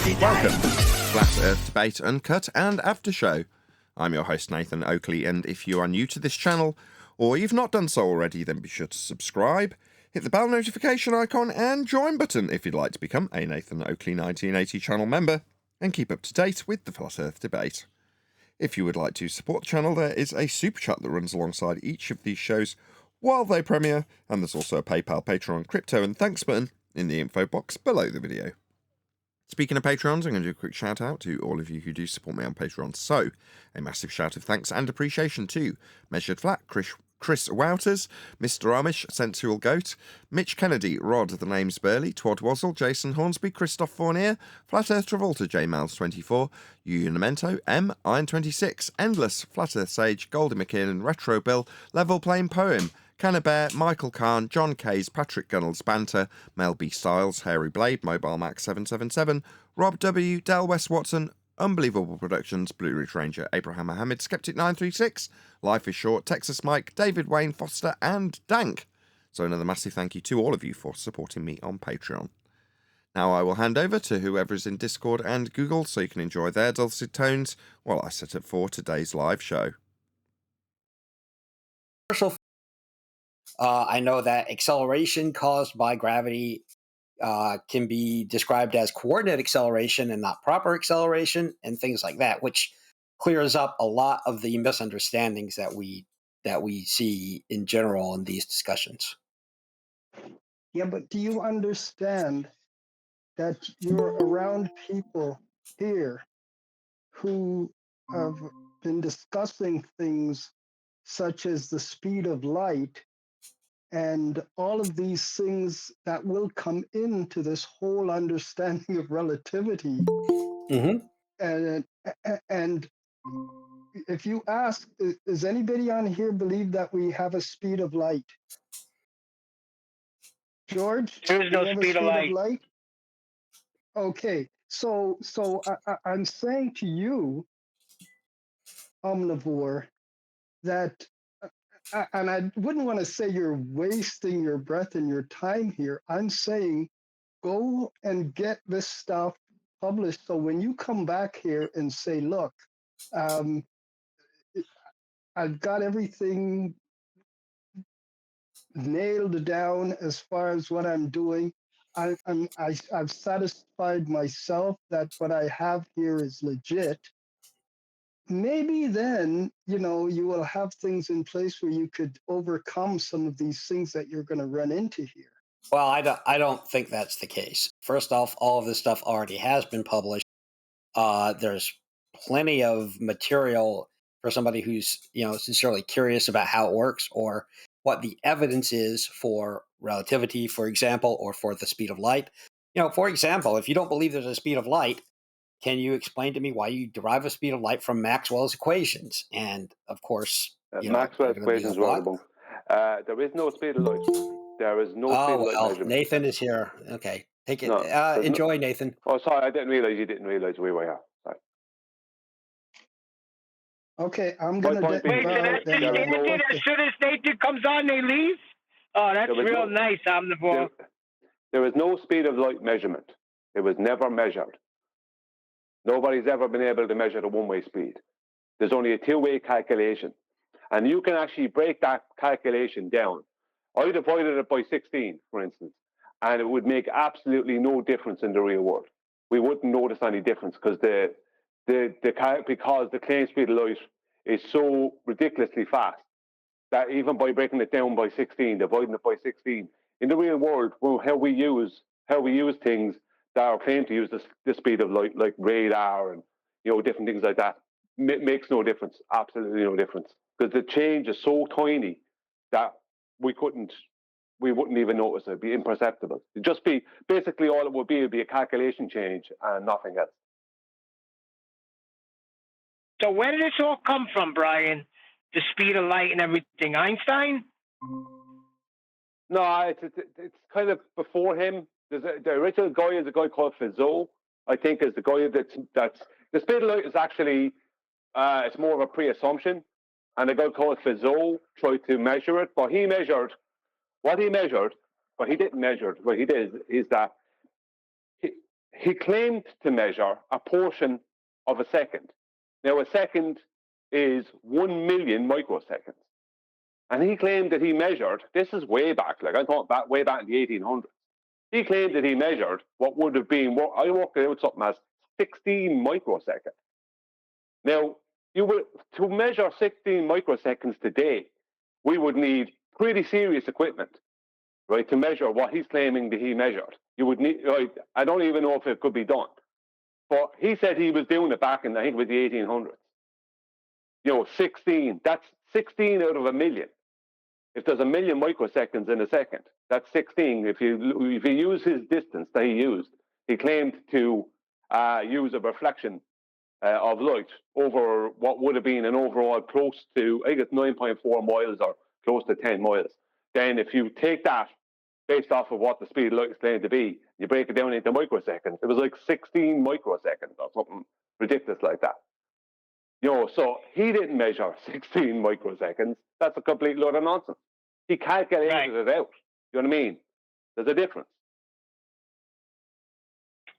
Welcome to Flat Earth Debate Uncut and After Show. I'm your host Nathan Oakley, and if you are new to this channel, or you've not done so already, then be sure to subscribe, hit the bell notification icon and join button if you'd like to become a Nathan Oakley 1980 channel member, and keep up to date with the Flat Earth Debate. If you would like to support the channel, there is a super chat that runs alongside each of these shows while they premiere, and there's also a PayPal, Patreon, crypto and thanks button in the info box below the video. Speaking of Patrons, I'm going to do a quick shout out to all of you who do support me on Patreon. So, a massive shout of thanks and appreciation to Measured Flat, Chris Wouters, Mr. Amish, Sensual Goat, Mitch Kennedy, Rod, The Name's Burley, Twad Wazzle, Jason Hornsby, Christoph Fournier, Flat Earth Travolta, J Miles 24, Unimento, M, Iron 26, Endless, Flat Earth Sage, Goldie McKinnon, Retro Bill, Level Plain Poem, Cannabear, Michael Kahn, John Kays, Patrick Gunnels, Banter, Mel B. Styles, Hairy Blade, Mobile Max 777, Rob W, Del West Watson, Unbelievable Productions, Blue Ridge Ranger, Abraham Mohammed, Skeptic 936, Life is Short, Texas Mike, David Wayne Foster, and Dank. So another massive thank you to all of you for supporting me on Patreon. Now I will hand over to whoever is in Discord and Google so you can enjoy their dulcet tones while I set up for today's live show. I know that acceleration caused by gravity can be described as coordinate acceleration and not proper acceleration and things like that, which clears up a lot of the misunderstandings that we see in general in these discussions. Yeah, but do you understand that you're around people here who have been discussing things such as the speed of light and all of these things that will come into this whole understanding of relativity? Mm-hmm. And if you ask, does anybody on here believe that we have a speed of light? George, There's no speed of light. Okay, so I'm saying to you, omnivore, that, and I wouldn't want to say you're wasting your breath and your time here. I'm saying go and get this stuff published. So when you come back here and say, look, I've got everything nailed down as far as what I'm doing. I've satisfied myself that what I have here is legit. Maybe then, you will have things in place where you could overcome some of these things that you're going to run into here. Well, I don't think that's the case. First off, all of this stuff already has been published. There's plenty of material for somebody who's, sincerely curious about how it works or what the evidence is for relativity, for example, or for the speed of light. For example, if you don't believe there's a speed of light, can you explain to me why you derive a speed of light from Maxwell's equations? And of course, Maxwell's equations were wrong. There is no speed of light. There is no speed of light measurement. Nathan is here. Okay, take it. No, enjoy, Nathan. Oh, sorry, I didn't realize you didn't realize we were here. Sorry. Okay, I'm going to... Wait, so that's just standard? As soon as Nathan comes on, they leave? Oh, that's real nice, Omnivore. There is no speed of light measurement. It was never measured. Nobody's ever been able to measure the one-way speed. There's only a two-way calculation. And you can actually break that calculation down. I divided it by 16, for instance, and it would make absolutely no difference in the real world. We wouldn't notice any difference because the claimed speed of light is so ridiculously fast that even by breaking it down by 16, dividing it by 16, in the real world, how we use things that are claimed to use the speed of light, like radar and different things like that, makes no difference. Absolutely no difference, because the change is so tiny that we wouldn't even notice it. It'd be imperceptible. It'd just be basically all it would be a calculation change and nothing else. So where did this all come from, Brian? The speed of light and everything? Einstein? No, it's kind of before him. The original guy is a guy called Fizeau, I think, is the guy that's the speed of light is actually it's more of a pre-assumption, and a guy called Fizeau tried to measure it, but he measured what he measured, but he didn't measure it. What he did is that he claimed to measure a portion of a second. Now, a second is 1 million microseconds. And he claimed that he measured, this is way back, like I thought back way back in the 1800s. He claimed that he measured what would have been, what I worked out something as 16 microseconds. Now, to measure 16 microseconds today, we would need pretty serious equipment, right, to measure what he's claiming that he measured. You would need, right, I don't even know if it could be done. But he said he was doing it back in, I think it was the 1800s. 16, that's 16 out of a million. If there's a million microseconds in a second, that's 16. If you use his distance that he used, he claimed to use a reflection of light over what would have been an overall close to, I think it's 9.4 miles or close to 10 miles. Then if you take that based off of what the speed of light is claimed to be, you break it down into microseconds. It was like 16 microseconds or something ridiculous like that. So he didn't measure 16 microseconds. That's a complete load of nonsense. He calculated it out. You know what I mean? There's a difference.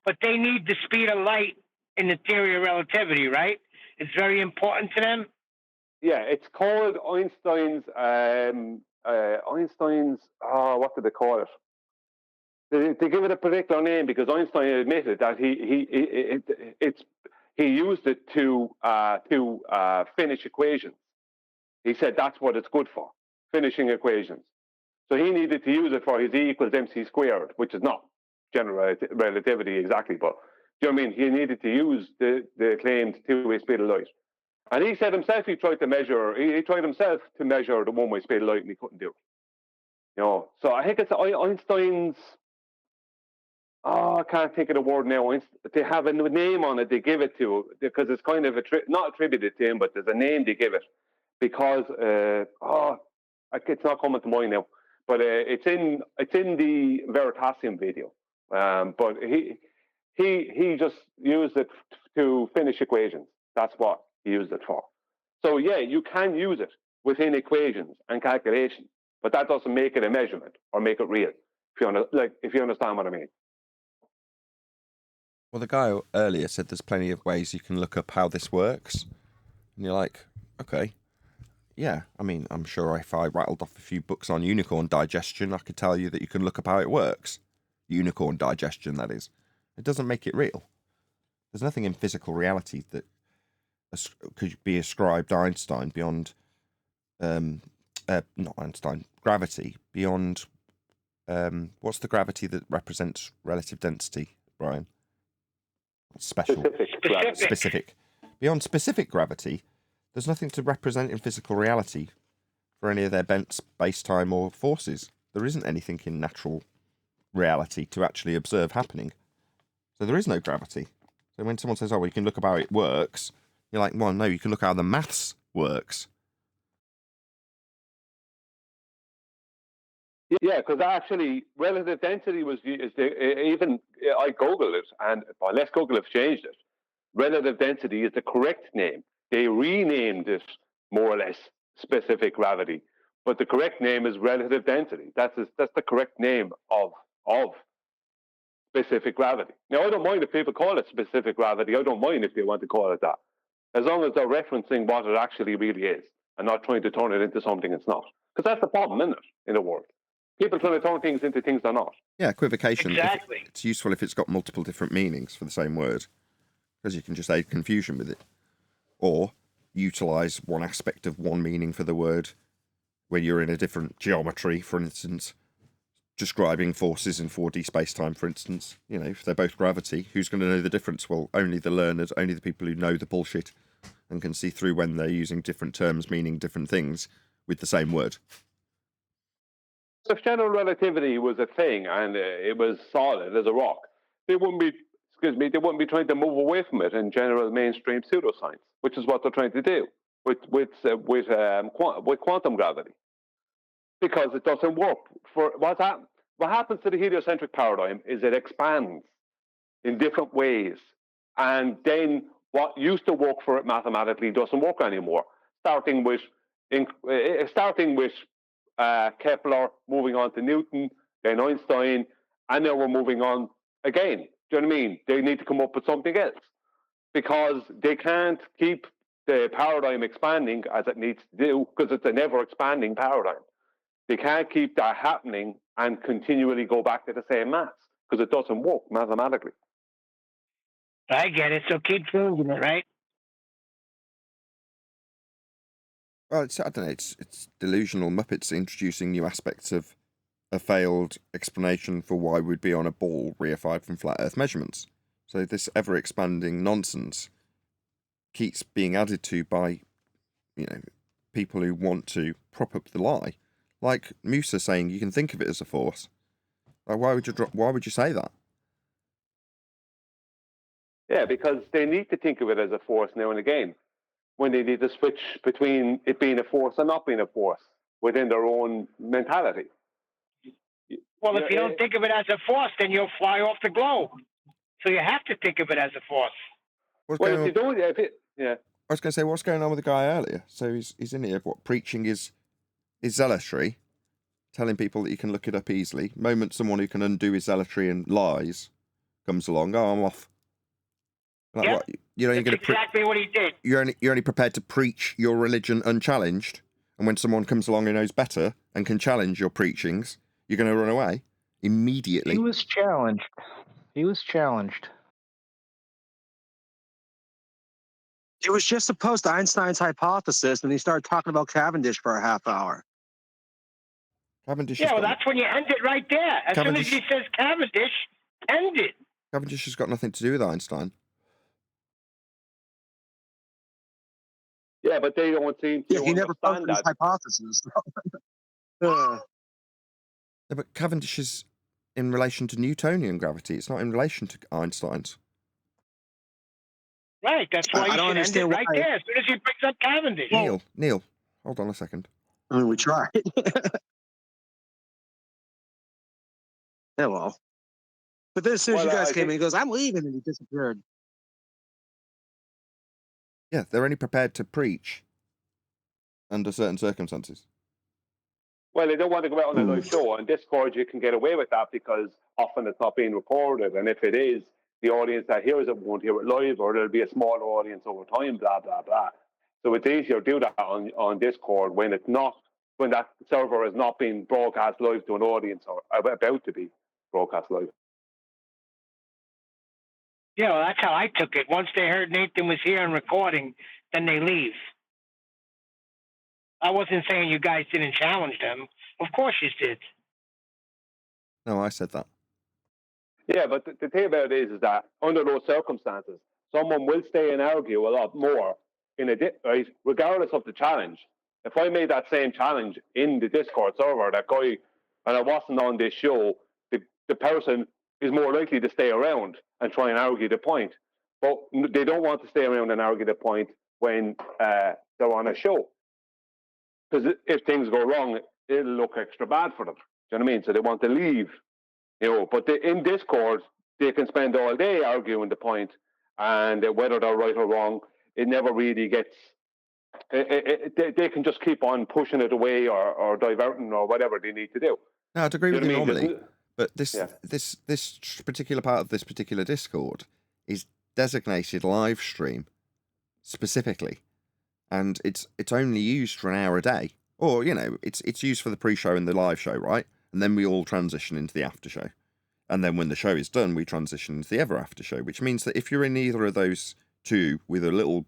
But they need the speed of light in the theory of relativity, right? It's very important to them. Yeah, it's called Einstein's. What did they call it? They give it a particular name because Einstein admitted that he used it to finish equations. He said that's what it's good for, finishing equations. So he needed to use it for his E equals mc squared, which is not general relativity exactly, but do you know what I mean? He needed to use the claimed two-way speed of light. And he said himself he tried himself to measure the one-way speed of light and he couldn't do it. So I think it's Einstein's, I can't think of the word now. They have a name on it they give it to, because it's kind of not attributed to him, but there's a name they give it because it's not coming to mind now. But it's in the Veritasium video. But he just used it to finish equations. That's what he used it for. So yeah, you can use it within equations and calculations, but that doesn't make it a measurement or make it real. If you understand what I mean. Well, the guy earlier said there's plenty of ways you can look up how this works, and you're like, okay. Yeah, I mean, I'm sure if I rattled off a few books on unicorn digestion, I could tell you that you can look up how it works. Unicorn digestion, that is. It doesn't make it real. There's nothing in physical reality that could be ascribed Einstein beyond, not Einstein, gravity, beyond, what's the gravity that represents relative density, Brian? Special. Specific. Beyond specific gravity, there's nothing to represent in physical reality for any of their bent space-time or forces. There isn't anything in natural reality to actually observe happening. So there is no gravity. So when someone says, oh, well, you can look up how it works, you're like, well, no, you can look how the maths works. Yeah, because actually relative density even I Googled it, and unless Google have changed it, relative density is the correct name. They renamed it more or less specific gravity, but the correct name is relative density. That's the correct name of specific gravity. Now, I don't mind if people call it specific gravity. I don't mind if they want to call it that, as long as they're referencing what it actually really is and not trying to turn it into something it's not. Because that's the problem, isn't it, in the world? People trying to turn things into things they're not. Yeah, equivocation. Exactly. It's useful if it's got multiple different meanings for the same word, because you can just aid confusion with it. Or utilize one aspect of one meaning for the word when you're in a different geometry, for instance, describing forces in 4D space-time, for instance. If they're both gravity, who's going to know the difference? Well, only the learned, only the people who know the bullshit and can see through when they're using different terms meaning different things with the same word. If general relativity was a thing and it was solid as a rock, they wouldn't be trying to move away from it in general mainstream pseudoscience, which is what they're trying to do with quantum gravity, because it doesn't work. For what happens to the heliocentric paradigm is it expands in different ways, and then what used to work for it mathematically doesn't work anymore. Starting with Kepler, moving on to Newton, then Einstein, and now we're moving on again Do you know what I mean? They need to come up with something else because they can't keep the paradigm expanding as it needs to do because it's an ever-expanding paradigm. They can't keep that happening and continually go back to the same maths because it doesn't work mathematically. I get it. So keep changing it, right? Well, I don't know. It's delusional Muppets introducing new aspects of a failed explanation for why we'd be on a ball reified from flat Earth measurements. So this ever-expanding nonsense keeps being added to by, people who want to prop up the lie, like Musa saying you can think of it as a force. Like, why would you say that? Yeah, because they need to think of it as a force now and again when they need to switch between it being a force and not being a force within their own mentality. Well, if you don't think of it as a force, then you'll fly off the globe. So you have to think of it as a force. Well, if you don't, I was going to say, what's going on with the guy earlier? So he's in here, preaching his zealotry, telling people that you can look it up easily. The moment someone who can undo his zealotry and lies comes along, I'm off. Like, yep. What? That's exactly what he did. You're only prepared to preach your religion unchallenged, and when someone comes along who knows better and can challenge your preachings, you're going to run away immediately. He was challenged. He was just opposed to Einstein's hypothesis, and he started talking about Cavendish for a half hour. Cavendish. Yeah, well, that's when you end it right there. As soon as he says Cavendish, end it. Cavendish has got nothing to do with Einstein. Yeah, but they don't seem to he never posted his hypothesis. Yeah, but Cavendish is in relation to Newtonian gravity. It's not in relation to Einstein's. Right, that's why you should end it right there as soon as he brings up Cavendish. Neil, hold on a second. I mean, we tried. Yeah, well. But then as soon as you guys came in, he goes, I'm leaving, and he disappeared. Yeah, they're only prepared to preach under certain circumstances. Well, they don't want to go out on a live show. On Discord, you can get away with that because often it's not being recorded. And if it is, the audience that hears it won't hear it live, or there'll be a smaller audience over time, blah, blah, blah. So it's easier to do that on Discord when that server is not being broadcast live to an audience or about to be broadcast live. Yeah, well, that's how I took it. Once they heard Nathan was here and recording, then they leave. I wasn't saying you guys didn't challenge them. Of course you did. No, I said that. Yeah, but the thing about it is that under those circumstances, someone will stay and argue a lot more right, regardless of the challenge. If I made that same challenge in the Discord server, that guy, and I wasn't on this show, the person is more likely to stay around and try and argue the point. But they don't want to stay around and argue the point when they're on a show. Because if things go wrong, it'll look extra bad for them. Do you know what I mean? So they want to leave. But in Discord, they can spend all day arguing the point, and whether they're right or wrong, it never really gets. They can just keep on pushing it away or diverting or whatever they need to do. No, I'd agree with you normally, but this particular part of this particular Discord is designated live stream specifically, and it's only used for an hour a day, or it's used for the pre-show and the live show, right? And then we all transition into the after show. And then when the show is done, we transition into the ever after show, which means that if you're in either of those two with a little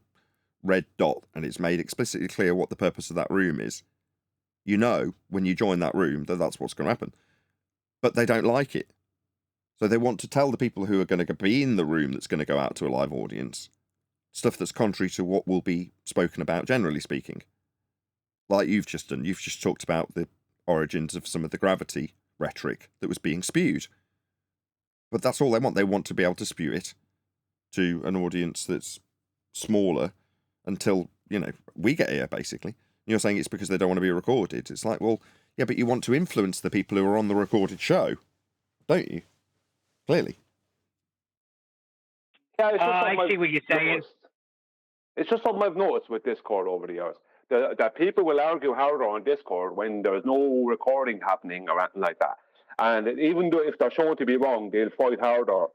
red dot and it's made explicitly clear what the purpose of that room is, when you join that room that that's what's going to happen. But they don't like it. So they want to tell the people who are going to be in the room that's going to go out to a live audience stuff that's contrary to what will be spoken about, generally speaking. Like you've just done. You've just talked about the origins of some of the gravity rhetoric that was being spewed. But that's all they want. They want to be able to spew it to an audience that's smaller until, we get here, basically. You're saying it's because they don't want to be recorded. It's like, well, yeah, but you want to influence the people who are on the recorded show, don't you? Clearly. Yeah, I see what you're saying. It's just something I've noticed with Discord over the years. That people will argue harder on Discord when there's no recording happening or anything like that. And even though if they're shown to be wrong, they'll fight harder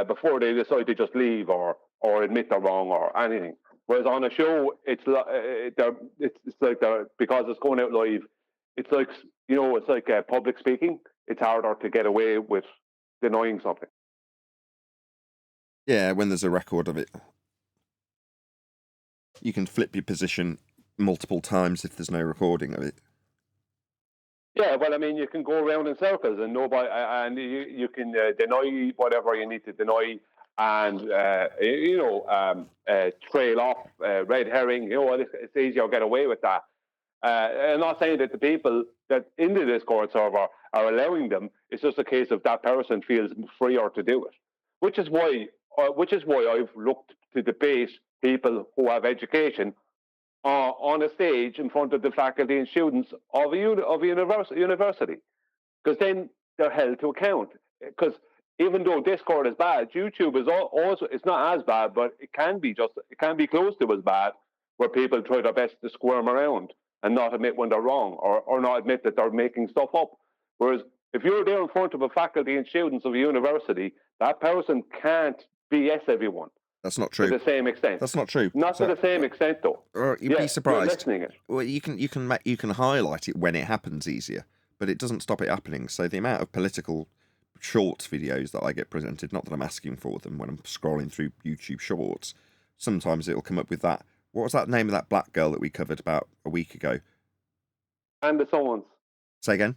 before they decide to just leave or admit they're wrong or anything. Whereas on a show, it's like because it's going out live. It's like it's like public speaking. It's harder to get away with denying something. Yeah, when there's a record of it, you can flip your position multiple times if there's no recording of it. Yeah, well, I mean, you can go around in circles and nobody, and you can deny whatever you need to deny, and trail off red herring. It's easier to get away with that. I'm not saying that the people that in the Discord server are allowing them. It's just a case of that person feels freer to do it, which is why I've looked to debate people who have education on a stage in front of the faculty and students of a university, because then they're held to account. Because even though Discord is bad, YouTube is also, it's not as bad, but it can be close to as bad, where people try their best to squirm around and not admit when they're wrong, or not admit that they're making stuff up. Whereas if you're there in front of a faculty and students of a university, that person can't BS everyone. That's not true. To the same extent. That's not true. Not to the same extent, though. You'd be surprised. You're listening it. Well, you can highlight it when it happens easier, but it doesn't stop it happening. So the amount of political shorts videos that I get presented, not that I'm asking for them when I'm scrolling through YouTube Shorts, sometimes it'll come up with that. What was that name of that black girl that we covered about a week ago? Candace Owens. Say again?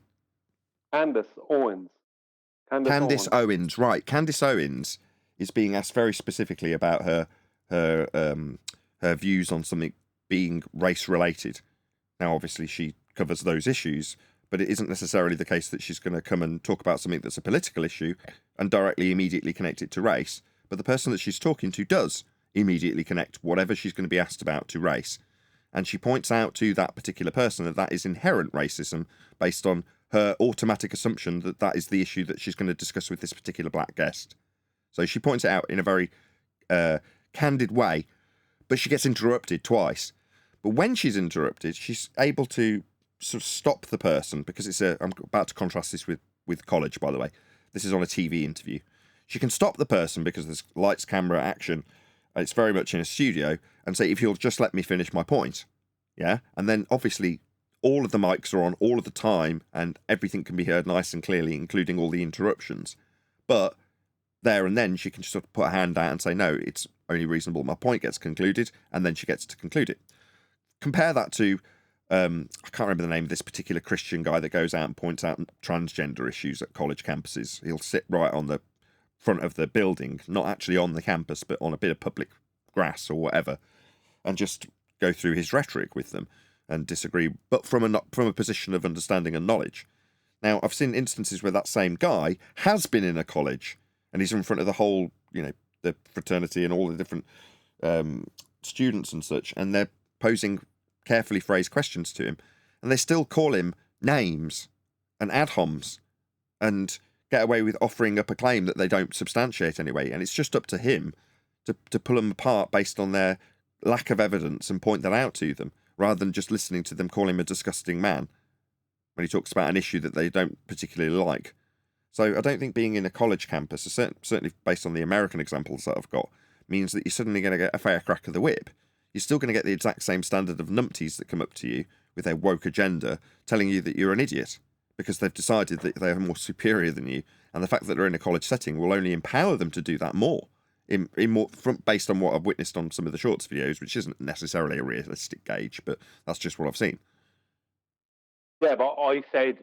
Candace Owens. Candace Owens, right. Candace Owens is being asked very specifically about her views on something being race related. Now, obviously, she covers those issues, but it isn't necessarily the case that she's going to come and talk about something that's a political issue and directly immediately connect it to race. But the person that she's talking to does immediately connect whatever she's going to be asked about to race. And she points out to that particular person that that is inherent racism based on her automatic assumption that that is the issue that she's going to discuss with this particular black guest. So she points it out in a very candid way, but she gets interrupted twice. But when she's interrupted, she's able to sort of stop the person, because I'm about to contrast this with college, by the way. This is on a TV interview. She can stop the person because there's lights, camera, action. It's very much in a studio, and say, if you'll just let me finish my point. Yeah? And then obviously all of the mics are on all of the time and everything can be heard nice and clearly, including all the interruptions. But there and then she can just sort of put a hand out and say, no, it's only reasonable my point gets concluded, and then she gets to conclude it. Compare that to, I can't remember the name of this particular Christian guy that goes out and points out transgender issues at college campuses. He'll sit right on the front of the building, not actually on the campus, but on a bit of public grass or whatever, and just go through his rhetoric with them and disagree, but from a position of understanding and knowledge. Now, I've seen instances where that same guy has been in a college and he's in front of the whole, the fraternity and all the different students and such, and they're posing carefully phrased questions to him, and they still call him names and ad homs and get away with offering up a claim that they don't substantiate anyway. And it's just up to him to pull them apart based on their lack of evidence and point that out to them, rather than just listening to them call him a disgusting man when he talks about an issue that they don't particularly like. So I don't think being in a college campus, certainly based on the American examples that I've got, means that you're suddenly going to get a fair crack of the whip. You're still going to get the exact same standard of numpties that come up to you with their woke agenda telling you that you're an idiot because they've decided that they're more superior than you. And the fact that they're in a college setting will only empower them to do that more, based on what I've witnessed on some of the shorts videos, which isn't necessarily a realistic gauge, but that's just what I've seen. Yeah, but I said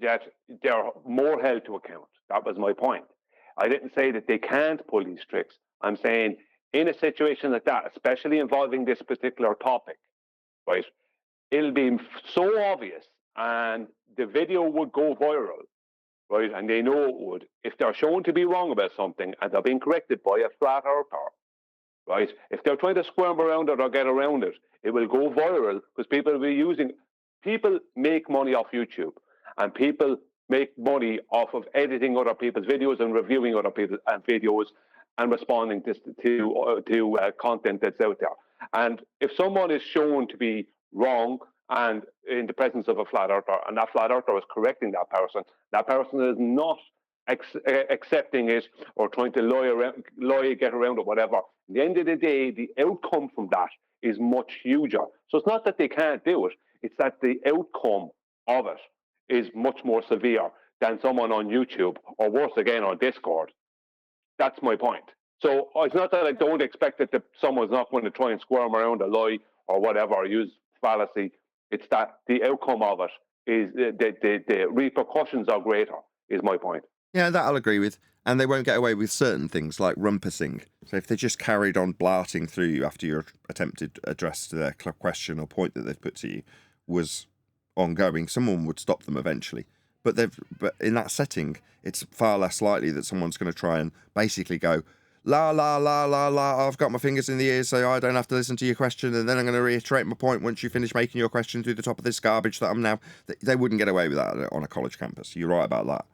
that they're more held to account. That was my point. I didn't say that they can't pull these tricks. I'm saying in a situation like that, especially involving this particular topic, right, it'll be so obvious and the video would go viral, right, and they know it would, if they're shown to be wrong about something and they're being corrected by a flat earther, right, if they're trying to squirm around it or get around it, it will go viral because people make money off YouTube, and people make money off of editing other people's videos and reviewing other people's videos and responding to content that's out there. And if someone is shown to be wrong and in the presence of a flat earther, and that flat earther is correcting that person is not accepting it or trying to get around it, whatever. At the end of the day, the outcome from that is much huger. So it's not that they can't do it, it's that the outcome of it is much more severe than someone on YouTube, or worse again, on Discord. That's my point. So it's not that I don't expect that someone's not going to try and squirm around a lie or whatever, or use fallacy. It's that the outcome of it is the repercussions are greater, is my point. Yeah, that I'll agree with. And they won't get away with certain things like rumpusing. So if they just carried on blarting through you after your attempted address to their question or point that they've put to you was ongoing, someone would stop them eventually. But in that setting, it's far less likely that someone's going to try and basically go, la, la, la, la, la, I've got my fingers in the ears so I don't have to listen to your question, and then I'm going to reiterate my point once you finish making your question through the top of this garbage that I'm now... They wouldn't get away with that on a college campus. You're right about that.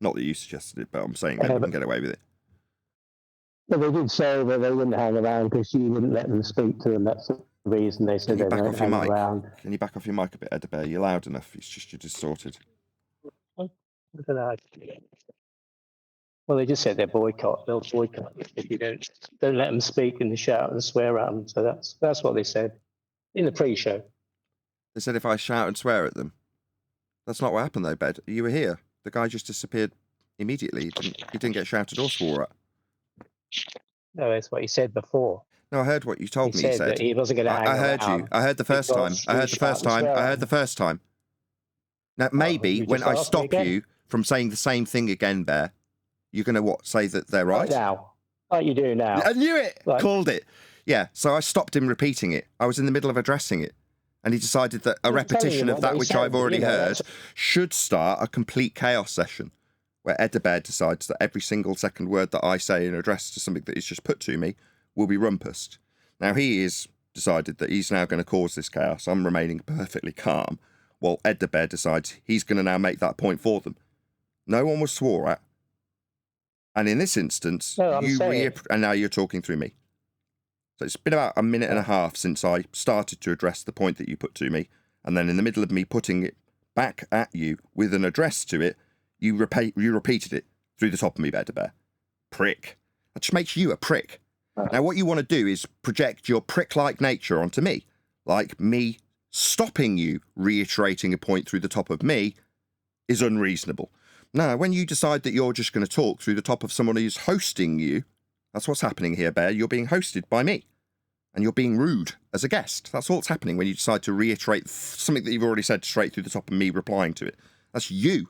Not that you suggested it, but I'm saying they wouldn't get away with it. But they did say that they wouldn't hang around because you wouldn't let them speak to them. That's the reason they said they won't hang around. Can you back off your mic a bit, Ed Bear? You're loud enough. It's just you're distorted. I don't know. Well, they just said they'll boycott if you don't let them speak and shout and swear at them. So that's what they said in the pre-show. They said if I shout and swear at them. That's not what happened though, Bed. You were here. The guy just disappeared immediately. He didn't get shouted or swore at. No, that's what he said before. No, I heard what you told me. He said that he wasn't going to hang around. I heard you. I heard the first time. I heard the first time. Now, maybe when I stop you from saying the same thing again, Bear, you're going to say that they're right? Now. Like you do now. I knew it. Called it. Yeah, so I stopped him repeating it. I was in the middle of addressing it. And he decided that a repetition of that which I've already heard should start a complete chaos session where Edebear decides that every single second word that I say in address to something that he's just put to me will be rumpused. Now he has decided that he's now going to cause this chaos. I'm remaining perfectly calm while Edebear decides he's going to now make that point for them. No one was swore at. And in this instance, and now you're talking through me. So it's been about a minute and a half since I started to address the point that you put to me, and then in the middle of me putting it back at you with an address to it, you repeated it through the top of me, Bear. Prick. That just makes you a prick. Now what you want to do is project your prick-like nature onto me, like me stopping you reiterating a point through the top of me is unreasonable. Now, when you decide that you're just going to talk through the top of someone who's hosting you, that's what's happening here, Bear. You're being hosted by me. And you're being rude as a guest. That's all that's happening when you decide to reiterate something that you've already said straight through the top of me replying to it. That's you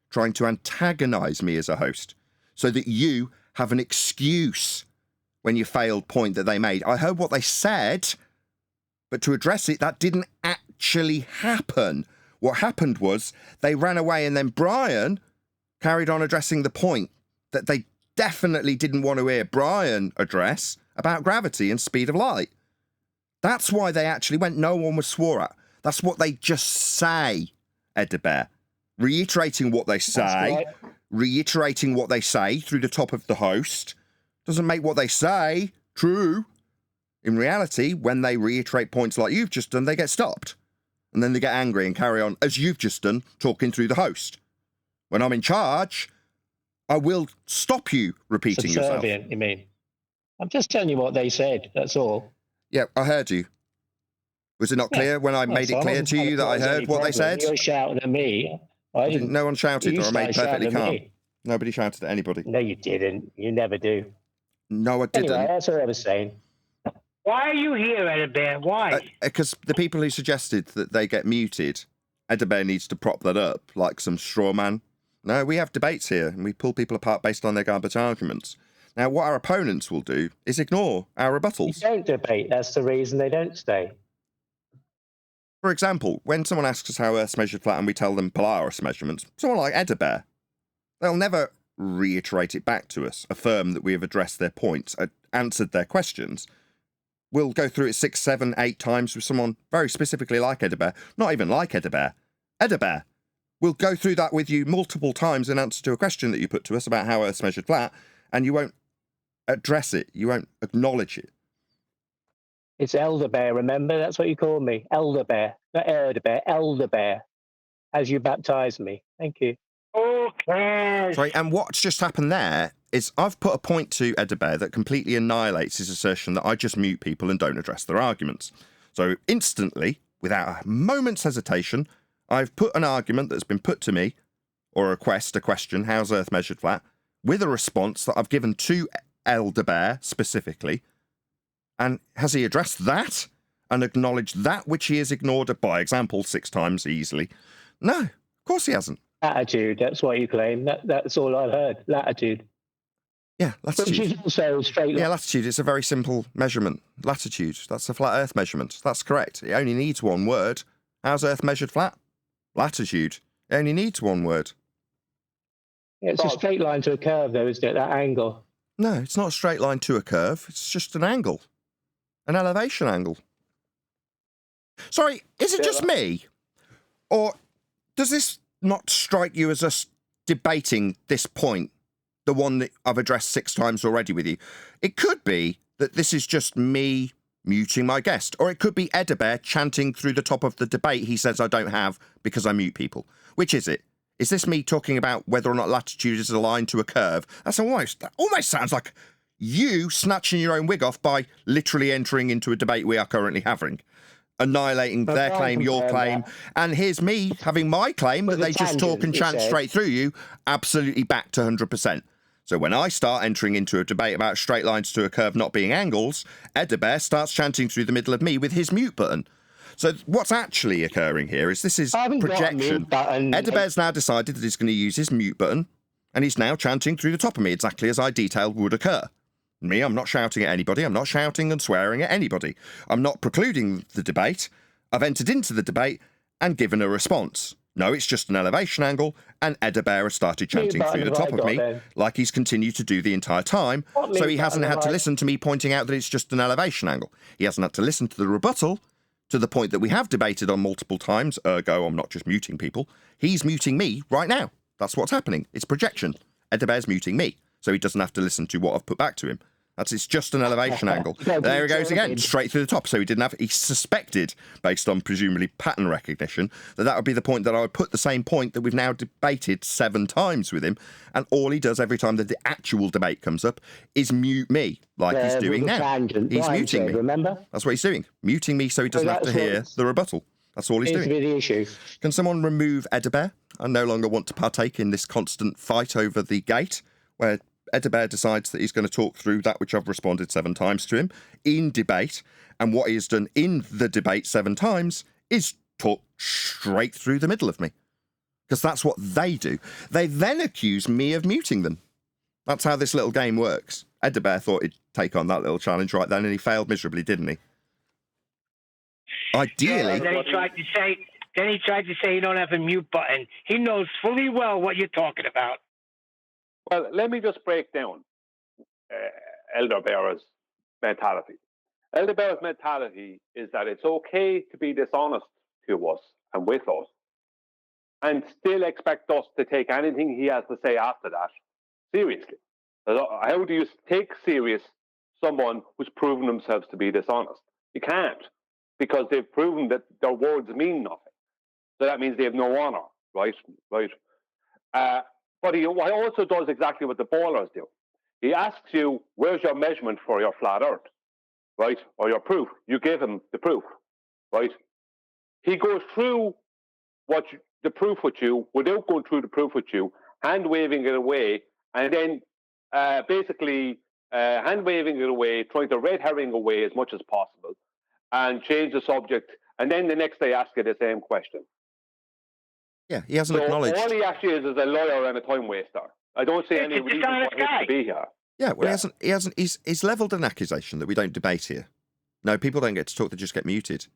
trying to antagonise me as a host so that you have an excuse when you failed point that they made. I heard what they said, but to address it, that didn't actually happen. What happened was they ran away and then Brian carried on addressing the point that they definitely didn't want to hear Brian address about gravity and speed of light. That's why they actually went, no one was swore at. That's what they just say, Edebear. Reiterating what they say, reiterating what they say through the top of the host doesn't make what they say true. In reality, when they reiterate points like you've just done, they get stopped. And then they get angry and carry on, as you've just done, talking through the host. When I'm in charge, I will stop you repeating yourself. Subservient, you mean? I'm just telling you what they said, that's all. Yeah, I heard you. Was it not clear when I made it clear to you that I heard what they said? You're shouting at me. I didn't. No one shouted, or I made perfectly calm. Nobody shouted at anybody. No, you didn't. You never do. No, I didn't. Anyway, that's what I was saying. Why are you here, Edebear? Why? Because the people who suggested that they get muted, Edebear needs to prop that up like some straw man. No, we have debates here, and we pull people apart based on their garbage arguments. Now, what our opponents will do is ignore our rebuttals. You don't debate. That's the reason they don't stay. For example, when someone asks us how Earth's measured flat and we tell them Polaris measurements, someone like Edebear, they'll never reiterate it back to us, affirm that we have addressed their points, answered their questions. We'll go through it 6, 7, 8 times with someone very specifically like Edebear, not even like Edebear. Edebear. We'll go through that with you multiple times in answer to a question that you put to us about how Earth's measured flat, and you won't address it. You won't acknowledge it. It's Elder Bear, remember? That's what you call me. Elder Bear. Not Elder Bear, Elder Bear. As you baptized me. Thank you. Okay. Yes. Sorry, and what's just happened there is I've put a point to Edabear that completely annihilates his assertion that I just mute people and don't address their arguments. So instantly, without a moment's hesitation, I've put an argument that's been put to me, or a question, how's Earth measured flat, with a response that I've given to Edabear specifically. And has he addressed that and acknowledged that which he has ignored, by example, 6 times easily? No, of course he hasn't. Latitude, that's what you claim. That's all I've heard. Latitude. Yeah, latitude. Which is also a straight line. Yeah, latitude is a very simple measurement. Latitude, that's a flat Earth measurement. That's correct. It only needs one word. How's Earth measured flat? Latitude. It only needs one word. Yeah, it's a straight line to a curve, though, isn't it? That angle. No, it's not a straight line to a curve. It's just an angle. An elevation angle. Sorry, is it just me? Or does this not strike you as us debating this point? The one that I've addressed 6 times already with you. It could be that this is just me muting my guest, or it could be Edabear chanting through the top of the debate he says I don't have because I mute people. Which is it? Is this me talking about whether or not latitude is aligned to a curve? That almost sounds like you snatching your own wig off by literally entering into a debate we are currently having. Annihilating their claim, your claim, and here's me having my claim that they just talk and chant straight through you, absolutely back to 100%. So when I start entering into a debate about straight lines to a curve not being angles, Edabear starts chanting through the middle of me with his mute button. So what's actually occurring here is this is projection. Edabear's now decided that he's going to use his mute button, and he's now chanting through the top of me exactly as I detailed would occur. Me, I'm not shouting at anybody. I'm not shouting and swearing at anybody. I'm not precluding the debate. I've entered into the debate and given a response. No, it's just an elevation angle, and Edabear has started chanting through the top of me, like he's continued to do the entire time, so he hasn't had to listen to me pointing out that it's just an elevation angle. He hasn't had to listen to the rebuttal, to the point that we have debated on multiple times, ergo I'm not just muting people. He's muting me right now. That's what's happening. It's projection. Edabear's muting me, so he doesn't have to listen to what I've put back to him. It's just an elevation angle. There he goes again, straight through the top. So he suspected, based on presumably pattern recognition, that would be the point that I would put the same point that we've now debated 7 times with him. And all he does every time that the actual debate comes up is mute me, like he's doing now. He's muting me. Remember? That's what he's doing. Muting me so he doesn't have to hear the rebuttal. That's all he's doing. The issue. Can someone remove Edabear? I no longer want to partake in this constant fight over the gate, where Edabear decides that he's going to talk through that which I've responded 7 times to him in debate, and what he has done in the debate 7 times is talk straight through the middle of me. Because that's what they do. They then accuse me of muting them. That's how this little game works. Edabear thought he'd take on that little challenge right then, and he failed miserably, didn't he? Ideally... Then he tried to say you don't have a mute button. He knows fully well what you're talking about. Well, let me just break down Edabear's mentality. Edabear's mentality is that it's okay to be dishonest to us and with us, and still expect us to take anything he has to say after that seriously. How do you take serious someone who's proven themselves to be dishonest? You can't, because they've proven that their words mean nothing. So that means they have no honor, right? But he also does exactly what the ballers do. He asks you, where's your measurement for your flat earth, right? Or your proof. You give him the proof, right? He goes through the proof with you without going through the proof with you, hand-waving it away, and then basically hand-waving it away, trying to red herring away as much as possible, and change the subject, and then the next day ask you the same question. Yeah, he hasn't acknowledged. All he actually is a liar and a time waster. I don't see any reason for him to be here. Yeah, well, he's levelled an accusation that we don't debate here. No, people don't get to talk, they just get muted.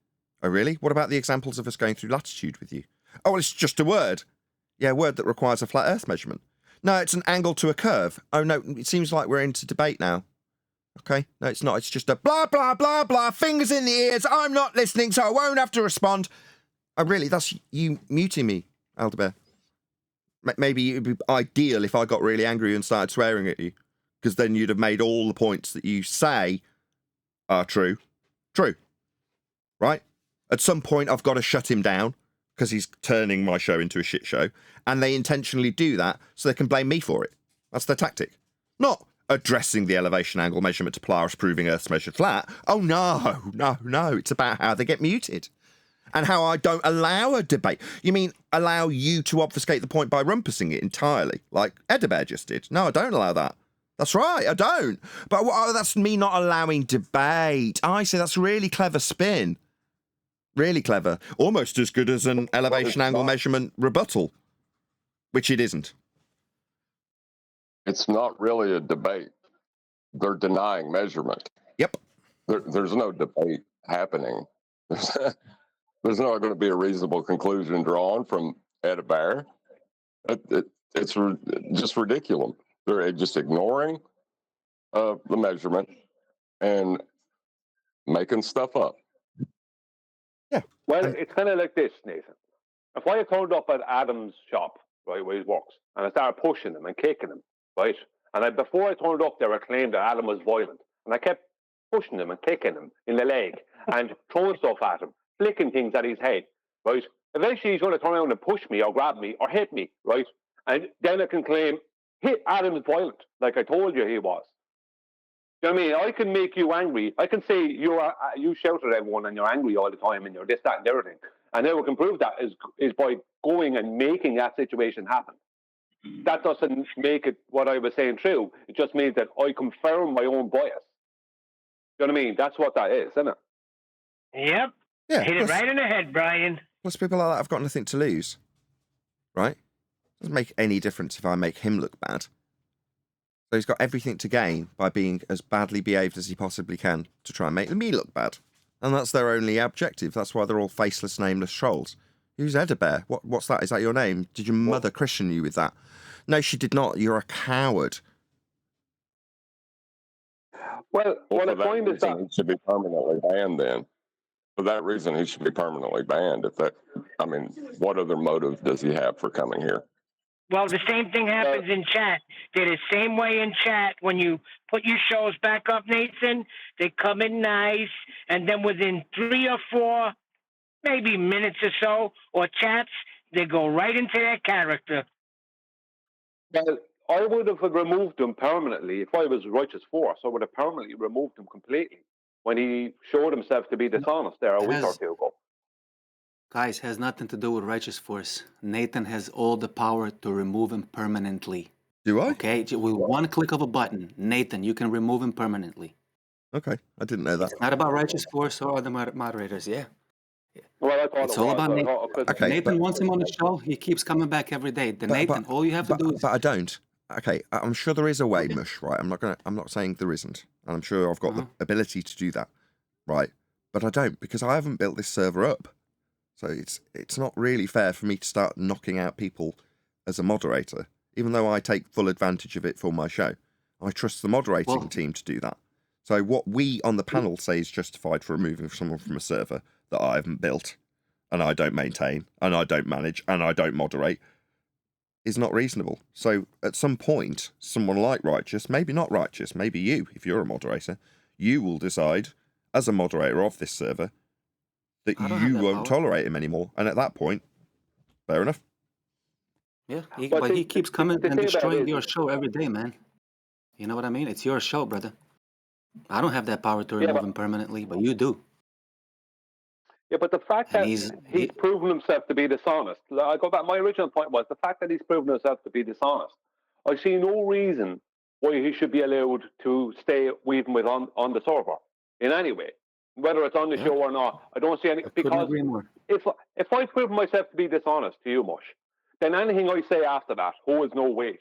Oh, really? What about the examples of us going through latitude with you? Oh, well, it's just a word. Yeah, a word that requires a flat earth measurement. No, it's an angle to a curve. Oh, no, it seems like we're into debate now. Okay? No, it's not. It's just a blah, blah, blah, blah, fingers in the ears. I'm not listening, so I won't have to respond. Oh, really? That's you muting me, Edabear. Maybe it would be ideal if I got really angry and started swearing at you, because then you'd have made all the points that you say are true. Right? At some point, I've got to shut him down, because he's turning my show into a shit show, and they intentionally do that so they can blame me for it. That's their tactic. Not addressing the elevation angle measurement to Polaris proving Earth's measured flat. Oh, no. It's about how they get muted and how I don't allow a debate. You mean allow you to obfuscate the point by rumpusing it entirely, like Edebear just did? No, I don't allow that. That's right, I don't. But that's me not allowing debate. I say that's really clever spin. Really clever. Almost as good as an elevation angle measurement rebuttal, which it isn't. It's not really a debate. They're denying measurement. Yep. There's no debate happening. There's not going to be a reasonable conclusion drawn from Edebear. It's just ridiculous. They're just ignoring the measurement and making stuff up. Yeah. Well, it's kind of like this, Nathan. If I had turned up at Adam's shop, right, where he works, and I started pushing him and kicking him, right, and before I turned up there, I claimed that Adam was violent, and I kept pushing him and kicking him in the leg and throwing stuff at him, flicking things at his head, right? Eventually, he's going to turn around and push me or grab me or hit me, right? And then I can claim, hit Adam's violent, like I told you he was. You know what I mean? I can make you angry. I can say you shout at everyone and you're angry all the time and you're this, that, and everything. And how we can prove that is by going and making that situation happen. That doesn't make it what I was saying true. It just means that I confirm my own bias. You know what I mean? That's what that is, isn't it? Yep. Yeah. Hit it right in the head, Brian. Plus, people like that have got nothing to lose, right? Doesn't make any difference if I make him look bad. So he's got everything to gain by being as badly behaved as he possibly can to try and make me look bad. And that's their only objective. That's why they're all faceless, nameless trolls. Who's Edebear? What's that? Is that your name? Did your mother christen you with that? No, she did not. You're a coward. Well, what I for find that is that... reason, he should be permanently banned then. For that reason, he should be permanently banned. What other motive does he have for coming here? Well, the same thing happens in chat. They're the same way in chat. When you put your shows back up, Nathan, they come in nice, and then within 3 or 4, maybe minutes or so, or chats, they go right into their character. Well, I would have removed him permanently if I was Righteous Force. I would have permanently removed him completely when he showed himself to be dishonest there a week or two ago. Guys, has nothing to do with Righteous Force. Nathan has all the power to remove him permanently. Do I? Okay, with one click of a button, Nathan, you can remove him permanently. Okay, I didn't know that. It's not about Righteous Force or other moderators, yeah. Well, I thought It's all about Nathan. Okay, Nathan wants him on the show. He keeps coming back every day. Nathan, all you have to do is... But I don't. Okay, I'm sure there is a way, Mush, right? I'm not saying there isn't. And I'm sure I've got the ability to do that, right? But I don't, because I haven't built this server up. So it's not really fair for me to start knocking out people as a moderator, even though I take full advantage of it for my show. I trust the moderating team to do that. So what we on the panel say is justified for removing someone from a server that I haven't built, and I don't maintain, and I don't manage, and I don't moderate, is not reasonable. So at some point, someone like Righteous, maybe not Righteous, maybe you, if you're a moderator, you will decide, as a moderator of this server, that you won't tolerate him anymore. And at that point, fair enough. Yeah, but he keeps coming and destroying your show every day, man. You know what I mean? It's your show, brother. I don't have that power to remove him permanently, but you do. Yeah, but the fact that he's proven himself to be dishonest, I go back, my original point was the fact that he's proven himself to be dishonest. I see no reason why he should be allowed to stay even with on the server in any way. Whether it's on the show or not, I don't see any. Because if I've proven myself to be dishonest to you, Mush, then anything I say after that holds no weight.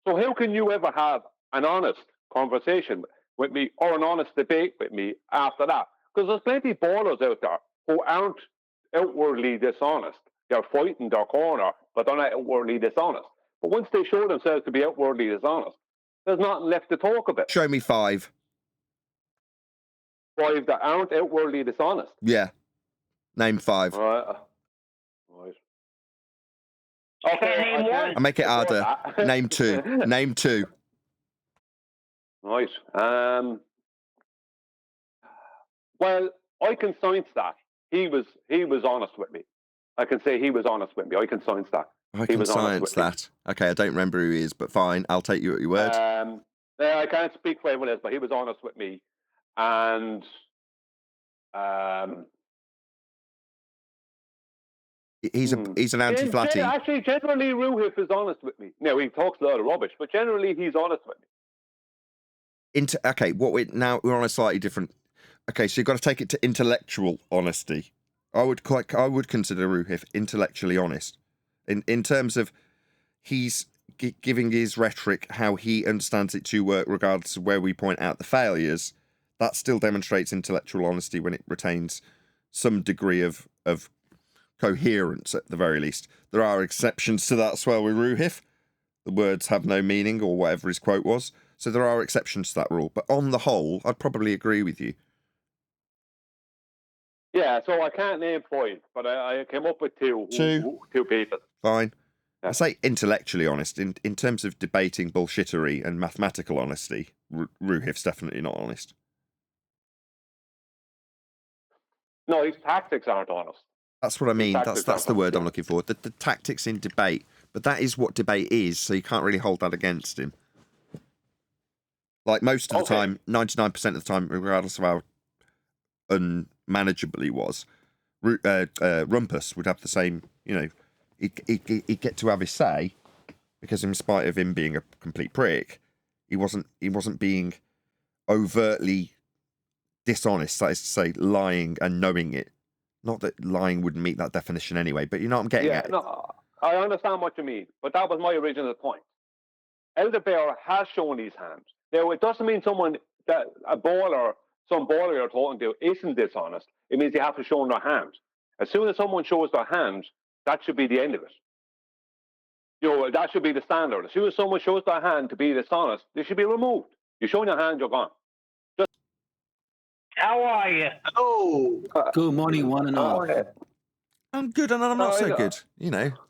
So how can you ever have an honest conversation with me or an honest debate with me after that? Because there's plenty of ballers out there who aren't outwardly dishonest. They're fighting their corner, but they're not outwardly dishonest. But once they show themselves to be outwardly dishonest, there's nothing left to talk about. Show me 5. 5 that aren't outwardly dishonest. Yeah. Name 5. Right. Okay. I'll make it harder. Name 2. Name 2. Right. Well, I can science that. He was honest with me. I can say he was honest with me. I can science that. I can science that. Okay, I don't remember who he is, but fine. I'll take you at your word. I can't speak for everyone else, but he was honest with me. And he's an anti-flatty. Actually, generally, Ruhif is honest with me. Now, he talks a lot of rubbish, but generally, he's honest with me. We're on a slightly different. Okay, so you've got to take it to intellectual honesty. I would consider Ruhif intellectually honest, in terms of he's giving his rhetoric how he understands it to work, regardless of where we point out the failures. That still demonstrates intellectual honesty when it retains some degree of coherence at the very least. There are exceptions to that as well with Ruhif. The words have no meaning, or whatever his quote was. So there are exceptions to that rule. But on the whole, I'd probably agree with you. Yeah, so I can't name 5, but I came up with two people. Fine. Yeah. I say intellectually honest. In terms of debating bullshittery and mathematical honesty, Ruhif's definitely not honest. No, his tactics aren't honest. That's what I mean. That's the word I'm looking for. The tactics in debate. But that is what debate is, so you can't really hold that against him. Like most of the time, 99% of the time, regardless of how unmanageable he was, Rumpus would have the same, he'd get to have his say, because in spite of him being a complete prick, he wasn't being overtly dishonest, that is to say, lying and knowing it. Not that lying wouldn't meet that definition anyway, but you know what I'm getting at. No, I understand what you mean, but that was my original point. Elder Bear has shown his hands. Now, it doesn't mean some baller you're talking to isn't dishonest. It means they have to show their hands. As soon as someone shows their hands, that should be the end of it. That should be the standard. As soon as someone shows their hand to be dishonest, they should be removed. You're showing your hand, you're gone. How are you? Oh, good morning, one and all. I'm good, and I'm not so good.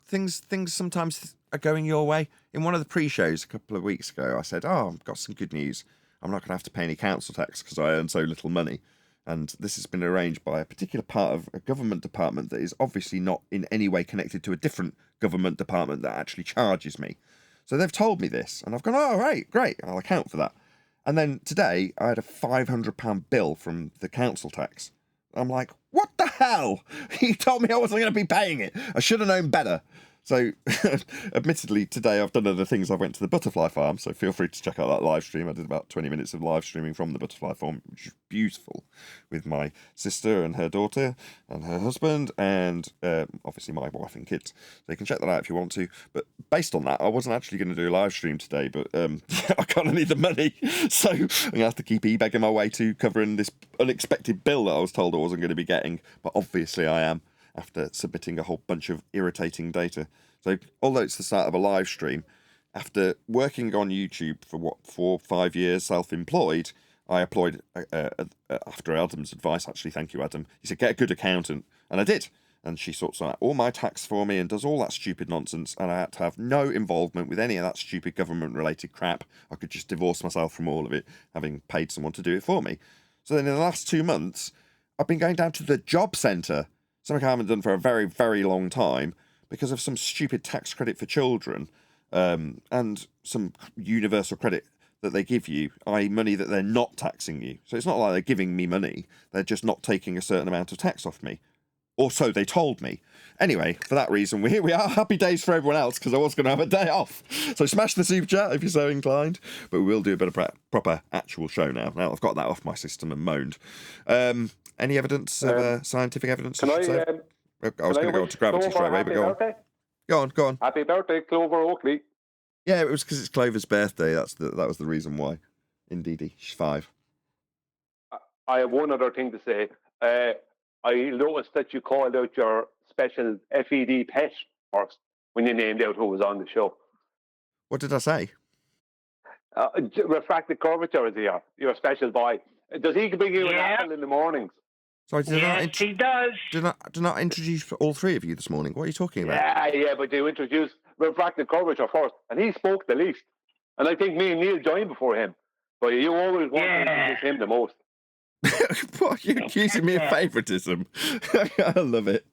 Things sometimes are going your way. In one of the pre-shows a couple of weeks ago, I said, I've got some good news. I'm not going to have to pay any council tax because I earn so little money. And this has been arranged by a particular part of a government department that is obviously not in any way connected to a different government department that actually charges me. So they've told me this, and I've gone, right, great, I'll account for that. And then today, I had a £500 bill from the council tax. I'm like, what the hell? He told me I wasn't going to be paying it. I should have known better. So, admittedly, today I've done other things. I went to the butterfly farm, so feel free to check out that live stream. I did about 20 minutes of live streaming from the butterfly farm, which is beautiful, with my sister and her daughter and her husband and obviously my wife and kids. So you can check that out if you want to. But based on that, I wasn't actually going to do a live stream today, but I kind of need the money. So I'm going to have to keep e-begging my way to covering this unexpected bill that I was told I wasn't going to be getting. But obviously I am, after submitting a whole bunch of irritating data. So, although it's the start of a live stream, after working on YouTube for 4 or 5 years, self-employed, I applied, after Adam's advice, actually, thank you, Adam, he said, get a good accountant, and I did. And she sorts out all my tax for me and does all that stupid nonsense, and I had to have no involvement with any of that stupid government-related crap. I could just divorce myself from all of it, having paid someone to do it for me. So then in the last 2 months, I've been going down to the job centre, something I haven't done for a very, very long time, because of some stupid tax credit for children, and some universal credit that they give you, i.e. money that they're not taxing you. So it's not like they're giving me money, they're just not taking a certain amount of tax off me. Or so they told me. Anyway, for that reason, here we are. Happy days for everyone else, because I was going to have a day off. So smash the super chat if you're so inclined. But we will do a bit of proper actual show now. Now I've got that off my system and moaned. Any evidence, scientific evidence? I was going to go on to gravity straight away, but go on. Go on. Happy birthday, Clover Oakley. Yeah, it was because it's Clover's birthday. That was the reason why. Indeedy, she's 5. I have one other thing to say. I noticed that you called out your special FED pet first when you named out who was on the show. What did I say? Refracted curvature is your special boy. Does he bring you an apple in the mornings? Sorry, he does. Did not introduce all 3 of you this morning. What are you talking about? Yeah, but you introduced refracted curvature first, and he spoke the least. And I think me and Neil joined before him. But you always want to introduce him the most. What, you're accusing me of favouritism? I love it.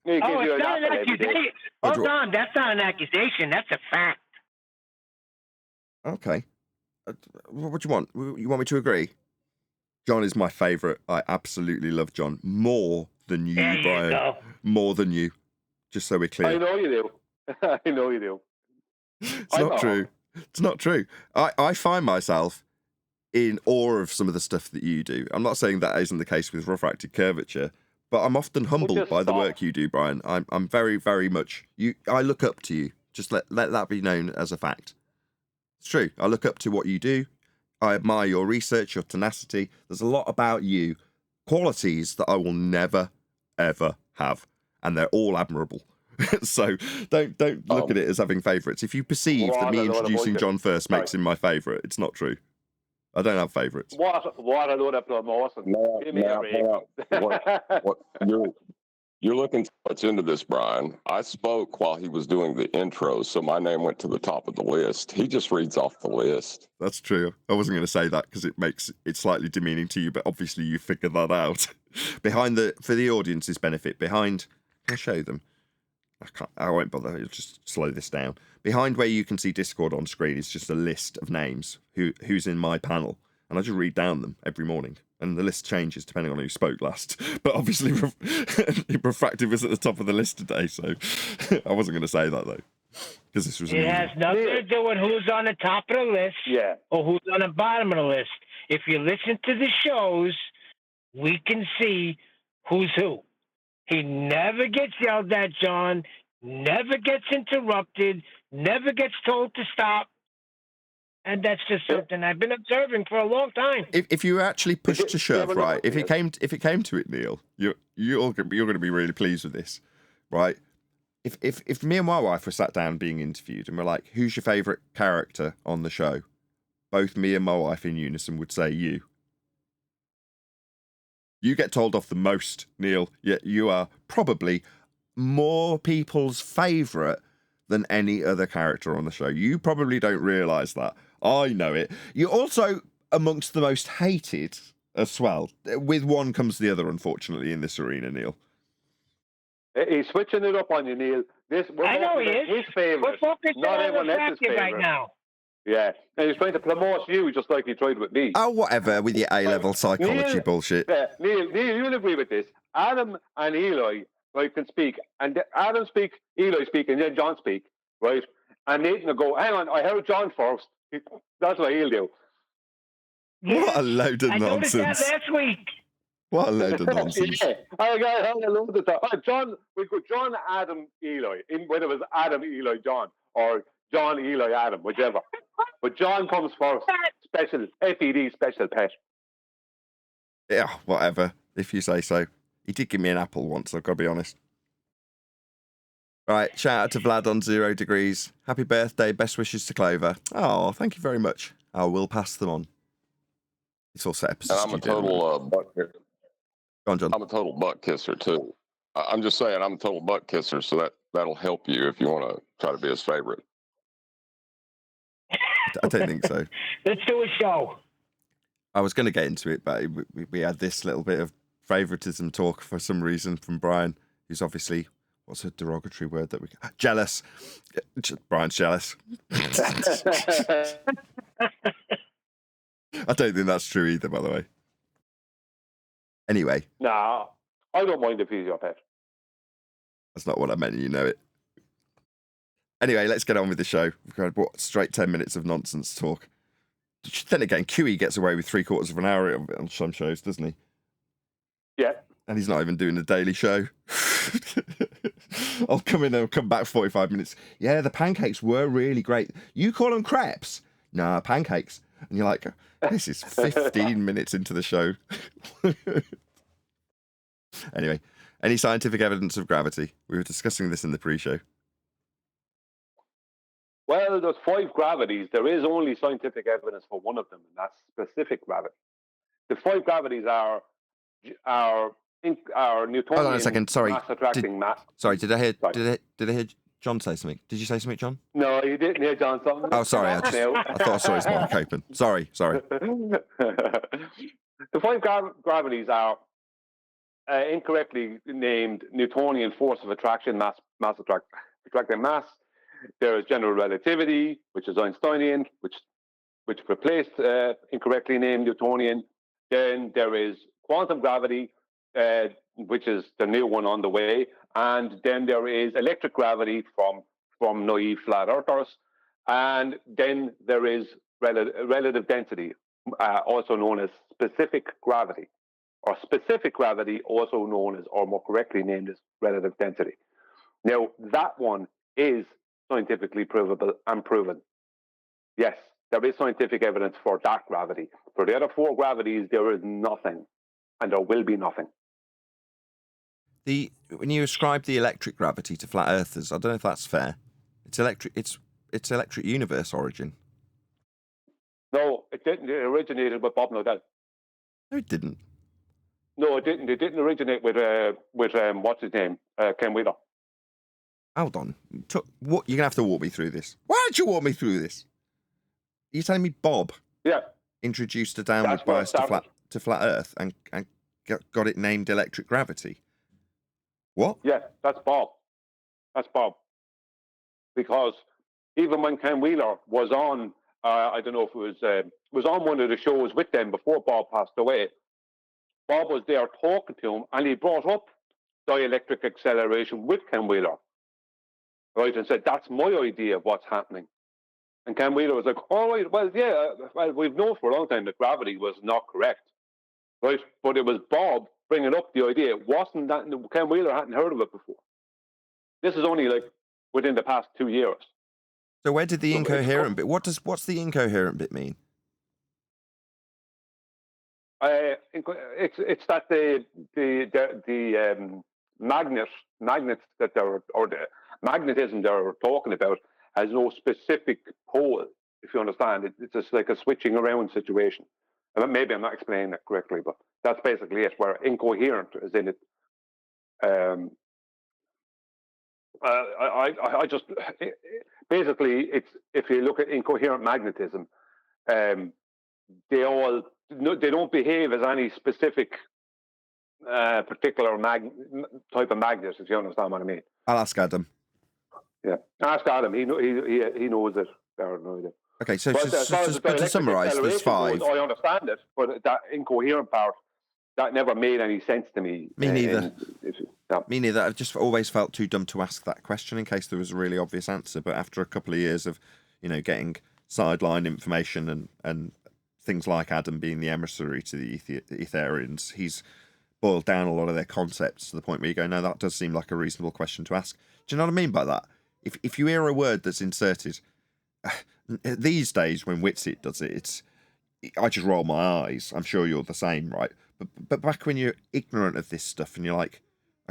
He gives Oh, you it's an not an apple every day. accusation. Hold on, that's not an accusation. That's a fact. Okay. What do you want? You want me to agree? John is my favourite. I absolutely love John more than you, There you Brian. go. More than you. Just so we're clear. I know you do. I know you do. It's not true. It's not true. I find myself in awe of some of the stuff that you do. I'm not saying that isn't the case with refracted curvature, but I'm often humbled by the work you do, Brian. I'm very, very much I look up to you. Just let that be known as a fact. It's true. I look up to what you do. I admire your research, your tenacity. There's a lot about you, qualities that I will never, ever have, and they're all admirable. So don't look at it as having favourites. If you perceive that me introducing John first makes him my favourite, it's not true. I don't have favourites. What a load of promotion. Give me a break. You're looking too much into this, Brian. I spoke while he was doing the intro, so my name went to the top of the list. He just reads off the list. That's true. I wasn't going to say that because it makes it slightly demeaning to you, but obviously you figured that out. For the audience's benefit, can I show them? I won't bother. I'll just slow this down. Behind where you can see Discord on screen is just a list of names who's in my panel, and I just read down them every morning. And the list changes depending on who spoke last. But obviously, Refractive is at the top of the list today, so I wasn't going to say that, though. Because this was It has nothing to do with who's on the top of the list or who's on the bottom of the list. If you listen to the shows, we can see who's who. He never gets yelled at, John, never gets interrupted, never gets told to stop. And that's just something I've been observing for a long time. If you were actually pushed to shove, right? If it came to it, Neil, you're going to be really pleased with this, right? If me and my wife were sat down being interviewed and we're like, "Who's your favourite character on the show?" Both me and my wife in unison would say you. You get told off the most, Neil. Yet you are probably more people's favourite than any other character on the show. You probably don't realise that. I know it. You're also amongst the most hated as well. With one comes the other, unfortunately, in this arena, Neil. He's switching it up on you, Neil. I know he is. His favourite, We're focusing not on everyone else's Refractive favourite. right now. Yeah, and he's trying to promote you just like he tried with me. Oh, whatever, with your A-level psychology bullshit. Neil, you'll agree with this. Adam and Eli, right, can speak. And Adam speak, Eli speak, and then John speak, right? And Nathan will go, hang on, I heard John first. That's what he'll do. What a load of I noticed nonsense. that last week. What a load of nonsense. Yeah, I got a load of that. John, we go John, Adam, Eli, whether it was Adam, Eli, John, or John, Eli, Adam, whichever. But John comes first. Special, FED, special pet. Yeah, whatever, if you say so. He did give me an apple once, I've got to be honest. Right, shout out to Vlad on 0 degrees. Happy birthday, best wishes to Clover. Oh, thank you very much. I will pass them on. It's all set up as And I'm a total butt kisser. Go on, John. I'm a total butt kisser, too. I'm just saying I'm a total butt kisser, so that'll help you if you want to try to be his favorite. I don't think so. Let's do a show. I was going to get into it, but we had this little bit of favoritism talk for some reason from Brian, who's obviously, what's a derogatory word that we... Jealous. Brian's jealous. I don't think that's true either, by the way. Anyway. Nah, I don't mind if he's your pet. That's not what I meant, you know it. Anyway, let's get on with the show. We've got straight 10 minutes of nonsense talk. Then again, QE gets away with 3/4 of an hour on some shows, doesn't he? Yeah. And he's not even doing the daily show. I'll come in and come back 45 minutes. Yeah, the pancakes were really great. You call them crepes? Nah, pancakes. And you're like, this is 15 minutes into the show. Anyway, any scientific evidence of gravity? We were discussing this in the pre-show. Well, there's 5 gravities. There is only scientific evidence for one of them, and that's specific gravity. The 5 gravities are Newtonian. Hold on a second. Sorry. Mass attracting mass. Sorry. Did I hear John say something? Did you say something, John? No, you didn't hear John something. Oh, sorry. I thought I saw his mic open. Sorry. The 5 gravities are incorrectly named Newtonian force of attraction, attracting mass. There is general relativity, which is Einsteinian, which replaced incorrectly named Newtonian. Then there is quantum gravity, which is the new one on the way. And then there is electric gravity from naive flat earthers. And then there is relative density, also known as specific gravity, or specific gravity, also known as, or more correctly named as, relative density. Now, that one is scientifically provable and proven. Yes, there is scientific evidence for that gravity. For the other four gravities, there is nothing, and there will be nothing. When you ascribe the electric gravity to flat earthers, I don't know if that's fair. It's electric universe origin. No, it didn't. It originated with Bob Nodell. No, it didn't. No, it didn't. It didn't originate with what's his name, Ken Wheeler. Hold on. What you're gonna have to walk me through this. Why don't you walk me through this? Are you telling me Bob? Yeah. Introduced a downward bias to flat Earth and got it named electric gravity? What? Yeah, that's Bob. That's Bob. Because even when Ken Wheeler was on, I don't know if it was on one of the shows with them before Bob passed away. Bob was there talking to him, and he brought up dielectric acceleration with Ken Wheeler, right, and said, "That's my idea of what's happening." And Ken Wheeler was like, "Oh, right, well, yeah, well, we've known for a long time that gravity was not correct, right? But it was Bob bringing up the idea. It wasn't that Ken Wheeler hadn't heard of it before. This is only like within the past 2 years." So where did the incoherent bit? What's the incoherent bit mean? It's that the magnets that the magnetism they're talking about has no specific pole. If you understand, it's just like a switching around situation. And maybe I'm not explaining that correctly, but that's basically it. Where incoherent is in it. I just basically it's if you look at incoherent magnetism, they don't behave as any specific particular type of magnet. If you understand what I mean. I'll ask Adam. Yeah, ask Adam. He knows it. Okay, so but to summarise, there's 5. I understand it, but that incoherent part that never made any sense to me. Me neither. Me neither. I've just always felt too dumb to ask that question in case there was a really obvious answer. But after a couple of years of, getting sideline information and things like Adam being the emissary to the Ethereans, he's boiled down a lot of their concepts to the point where you go, no, that does seem like a reasonable question to ask. Do you know what I mean by that? If you hear a word that's inserted, these days when Witsit does it, I just roll my eyes. I'm sure you're the same, right? But back when you're ignorant of this stuff and you're like,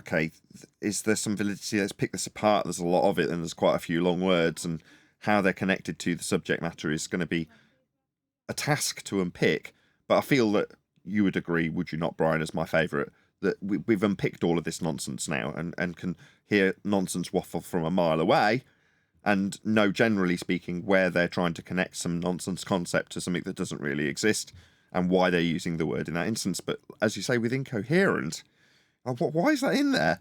okay, is there some validity? Let's pick this apart. There's a lot of it and there's quite a few long words, and how they're connected to the subject matter is going to be a task to unpick. But I feel that you would agree, would you not, Brian, as my favourite, that we've unpicked all of this nonsense now and can hear nonsense waffle from a mile away and know, generally speaking, where they're trying to connect some nonsense concept to something that doesn't really exist and why they're using the word in that instance. But as you say, with incoherent, why is that in there?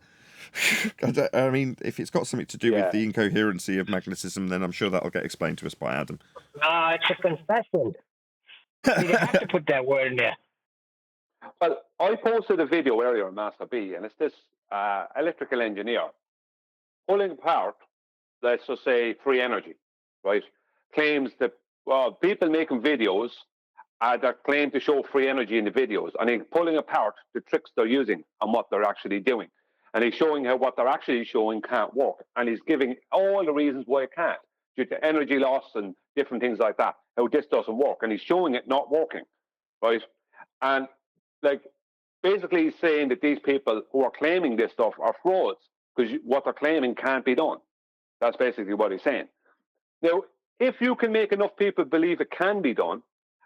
I mean, if it's got something to do with the incoherency of magnetism, then I'm sure that'll get explained to us by Adam. It's a confession. You have to put that word in there. Well, I posted a video earlier on Master B, and it's this electrical engineer pulling apart, let's just say, free energy, right? Claims that people making videos that claim to show free energy in the videos, and he's pulling apart the tricks they're using and what they're actually doing. And he's showing how what they're actually showing can't work. And he's giving all the reasons why it can't, due to energy loss and different things like that, how this doesn't work. And he's showing it not working, right? And basically he's saying that these people who are claiming this stuff are frauds because what they're claiming can't be done. That's basically what he's saying. Now, if you can make enough people believe it can be done,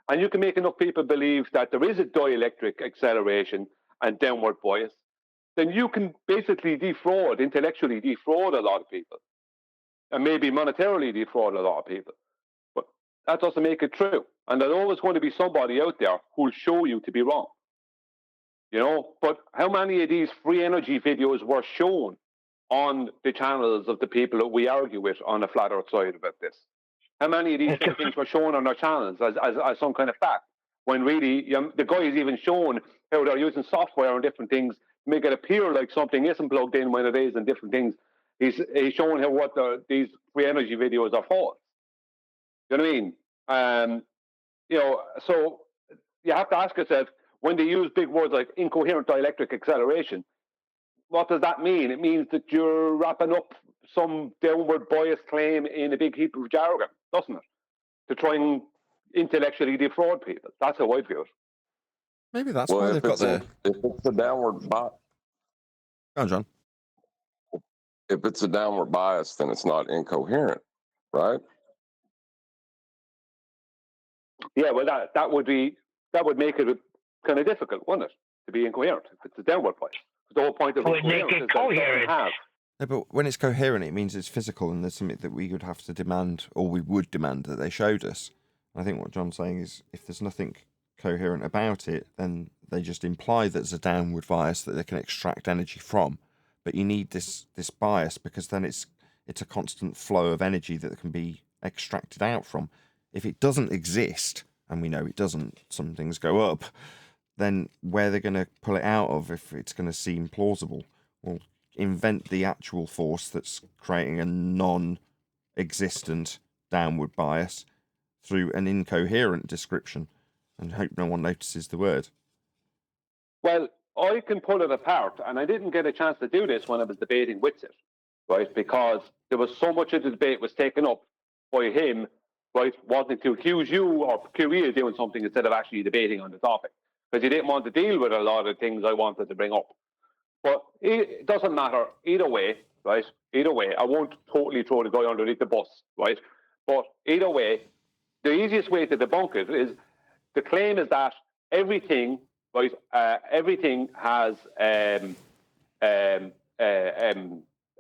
and you can make enough people believe that there is a dielectric acceleration and downward bias, then you can basically intellectually defraud a lot of people, and maybe monetarily defraud a lot of people. But that doesn't make it true. And there's always going to be somebody out there who'll show you to be wrong. you know. But how many of these free energy videos were shown on the channels of the people that we argue with on the flat earth side about this? How many of these things were shown on our channels as some kind of fact, when really the guy is even shown how they're using software and different things to make it appear like something isn't plugged in when it is, and different things. He's showing how what these free energy videos are false. You know what I mean? You know, so you have to ask yourself, when they use big words like incoherent dielectric acceleration, what does that mean? It means that you're wrapping up some downward bias claim in a big heap of jargon, doesn't it? To try and intellectually defraud people. That's how I view it. Maybe that's why they've got if it's a downward bias. Go on, John. If it's a downward bias, then it's not incoherent, right? Yeah, well, that would make it kind of difficult, wouldn't it, to be incoherent if it's a downward bias? The whole point of incoherence is that it doesn't have. No, but when it's coherent, it means it's physical, and there's something that we would have to demand, or we would demand, that they showed us. And I think what John's saying is, if there's nothing coherent about it, then they just imply that there's a downward bias that they can extract energy from. But you need this bias, because then it's a constant flow of energy that can be extracted out from. If it doesn't exist, and we know it doesn't, some things go up, then where they're going to pull it out of, if it's going to seem plausible, well, invent the actual force that's creating a non-existent downward bias through an incoherent description, and hope no one notices the word. Well, I can pull it apart, and I didn't get a chance to do this when I was debating with it, right? Because there was so much of the debate was taken up by him, right, wanting to accuse you or QE of doing something instead of actually debating on the topic, because he didn't want to deal with a lot of things I wanted to bring up. But it doesn't matter either way, right? Either way, I won't totally throw the guy underneath the bus, right? But either way, the easiest way to debunk it is, the claim is that everything, right? Everything has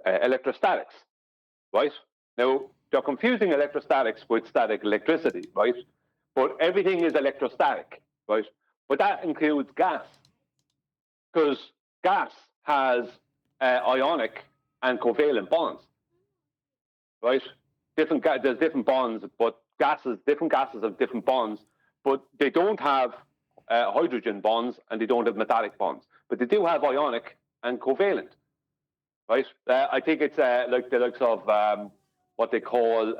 electrostatics, right? Now, they're confusing electrostatics with static electricity, right? But everything is electrostatic, right? But that includes gas, because gas has ionic and covalent bonds, right? There's different bonds, but different gases have different bonds, but they don't have hydrogen bonds, and they don't have metallic bonds, but they do have ionic and covalent, right? I think it's like the likes of what they call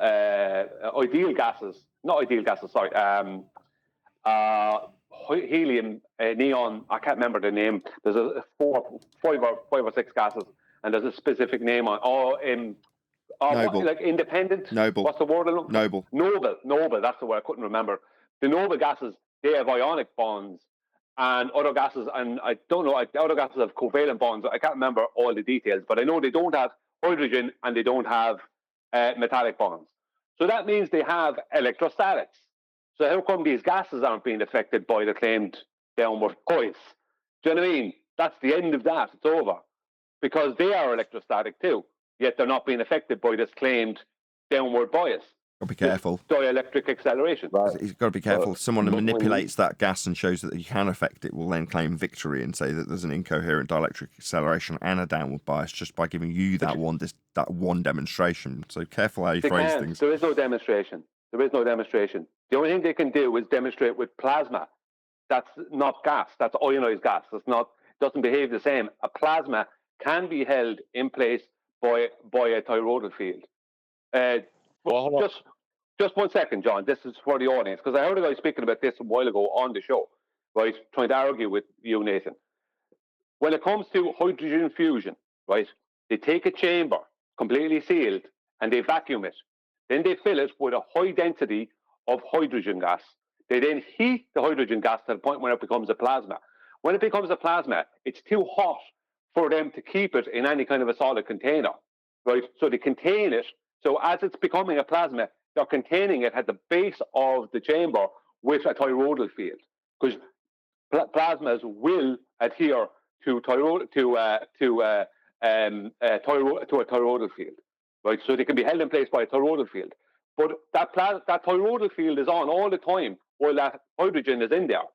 ideal gases, not ideal gases, sorry, helium, neon, I can't remember the name. There's five or six gases, and there's a specific name on. Noble. Like independent. Noble. What's the word? Noble. Noble. That's the word. I couldn't remember. The noble gases, they have ionic bonds, and other gases, and I don't know. Other gases have covalent bonds. I can't remember all the details, but I know they don't have hydrogen and they don't have metallic bonds. So that means they have electrostatics. So how come these gases aren't being affected by the claimed downward bias? Do you know what I mean? That's the end of that. It's over. Because they are electrostatic too, yet they're not being affected by this claimed downward bias. Got to be careful. Dielectric acceleration. Right. You've got to be careful. Someone who manipulates that gas and shows that you can affect it will then claim victory and say that there's an incoherent dielectric acceleration and a downward bias just by giving you that one demonstration. So careful how you phrase things. There is no demonstration. There is no demonstration. The only thing they can do is demonstrate with plasma. That's not gas. That's ionized gas. Doesn't behave the same. A plasma can be held in place by a toroidal field. Just 1 second, John. This is for the audience, because I heard a guy speaking about this a while ago on the show, right? Trying to argue with you, Nathan. When it comes to hydrogen fusion, right? They take a chamber completely sealed and they vacuum it. Then they fill it with a high density of hydrogen gas. They then heat the hydrogen gas to the point where it becomes a plasma. When it becomes a plasma, it's too hot for them to keep it in any kind of a solid container, right? So they contain it. So as it's becoming a plasma, they're containing it at the base of the chamber with a toroidal field, because plasmas will adhere to a toroidal field, right? So they can be held in place by a toroidal field. But that toroidal field is on all the time while that hydrogen is in there.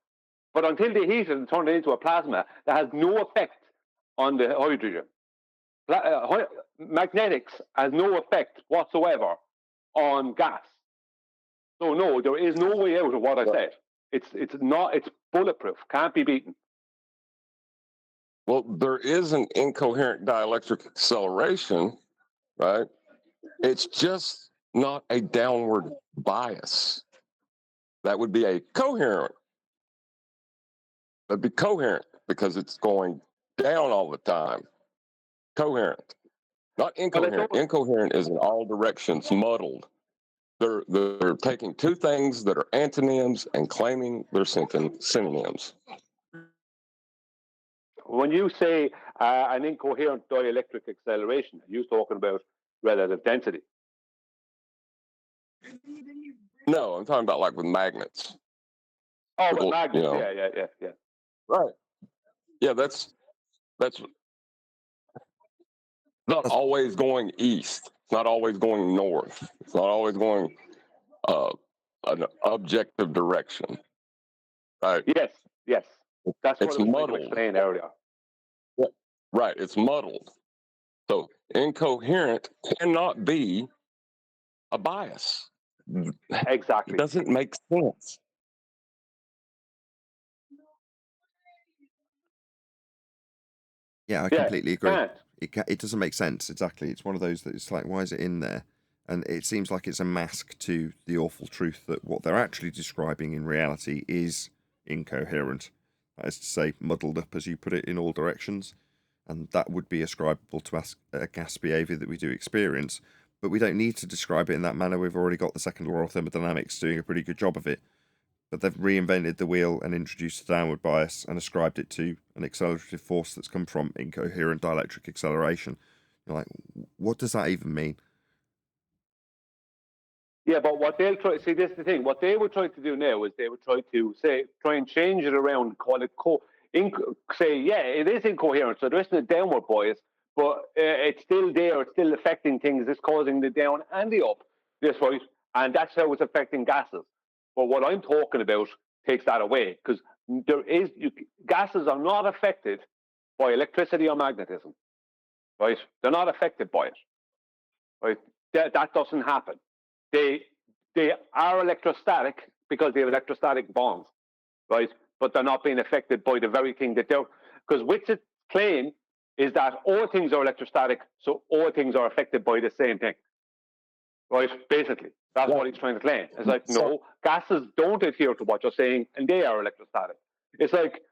But until they heat it and turn it into a plasma, that has no effect on the hydrogen. Magnetics has no effect whatsoever on gas. So no, there is no way out of what I said. It's bulletproof, can't be beaten. Well, there is an incoherent dielectric acceleration, right? It's just not a downward bias. That would be a coherent. That'd be coherent because it's going down all the time. Coherent, not incoherent. Incoherent is in all directions, muddled. They're taking two things that are antonyms and claiming they're synonyms. When you say an incoherent dielectric acceleration, are you talking about relative density? No, I'm talking about like with magnets. Oh, with magnets, yeah. Right. Yeah, that's not always going east. It's not always going north. It's not always going an objective direction. Right. Yes. That's what it's I was muddled. Explained earlier. Yeah. Right. It's muddled. So incoherent cannot be a bias. Exactly. It doesn't make sense. Yeah, I completely agree. It doesn't make sense, exactly. It's one of those that it's like, why is it in there? And it seems like it's a mask to the awful truth that what they're actually describing in reality is incoherent. That is to say, muddled up, as you put it, in all directions. And that would be ascribable to gas behaviour that we do experience. But we don't need to describe it in that manner. We've already got the second law of thermodynamics doing a pretty good job of it. But they've reinvented the wheel and introduced a downward bias and ascribed it to an accelerative force that's come from incoherent dielectric acceleration. You're like, what does that even mean? Yeah, but what they'll try, see, this is the thing. What they would try to do now is they would try and change it around, call it it is incoherent, so there isn't a downward bias, but it's still there, it's still affecting things, it's causing the down and the up, right? And that's how it's affecting gases. But what I'm talking about takes that away, because gases are not affected by electricity or magnetism, right? They're not affected by it, right? That doesn't happen. They are electrostatic because they have electrostatic bonds, right? But they're not being affected by the very thing that they're... Because Witt's claim is that all things are electrostatic, so all things are affected by the same thing, right? Basically, that's what he's trying to claim. It's like, no, gases don't adhere to what you're saying, and they are electrostatic. It's like...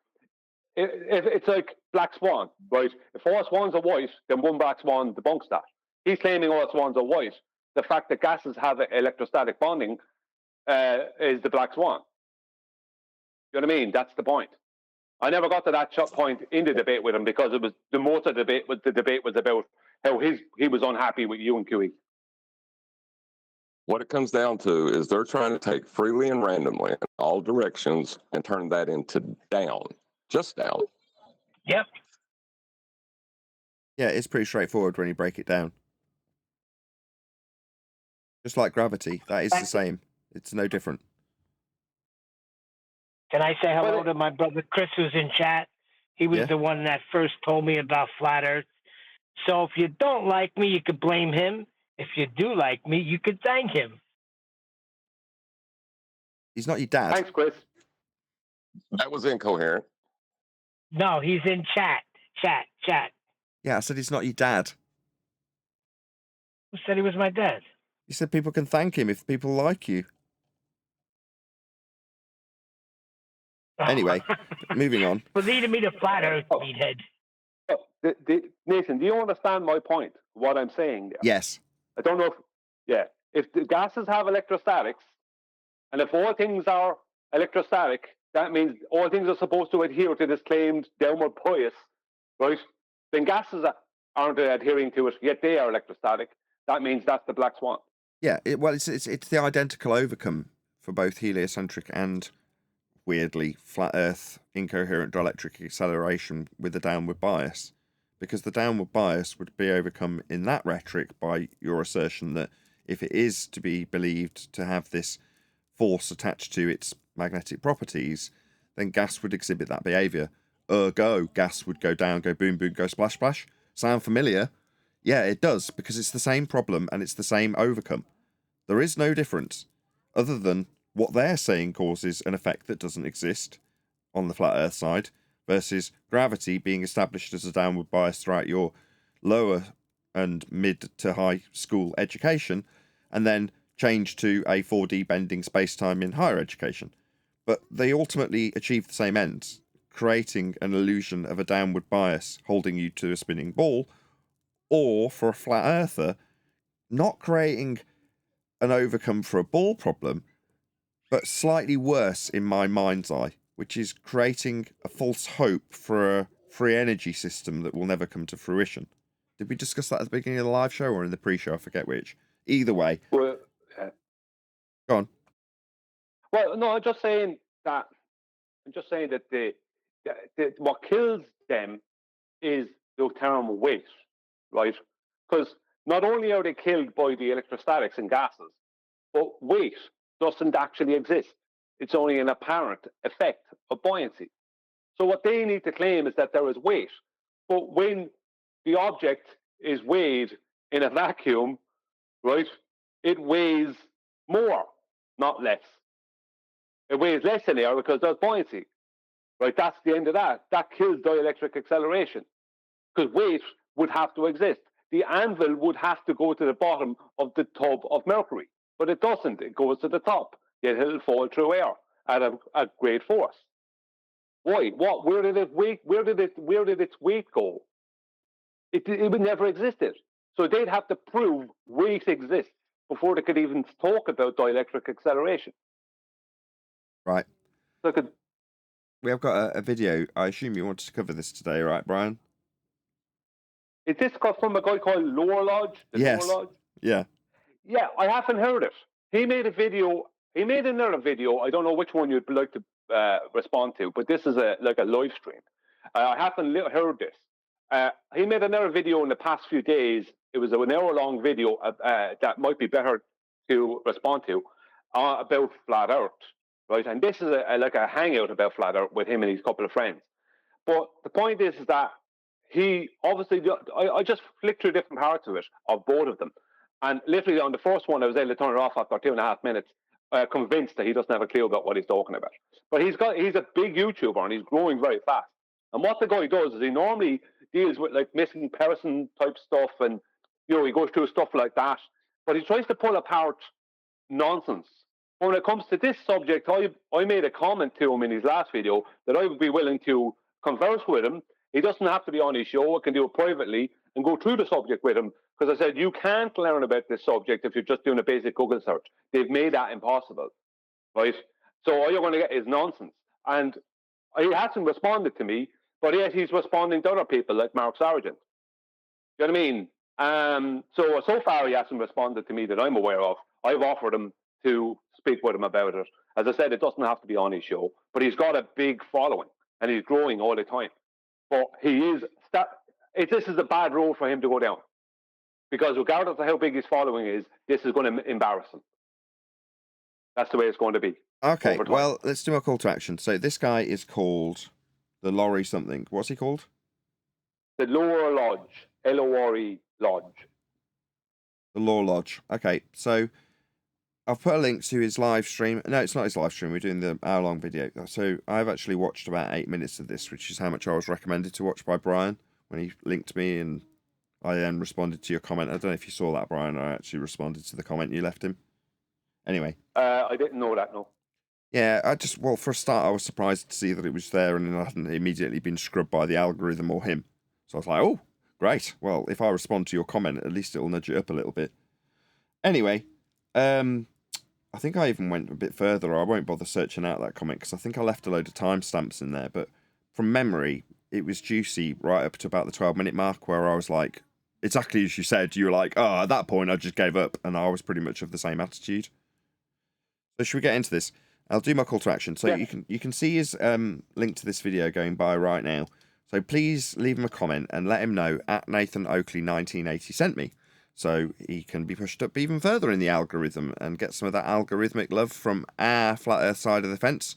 It's like black swan, right? If all swans are white, then one black swan debunks that. He's claiming all swans are white. The fact that gases have electrostatic bonding is the black swan. You know what I mean? That's the point. I never got to that point in the debate with him because it was the most of the debate was about how he was unhappy with you and QE. What it comes down to is they're trying to take freely and randomly in all directions and turn that into down, just down. Yep. Yeah, it's pretty straightforward when you break it down. Just like gravity, that is the same. It's no different. Can I say hello to my brother Chris, who's in chat? He was the one that first told me about flat Earth. So if you don't like me, you could blame him. If you do like me, you could thank him. He's not your dad. Thanks, Chris. That was incoherent. No, he's in chat. Chat. Yeah, I said he's not your dad. Who said he was my dad? You said people can thank him if people like you. Anyway, moving on. For leading me to flat Earth, meathead. Nathan, do you understand my point? What I'm saying there? Yes. I don't know if the gases have electrostatics, and if all things are electrostatic, that means all things are supposed to adhere to this claimed downward bias, right? Then gases aren't adhering to it, yet they are electrostatic. That means that's the black swan. Yeah, it's the identical overcome for both heliocentric and, weirdly, flat Earth incoherent dielectric acceleration with the downward bias. Because the downward bias would be overcome in that rhetoric by your assertion that if it is to be believed to have this force attached to its magnetic properties, then gas would exhibit that behaviour. Ergo, gas would go down, go boom, boom, go splash, splash. Sound familiar? Yeah, it does, because it's the same problem and it's the same overcome. There is no difference, other than what they're saying causes an effect that doesn't exist on the flat Earth side, versus gravity being established as a downward bias throughout your lower and mid to high school education, and then change to a 4D bending space-time in higher education. But they ultimately achieve the same ends, creating an illusion of a downward bias holding you to a spinning ball, or for a flat earther, not creating an overcome for a ball problem, but slightly worse in my mind's eye, which is creating a false hope for a free energy system that will never come to fruition. Did we discuss that at the beginning of the live show or in the pre-show? I forget which. Either way. Well, go on. Well, no, I'm just saying that the what kills them is the term weight, right? Because not only are they killed by the electrostatics and gases, but weight doesn't actually exist. It's only an apparent effect of buoyancy. So what they need to claim is that there is weight. But when the object is weighed in a vacuum, right, it weighs more, not less. It weighs less in air because there's buoyancy. Right, that's the end of that. That kills dielectric acceleration. Because weight would have to exist. The anvil would have to go to the bottom of the tub of mercury. But it doesn't. It goes to the top. Yet it'll fall through air at a great force. Why? What? Where did its weight go? It would never existed. So they'd have to prove weight exists before they could even talk about dielectric acceleration. Right. So we have got a video. I assume you wanted to cover this today, right, Brian? Is this from a guy called Lower Lodge? Yes. Lower Lodge? Yeah. Yeah, I haven't heard it. He made a video. He made another video. I don't know which one you'd like to respond to, but this is like a live stream. I haven't heard this. He made another video in the past few days. It was an hour-long video that might be better to respond to about flat Earth, right? And this is like a hangout about flat Earth with him and his couple of friends. But the point is that he obviously, I just flicked through different parts of it, of both of them. And literally on the first one, I was able to turn it off after 2.5 minutes, convinced that he doesn't have a clue about what he's talking about. But he's a big YouTuber and he's growing very fast. And what the guy does is he normally deals with like missing person type stuff, and he goes through stuff like that. But he tries to pull apart nonsense. When it comes to this subject, I made a comment to him in his last video that I would be willing to converse with him. He doesn't have to be on his show. I can do it privately and go through the subject with him, because I said you can't learn about this subject if you're just doing a basic Google search. They've made that impossible, right? So all you're going to get is nonsense. And he hasn't responded to me, but yet he's responding to other people like Mark Sargent. You know what I mean? So far he hasn't responded to me that I'm aware of. I've offered him to speak with him about it. As I said, it doesn't have to be on his show, but he's got a big following and he's growing all the time. But this is a bad road for him to go down, because regardless of how big his following is, this is going to embarrass him. That's the way it's going to be. Okay, well, let's do a call to action. So this guy is called the Lorry something. What's he called? The Lower Lodge. Lore Lodge. The Law Lodge. Okay, so I've put a link to his live stream. No, it's not his live stream. We're doing the hour-long video. So I've actually watched about 8 minutes of this, which is how much I was recommended to watch by Brian when he linked me, and I then responded to your comment. I don't know if you saw that, Brian. I actually responded to the comment you left him. Anyway. I didn't know that, no. Yeah, for a start, I was surprised to see that it was there and it hadn't immediately been scrubbed by the algorithm or him. So I was like, oh, great. Well, if I respond to your comment, at least it'll nudge it up a little bit. Anyway, I think I even went a bit further. I won't bother searching out that comment because I think I left a load of timestamps in there. But from memory, it was juicy right up to about the 12-minute mark where I was like, exactly as you said, you were like, oh, at that point, I just gave up. And I was pretty much of the same attitude. So should we get into this? I'll do my call to action. So yeah. you can see his link to this video going by right now. So please leave him a comment and let him know at Nathan Oakley 1980 sent me, so he can be pushed up even further in the algorithm and get some of that algorithmic love from our flat earth side of the fence.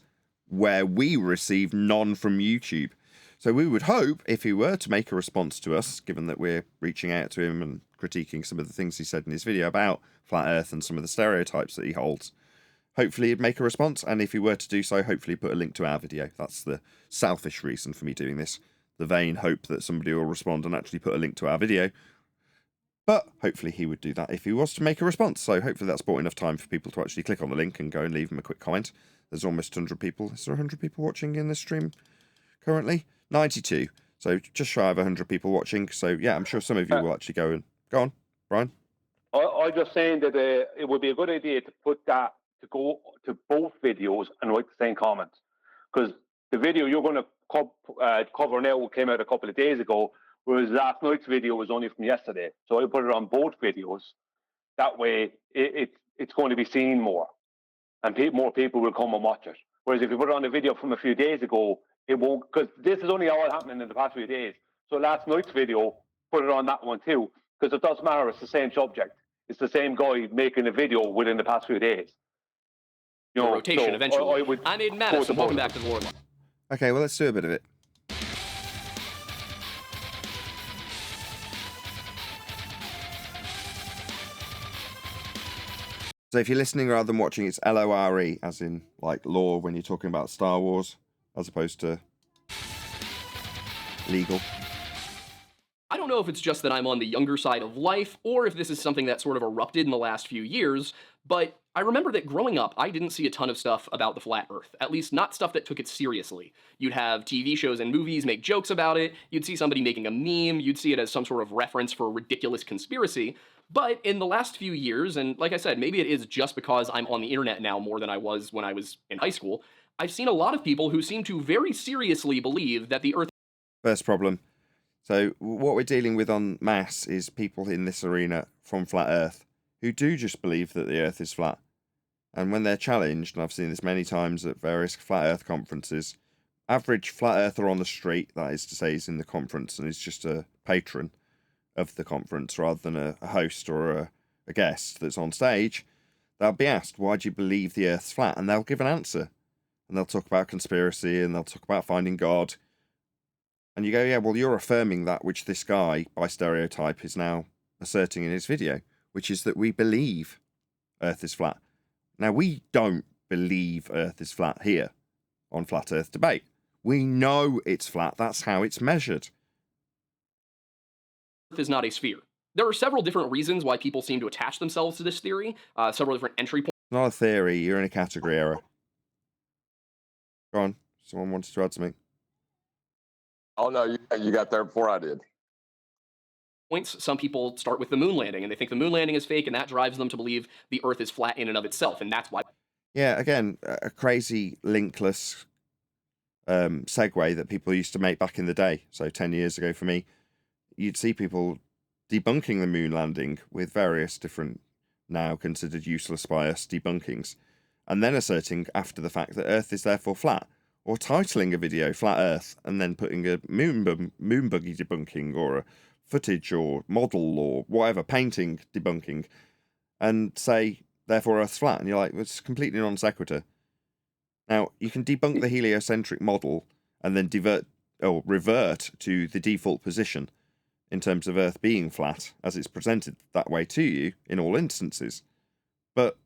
where we receive none from YouTube. So we would hope, if he were to make a response to us, given that we're reaching out to him and critiquing some of the things he said in his video about Flat Earth and some of the stereotypes that he holds, hopefully he'd make a response. And if he were to do so, hopefully put a link to our video. That's the selfish reason for me doing this. The vain hope that somebody will respond and actually put a link to our video. But hopefully he would do that if he was to make a response. So hopefully that's bought enough time for people to actually click on the link and go and leave him a quick comment. There's almost 100 people. Is there 100 people watching in this stream currently? 92. So just shy of 100 people watching. So yeah, I'm sure some of you will actually go and... Go on, Brian. I'm just saying that it would be a good idea to put that, to go to both videos and write the same comments. Because the video you're going to cover now came out a couple of days ago, whereas last night's video was only from yesterday. So I put it on both videos. That way it's going to be seen more. And more people will come and watch it. Whereas if you put it on a video from a few days ago, it won't, because this is only all happening in the past few days. So last night's video, put it on that one too, because it doesn't matter, it's the same subject. It's the same guy making a video within the past few days. You know, rotation so eventually. I'm Aiden Madison, welcome back to the Lord. Okay, well, let's do a bit of it. So if you're listening rather than watching, it's LORE, as in, like, lore when you're talking about Star Wars, as opposed to legal. I don't know if it's just that I'm on the younger side of life, or if this is something that sort of erupted in the last few years, but I remember that growing up, I didn't see a ton of stuff about the flat earth, at least not stuff that took it seriously. You'd have TV shows and movies make jokes about it, you'd see somebody making a meme, you'd see it as some sort of reference for a ridiculous conspiracy, but in the last few years, and like I said, maybe it is just because I'm on the internet now more than I was when I was in high school, I've seen a lot of people who seem to very seriously believe that the earth... First problem. So what we're dealing with en masse is people in this arena from Flat Earth who do just believe that the Earth is flat. And when they're challenged, and I've seen this many times at various Flat Earth conferences, average Flat Earther on the street, that is to say, is in the conference and is just a patron of the conference rather than a host or a guest that's on stage, they'll be asked, why do you believe the Earth's flat? And they'll give an answer. And they'll talk about conspiracy and they'll talk about finding God. And you go, yeah, well, you're affirming that which this guy, by stereotype, is now asserting in his video, which is that we believe Earth is flat. Now, we don't believe Earth is flat here on Flat Earth Debate. We know it's flat. That's how it's measured. Earth is not a sphere. There are several different reasons why people seem to attach themselves to this theory, several different entry points. Not a theory. You're in a category error. Go on. Someone wanted to add something. Oh, no, you got there before I did. Some people start with the moon landing, and they think the moon landing is fake, and that drives them to believe the Earth is flat in and of itself, and that's why... Yeah, again, a crazy linkless segue that people used to make back in the day. So 10 years ago for me, you'd see people debunking the moon landing with various different, now considered useless by us, debunkings, and then asserting after the fact that Earth is therefore flat, or titling a video Flat Earth and then putting a moon buggy debunking or a footage or model or whatever, painting debunking, and say, therefore Earth's flat. And you're like, well, it's completely non sequitur. Now, you can debunk the heliocentric model and then revert to the default position in terms of Earth being flat, as it's presented that way to you in all instances. But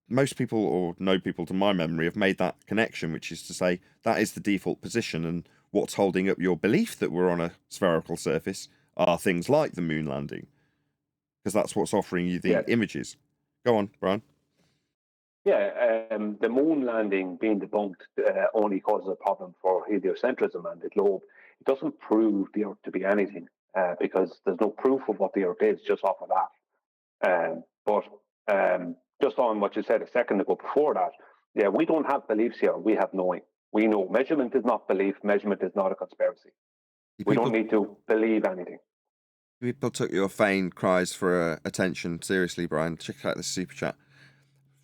most people, or no people to my memory, have made that connection, which is to say that is the default position, and what's holding up your belief that we're on a spherical surface are things like the moon landing, because that's what's offering you the images. Go on, Brian. Yeah, the moon landing being debunked only causes a problem for heliocentrism and the globe. It doesn't prove the Earth to be anything because there's no proof of what the Earth is just off of that. But just on what you said a second ago before that, yeah, we don't have beliefs here. We have knowing. We know measurement is not belief. Measurement is not a conspiracy. We don't need to believe anything. People took your feigned cries for attention seriously, Brian. Check out the super chat.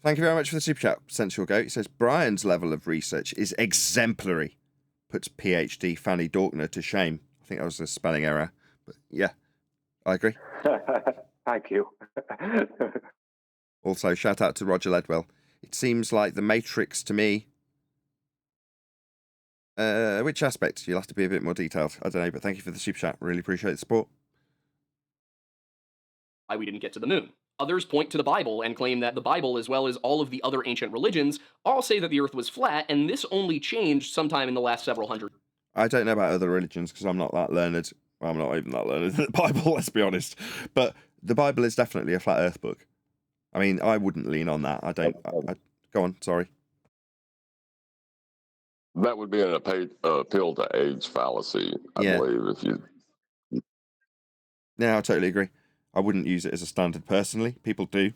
Thank you very much for the super chat, Sensual Goat. It says, Brian's level of research is exemplary. Puts PhD Fanny Dorkner to shame. I think that was a spelling error. But yeah, I agree. Thank you. Also, shout out to Roger Ledwell. It seems like the Matrix to me. Which aspect? You'll have to be a bit more detailed. I don't know, but thank you for the super chat. Really appreciate the support. Why we didn't get to the moon. Others point to the Bible and claim that the Bible, as well as all of the other ancient religions, all say that the Earth was flat, and this only changed sometime in the last several hundred. I don't know about other religions because I'm not that learned. Well, I'm not even that learned in the Bible, let's be honest. But the Bible is definitely a flat Earth book. I mean, I wouldn't lean on that. Go on, sorry. That would be an appeal to age fallacy, I believe. If you, yeah, I totally agree. I wouldn't use it as a standard personally. People do,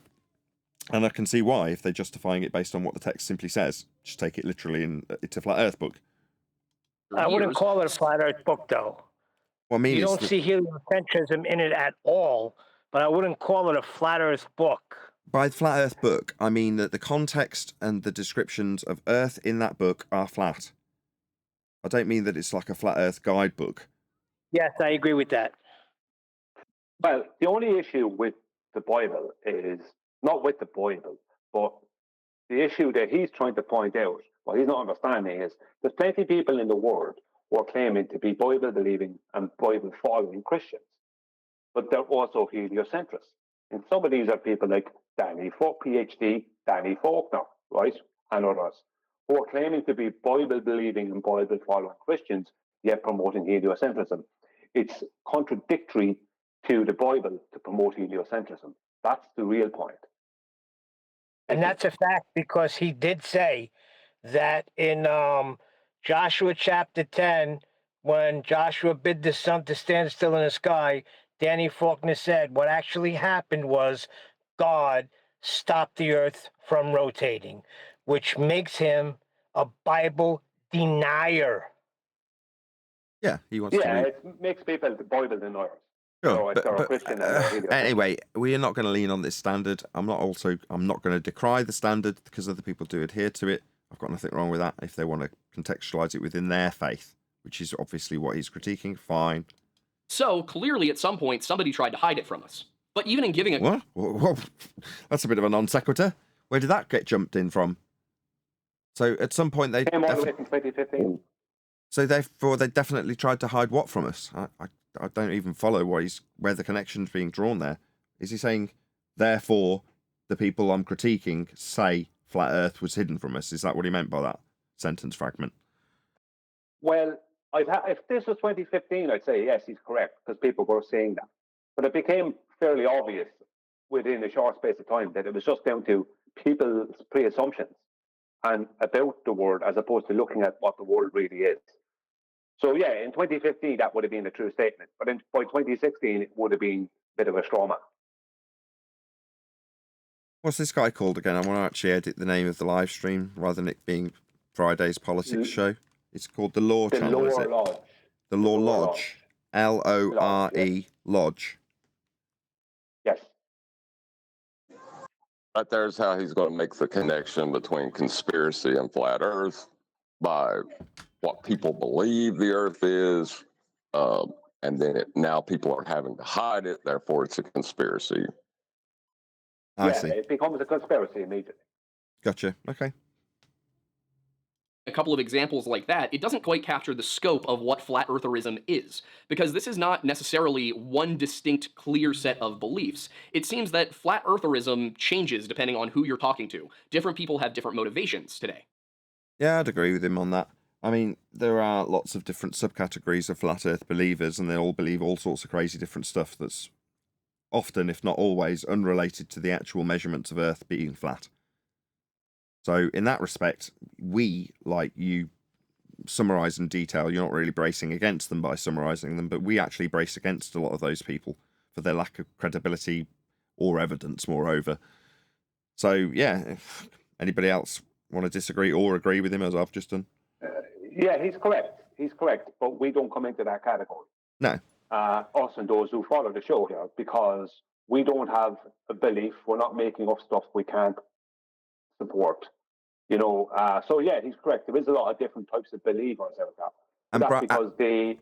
and I can see why if they're justifying it based on what the text simply says. Just take it literally, and it's a flat Earth book. I wouldn't call it a flat Earth book, though. Well, I mean, you don't see heliocentrism in it at all, but I wouldn't call it a flat Earth book. By flat Earth book, I mean that the context and the descriptions of Earth in that book are flat. I don't mean that it's like a flat Earth guidebook. Yes, I agree with that. Well, the only issue with the Bible is not with the Bible, but the issue that he's trying to point out, what he's not understanding is there's plenty of people in the world who are claiming to be Bible-believing and Bible-following Christians, but they're also heliocentrists. And some of these are people like PhD Danny Faulkner, right, and others, who are claiming to be Bible-believing and Bible-following Christians, yet promoting heliocentrism. It's contradictory to the Bible to promote heliocentrism. That's the real point. And that's a fact because he did say that in Joshua chapter 10, when Joshua bid the sun to stand still in the sky, Danny Faulkner said what actually happened was God stopped the earth from rotating, which makes him a Bible denier. Yeah, he wants to. Yeah, it makes people the Bible deniers. Sure, anyway, we are not going to lean on this standard. I'm not going to decry the standard because other people do adhere to it. I've got nothing wrong with that. If they want to contextualize it within their faith, which is obviously what he's critiquing, fine. So clearly, at some point, somebody tried to hide it from us. But even in giving it, what? Whoa. That's a bit of a non sequitur. Where did that get jumped in from? So at some point they came all the way from 2015. So therefore, they definitely tried to hide what from us? I don't even follow where the connection's being drawn there. Is he saying, therefore, the people I'm critiquing say flat Earth was hidden from us? Is that what he meant by that sentence fragment? Well, if this was 2015, I'd say yes, he's correct, because people were saying that. But it became fairly obvious within a short space of time that it was just down to people's pre-assumptions and about the world as opposed to looking at what the world really is. So yeah, in 2015, that would have been a true statement. But by 2016, it would have been a bit of a straw man. What's this guy called again? I want to actually edit the name of the live stream rather than it being Friday's politics show. It's called The Law Channel, is it? Lodge. The Law Lodge. Lore Lodge. Yes. But there's how he's going to make the connection between conspiracy and flat Earth by what people believe the Earth is, and then now people are having to hide it, therefore it's a conspiracy. I see. It becomes a conspiracy immediately. Gotcha. Okay. A couple of examples like that, it doesn't quite capture the scope of what flat eartherism is, because this is not necessarily one distinct, clear set of beliefs. It seems that flat eartherism changes depending on who you're talking to. Different people have different motivations today. Yeah, I'd agree with him on that. I mean, there are lots of different subcategories of flat Earth believers, and they all believe all sorts of crazy different stuff that's often, if not always, unrelated to the actual measurements of Earth being flat. So in that respect, we, like you, summarize in detail. You're not really bracing against them by summarizing them, but we actually brace against a lot of those people for their lack of credibility or evidence, moreover. So, yeah, if anybody else want to disagree or agree with him, as I've just done? Yeah, he's correct. He's correct, but we don't come into that category. No. Us and those who follow the show here, because we don't have a belief. We're not making up stuff we can't support. You know, so yeah, he's correct. There is a lot of different types of believers out there. And that's because they...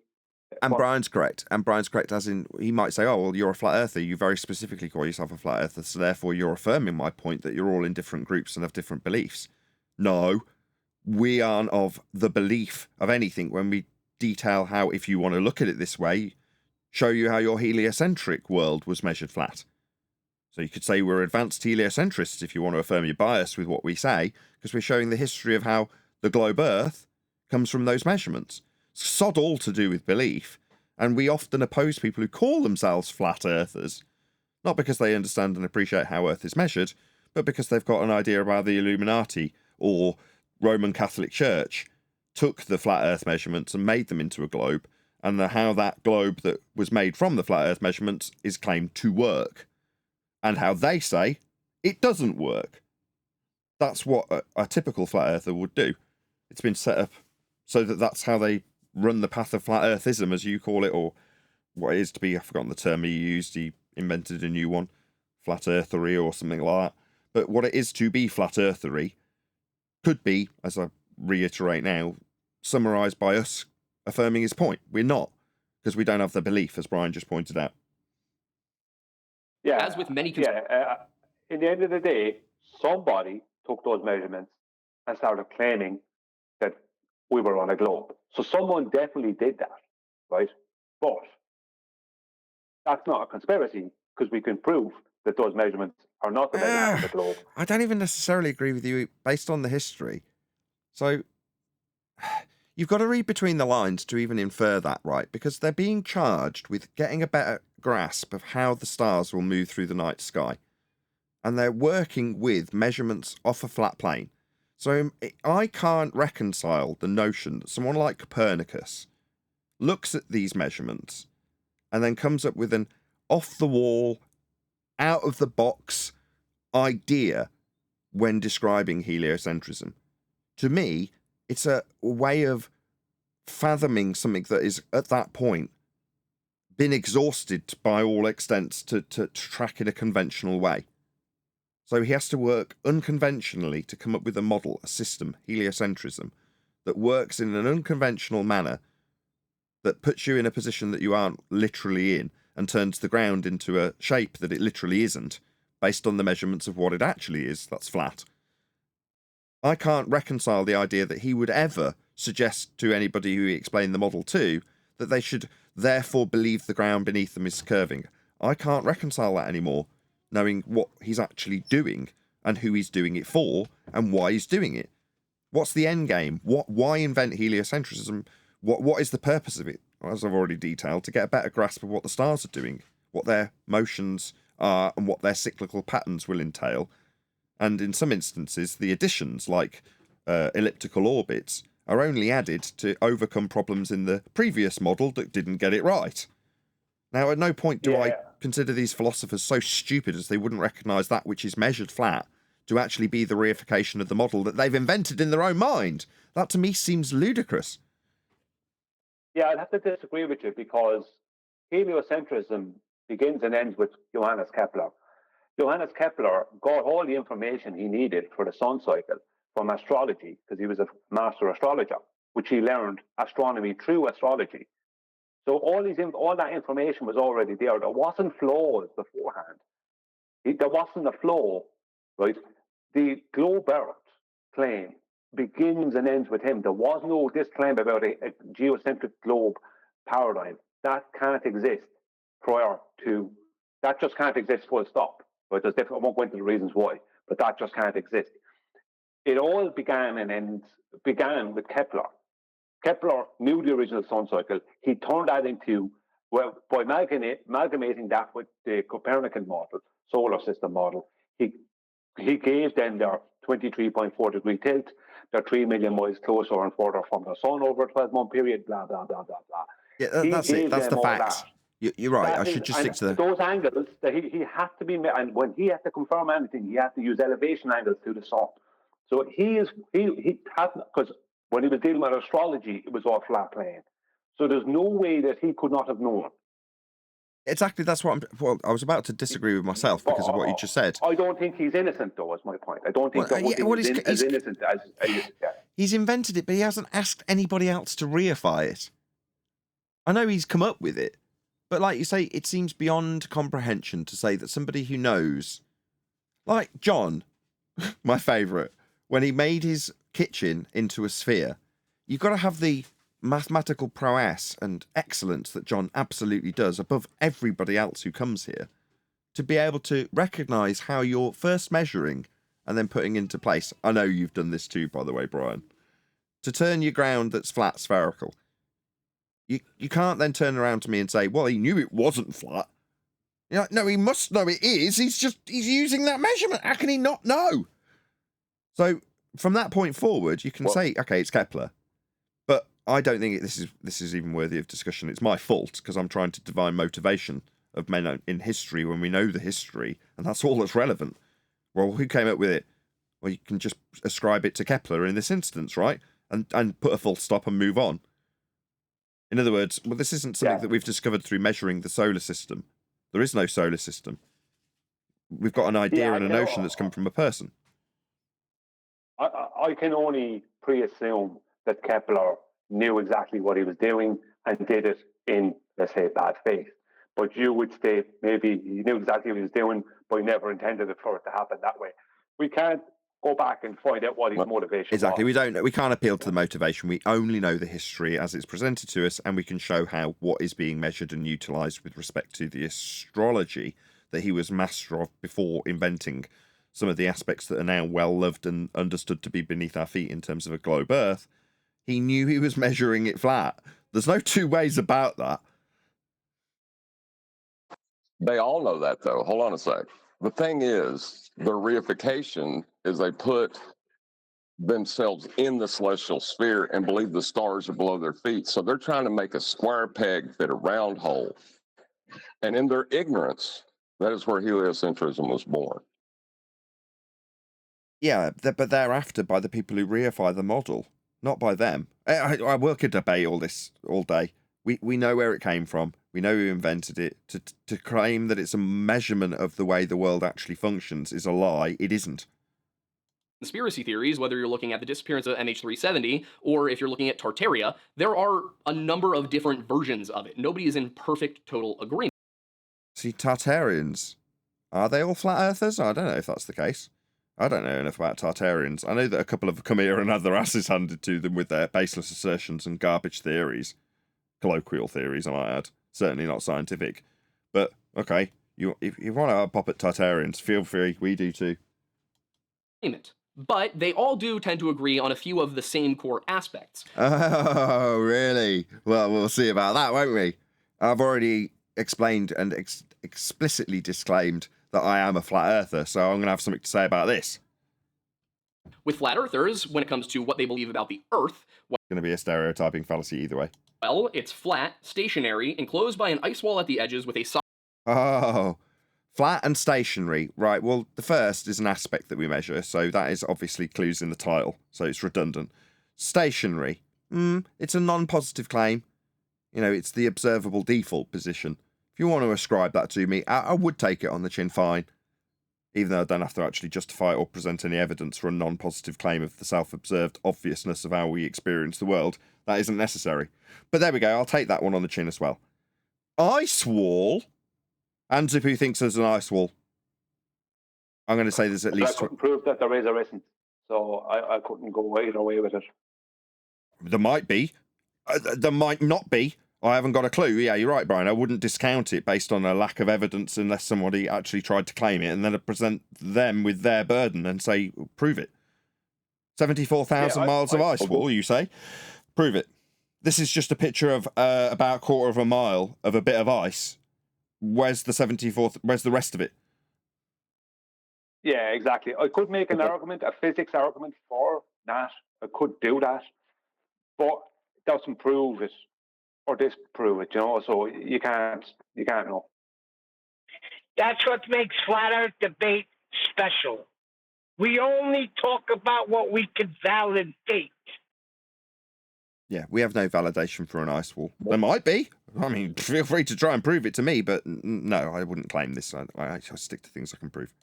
And Brian's correct. And Brian's correct as in, he might say, oh, well, you're a flat earther. You very specifically call yourself a flat earther, so therefore you're affirming my point that you're all in different groups and have different beliefs. No. we aren't of the belief of anything when we detail how, if you want to look at it this way, show you how your heliocentric world was measured flat. So you could say we're advanced heliocentrists if you want to affirm your bias with what we say, because we're showing the history of how the globe Earth comes from those measurements. Sod all to do with belief, and we often oppose people who call themselves flat earthers, not because they understand and appreciate how Earth is measured, but because they've got an idea about the Illuminati or Roman Catholic Church took the flat Earth measurements and made them into a globe, and how that globe that was made from the flat Earth measurements is claimed to work, and how they say it doesn't work. That's what a typical flat earther would do. It's been set up so that that's how they run the path of flat earthism, as you call it, or what it is to be. I've forgotten the term he used. He invented a new one, flat earthery or something like that. But what it is to be flat earthery could be, as I reiterate now, summarised by us affirming his point. We're not, because we don't have the belief, as Brian just pointed out. Yeah, as with many in the end of the day, somebody took those measurements and started claiming that we were on a globe. So someone definitely did that, right? But that's not a conspiracy, because we can prove that those measurements are not the measurements of the globe. I don't even necessarily agree with you based on the history. So you've got to read between the lines to even infer that, right? Because they're being charged with getting a better grasp of how the stars will move through the night sky. And they're working with measurements off a flat plane. So I can't reconcile the notion that someone like Copernicus looks at these measurements and then comes up with an off-the-wall, out-of-the-box idea when describing heliocentrism. To me, it's a way of fathoming something that is, at that point, been exhausted by all extents to track in a conventional way. So he has to work unconventionally to come up with a model, a system, heliocentrism, that works in an unconventional manner that puts you in a position that you aren't literally in and turns the ground into a shape that it literally isn't, based on the measurements of what it actually is, that's flat. I can't reconcile the idea that he would ever suggest to anybody who he explained the model to that they should therefore believe the ground beneath them is curving. I can't reconcile that anymore, knowing what he's actually doing and who he's doing it for and why he's doing it. What's the end game? Why invent heliocentrism? What is the purpose of it? As I've already detailed, to get a better grasp of what the stars are doing, what their motions are, and what their cyclical patterns will entail. And in some instances, the additions, like elliptical orbits, are only added to overcome problems in the previous model that didn't get it right. Now, at no point do I consider these philosophers so stupid as they wouldn't recognise that which is measured flat to actually be the reification of the model that they've invented in their own mind. That, to me, seems ludicrous. Yeah, I'd have to disagree with you, because heliocentrism begins and ends with Johannes Kepler. Johannes Kepler got all the information he needed for the sun cycle from astrology, because he was a master astrologer, which he learned astronomy through astrology. So all that information was already there. There wasn't flaws beforehand. There wasn't a flaw, right? The globe Earth claim begins and ends with him. There was no this claim about a geocentric globe paradigm. That can't exist prior to, that just can't exist full stop. But I won't go into the reasons why, but that just can't exist. It all began with Kepler. Kepler knew the original sun cycle. He turned that into, well, by amalgamating that with the Copernican model, solar system model, he gave them their 23.4 degree tilt, they're 3 million miles closer and further from the sun over a 12-month period, blah, blah, blah, blah, blah. Yeah, that's it. That's the facts. You're right. I should just stick to those angles that he had to be, and when he had to confirm anything, he had to use elevation angles to the sun. So he had, because when he was dealing with astrology, it was all flat plane. So there's no way that he could not have known. Exactly, that's what I was about to disagree with myself because of what you just said. I don't think he's innocent, though, is my point. I don't think he's as innocent as he's invented it, but he hasn't asked anybody else to reify it. I know he's come up with it, but like you say, it seems beyond comprehension to say that somebody who knows, like John, my favourite, when he made his kitchen into a sphere, you've got to have the mathematical prowess and excellence that John absolutely does above everybody else who comes here to be able to recognise how you're first measuring and then putting into place. I know you've done this too, by the way, Brian. To turn your ground that's flat spherical. You can't then turn around to me and say, well, he knew it wasn't flat. You're like, no, he must know it is. He's using that measurement. How can he not know? So from that point forward, you can say, okay, it's Kepler. But I don't think this is even worthy of discussion. It's my fault because I'm trying to divine motivation of men in history when we know the history, and that's all that's relevant. Well, who came up with it? Well, you can just ascribe it to Kepler in this instance, right? And put a full stop and move on. In other words, well, this isn't something that we've discovered through measuring the solar system. There is no solar system. We've got an idea and a notion that's come from a person. I can only pre-assume that Kepler knew exactly what he was doing and did it in, let's say, bad faith. But you would state maybe he knew exactly what he was doing, but he never intended it for it to happen that way. We can't go back and find out what his motivation exactly was. We can't appeal to the motivation. We only know the history as it's presented to us, and we can show how what is being measured and utilized with respect to the astrology that he was master of before inventing some of the aspects that are now well loved and understood to be beneath our feet in terms of a globe earth. He knew he was measuring it flat. There's no two ways about that. They all know that, though. Hold on a sec. The thing is, their reification is they put themselves in the celestial sphere and believe the stars are below their feet. So they're trying to make a square peg fit a round hole. And in their ignorance, that is where heliocentrism was born. Yeah, but thereafter by the people who reify the model, not by them. I will could debate all this all day. We know where it came from. We know who invented it. To claim that it's a measurement of the way the world actually functions is a lie. It isn't. Conspiracy theories, whether you're looking at the disappearance of MH370 or if you're looking at Tartaria, there are a number of different versions of it. Nobody is in perfect total agreement. See, Tartarians, are they all flat earthers? I don't know if that's the case. I don't know enough about Tartarians. I know that a couple have come here and had their asses handed to them with their baseless assertions and garbage theories. Colloquial theories, I might add. Certainly not scientific. But, okay, if you want to have a pop at Tartarians, feel free. We do too. But they all do tend to agree on a few of the same core aspects. Oh, really? Well, we'll see about that, won't we? I've already explained and explicitly disclaimed that I am a flat earther, so I'm going to have something to say about this. With flat earthers, when it comes to what they believe about the Earth, It's going to be a stereotyping fallacy either way. Well, it's flat, stationary, enclosed by an ice wall at the edges with a solid... Oh, flat and stationary. Right, well, the first is an aspect that we measure, so that is obviously clues in the title, so it's redundant. Stationary. It's a non-positive claim. You know, it's the observable default position. If you want to ascribe that to me, I would take it on the chin fine, even though I don't have to actually justify or present any evidence for a non-positive claim of the self-observed obviousness of how we experience the world. That isn't necessary. But there we go, I'll take that one on the chin as well. Ice wall? Hands up who thinks there's an ice wall. I'm going to say there's at least... I couldn't prove that there is or isn't, so I couldn't go either way with it. There might be. There might not be. I haven't got a clue. Yeah, you're right, Brian. I wouldn't discount it based on a lack of evidence unless somebody actually tried to claim it and then I'd present them with their burden and say, prove it. 74,000 miles of ice wall, you say? Prove it. This is just a picture of about a quarter of a mile of a bit of ice. Where's the 74th? Where's the rest of it? Yeah, exactly. I could make an argument, a physics argument for that. I could do that. But it doesn't prove it or disprove it, you know, so you can't know. That's what makes flat earth debate special. We only talk about what we can validate. Yeah, we have no validation for an ice wall. There might be. I mean, feel free to try and prove it to me, but no, I wouldn't claim this. I stick to things I can prove.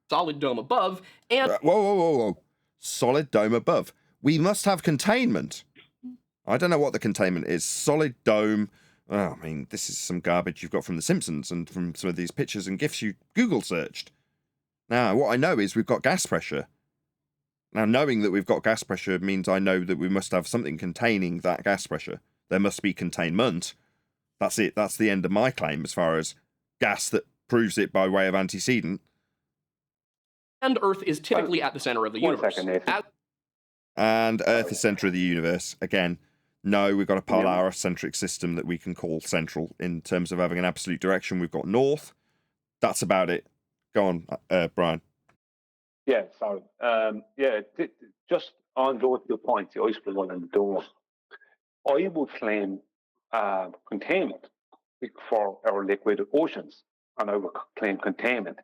Solid dome above, and... Whoa. Solid dome above. We must have containment. I don't know what the containment is. Solid dome. Oh, I mean, this is some garbage you've got from The Simpsons and from some of these pictures and GIFs you Google searched. Now, what I know is we've got gas pressure. Now, knowing that we've got gas pressure means I know that we must have something containing that gas pressure. There must be containment. That's it. That's the end of my claim as far as gas that proves it by way of antecedent. And Earth is typically at the center of the universe. And Earth is center of the universe. Again, no, we've got a polar-centric system that we can call central in terms of having an absolute direction. We've got north. That's about it. Go on, Brian. Yeah, sorry. Just on those two points, the ice balloon and the dome, I would claim containment for our liquid oceans, and I would claim containment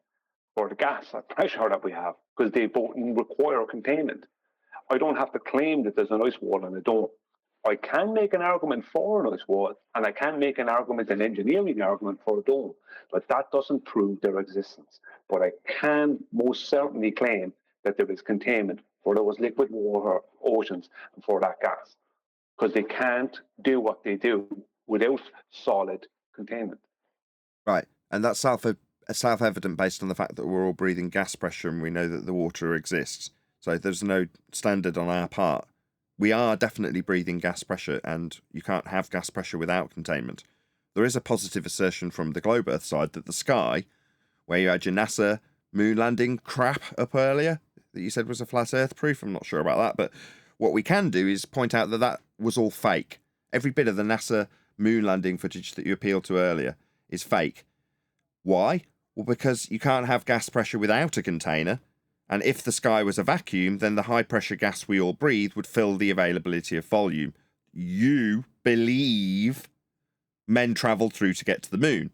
for the gas and pressure that we have, because they both require containment. I don't have to claim that there's an ice wall and a dome. I can make an argument for an ice wall, and I can make an argument, an engineering argument for a dome, but that doesn't prove their existence. But I can most certainly claim that there is containment for those liquid water oceans and for that gas, because they can't do what they do without solid containment. Right, and that's self-evident based on the fact that we're all breathing gas pressure and we know that the water exists. So there's no standard on our part. We are definitely breathing gas pressure, and you can't have gas pressure without containment. There is a positive assertion from the Globe Earth side that the sky, where you had your NASA moon landing crap up earlier, that you said was a flat Earth proof, I'm not sure about that, but what we can do is point out that that was all fake. Every bit of the NASA moon landing footage that you appealed to earlier is fake. Why? Well, because you can't have gas pressure without a container. And if the sky was a vacuum, then the high-pressure gas we all breathe would fill the availability of volume. You believe men travelled through to get to the moon.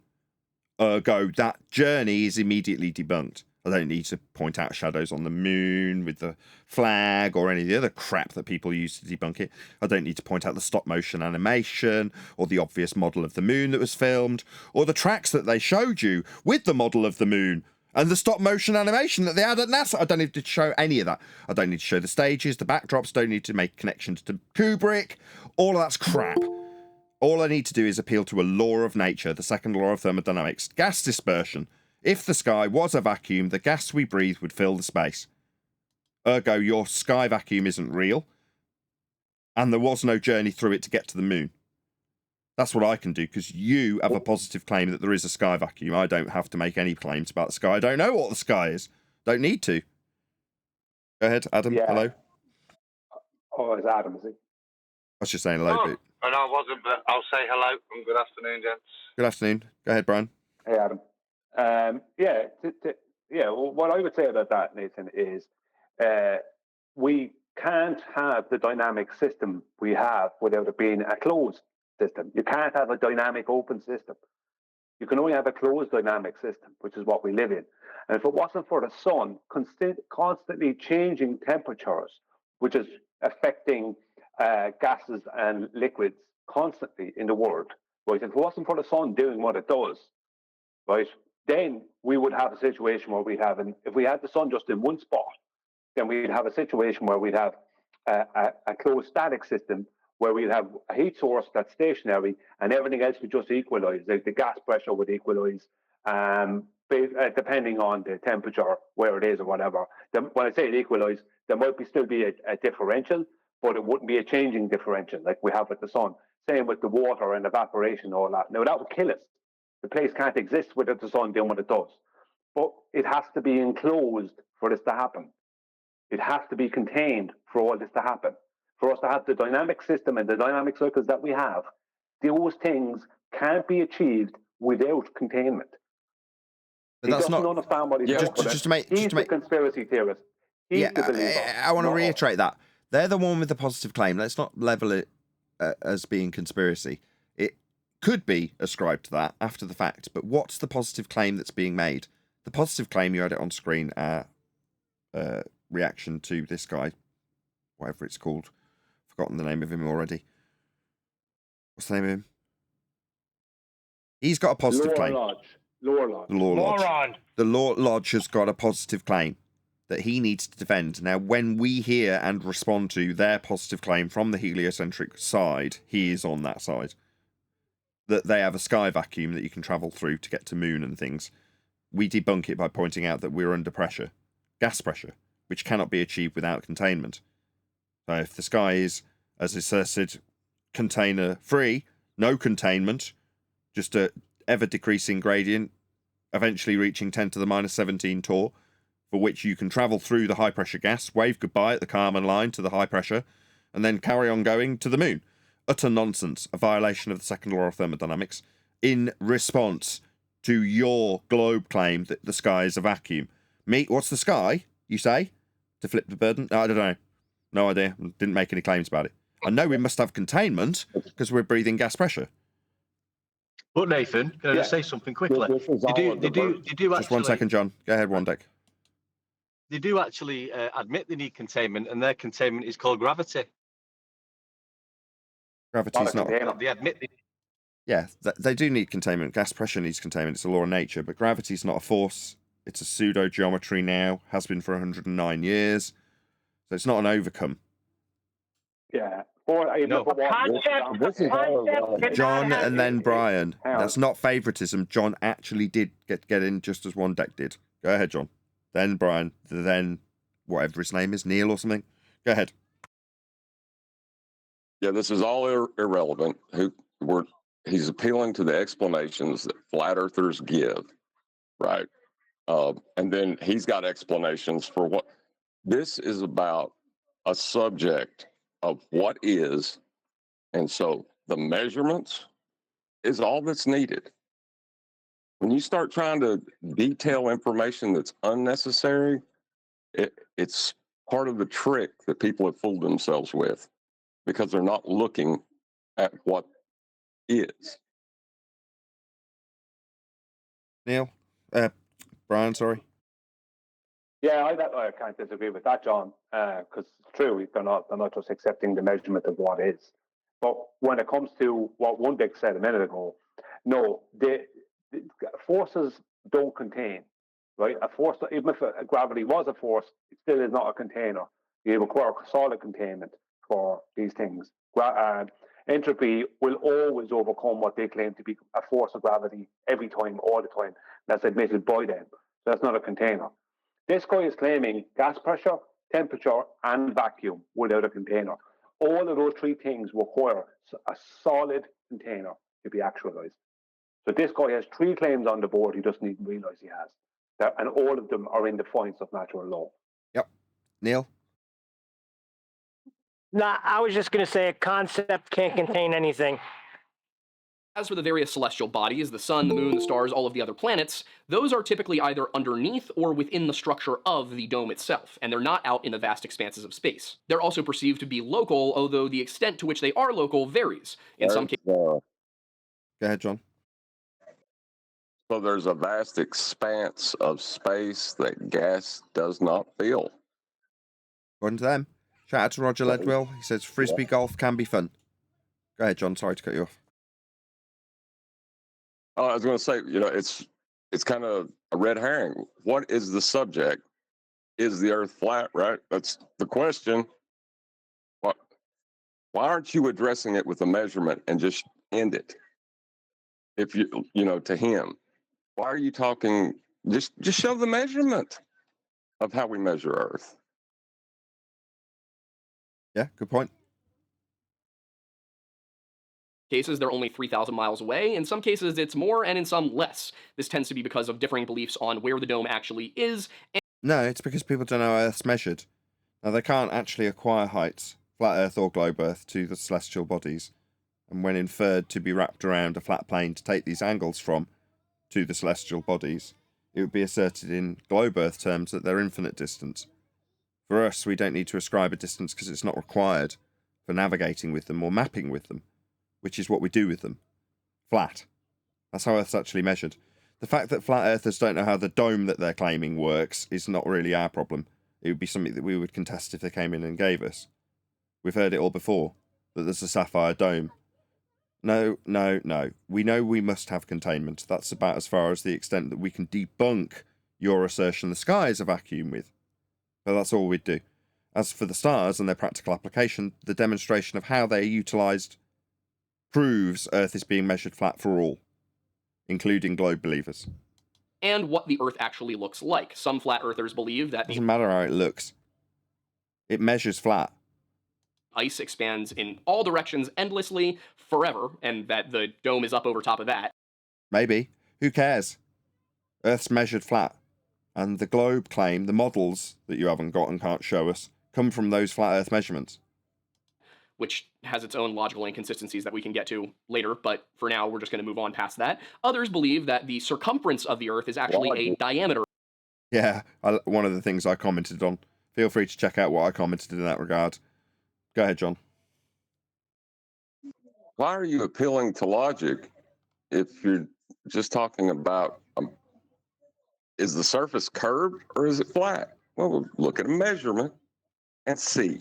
Ergo, that journey is immediately debunked. I don't need to point out shadows on the moon with the flag or any of the other crap that people use to debunk it. I don't need to point out the stop-motion animation or the obvious model of the moon that was filmed or the tracks that they showed you with the model of the moon and the stop-motion animation that they had at NASA. I don't need to show any of that. I don't need to show the stages, the backdrops, don't need to make connections to Kubrick. All of that's crap. All I need to do is appeal to a law of nature, the second law of thermodynamics, gas dispersion. If the sky was a vacuum, the gas we breathe would fill the space. Ergo, your sky vacuum isn't real, and there was no journey through it to get to the moon. That's what I can do, because you have a positive claim that there is a sky vacuum. I don't have to make any claims about the sky. I don't know what the sky is. Don't need to. Go ahead, Adam. Yeah. Hello. Oh, it's Adam, is he? I was just saying hello. But... And I wasn't, but I'll say hello and good afternoon, gents. Good afternoon. Go ahead, Brian. Hey, Adam. Well, what I would say about that, Nathan, is we can't have the dynamic system we have without it being a closed system. You can't have a dynamic open system. You can only have a closed dynamic system, which is what we live in. And if it wasn't for the sun constantly changing temperatures, which is affecting gases and liquids constantly in the world, right? If it wasn't for the sun doing what it does, right, then we would have a situation where if we had the sun just in one spot, then we'd have a situation where we'd have a closed static system where we'd have a heat source that's stationary and everything else would just equalize. Like the gas pressure would equalize, depending on the temperature, where it is or whatever. When I say it equalize, there might still be a differential, but it wouldn't be a changing differential like we have with the sun. Same with the water and evaporation and all that. Now, that would kill us. The place can't exist without the sun doing what it does. But it has to be enclosed for this to happen. It has to be contained for all this to happen. For us to have the dynamic system and the dynamic cycles that we have, those things can't be achieved without containment. He doesn't understand what he's talking about. He's the conspiracy theorist. He's the believer. I want to reiterate that. They're the one with the positive claim. Let's not level it as being conspiracy. It could be ascribed to that after the fact, but what's the positive claim that's being made? The positive claim, you had it on screen, reaction to this guy, whatever it's called. Forgotten the name of him already. What's the name of him? He's got a positive claim. Law Lodge. The Law Lodge has got a positive claim that he needs to defend. Now, when we hear and respond to their positive claim from the heliocentric side, he is on that side. That they have a sky vacuum that you can travel through to get to moon and things. We debunk it by pointing out that we're under pressure. Gas pressure. which cannot be achieved without containment. So if the sky is, as asserted, container-free, no containment, just a ever-decreasing gradient, eventually reaching 10 to the minus 17 torr, for which you can travel through the high-pressure gas, wave goodbye at the Kármán line to the high pressure, and then carry on going to the moon. Utter nonsense, a violation of the second law of thermodynamics, in response to your globe claim that the sky is a vacuum. What's the sky, you say? To flip the burden? I don't know. No idea. Didn't make any claims about it. I know we must have containment because we're breathing gas pressure. But Nathan, can I just say something quickly? They do Just actually, 1 second, John. Go ahead, Wandek. They do actually admit they need containment, and their containment is called gravity. Gravity's not. They admit they... Yeah, they do need containment. Gas pressure needs containment. It's a law of nature. But gravity's not a force. It's a pseudo-geometry now. Has been for 109 years. So it's not an overcome. Yeah. John and then Brian. That's not favoritism. John actually did get in just as Wandek did. Go ahead, John. Then Brian. Then whatever his name is, Neil or something. Go ahead. Yeah, this is all irrelevant. He's appealing to the explanations that flat earthers give, right? And then he's got explanations for what this is about, a subject of what is, and so the measurements is all that's needed. When you start trying to detail information that's unnecessary, it's part of the trick that people have fooled themselves with, because they're not looking at what is. Neil? Brian, sorry. Yeah, I can't disagree with that, John, because it's true. They're not just accepting the measurement of what is. But when it comes to what Wandek said a minute ago, no, the forces don't contain, right? A force, even if gravity was a force, it still is not a container. You require solid containment for these things. Entropy will always overcome what they claim to be a force of gravity every time, all the time. That's admitted by them. So that's not a container. This guy is claiming gas pressure, temperature, and vacuum without a container. All of those three things require a solid container to be actualized. So this guy has three claims on the board he doesn't even realize he has. And all of them are in defiance of natural law. Yep. Neil? Nah, I was just going to say a concept can't contain anything. As for the various celestial bodies, the sun, the moon, the stars, all of the other planets, those are typically either underneath or within the structure of the dome itself, and they're not out in the vast expanses of space. They're also perceived to be local, although the extent to which they are local varies. In some cases... Go ahead, John. So there's a vast expanse of space that gas does not fill. According to them. Shout out to Roger Ledwell. He says frisbee golf can be fun. Go ahead, John. Sorry to cut you off. I was going to say, it's kind of a red herring. What is the subject? Is the Earth flat? Right. That's the question. Why aren't you addressing it with a measurement and just end it? If to him, why are you talking? Just show the measurement of how we measure Earth. Yeah, good point. Cases, they're only 3,000 miles away. In some cases, it's more, and in some, less. This tends to be because of differing beliefs on where the dome actually is. No, it's because people don't know how Earth's measured. Now, they can't actually acquire heights, flat Earth or globe Earth, to the celestial bodies. And when inferred to be wrapped around a flat plane to take these angles from to the celestial bodies, it would be asserted in globe Earth terms that they're infinite distance. For us, we don't need to ascribe a distance because it's not required for navigating with them or mapping with them, which is what we do with them. Flat. That's how Earth's actually measured. The fact that flat earthers don't know how the dome that they're claiming works is not really our problem. It would be something that we would contest if they came in and gave us. We've heard it all before, that there's a sapphire dome. No. We know we must have containment. That's about as far as the extent that we can debunk your assertion the sky is a vacuum with. But that's all we'd do. As for the stars and their practical application, the demonstration of how they are utilised proves Earth is being measured flat for all, including globe believers. And what the Earth actually looks like. Some flat earthers believe that... Doesn't matter how it looks. It measures flat. Ice expands in all directions endlessly forever, and that the dome is up over top of that. Maybe. Who cares? Earth's measured flat. And the globe claim, the models that you haven't got and can't show us, come from those flat Earth measurements. Which has its own logical inconsistencies that we can get to later, but for now we're just going to move on past that. Others believe that the circumference of the Earth is actually a diameter. Yeah, one of the things I commented on. Feel free to check out what I commented in that regard. Go ahead, John. Why are you appealing to logic if you're just talking about is the surface curved or is it flat? Well, we'll look at a measurement and see.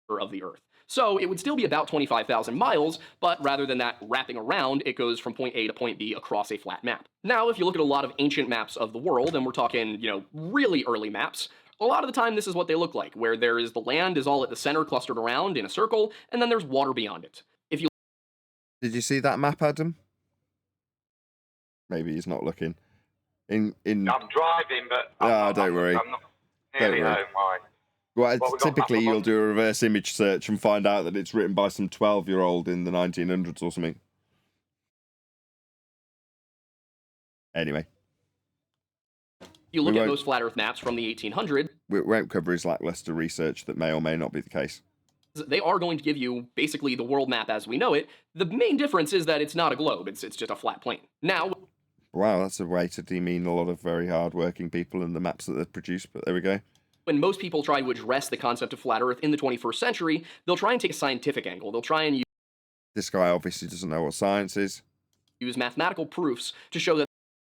Of the Earth. So it would still be about 25,000 miles, but rather than that wrapping around, it goes from point A to point B across a flat map. Now, if you look at a lot of ancient maps of the world, and we're talking, really early maps, a lot of the time this is what they look like, where there is the land is all at the center clustered around in a circle, and then there's water beyond it. If you Did you see that map, Adam? Maybe he's not looking. I'm driving, but don't worry. I'm not nearly home. Why? Well, typically you'll do a reverse image search and find out that it's written by some 12-year-old in the 1900s or something. Anyway. You look at most flat Earth maps from the 1800s. We won't cover his lackluster research that may or may not be the case. They are going to give you basically the world map as we know it. The main difference is that it's not a globe. It's just a flat plane. Now... Wow, that's a way to demean a lot of very hard-working people and the maps that they've produced, but there we go. When most people try to address the concept of flat Earth in the 21st century, they'll try and take a scientific angle. They'll try and This guy obviously doesn't know what science is. Use mathematical proofs to show that...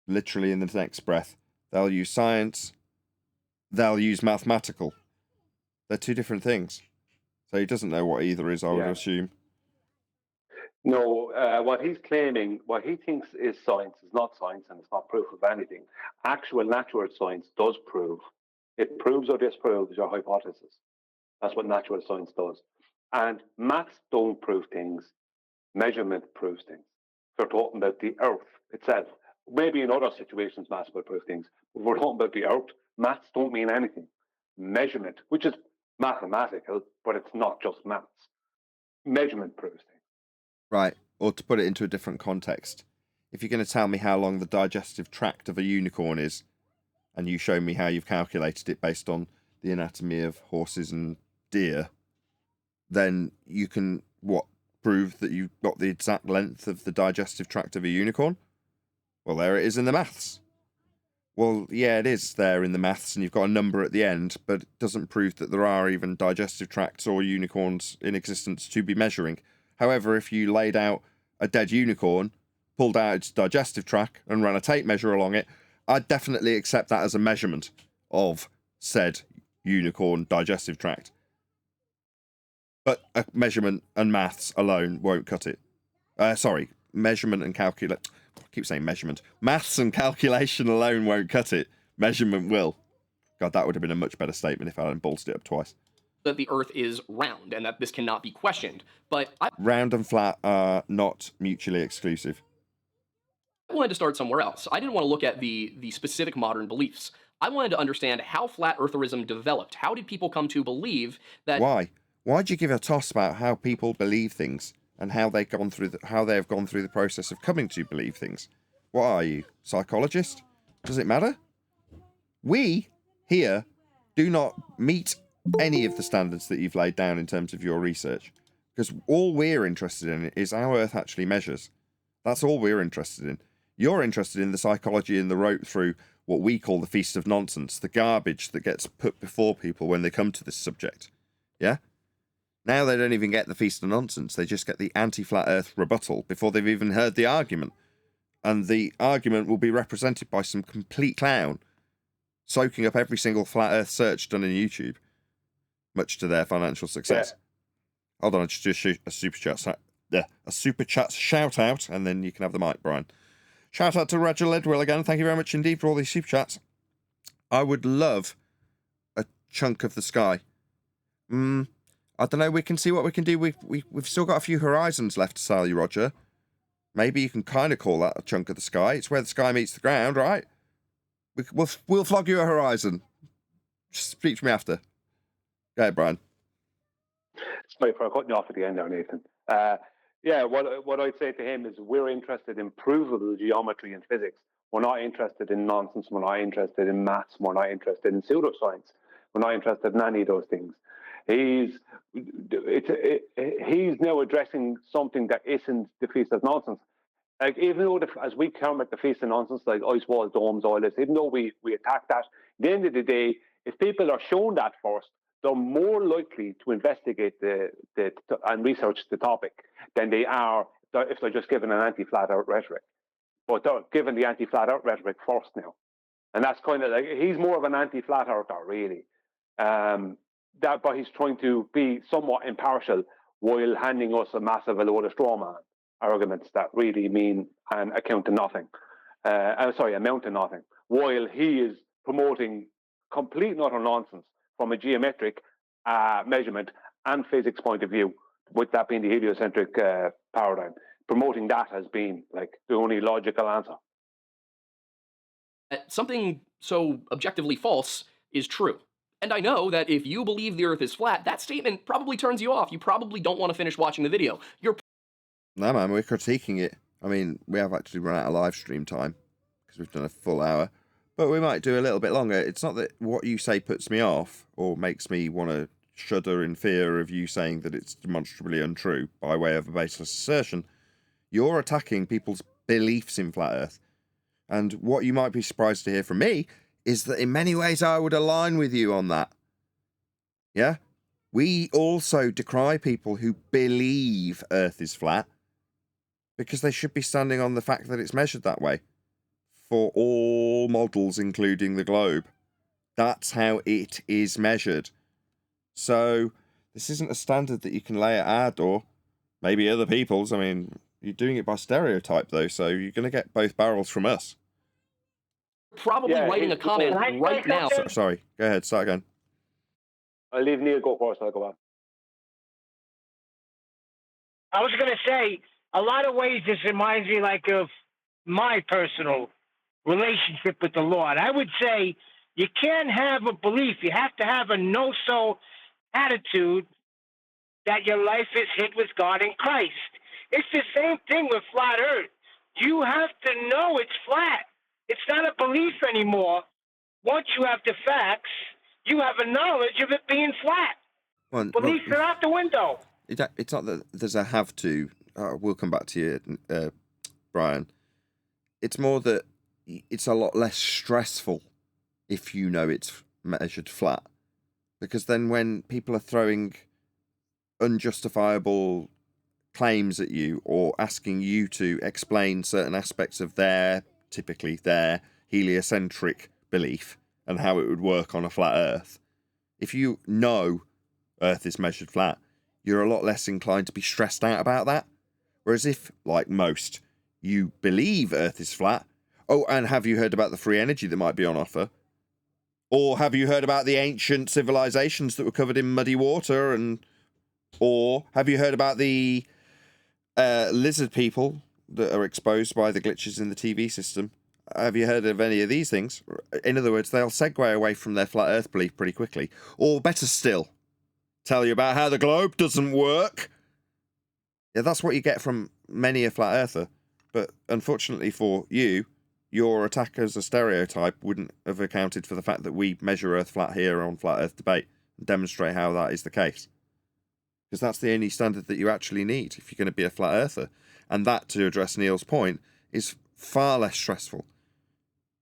Literally in the next breath. They'll use science. They'll use mathematical. They're two different things. So he doesn't know what either is, I would assume. No, what he's claiming, what he thinks is science is not science and it's not proof of anything. Actual natural science does prove. It proves or disproves your hypothesis. That's what natural science does. And maths don't prove things. Measurement proves things. If we're talking about the Earth itself, maybe in other situations maths will prove things. If we're talking about the Earth, maths don't mean anything. Measurement, which is mathematical, but it's not just maths. Measurement proves things. Right, or to put it into a different context, if you're going to tell me how long the digestive tract of a unicorn is, and you show me how you've calculated it based on the anatomy of horses and deer, then you can, prove that you've got the exact length of the digestive tract of a unicorn? Well, there it is in the maths. Well, yeah, it is there in the maths, and you've got a number at the end, but it doesn't prove that there are even digestive tracts or unicorns in existence to be measuring. However, if you laid out a dead unicorn, pulled out its digestive tract, and ran a tape measure along it, I'd definitely accept that as a measurement of said unicorn digestive tract. But a measurement and maths alone won't cut it. Measurement and calculate. I keep saying measurement. Maths and calculation alone won't cut it. Measurement will. God, that would have been a much better statement if I hadn't bolstered it up twice. That the Earth is round and that this cannot be questioned. But round and flat are not mutually exclusive. I wanted to start somewhere else. I didn't want to look at the specific modern beliefs. I wanted to understand how flat eartherism developed. How did people come to believe that... Why? Why'd you give a toss about how people believe things and how they have gone through the process of coming to believe things? What are you, psychologist? Does it matter? We here do not meet any of the standards that you've laid down in terms of your research, because all we're interested in is how Earth actually measures. That's all we're interested in. You're interested in the psychology and the rote through what we call the feast of nonsense, the garbage that gets put before people when they come to this subject. Yeah? Now they don't even get the feast of nonsense, they just get the anti-flat Earth rebuttal before they've even heard the argument. And the argument will be represented by some complete clown soaking up every single flat Earth search done in YouTube, much to their financial success. Yeah. Hold on, I'll just shoot a super chat shout out, and then you can have the mic, Brian. Shout out to Roger Ledwell again. Thank you very much indeed for all these super chats. I would love a chunk of the sky. I don't know. We can see what we can do. We've still got a few horizons left to sell you, Roger. Maybe you can kind of call that a chunk of the sky. It's where the sky meets the ground, right? We'll flog you a horizon. speak to me after. Go ahead, Brian. Sorry for cutting you off at the end there, Nathan. Yeah, what I'd say to him is we're interested in provable geometry and physics. We're not interested in nonsense. We're not interested in maths. We're not interested in pseudoscience. We're not interested in any of those things. He's now addressing something that isn't the Feast of Nonsense. Like, even though, as we combat the Feast of Nonsense, like ice walls, domes, all this, even though we attack that, at the end of the day, if people are shown that first, they're more likely to investigate and research the topic than they are if they're just given an anti-flat out rhetoric. But they're given the anti-flat out rhetoric first now. And that's kind of like, he's more of an anti-flat earther, really. But he's trying to be somewhat impartial while handing us a massive load of straw man arguments that really mean and amount to nothing, while he is promoting complete and utter nonsense from a geometric measurement and physics point of view, with that being the heliocentric paradigm, promoting that as being like the only logical answer. Something so objectively false is true. And I know that if you believe the Earth is flat, that statement probably turns you off. You probably don't want to finish watching the video. No, man, we're critiquing it. I mean, we have actually run out of live stream time because we've done a full hour, but we might do a little bit longer. It's not that what you say puts me off or makes me want to shudder in fear of you saying that it's demonstrably untrue by way of a baseless assertion. You're attacking people's beliefs in flat Earth. And what you might be surprised to hear from me is that in many ways I would align with you on that. Yeah? We also decry people who believe Earth is flat because they should be standing on the fact that it's measured that way for all models, including the globe. That's how it is measured. So this isn't a standard that you can lay at our door. Maybe other people's. I mean, you're doing it by stereotype, though, so you're going to get both barrels from us. Probably writing a comment right now. Sorry, go ahead, start again. I'll leave Neil go first, I'll go back. I was going to say, a lot of ways this reminds me like of my personal relationship with the Lord. I would say you can't have a belief. You have to have a no-so attitude that your life is hid with God in Christ. It's the same thing with flat Earth. You have to know it's flat. It's not a belief anymore. Once you have the facts, you have a knowledge of it being flat. Beliefs are out the window. It's not that there's a have to. We'll come back to you, Brian. It's more that it's a lot less stressful if you know it's measured flat. Because then when people are throwing unjustifiable claims at you or asking you to explain certain aspects of typically their heliocentric belief and how it would work on a flat Earth, if you know Earth is measured flat, you're a lot less inclined to be stressed out about that. Whereas if, like most, you believe Earth is flat, oh, and have you heard about the free energy that might be on offer? Or have you heard about the ancient civilizations that were covered in muddy water? Or have you heard about the lizard people that are exposed by the glitches in the TV system? Have you heard of any of these things? In other words, they'll segue away from their flat Earth belief pretty quickly. Or better still, tell you about how the globe doesn't work. Yeah, that's what you get from many a flat earther. But unfortunately for you, your attack as a stereotype wouldn't have accounted for the fact that we measure Earth flat here on Flat Earth Debate and demonstrate how that is the case. Because that's the only standard that you actually need if you're going to be a flat earther. And that, to address Neil's point, is far less stressful.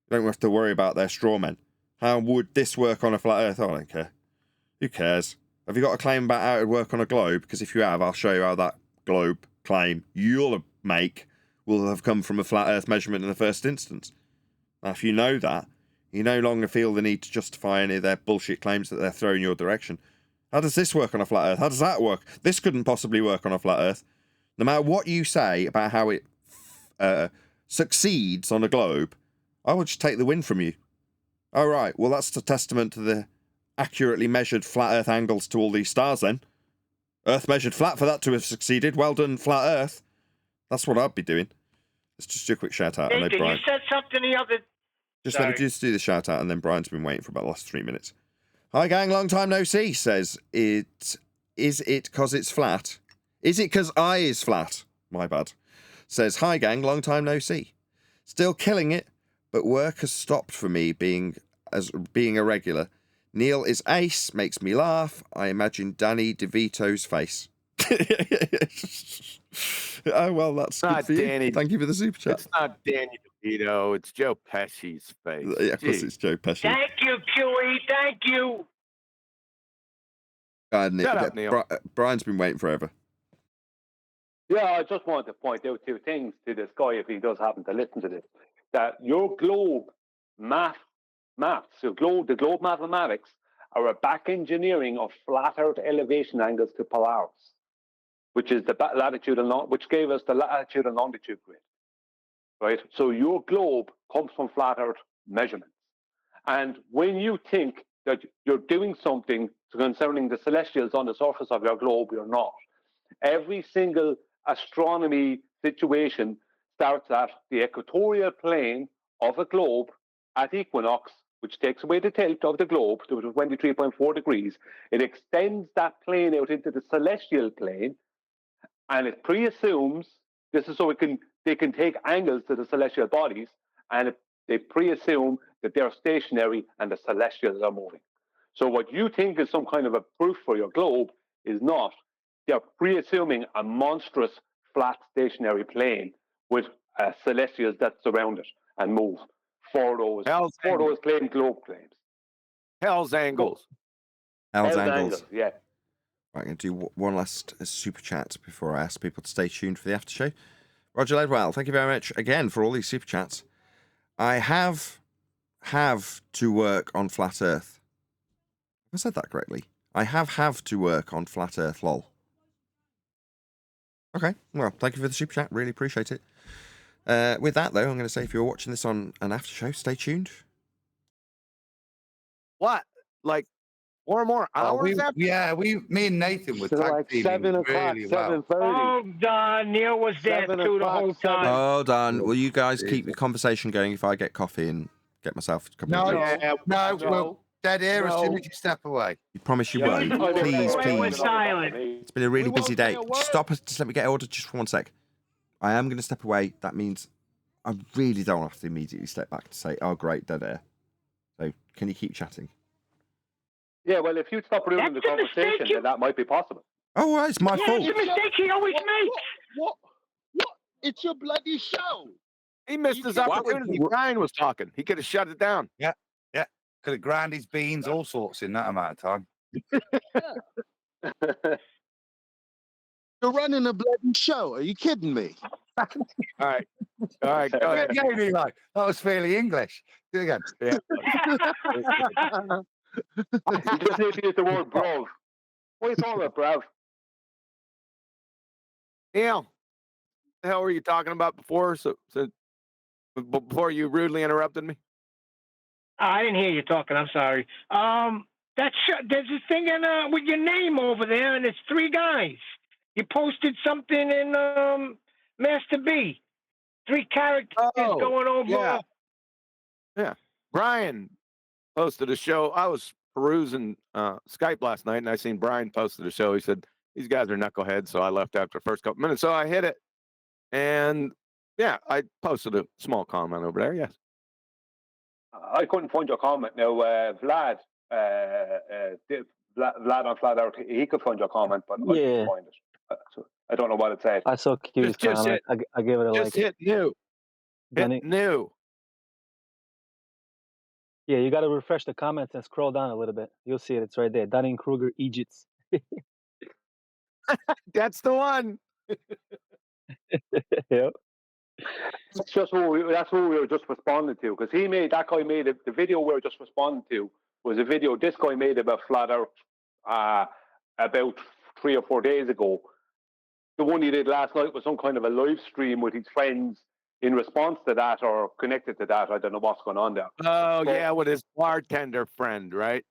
You don't have to worry about their straw men. How would this work on a flat earth? Oh, I don't care. Who cares? Have you got a claim about how it would work on a globe? Because if you have, I'll show you how that globe claim you'll make will have come from a flat earth measurement in the first instance. Now, if you know that, you no longer feel the need to justify any of their bullshit claims that they're throwing your direction. How does this work on a flat earth? How does that work? This couldn't possibly work on a flat earth. No matter what you say about how it succeeds on a globe, I would just take the win from you. Oh, right. Well, that's a testament to the accurately measured flat earth angles to all these stars then. Earth measured flat for that to have succeeded. Well done, flat earth. That's what I'd be doing. Let's just do a quick shout out. Nathan, you said something the other... Let me just do the shout out, and then Brian's been waiting for about the last 3 minutes. Hi, gang. Long time no see. Says it. Is it because it's flat? Is it because I is flat? My bad. Says hi, gang. Long time no see. Still killing it, but work has stopped for me being a regular. Neil is ace. Makes me laugh. I imagine Danny DeVito's face. Oh well, that's good for Danny. you. Thank you for the super chat. It's not Danny DeVito. It's Joe Pesci's face. Yeah, of course, it's Joe Pesci. Thank you, QE. Thank you. Shut up, Neil. Brian's been waiting forever. Yeah, I just wanted to point out two things to this guy, if he does happen to listen to this. That your globe maths, the globe mathematics, are a back engineering of flat Earth elevation angles to Polaris, which is the latitude and which gave us the latitude and longitude grid. Right? So your globe comes from flat Earth measurements. And when you think that you're doing something concerning the celestials on the surface of your globe, you're not. Every single astronomy situation starts at the equatorial plane of a globe at equinox, which takes away the tilt of the globe to 23.4 degrees. It extends that plane out into the celestial plane, and it pre-assumes, this is so they can take angles to the celestial bodies, and they pre-assume that they're stationary and the celestials are moving. So what you think is some kind of a proof for your globe is not. They're pre-assuming a monstrous flat stationary plane with celestials that surround it and move for those plane globe claims. Hell's angles. Hell's angles. Yeah. Right, I'm going to do one last super chat before I ask people to stay tuned for the after show. Roger Ledwell, thank you very much again for all these super chats. I have to work on flat Earth. Have I said that correctly? I have to work on flat Earth, lol. Okay, well, thank you for the super chat. Really appreciate it. With that, though, I'm going to say if you're watching this on an after show, stay tuned. What? Like 4 more hours after? Me and Nathan were So tag like teaming 7 o'clock, really well. 7:30. Oh, Neil was there 7 too the o'clock, whole time. Hold on. Will you guys keep the conversation going if I get coffee and get myself a couple of drinks? No, we're dead here as soon as you step away. You promise you You won't? were Please, silent. please. It's been a really busy day. Just stop. Just let me get ordered just for 1 sec. I am going to step away. That means I really don't have to immediately step back to say, oh, great, dead air. So can you keep chatting? Yeah, well, if you stop ruining the conversation, then that might be possible. Oh, well, it's my fault. It's a mistake he always makes. What? It's your bloody show. He missed his opportunity. Brian was talking. He could have shut it down. Yeah. Could have ground his beans, all sorts in that amount of time. You're running a bloody show. Are you kidding me? All right. Go ahead. That was fairly English. Do it again. Yeah. You just need to use the word bruv. What are you talking about, bruv? Neil, the hell were you talking about before? So before you rudely interrupted me? I didn't hear you talking. I'm sorry. There's a thing with your name over there, and it's 3 guys. You posted something in Master B. 3 characters going over. Yeah. Brian posted a show. I was perusing Skype last night, and I seen Brian posted a show. He said, these guys are knuckleheads, so I left after the first couple minutes. So I hit it, and yeah, I posted a small comment over there, yes. I couldn't find your comment. Now, Vlad on Flat Earth, he could find your comment, but I couldn't find it. So I don't know what it said. I saw Q's comment. I gave it a like. Just hit new. Hit new. Yeah, you got to refresh the comments and scroll down a little bit. You'll see it. It's right there. Dunning-Kruger Egypts. That's the one. Yep. That's who we were just responding to, because that guy made it. The video we were just responding to was a video this guy made about Flat Earth about 3 or 4 days ago. The one he did last night was some kind of a live stream with his friends in response to that or connected to that. I don't know what's going on there. Oh, yeah, with his bartender friend, right?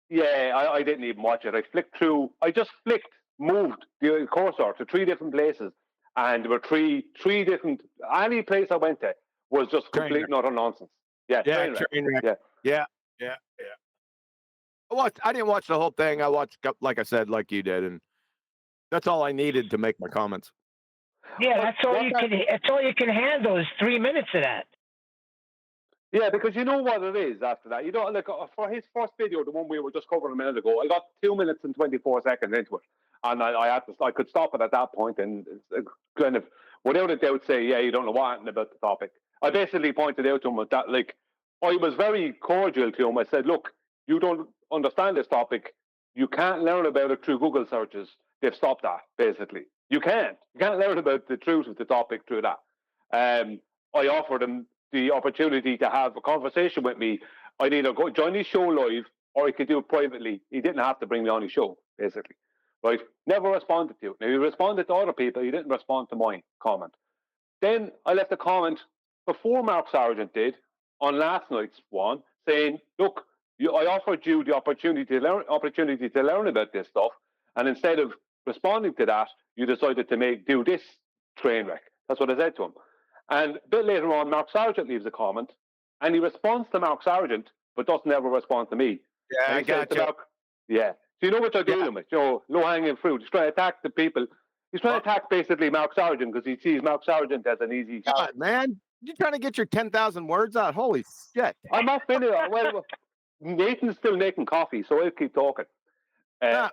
Yeah, I didn't even watch it. I flicked through. I just moved the cursor to 3 different places. And there were three different. Any place I went to was just complete and utter nonsense. Yeah, train wreck. Yeah. I didn't watch the whole thing. I watched, like I said, like you did, and that's all I needed to make my comments. Yeah, that's all you can. That's all you can handle is 3 minutes of that. Yeah, because you know what it is after that. You know, like for his first video, the one we were just covering a minute ago, I got 2 minutes and 24 seconds into it, and I could stop it at that point and kind of without a doubt say, yeah, you don't know what happened about the topic. I basically pointed out to him that, like, I was very cordial to him. I said, look, you don't understand this topic. You can't learn about it through Google searches. They've stopped that, basically. You can't learn about the truth of the topic through that. I offered him the opportunity to have a conversation with me. I'd either go join his show live or he could do it privately. He didn't have to bring me on his show, basically. Right? Never responded to it. Now, he responded to other people. He didn't respond to my comment. Then I left a comment before Mark Sargent did on last night's one saying, look, I offered you the opportunity to learn about this stuff. And instead of responding to that, you decided to do this train wreck. That's what I said to him. And a bit later on, Mark Sargent leaves a comment, and he responds to Mark Sargent, but doesn't ever respond to me. Yeah, I got you. Yeah. So you know what you're dealing with, low-hanging fruit. He's trying to attack the people. He's trying to attack basically Mark Sargent because he sees Mark Sargent as an easy target. God, man, you're trying to get your 10,000 words out. Holy shit! I'm not finished. Well, Nathan's still making coffee, so I'll keep talking. Shut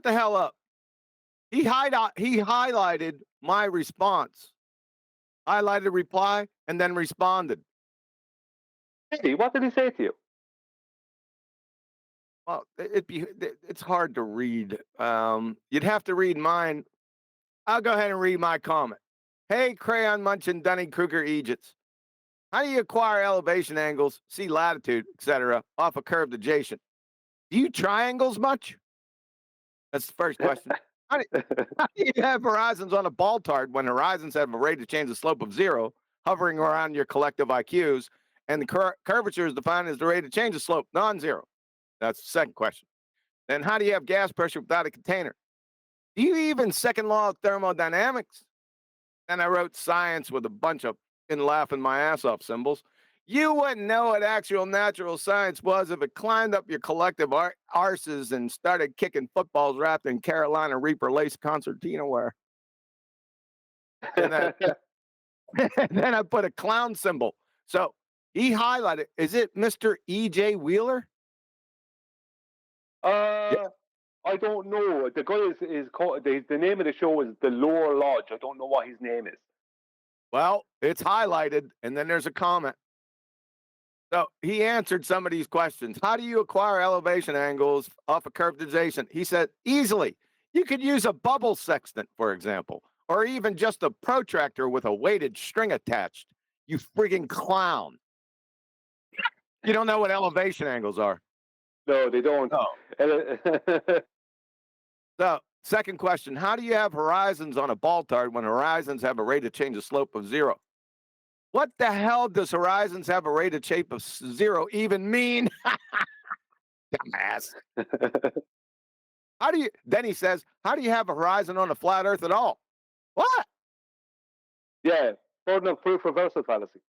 the hell up. He highlighted my response, highlighted reply, and then responded. What did he say to you? Well, it's hard to read. You'd have to read mine. I'll go ahead and read my comment. Hey, crayon munching Dunning-Kruger Egypts. How do you acquire elevation angles, see latitude, etc., off a curved adjacent? Do you triangles much? That's the first question. How do you have horizons on a ball tard when horizons have a rate of change of slope of 0, hovering around your collective IQs, and the curvature is defined as the rate of change of slope, non-zero? That's the second question. Then how do you have gas pressure without a container? Do you even second law of thermodynamics? And I wrote science with a bunch of laughing my ass off symbols. You wouldn't know what actual natural science was if it climbed up your collective arses and started kicking footballs wrapped in Carolina Reaper lace concertina wear. And then I put a clown symbol. So he highlighted, is it Mr. E.J. Wheeler? I don't know. The guy is called, the name of the show is The Lower Lodge. I don't know what his name is. Well, it's highlighted, and then there's a comment. So he answered some of these questions. How do you acquire elevation angles off a curved adjacent? He said, easily. You could use a bubble sextant, for example, or even just a protractor with a weighted string attached. You friggin' clown. You don't know what elevation angles are. No, they don't. So, second question. How do you have horizons on a ball tard when horizons have a rate of change of slope of 0? What the hell does horizons have a rate of shape of 0 even mean? Dumbass. Then he says, how do you have a horizon on a flat earth at all? What? Yeah, ordinal proof reversal fallacy.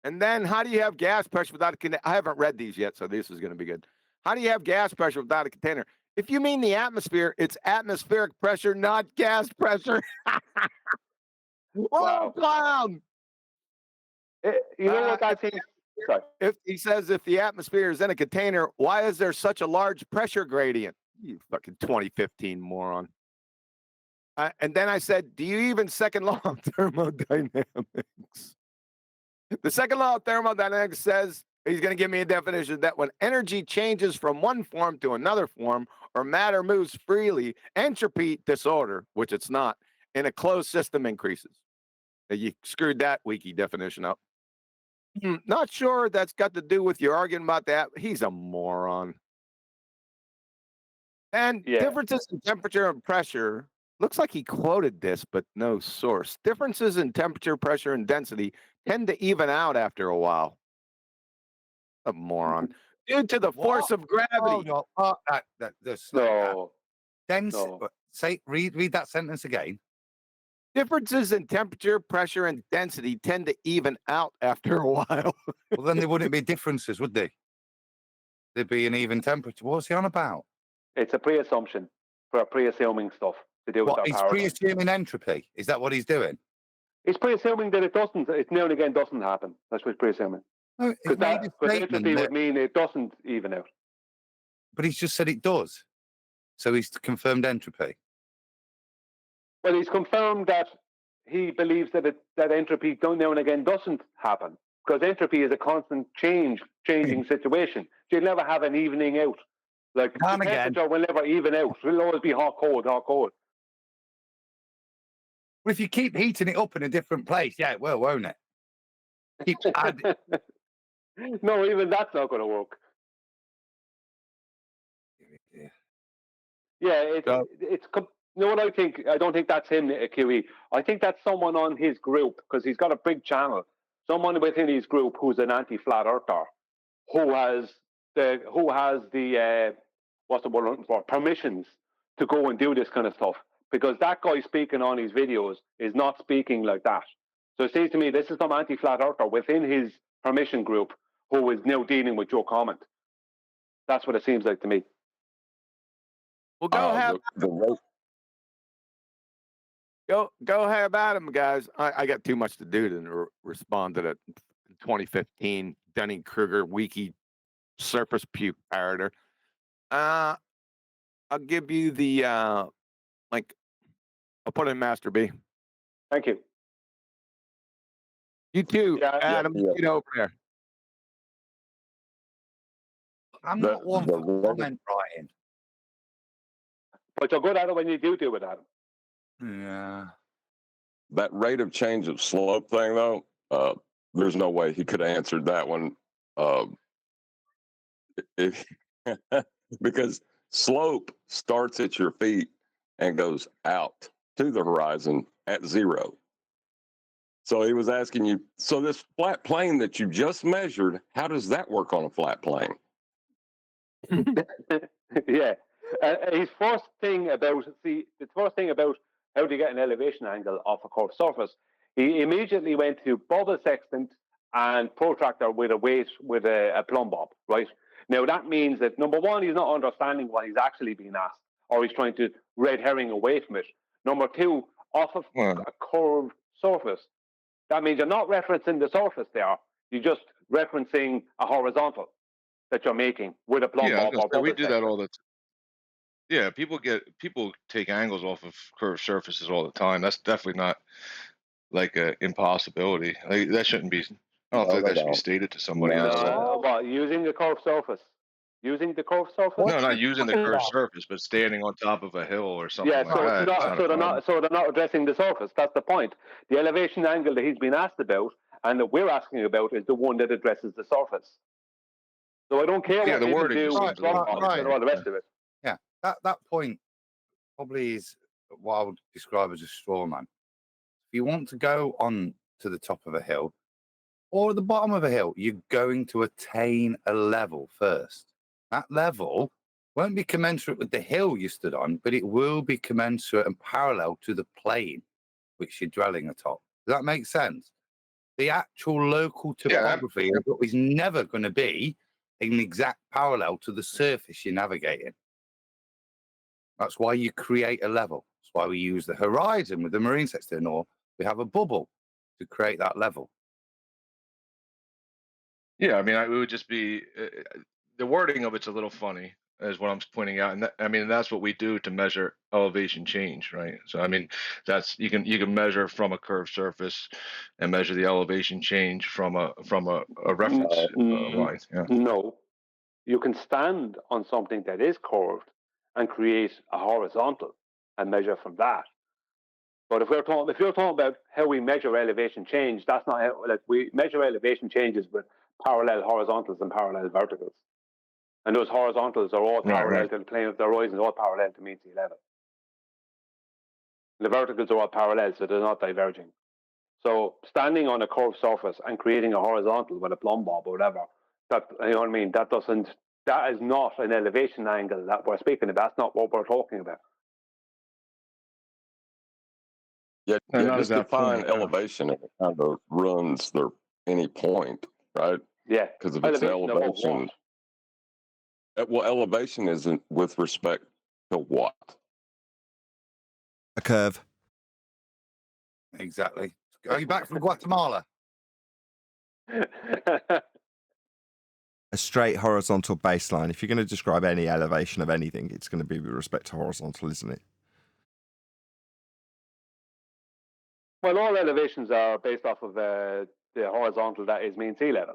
And then how do you have gas pressure without a container? I haven't read these yet, so this is going to be good. How do you have gas pressure without a container? If you mean the atmosphere, it's atmospheric pressure, not gas pressure. Wow. Clown. You know what that thing? If he says if the atmosphere is in a container, why is there such a large pressure gradient? You fucking 2015 moron. And then I said, do you even second law of thermodynamics? The second law of thermodynamics says, he's going to give me a definition that when energy changes from one form to another form, or matter moves freely, entropy disorder, which it's not, in a closed system increases. You screwed that wiki definition up. Not sure that's got to do with your arguing about that. He's a moron. And differences in temperature and pressure. Looks like he quoted this, but no source. Differences in temperature, pressure, and density tend to even out after a while. A moron. Due to the force of gravity. Read that sentence again. differences in temperature, pressure, and density tend to even out after a while. Well, then there wouldn't be differences, would they? There'd be an even temperature. What's he on about? It's a pre-assumption for pre-assuming stuff to do with What, our he's paradigm. pre-assuming entropy? Is that what he's doing? He's pre-assuming that it now and again doesn't happen. That's what he's pre-assuming. No, he's made a Because statement entropy that, would mean it doesn't even out. but he's just said it does. So he's confirmed entropy. Well, he's confirmed that he believes that entropy now and again doesn't happen, because entropy is a constant changing situation. So you'll never have an evening out. Like the temperature will never even out. It'll always be hot, cold, hot, cold. Well, if you keep heating it up in a different place, yeah, it will, won't it? No, even that's not going to work. Yeah, it's. You know what I think? I don't think that's him, QE. I think that's someone on his group, because he's got a big channel. Someone within his group who's an anti-flat earther, who has the what's the word I'm looking for? Permissions to go and do this kind of stuff. Because that guy speaking on his videos is not speaking like that. So it seems to me this is some anti-flat earther within his permission group who is now dealing with your comment. That's what it seems like to me. Well, go ahead about him, guys. I got too much to do to respond to that 2015 Dunning-Kruger wiki surface puke parroter. I'll give you the I'll put in Master B. Thank you. You too, Adam. Get over there. I'm not one for comment writing. But you're good at it when you do it, Adam. Yeah. That rate of change of slope thing, though, there's no way he could have answered that one. Because slope starts at your feet and goes out to the horizon at 0. So he was asking you, so this flat plane that you just measured, how does that work on a flat plane? Yeah. His first thing about how to get an elevation angle off a curved surface, he immediately went to bubble sextant and protractor with a plumb bob, right? Now that means that number one, he's not understanding what he's actually being asked, or he's trying to red herring away from it. Number two, off of a curved surface, that means you're not referencing the surface there. You're just referencing a horizontal that you're making with a plumb bob or bubble we do sextant. that all the time. Yeah, people take angles off of curved surfaces all the time. That's definitely not like an impossibility. Like, that shouldn't be. I don't think that should be stated to somebody else. What, using the curved surface? Using the curved surface? No, not using the curved surface, but standing on top of a hill or something like that. So they're not addressing the surface. That's the point. The elevation angle that he's been asked about and that we're asking about is the one that addresses the surface. So I don't care what people do and all the rest of it. Yeah, that point probably is what I would describe as a straw man. If you want to go on to the top of a hill or at the bottom of a hill, you're going to attain a level first. That level won't be commensurate with the hill you stood on, but it will be commensurate and parallel to the plane which you're dwelling atop. Does that make sense? The actual local topography is never going to be an exact parallel to the surface you're navigating. That's why you create a level. That's why we use the horizon with the marine sextant, or we have a bubble to create that level. Yeah, I mean, it would just be the wording of it's a little funny, is what I'm pointing out, and that's what we do to measure elevation change, right? So I mean, that's you can measure from a curved surface and measure the elevation change from a reference line. Yeah. No, you can stand on something that is curved and create a horizontal and measure from that. But if you're talking about how we measure elevation change, that's not how we measure elevation changes with parallel horizontals and parallel verticals. And those horizontals are all parallel to the plane of the horizon, all parallel to mean sea level. The verticals are all parallel, so they're not diverging. So standing on a curved surface and creating a horizontal with a plumb bob or whatever, that, you know what I mean? That is not an elevation angle that we're speaking about. That's not what we're talking about. Yeah, No, yeah. not at Just that define point. Yeah. elevation, and it kind of runs the any point, right? Yeah. Because if it's an Elevation above what? elevation, well, elevation isn't with respect to what? A curve. Exactly. Are you back from Guatemala? A straight horizontal baseline. If you're going to describe any elevation of anything, it's going to be with respect to horizontal, isn't it? Well, all elevations are based off of the horizontal that is mean sea level.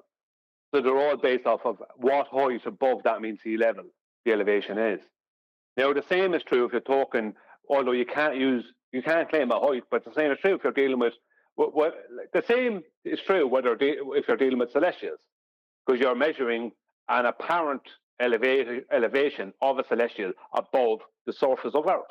So they're all based off of what height above that mean sea level the elevation is. Now, the same is true if you're talking, although you can't claim a height, but the same is true if you're dealing with, the same is true if you're dealing with celestials, because you're measuring an apparent elevation of a celestial above the surface of Earth.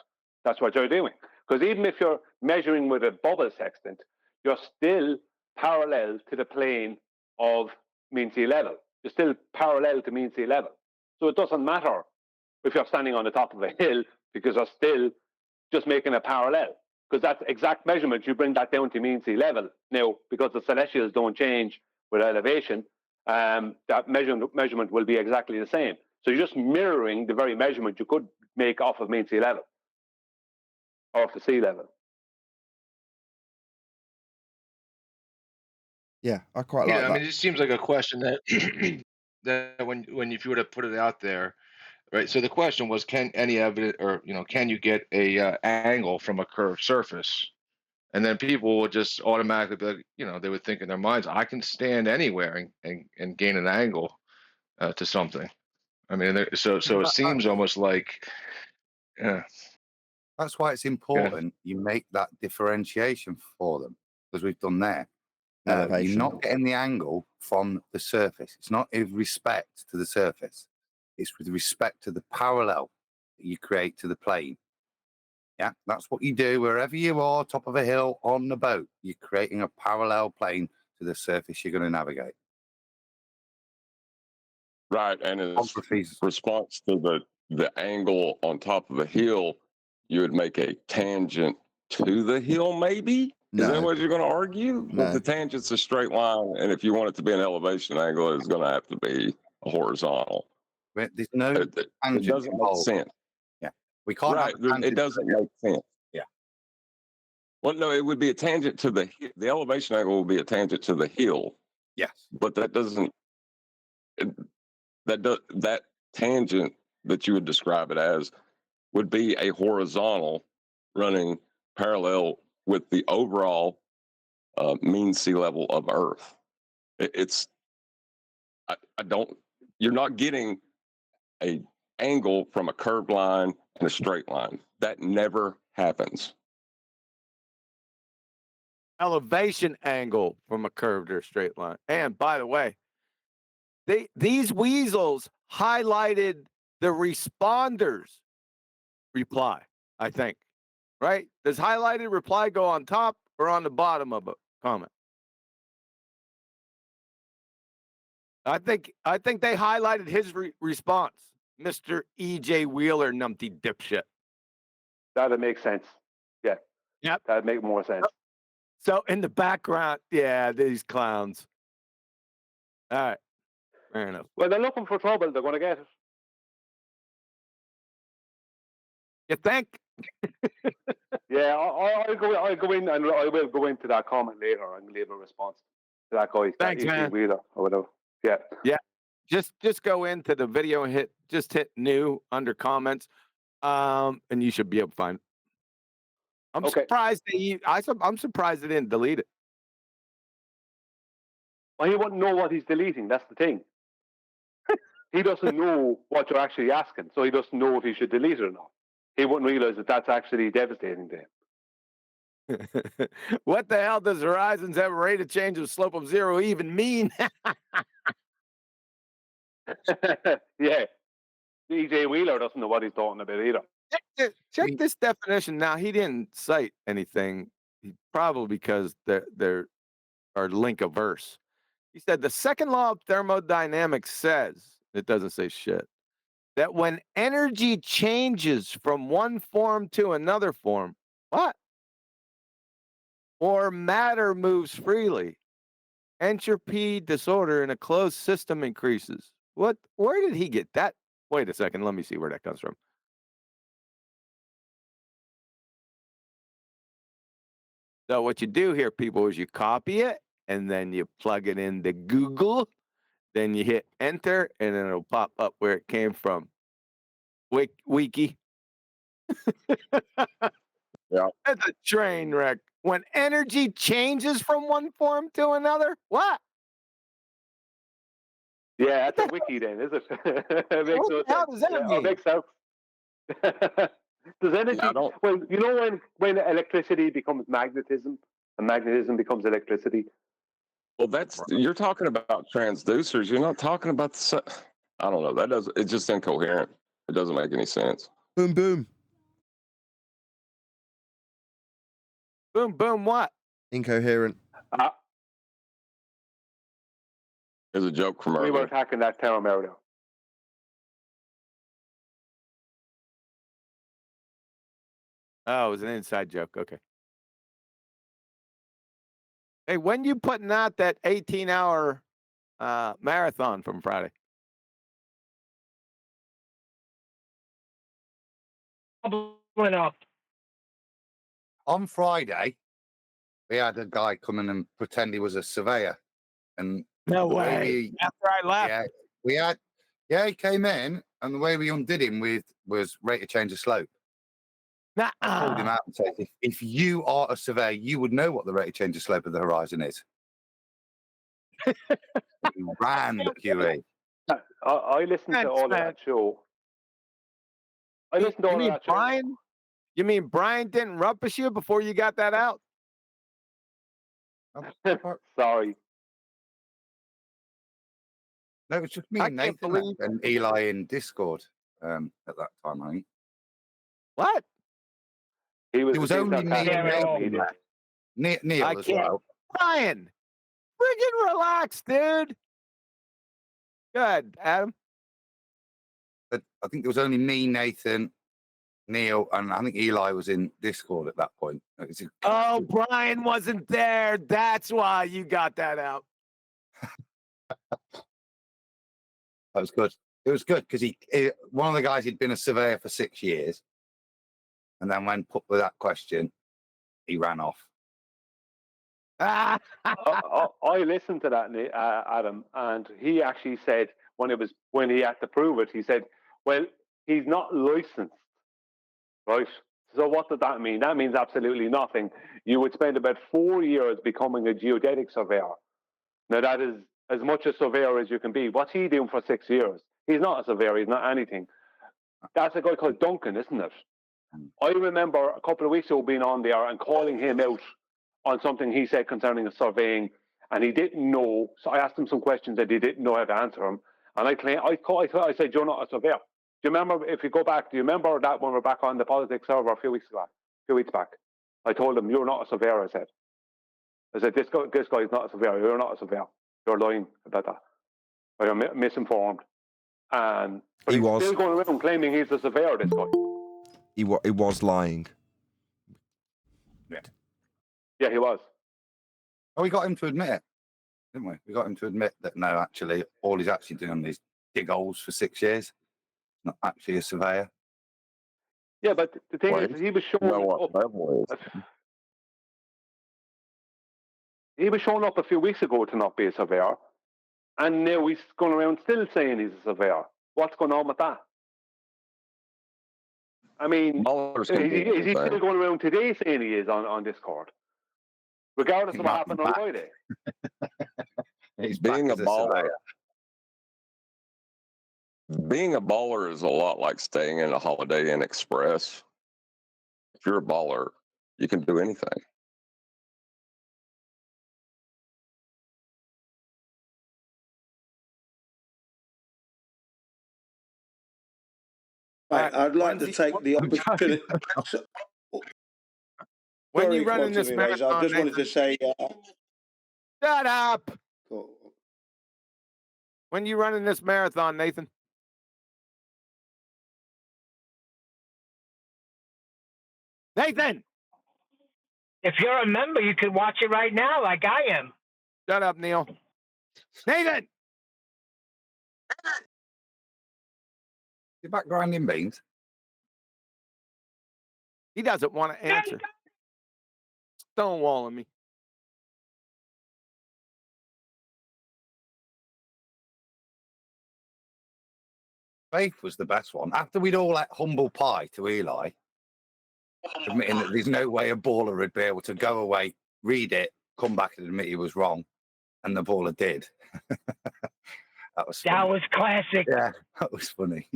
That's what you're doing. Because even if you're measuring with a bubble sextant, you're still parallel to the plane of mean sea level. You're still parallel to mean sea level. So it doesn't matter if you're standing on the top of a hill, because you're still just making a parallel. Because that's exact measurement, you bring that down to mean sea level. Now, because the celestials don't change with elevation, that measurement will be exactly the same. So you're just mirroring the very measurement you could make off of mean sea level, or off the sea level. Yeah, I quite like Yeah, that. I mean, it just seems like a question that that when if you were to put it out there, right? So the question was, can any evidence, or can you get a angle from a curved surface? And then people would just automatically be like, they would think in their minds, I can stand anywhere and gain an angle to something. I mean, so it seems almost like, yeah. That's why it's important you make that differentiation for them, because we've done there. You're not getting the angle from the surface. It's not with respect to the surface. It's with respect to the parallel that you create to the plane. Yeah, that's what you do wherever you are, top of a hill, on the boat. You're creating a parallel plane to the surface you're going to navigate. Right, and in response to the angle on top of a hill, you would make a tangent to the hill, maybe? Is that what you're going to argue? No. The tangent's a straight line, and if you want it to be an elevation angle, it's going to have to be a horizontal. There's no It doesn't make sense. Yeah, we can't. Right, it doesn't make sense. Yeah. Well, no, it would be a tangent to the elevation angle will be a tangent to the hill. Yes, but that doesn't. That tangent that you would describe it as would be a horizontal running parallel with the overall mean sea level of Earth. You're not getting a angle from a curved line and a straight line. That never happens. Elevation angle from a curved or straight line. And by the way, these weasels highlighted the responders reply, I think. Right? Does highlighted reply go on top or on the bottom of a comment? I think they highlighted his response, Mr. E.J. Wheeler, numpty dipshit. That'd make sense. Yeah. Yep. That'd make more sense. So in the background, yeah, these clowns. All right. Fair enough. Well, they're looking for trouble. They're going to get it. You think? Yeah, I'll go in, and I will go into that comment later and leave a response to that guy. Thanks, man. Wheeler or whatever. Yeah. Yeah. Just go into the video and hit new under comments, and you should be able to find it. I'm surprised I'm surprised they didn't delete it. Well, he wouldn't know what he's deleting. That's the thing. He doesn't know what you're actually asking, so he doesn't know if he should delete it or not. He wouldn't realize that that's actually devastating to him. What the hell does Horizons have a rate of change of slope of 0 even mean? Yeah. E.J. Wheeler doesn't know what he's talking about either. Check this definition. Now, he didn't cite anything, probably because there are link averse. He said the second law of thermodynamics says, it doesn't say shit, that when energy changes from one form to another form, what? or matter moves freely. Entropy disorder in a closed system increases. What? Where did he get that? Wait a second. Let me see where that comes from. So what you do here, people, is you copy it and then you plug it into Google. Then you hit enter and then it'll pop up where it came from. Wiki. Yeah. It's a train wreck. When energy changes from one form to another, what? Yeah, that's a wiki then, is it? It makes What no the hell sense. does that Yeah, mean? it makes sense. Does energy? Well, you know when electricity becomes magnetism, and magnetism becomes electricity. Well, you're talking about transducers. You're not talking about I don't know. That doesn't. It's just incoherent. It doesn't make any sense. Boom, boom. Boom, boom, what? Incoherent. It's a joke from We earlier. were attacking that term earlier. Oh, it was an inside joke. Okay. Hey, when you putting out that 18-hour marathon from Friday? Went up. On Friday, we had a guy come in and pretend he was a surveyor. And no the way. After I left. Yeah, he came in, and the way we undid him was rate of change of slope. I pulled him out and said, if you are a surveyor, you would know what the rate of change of slope of the horizon is. He ran the QE. I listened to all of that show. I listened to all of that show. Brian? You mean Brian didn't rumpus you before you got that out? Sorry. No, it was just me and Nathan and Eli in Discord at that time, I think. What? It was only me and Nathan there. Neil as well. Brian, friggin' relax, dude. Good, Adam. I think there was only me, Nathan, Neil, and I think Eli was in Discord at that point. Oh, Brian wasn't there. That's why you got that out. That was good. It was good because one of the guys, he'd been a surveyor for 6 years. And then when put with that question, he ran off. I listened to that, Adam, and he actually said when he had to prove it, he said, well, he's not licensed, right? So what does that mean? That means absolutely nothing. You would spend about 4 years becoming a geodetic surveyor. Now, that is as much a surveyor as you can be. What's he doing for 6 years? He's not a surveyor. He's not anything. That's a guy called Duncan, isn't it? I remember a couple of weeks ago being on there and calling him out on something he said concerning a surveying, and he didn't know. So I asked him some questions that he didn't know how to answer him. And I said, you're not a surveyor. Do you remember, if you go back, do you remember that when we're back on the politics server a few weeks back? I told him, you're not a surveyor, I said, this guy's not a surveyor. You're not a surveyor. You're lying about that. Or you're misinformed. But he's still going around claiming he's a surveyor, this guy. He was lying. Yeah, he was. Oh, we got him to admit it, didn't we? We got him to admit that, no, actually, all he's actually doing is dig holes for 6 years. Not actually a surveyor. Yeah, but the thing is, he was showing up. He was showing up a few weeks ago to not be a surveyor, and now he's going around still saying he's a surveyor. What's going on with that? I mean, is he still going around today saying he is on Discord? Regardless of what happened on Friday. He's being a baller. Being a baller is a lot like staying in a Holiday Inn Express. If you're a baller, you can do anything. I'd like to take the opportunity. When you running this marathon, I just wanted to say. Shut up. Cool. When you running this marathon, Nathan? Nathan. If you're a member, you could watch it right now, like I am. Shut up, Neil. Nathan! You're back grinding beans? He doesn't want to answer. Stonewalling me. Faith was the best one. After we'd all let humble pie to Eli, admitting that there's no way a baller would be able to go away, read it, come back and admit he was wrong, and the baller did. That was funny. That was classic. Yeah, that was funny.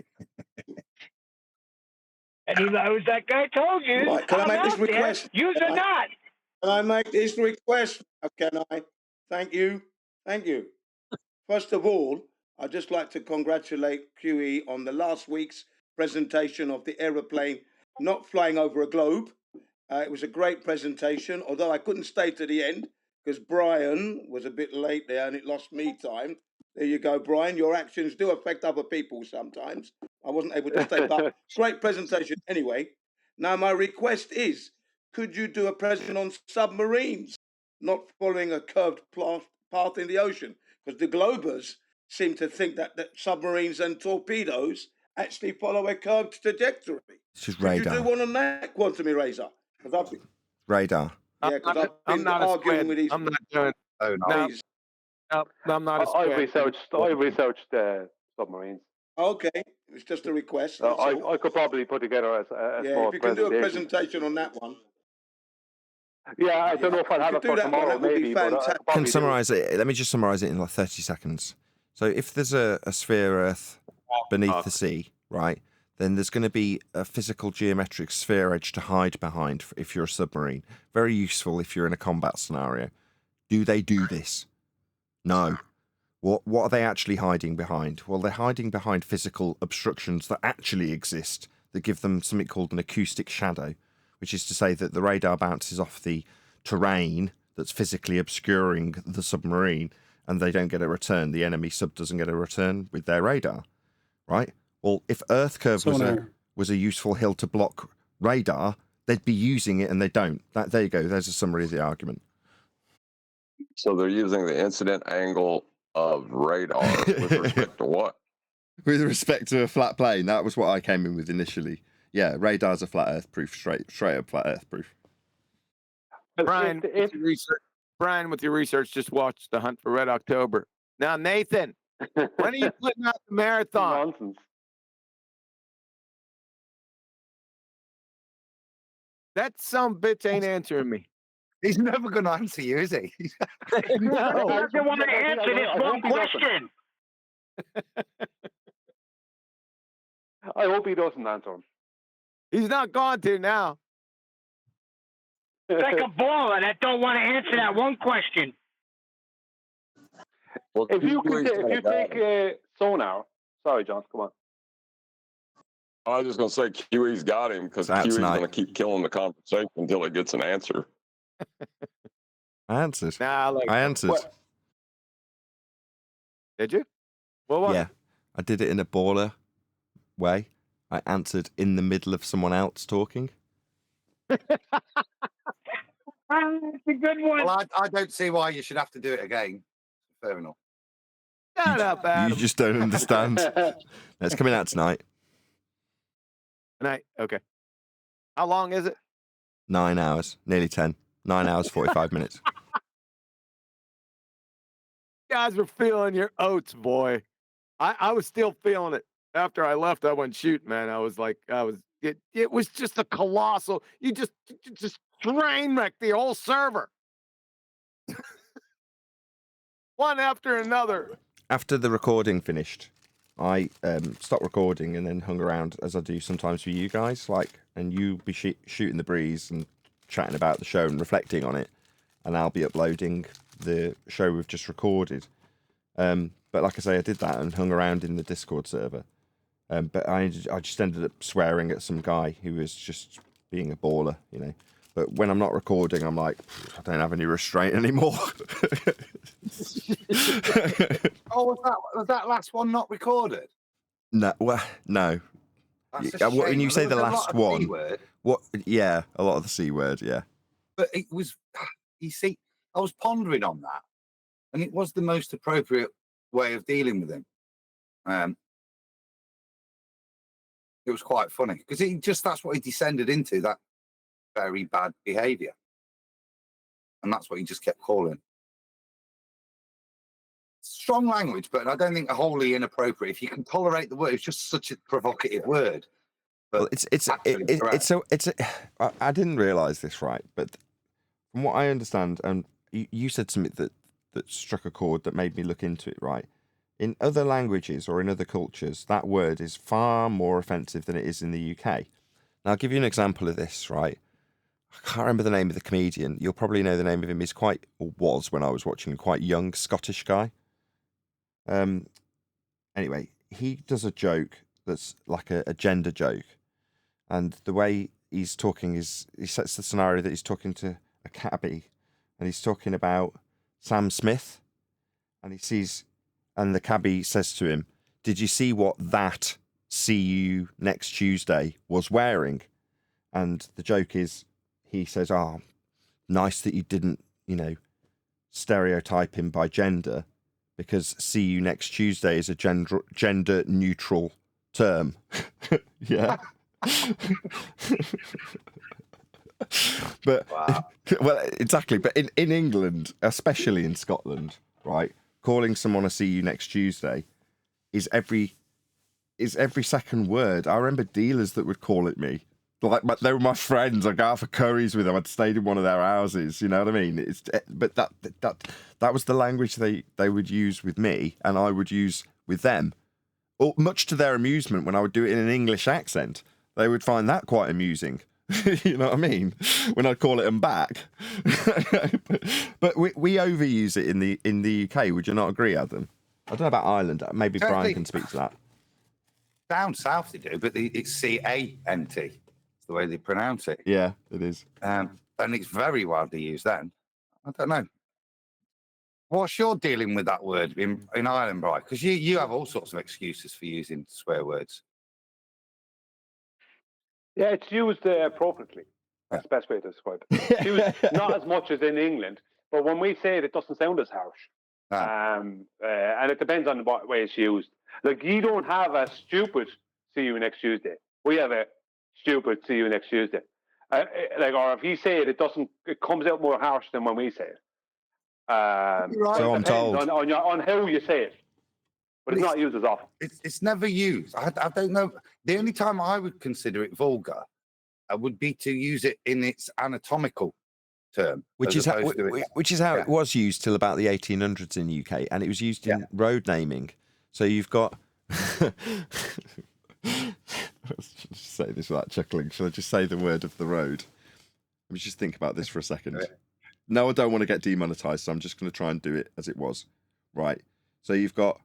And Eli was that guy told you. Right, can I I'm make this out there. request? Use or not. Can I make this request? Can I? Thank you. Thank you. First of all, I'd just like to congratulate QE on the last week's presentation of the aeroplane not flying over a globe. It was a great presentation, although I couldn't stay to the end because Brian was a bit late there and it lost me time. There you go, Brian. Your actions do affect other people sometimes. I wasn't able to stay, but great presentation anyway. Now, my request is, could you do a presentation on submarines not following a curved path in the ocean? Because the Globers seem to think that submarines and torpedoes actually follow a curved trajectory. It's just Could radar. you do one on that, Quantum Eraser? Radar. Yeah, because I've been arguing with these. I'm not doing. Oh, no. No, I'm not. I researched submarines. Okay, it's just a request. that's all. I could probably put together a Yeah, small if you can do a presentation. presentation on that one. Yeah, I don't know if I'll have you it could for do that one, tomorrow, that would be maybe. But I fantastic. could probably Can do summarize it. Let me just summarize it in like 30 seconds. So if there's a sphere Earth beneath the sea, right, then there's going to be a physical geometric sphere edge to hide behind if you're a submarine. Very useful if you're in a combat scenario. Do they do this? No. What are they actually hiding behind? Well, they're hiding behind physical obstructions that actually exist that give them something called an acoustic shadow, which is to say that the radar bounces off the terrain that's physically obscuring the submarine and they don't get a return. The enemy sub doesn't get a return with their radar, right? Well, if Earth curve was a useful hill to block radar, they'd be using it and they don't. There you go. There's a summary of the argument. So they're using the incident angle of radar with respect to what? With respect to a flat plane, that was what I came in with initially. Yeah, radar's a flat Earth proof, straight up flat Earth proof. Brian, Brian, with your research, just watched The Hunt for Red October. Now, Nathan, when are you putting out the marathon? Nonsense. That some bitch ain't answering me. He's never going to answer you, is he? No. I don't want to answer this one question. I hope he doesn't answer him. He's not going to now. It's like a baller that don't want to answer that one question. Well, If you take sonar, sorry, John, come on. I was just going to say QE's got him because QE's going to keep killing the conversation until he gets an answer. I answered. Nah, I answered. What? Did you? What was Yeah, I did it in a baller way. I answered in the middle of someone else talking. It's a good one. Well, I don't see why you should have to do it again. Fair enough. Shut up, Adam. You just don't understand. It's coming out tonight. Tonight? Okay. How long is it? 9 hours, nearly 10. 9 hours, 45 minutes. You guys were feeling your oats, boy. I was still feeling it. After I left, I went shooting, man. It was just a colossal, you just train wrecked the whole server. One after another. After the recording finished, I stopped recording and then hung around as I do sometimes for you guys, and you be shooting the breeze and chatting about the show and reflecting on it, and I'll be uploading the show we've just recorded. But like I say, I did that and hung around in the Discord server. But I just ended up swearing at some guy who was just being a baller, you know. But when I'm not recording, I'm like, I don't have any restraint anymore. Oh, was that last one not recorded? No, well, no. That's a When shame. you say There the was a lot last of C one, word. what? Yeah, a lot of the C word. Yeah, But it was, you see, I was pondering on that, and it was the most appropriate way of dealing with him. It was quite funny because that's what he descended into, that very bad behaviour. And that's what he just kept calling. Strong language, but I don't think wholly inappropriate. If you can tolerate the word, it's just such a provocative word. Well, I didn't realise this, right? But from what I understand, and you said something that struck a chord that made me look into it, right? In other languages or in other cultures, that word is far more offensive than it is in the UK. Now, I'll give you an example of this, right? I can't remember the name of the comedian. You'll probably know the name of him. He's was when I was watching him, quite young Scottish guy. Anyway, he does a joke that's like a gender joke. And the way he's talking is, he sets the scenario that he's talking to a cabbie and he's talking about Sam Smith. And and the cabbie says to him, "Did you see what that see you next Tuesday was wearing?" And the joke is, he says, "Oh, nice that you didn't, stereotype him by gender, because see you next Tuesday is a gender neutral term." Yeah. But well, exactly. But in England, especially in Scotland, right, calling someone a "see you next Tuesday" is every second word. I remember dealers that would call it me. Like they were my friends. I'd go out for curries with them. I'd stayed in one of their houses. You know what I mean? But that was the language they would use with me, and I would use with them. Or much to their amusement, when I would do it in an English accent, they would find that quite amusing. You know what I mean? When I'd call it them back. But we overuse it in the UK. Would you not agree, Adam? I don't know about Ireland. Maybe Brian can speak to that. Down south they do, but it's C-A-N-T. It's the way they pronounce it. Yeah, it is. And it's very widely used then. I don't know. What's your dealing with that word in Ireland, Brian? Because you have all sorts of excuses for using swear words. Yeah, it's used appropriately. That's the best way to describe it. It's used not as much as in England, but when we say it doesn't sound as harsh. And it depends on what way it's used. Like, you don't have a stupid "see you next Tuesday." We have a stupid "see you next Tuesday." Or if you say it, it comes out more harsh than when we say it. So I'm told. On how you say it. But it's not used as often. It's never used. I don't know. The only time I would consider it vulgar would be to use it in its anatomical term. Which is how it was used till about the 1800s in the UK, and it was used in road naming. So you've got... Let's just say this without chuckling. Shall I just say the word of the road? Let me just think about this for a second. No, I don't want to get demonetized, so I'm just going to try and do it as it was. Right. So you've got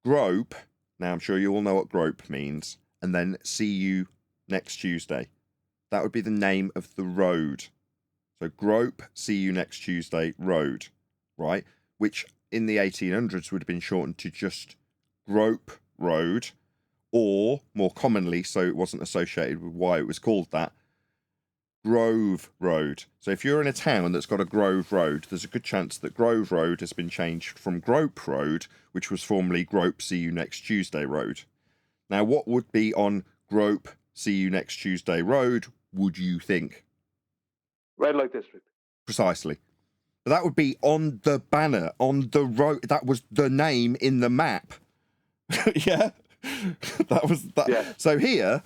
grope. Now, I'm sure you all know what grope means. And then "see you next Tuesday." That would be the name of the road. So grope, "see you next Tuesday" road. Right? Which in the 1800s would have been shortened to just Grope Road, or more commonly, so it wasn't associated with why it was called that, Grove Road. So if you're in a town that's got a Grove Road, there's a good chance that Grove Road has been changed from Grope Road, which was formerly Grope "see you next Tuesday" road. Now, what would be on Grope "see you next Tuesday" road, would you think? Red Light District. Precisely. But that would be on the banner, on the road. That was the name in the map. Yeah? That was that. Yeah. So here,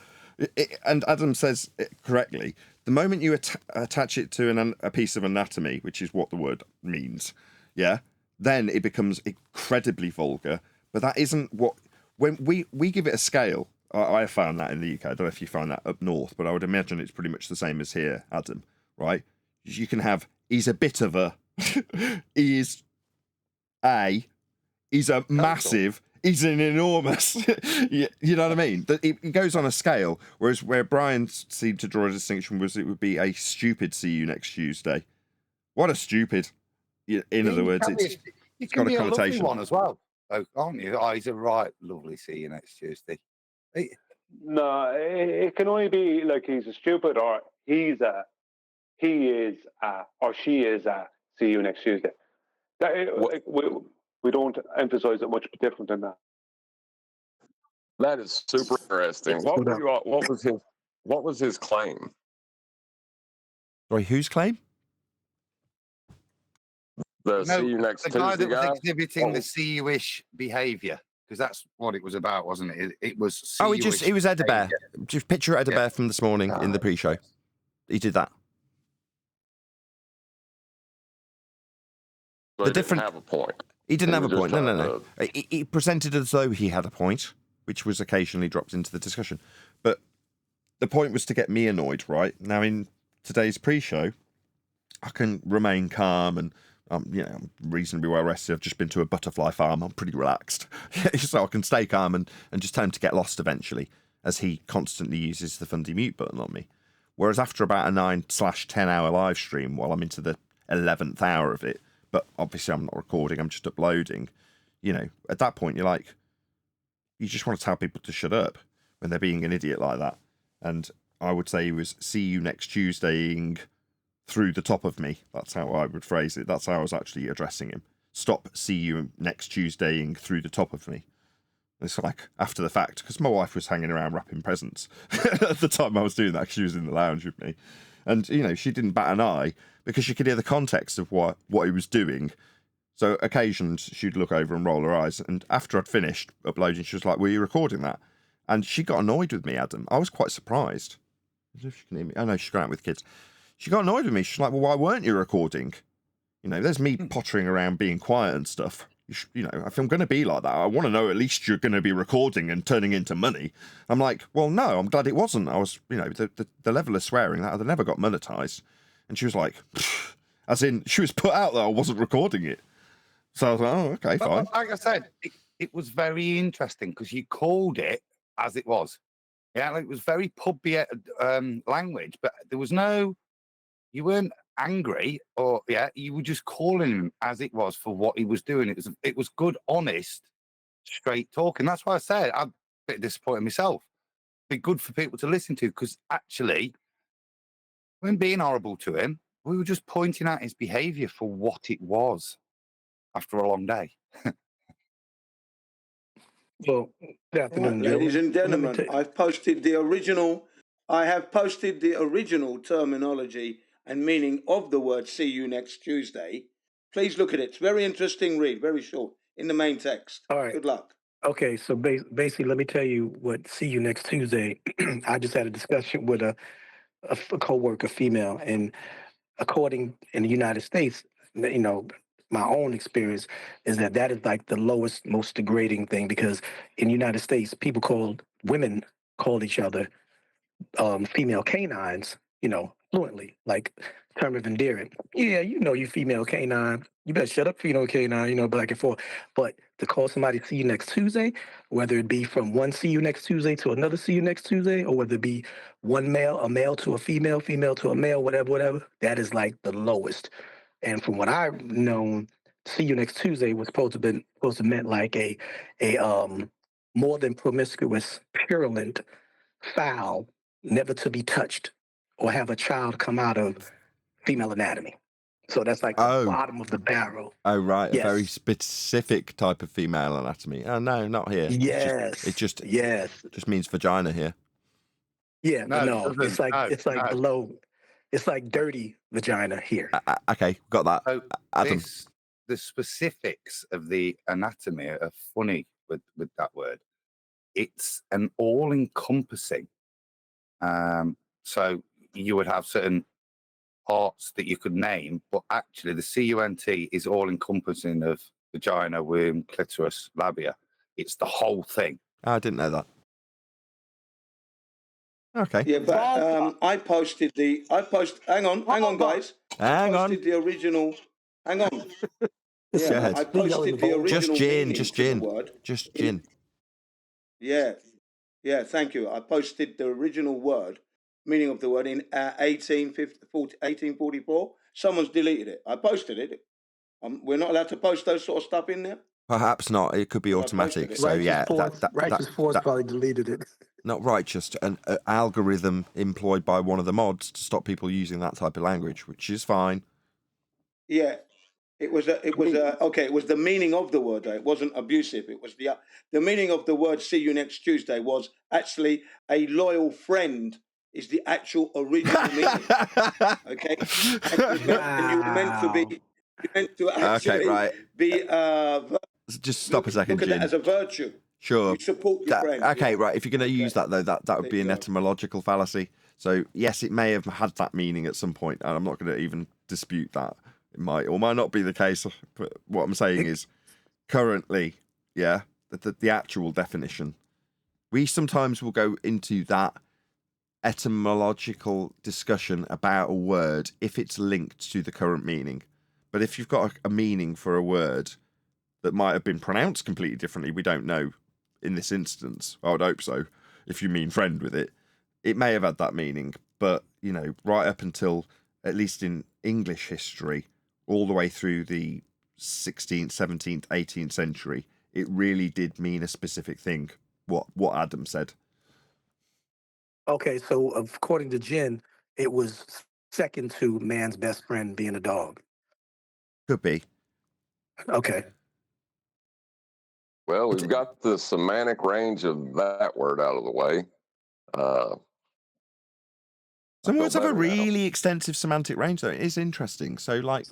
and Adam says it correctly, the moment you attach it to a piece of anatomy, which is what the word means, yeah, then it becomes incredibly vulgar. But that isn't what... When we give it a scale, I have found that in the UK. I don't know if you found that up north, but I would imagine it's pretty much the same as here, Adam, right? You can have, he's a bit of a... he's a massive... He's an enormous, you know what I mean? It goes on a scale, whereas where Brian seemed to draw a distinction was it would be a stupid "see you next Tuesday." What a stupid! In other words, it's got a connotation. Lovely one as well, aren't you? Oh, he's a right lovely "see you next Tuesday." No, it can only be like he's a stupid or he's he is or she is see you next Tuesday. We don't emphasize it much different than that. That is super interesting. What was his claim? Sorry, whose claim? The see you next the Tuesday guy that was guy? exhibiting the see you-ish behaviour, because that's what it was about, wasn't it? It was. Oh, it was Ed Bear. Just picture Ed Bear from this morning in the pre-show. He did that. So he didn't have a point. He didn't have a was just point. No. trying He presented as though he had a point, which was occasionally dropped into the discussion. But the point was to get me annoyed, right? Now, in today's pre-show, I can remain calm and I'm reasonably well rested. I've just been to a butterfly farm. I'm pretty relaxed. So I can stay calm and just tell him to get lost eventually, as he constantly uses the fundy mute button on me. Whereas after about a 9/10 hour live stream, while I'm into the 11th hour of it, but obviously I'm not recording, I'm just uploading, at that point you're like, you just want to tell people to shut up when they're being an idiot like that. And I would say he was see you next Tuesday-ing through the top of me. That's how I would phrase it. That's how I was actually addressing him. Stop see you next Tuesday-ing through the top of me. It's like after the fact, because my wife was hanging around wrapping presents at the time I was doing that, 'cause she was in the lounge with me. And, she didn't bat an eye because she could hear the context of what he was doing. So occasions she'd look over and roll her eyes. And after I'd finished uploading, she was like, were you recording that? And she got annoyed with me, Adam. I was quite surprised. I don't know if she can hear me. Oh, no, she's gone out with kids. She got annoyed with me. She's like, well, why weren't you recording? There's me pottering around being quiet and stuff. If I'm going to be like that, I want to know at least you're going to be recording and turning into money. I'm like, well, no, I'm glad it wasn't. I was, the level of swearing that I never got monetized. And she was like, pfft. As in, she was put out that I wasn't recording it. So I was like, oh, okay, fine. Like I said, it was very interesting because you called it as it was. Yeah, like it was very pubby language, but there was you weren't angry you were just calling him as it was for what he was doing. It was good, honest, straight talking. That's why I said I'm a bit disappointed myself. Be good for people to listen to, because actually, when being horrible to him, we were just pointing out his behaviour for what it was after a long day. Well, good afternoon, ladies and gentlemen. gentlemen. I have posted the original terminology and meaning of the word see you next Tuesday. Please look at it. It's very interesting read, very short, in the main text. All right. Good luck. Okay, so basically, let me tell you what see you next Tuesday. I just had a discussion with a co-worker, female, and according in the United States, my own experience is that is like the lowest, most degrading thing, because in the United States, women call each other female canines, fluently, like term of endearment. Yeah, you female canine. You better shut up, female canine, back and forth. But to call somebody see you next Tuesday, whether it be from one see you next Tuesday to another see you next Tuesday, or whether it be a male to a female to a male, whatever, that is like the lowest. And from what I've known, see you next Tuesday was supposed to meant like a more than promiscuous, purulent, foul, never to be touched, or have a child come out of female anatomy. So that's like the bottom of the barrel. Oh, right. Yes. A very specific type of female anatomy. Oh, no, not here. Yes. It just means vagina here. Yeah, no, it's like below. It's like dirty vagina here. Okay, got that. So Adam. The specifics of the anatomy are funny with that word. It's an all-encompassing. So you would have certain parts that you could name, but actually the CUNT is all-encompassing of vagina, womb, clitoris, labia. It's the whole thing. I didn't know that. Okay. Yeah, but I posted. Hang on, guys. Hang on. The original. Hang on. Yeah, I posted the original. Just gin. Yeah. Thank you. I posted the original meaning of the word in 1844. Someone's deleted it. I posted it. We're not allowed to post those sort of stuff in there. Perhaps not. It could be automatic. So Righteous Force probably deleted it. Not righteous, an algorithm employed by one of the mods to stop people using that type of language, which is fine. Yeah, it was okay. It was the meaning of the word. Though. It wasn't abusive. It was the meaning of the word. See you next Tuesday was actually a loyal friend. Is the actual original meaning. Okay, and you were meant to be. You're meant to actually be. Just stop a second, Look at Jin. that as a virtue. Sure. You support your friend. Okay, yeah. right. If you're going to use that, though, that would be an etymological fallacy. So, yes, it may have had that meaning at some point, and I'm not going to even dispute that. It might or might not be the case. But what I'm saying is, currently, yeah, the actual definition, we sometimes will go into that etymological discussion about a word if it's linked to the current meaning. But if you've got a meaning for a word that might have been pronounced completely differently, we don't know in this instance. I would hope so. If you mean friend with it, it may have had that meaning. But, you know, right up until, at least in English history, all the way through the 16th, 17th, 18th century, it really did mean a specific thing, what Adam said. Okay, so according to Jen, it was second to man's best friend being a dog. Could be. Okay. Well, we've got the semantic range of that word out of the way. Some words have a really extensive semantic range, though. It is interesting. So, like,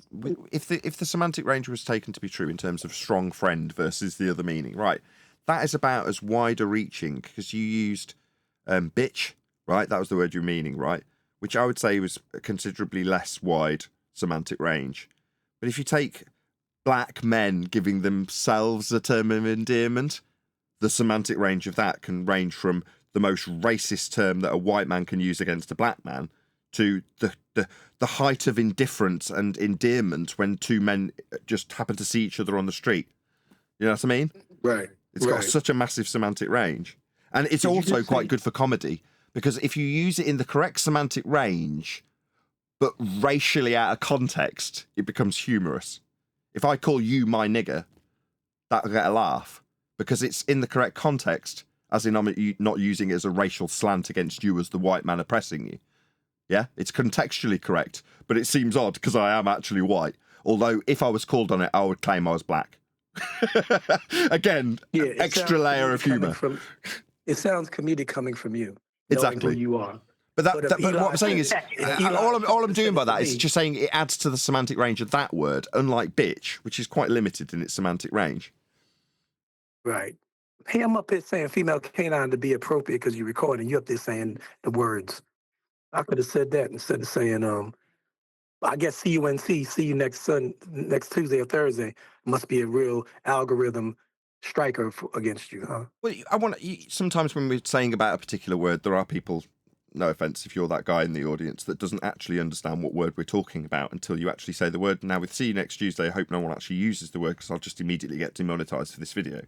if the semantic range was taken to be true in terms of strong friend versus the other meaning, right, that is about as wider reaching, because you used bitch, right? That was the word you're meaning, right? Which I would say was a considerably less wide semantic range. But if you take black men giving themselves a term of endearment, the semantic range of that can range from the most racist term that a white man can use against a black man to the height of indifference and endearment when two men just happen to see each other on the street. You know what I mean? Right. It's got such a massive semantic range. And it's also quite good for comedy, because if you use it in the correct semantic range, but racially out of context, it becomes humorous. If I call you my nigger, that'll get a laugh, because it's in the correct context, as in I'm not using it as a racial slant against you as the white man oppressing you. Yeah, it's contextually correct, but it seems odd because I am actually white. Although if I was called on it, I would claim I was black. Again, extra layer of humour. It sounds comedic coming from you. Exactly. Who you are. But what I'm saying is, all I'm doing by that is just saying it adds to the semantic range of that word, unlike bitch, which is quite limited in its semantic range. Right. Hey, I'm up here saying female canine to be appropriate because you're recording. You're up there saying the words. I could have said that instead of saying, I guess CUNC, see you next Tuesday or Thursday, must be a real algorithm striker against you, huh? Well, sometimes when we're saying about a particular word, there are people, no offense if you're that guy in the audience, that doesn't actually understand what word we're talking about until you actually say the word. Now, with see you next Tuesday, I hope no one actually uses the word because I'll just immediately get demonetized for this video.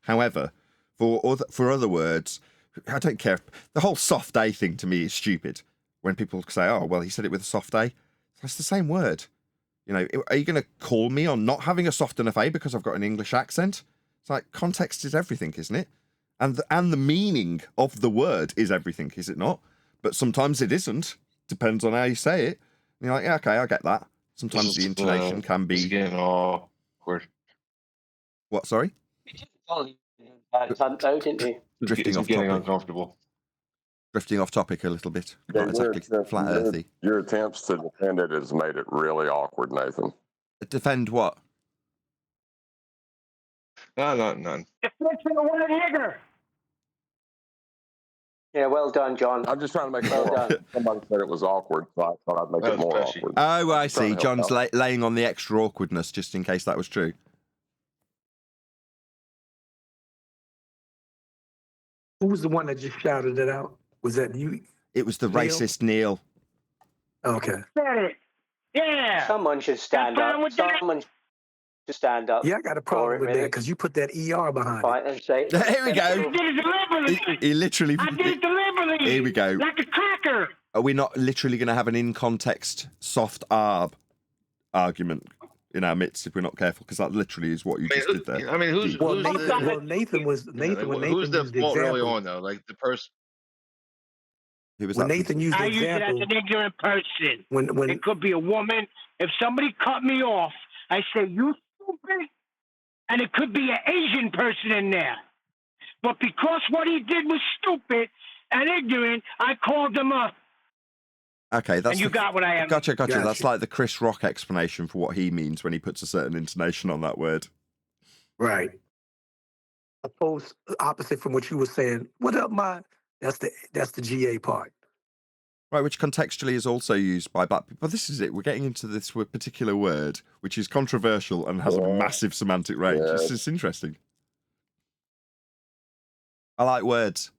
However, for other words, I don't care. The whole soft A thing to me is stupid. When people say, oh, well, he said it with a soft A. It's the same word. You know, are you going to call me on not having a soft enough A because I've got an English accent? It's like, context is everything, isn't it? And the meaning of the word is everything, is it not? But sometimes it isn't. Depends on how you say it. And you're like, yeah, okay, I get that. Sometimes the intonation can be... It's getting awkward. What, sorry? Drifting off getting topic. Uncomfortable. Drifting off topic a little bit. Not exactly flat earthy. Your attempts to defend it has made it really awkward, Nathan. Defend what? No, none. Yeah, well done, John. I'm just trying to make it more awkward. Somebody said it was awkward, so I thought I'd make it more awkward. Oh, I see. John's laying on the extra awkwardness just in case that was true. Who was the one that just shouted it out? Was that you? It was the racist Neil. Okay. Yeah. Someone should stand up. Someone should stand up. Yeah, I got a problem with that because you put that ER behind it. And say, here we go. He literally. I did it deliberately. Here we go. Like a cracker. Are we not literally going to have an in-context soft arb argument in our midst if we're not careful? Because that literally is what you just did there. I mean, who's Nathan was Nathan. Who's the fault really on though? Like the person. Who was when that? Nathan used the I use it as example, an ignorant person. when It could be a woman. If somebody cut me off, I say, "You stupid," and it could be an Asian person in there. But because what he did was stupid and ignorant, I called him up. Okay, that's and you got what I am. Gotcha. That's like the Chris Rock explanation for what he means when he puts a certain intonation on that word. Right. Opposed opposite from what you were saying. What up, my? That's the GA part. Right, which contextually is also used by black people. But this is it. We're getting into this particular word, which is controversial and has a massive semantic range. It's interesting. I like words.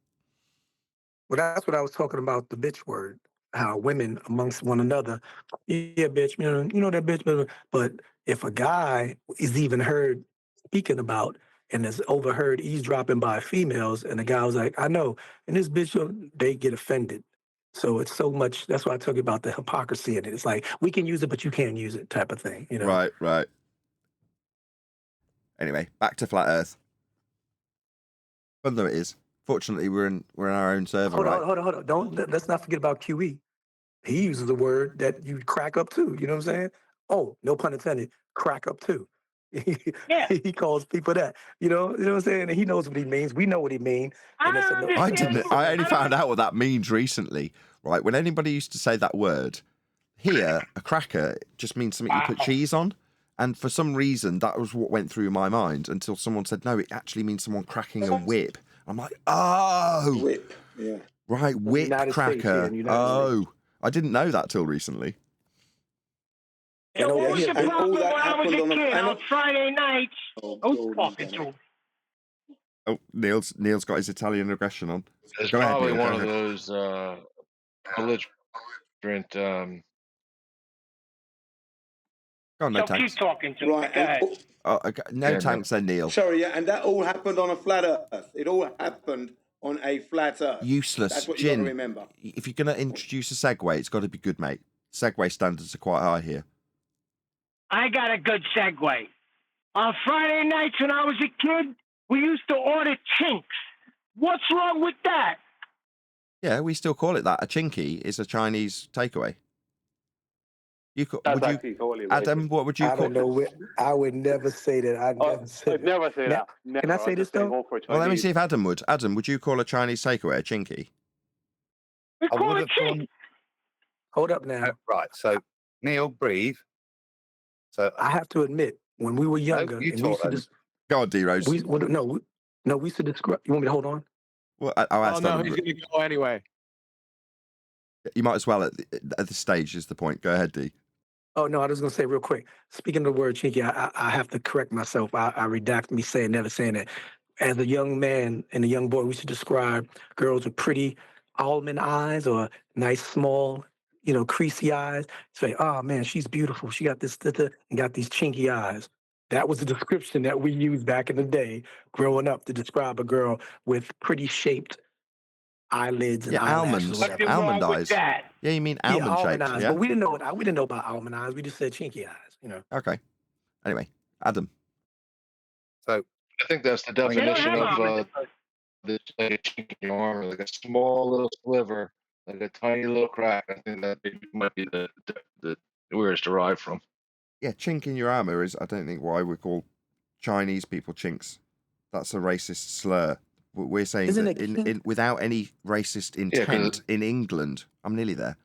Well, that's what I was talking about, the bitch word. How women amongst one another, yeah, bitch, you know that bitch. But if a guy is even heard speaking about and is overheard eavesdropping by females, and the guy was like, I know, and this bitch, they get offended. So it's so much. That's why I talk about the hypocrisy in it. It's like we can use it, but you can't use it, type of thing. You know? Right. Anyway, back to flat Earth. Fun though it is. Fortunately, we're in our own server. Hold on. Let's not forget about QE. He uses a word that you crack up too. You know what I'm saying? Oh, no pun intended. Crack up too. Yeah. He calls people that. You know what I'm saying? And he knows what he means. We know what he means. I didn't. I only found out what that means recently. Right, when anybody used to say that word, here a cracker just means something you put cheese on. And for some reason, that was what went through my mind until someone said, no, it actually means someone cracking a whip. I'm like, oh. Whip, yeah. Right, whip United States, cracker. yeah, United States. I didn't know that till recently. What was the and all problem when that I was a happened kid on Friday nights? I was talking to him. Oh, Neil's got his Italian aggression on. It's Go ahead, probably Neil, one go of ahead. those belligerent. Go on, no So tanks. keep talking to me. Right, Go ahead. Oh, okay. No tanks then, Neil. Sorry, yeah, and that all happened on a flat Earth. It all happened on a flat Earth. Useless. That's what you got to Jin, remember. if you're going to introduce a segue, it's got to be good, mate. Segway standards are quite high here. I got a good segue. On Friday nights when I was a kid, we used to order chinks. What's wrong with that? Yeah, we still call it that. A chinky is a Chinese takeaway. Adam, what would you I call don't know. I would never say that. I'd never say that. Can I say this though? Well, let me see if Adam would. Adam, would you call a Chinese takeaway a chinky? We I call would it have chink. done. Hold up now. Right, so Neil, breathe. So I have to admit, when we were younger, you and we used talk to then. Go on, D-Rose. we used to describe. You want me to hold on? Well, I'll ask no, Adam. he's going to go anyway. You might as well at this stage is the point. Go ahead, D. Oh no, I was going to say real quick. Speaking of the word chinky, I have to correct myself. I redact me saying never saying that. As a young man and a young boy, we should describe girls with pretty almond eyes or nice small, creasy eyes. Say, oh man, she's beautiful. She got this and got these chinky eyes. That was the description that we used back in the day, growing up, to describe a girl with pretty shaped eyelids and eyelashes. Almonds. Or whatever. Almond eyes. Yeah, you mean almond shaped. eyes. Yeah. But we didn't know about almond eyes. We just said chinky eyes. Okay. Anyway, Adam. So I think that's the definition of this like a chink in your armor, like a small little sliver, like a tiny little crack. I think that might be the where it's derived from. Yeah, chink in your armor is, I don't think, why we call Chinese people chinks. That's a racist slur. We're saying Isn't that it in without any racist intent in England, I'm nearly there.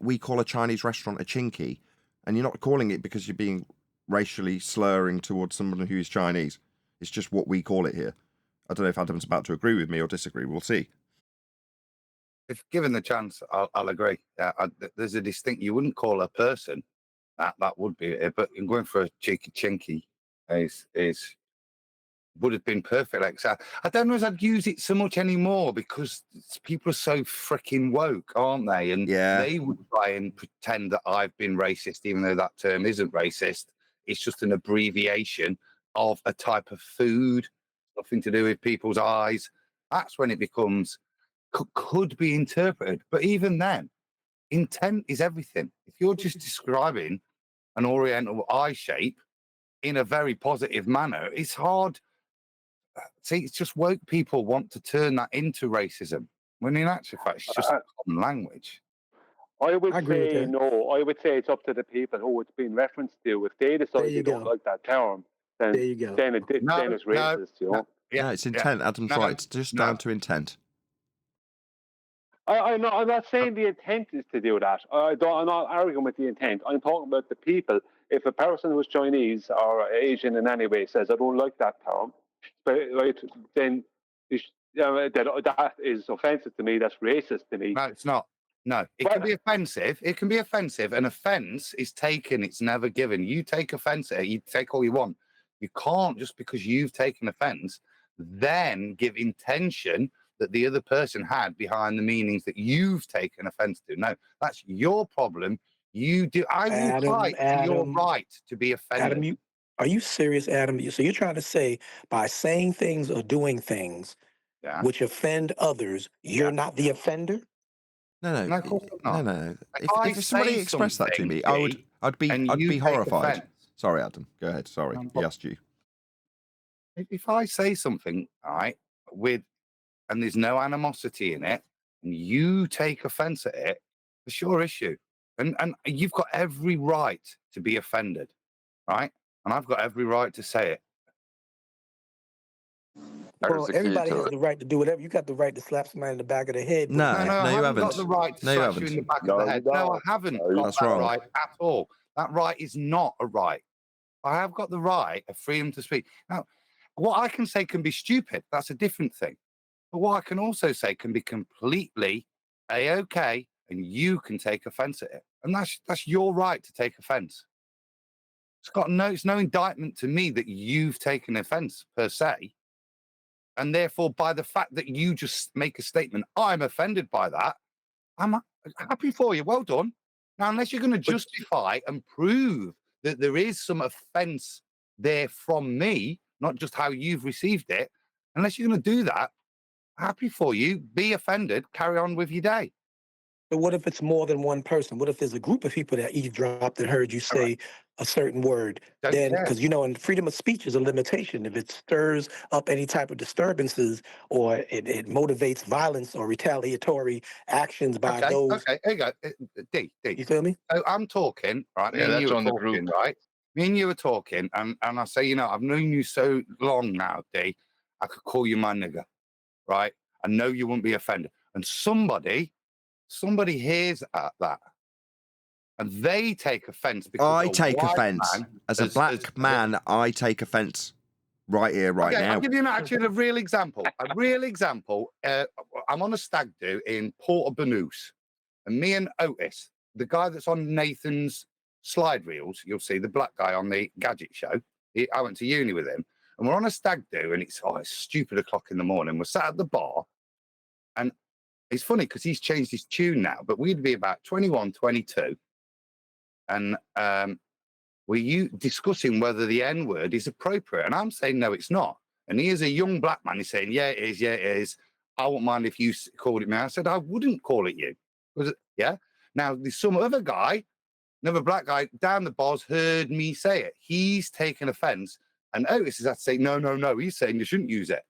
We call a Chinese restaurant a chinky, and you're not calling it because you're being racially slurring towards someone who is Chinese. It's just what we call it here. I don't know if Adam's about to agree with me or disagree. We'll see. if given the chance, I'll agree. There's a distinct. You wouldn't call a person that would be it, but going for a cheeky chinky is would have been perfect. Like, I don't know if I'd use it so much anymore because people are so freaking woke, aren't they? And they would try and pretend that I've been racist, even though that term isn't racist. It's just an abbreviation of a type of food, nothing to do with people's eyes. That's when it becomes could be interpreted. But even then, intent is everything. If you're just describing an oriental eye shape in a very positive manner, it's hard. See, it's just woke people want to turn that into racism when in actual fact, it's just common language. I would agree with say that. no. I would say it's up to the people who it's being referenced to. If they decide they don't like that term, then There you go. then it's racist. You know. No, it's intent. Adam's right. It's just down to intent. I'm not saying the intent is to do that. I'm not arguing with the intent. I'm talking about the people. If a person who's Chinese or Asian in any way says, I don't like that term, but, right, then that is offensive to me. That's racist to me. No, it's not. No, it can be offensive. It can be offensive. An offence is taken. It's never given. You take offence at it. You take all you want. You can't, just because you've taken offence, then give intention that the other person had behind the meanings that you've taken offence to. No, that's your problem. You do. I will fight for your right to be offended. Adam, are you serious, Adam? So you're trying to say by saying things or doing things which offend others, you're not the offender? No, of course not. No. If somebody expressed that to me, I'd be horrified. Sorry, Adam. Go ahead. Sorry, he asked you. If I say something, all right, and there's no animosity in it, and you take offence at it, it's your issue. And you've got every right to be offended, right? And I've got every right to say it. Well, everybody has the right to do whatever. You got the right to slap somebody in the back of the head. No, I haven't got the right to slap you in the back of the head. No, I haven't got that right at all. That right is not a right. I have got the right of freedom to speak. Now, what I can say can be stupid. That's a different thing. But what I can also say can be completely A-okay, and you can take offence at it. And that's your right to take offence. It's no indictment to me that you've taken offence per se. And therefore, by the fact that you just make a statement, I'm offended by that, I'm happy for you. Well done. Now, unless you're going to justify and prove that there is some offence there from me, not just how you've received it, unless you're going to do that, happy for you. Be offended. Carry on with your day. But what if it's more than one person? What if there's a group of people that eavesdropped and heard you say a certain word? Then, because in freedom of speech is a limitation. If it stirs up any type of disturbances or it motivates violence or retaliatory actions by those. Okay, there you go. D. You feel me? So I'm talking, right? Yeah, that's on the group. Right? Me and you are talking, and I say, I've known you so long now, D. I could call you my nigger, right? I know you wouldn't be offended. And somebody hears that, and they take offence because I take offence as a black man. I take offence right here, right now. I'll give you a real example. I'm on a stag do in Port Banús, and me and Otis, the guy that's on Nathan's slide reels, you'll see the black guy on the gadget show. I went to uni with him, and we're on a stag do, and it's stupid o'clock in the morning. We're sat at the bar, and it's funny because he's changed his tune now, but we'd be about 21, 22. And we're discussing whether the N-word is appropriate. And I'm saying, no, it's not. And he is a young black man. He's saying, yeah, it is. I wouldn't mind if you called it me. I said, I wouldn't call it you. Yeah. Now, there's some other guy, another black guy down the bars heard me say it. He's taken offence. And Otis has had to say, no. He's saying you shouldn't use it.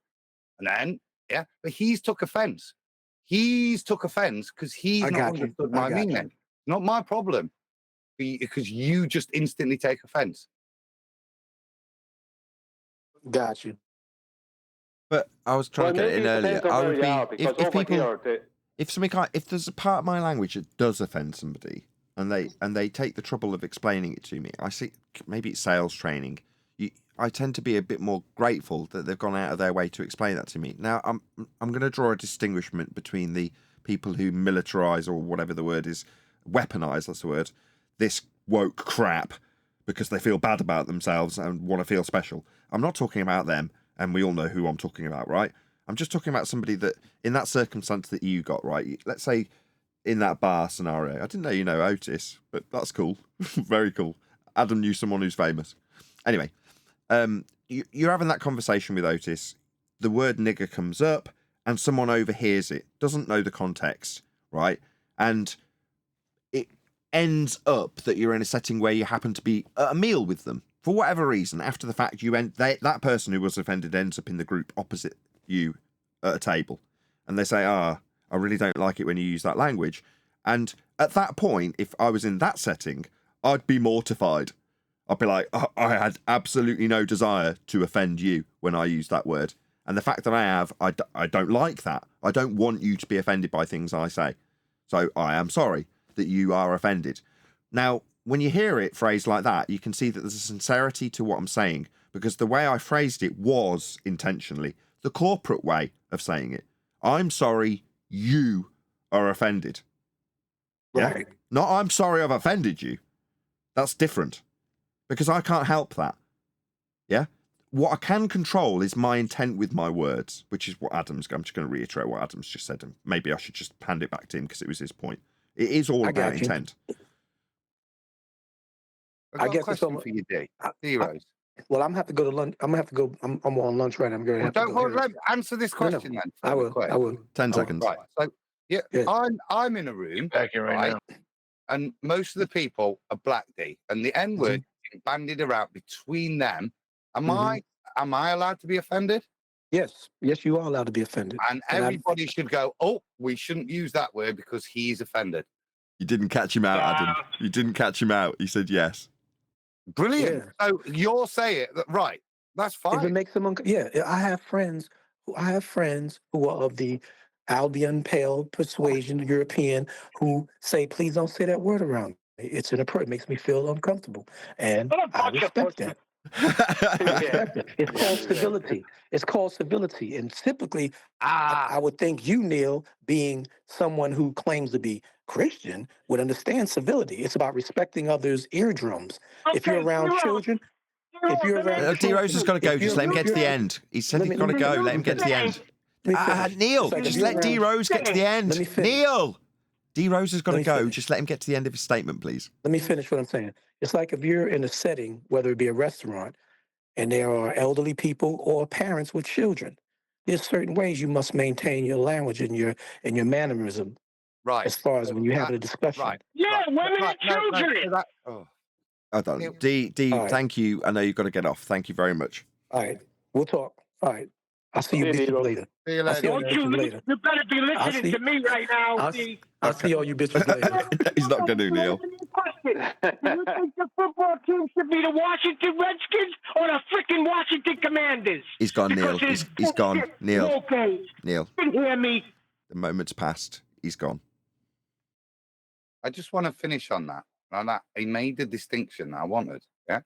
And then, but he's took offence. He's took offence because he's not understood my meaning. Not my problem, because you just instantly take offence. Got you. But I was trying to get it in earlier. I would be if there's a part of my language that does offend somebody, and they take the trouble of explaining it to me. I see maybe it's sales training. I tend to be a bit more grateful that they've gone out of their way to explain that to me. Now, I'm going to draw a distinguishment between the people who militarize, or whatever the word is, weaponize, that's the word, this woke crap because they feel bad about themselves and want to feel special. I'm not talking about them, and we all know who I'm talking about, right? I'm just talking about somebody that, in that circumstance that you got, right? Let's say in that bar scenario, I didn't know you know Otis, but that's cool. Very cool. Adam knew someone who's famous. Anyway, you're having that conversation with Otis, the word nigger comes up, and someone overhears it, doesn't know the context, right? And it ends up that you're in a setting where you happen to be at a meal with them. For whatever reason, after the fact, that person who was offended ends up in the group opposite you at a table. And they say, I really don't like it when you use that language. And at that point, if I was in that setting, I'd be mortified. I'd be like, I had absolutely no desire to offend you when I used that word. And the fact that I have, I don't like that. I don't want you to be offended by things I say. So I am sorry that you are offended. Now, when you hear it phrased like that, you can see that there's a sincerity to what I'm saying, because the way I phrased it was intentionally the corporate way of saying it. I'm sorry you are offended. Yeah? Right. Not I'm sorry I've offended you. That's different, because I can't help that. Yeah? What I can control is my intent with my words, which is what I'm just going to reiterate what Adam's just said, and maybe I should just hand it back to him because it was his point. It is all about intent. I've got a question for you, D. D-Rose. Well, I'm gonna have to go to lunch. I'm gonna have to go. I'm on lunch right now. I'm going to have to go. Let me answer this question then. I will. Quick. I will. 10 seconds. Right. So I'm in a room. Back here right now. And most of the people are black, D, and the N-word is bandied around between them. Am I allowed to be offended? Yes. Yes, you are allowed to be offended. And everybody should go, oh, we shouldn't use that word because he's offended. You didn't catch him out, Adam. You didn't catch him out. He said yes. Brilliant. Yeah. So you're saying that, right? That's fine. If it makes them I have friends who are of the Albion Pale persuasion, European, who say, please don't say that word around me. It's inappropriate. It makes me feel uncomfortable. And I respect that. It's called civility. It's called civility. And typically, I would think you, Neil, being someone who claims to be Christian, would understand civility. It's about respecting others' eardrums. If you're around children, D-Rose has got to go. Just let him get to the end. He said he's got to go. Let him get to the end. Neil, just let D-Rose get to the end. Neil! D-Rose has got to go. Just let him get to the end of his statement, please. Let me finish what I'm saying. It's like if you're in a setting, whether it be a restaurant, and there are elderly people or parents with children, there's certain ways you must maintain your language and your mannerism. Right. As far as when you're having a discussion. Right. Yeah, women and children. I don't. D, thank you. I know you've got to get off. Thank you very much. All right. We'll talk. All right. I'll see you bitches later. See you later. Don't you better be listening to me right now. I'll see all you bitches later. He's not going to, Neil. Do you think the football team should be the Washington Redskins or the freaking Washington Commanders? He's gone, Neil. He's gone. Neil. Okay. Neil. You can hear me. The moment's passed. He's gone. I just want to finish on that. On that, he made the distinction I wanted. Yeah.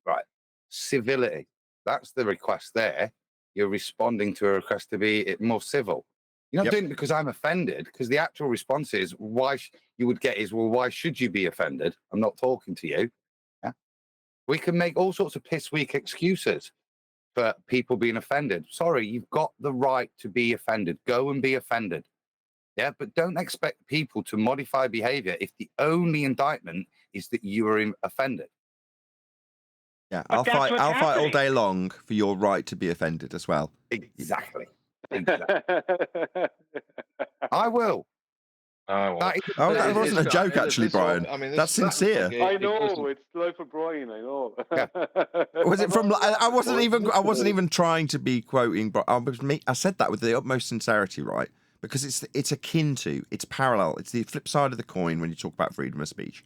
Right. Civility. That's the request there. You're responding to a request to be more civil. You're not doing it because I'm offended, because the actual response is why should you be offended? I'm not talking to you. Yeah. We can make all sorts of piss weak excuses for people being offended. Sorry, you've got the right to be offended. Go and be offended. Yeah, but don't expect people to modify behavior if the only indictment is that you are offended. Yeah, I'll fight all day long for your right to be offended as well. Exactly. I will. That wasn't a joke, actually, Brian. That's sincere. I know it's life for Brian. I know. Was it from? I wasn't even trying to be quoting, but I said that with the utmost sincerity, right? Because it's akin to, it's parallel. It's the flip side of the coin when you talk about freedom of speech.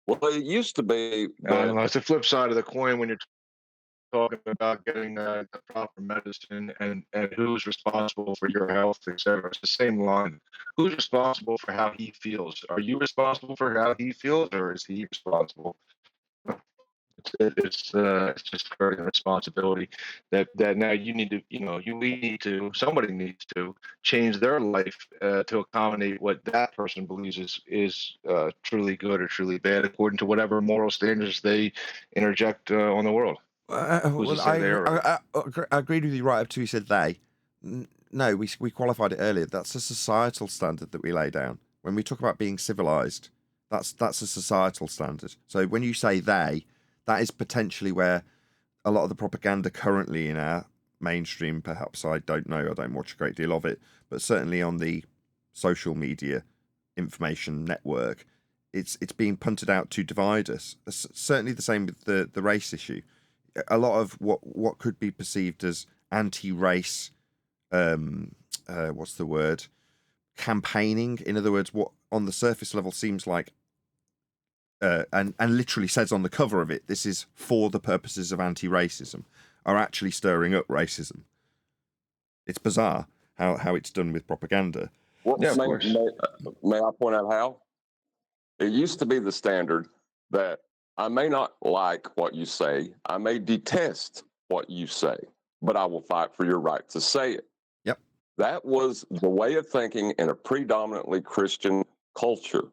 Well, it used to be. It's the flip side of the coin when you're talking about getting the proper medicine and who's responsible for your health, etc. It's the same line. Who's responsible for how he feels? Are you responsible for how he feels, or is he responsible? It's just a responsibility that now you need to, somebody needs to change their life to accommodate what that person believes is truly good or truly bad according to whatever moral standards they interject on the world. I agreed with you right up to you said they. No, we qualified it earlier. That's a societal standard that we lay down. When we talk about being civilized, that's a societal standard. So when you say they, that is potentially where a lot of the propaganda currently in our mainstream, perhaps, I don't know, I don't watch a great deal of it, but certainly on the social media information network, it's being punted out to divide us. Certainly the same with the race issue. A lot of what could be perceived as anti-race what's the word? Campaigning. In other words, what on the surface level seems like, and literally says on the cover of it, this is for the purposes of anti-racism, are actually stirring up racism. It's bizarre how it's done with propaganda. Well, may I point out how? It used to be the standard that I may not like what you say, I may detest what you say, but I will fight for your right to say it. Yep. That was the way of thinking in a predominantly Christian culture.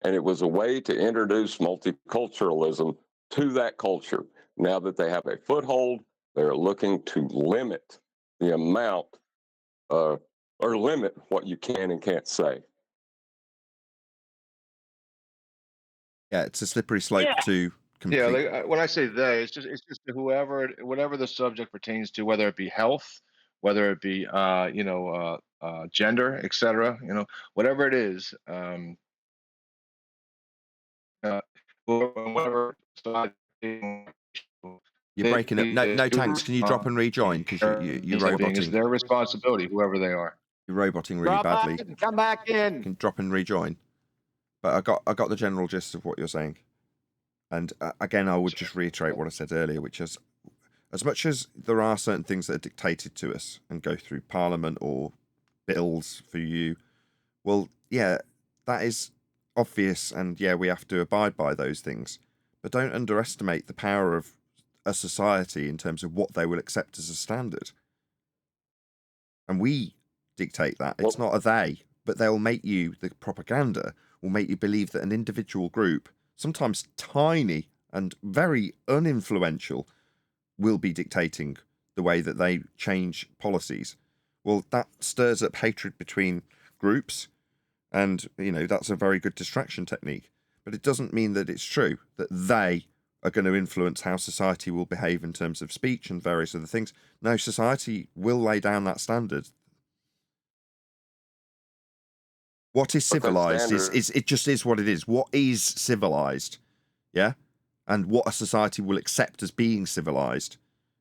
And it was a way to introduce multiculturalism to that culture. Now that they have a foothold, they're looking to limit the amount or limit what you can and can't say. Yeah, it's a slippery slope to complete. Yeah, like, when I say they, it's just whatever the subject pertains to, whether it be health, whether it be gender, etc. Whatever it is, whatever side. You're breaking up. No, Tanks, can you drop and rejoin? Because you're roboting. It's their responsibility, whoever they are. You're roboting really badly. Come back in. You can drop and rejoin. But I got the general gist of what you're saying. And again, I would just reiterate what I said earlier, which is, as much as there are certain things that are dictated to us and go through Parliament or bills for you, well, yeah, that is obvious, and yeah, we have to abide by those things. But don't underestimate the power of a society in terms of what they will accept as a standard. And we dictate that. It's not a they, but they'll make you, the propaganda will make you believe that an individual group, sometimes tiny and very uninfluential, will be dictating the way that they change policies. Well, that stirs up hatred between groups, and that's a very good distraction technique. But it doesn't mean that it's true that they are going to influence how society will behave in terms of speech and various other things. No, society will lay down that standard. What is civilized is it just is what it is. What is civilized, yeah, and what a society will accept as being civilized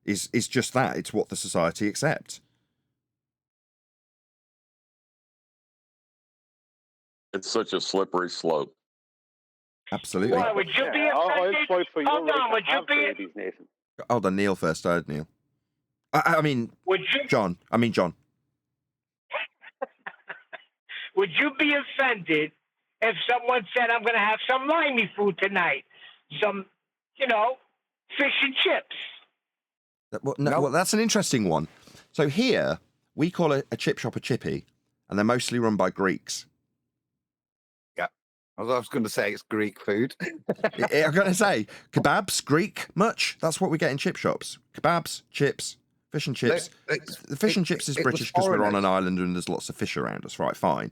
is just that. It's what the society accepts. It's such a slippery slope. Absolutely. Why would you be offended? Hold on, would you be? Nathan. Hold on, Neil first. I heard Neil. I mean, John. Would you be offended if someone said, "I'm going to have some limey food tonight, some, fish and chips"? Well, that's an interesting one. So here we call a chip shop a chippy, and they're mostly run by Greeks. Yeah, I was going to say it's Greek food. I'm going to say kebabs, Greek, much. That's what we get in chip shops. Kebabs, chips, fish and chips. The fish and chips is British because we're on an island and there's lots of fish around us, right? Fine.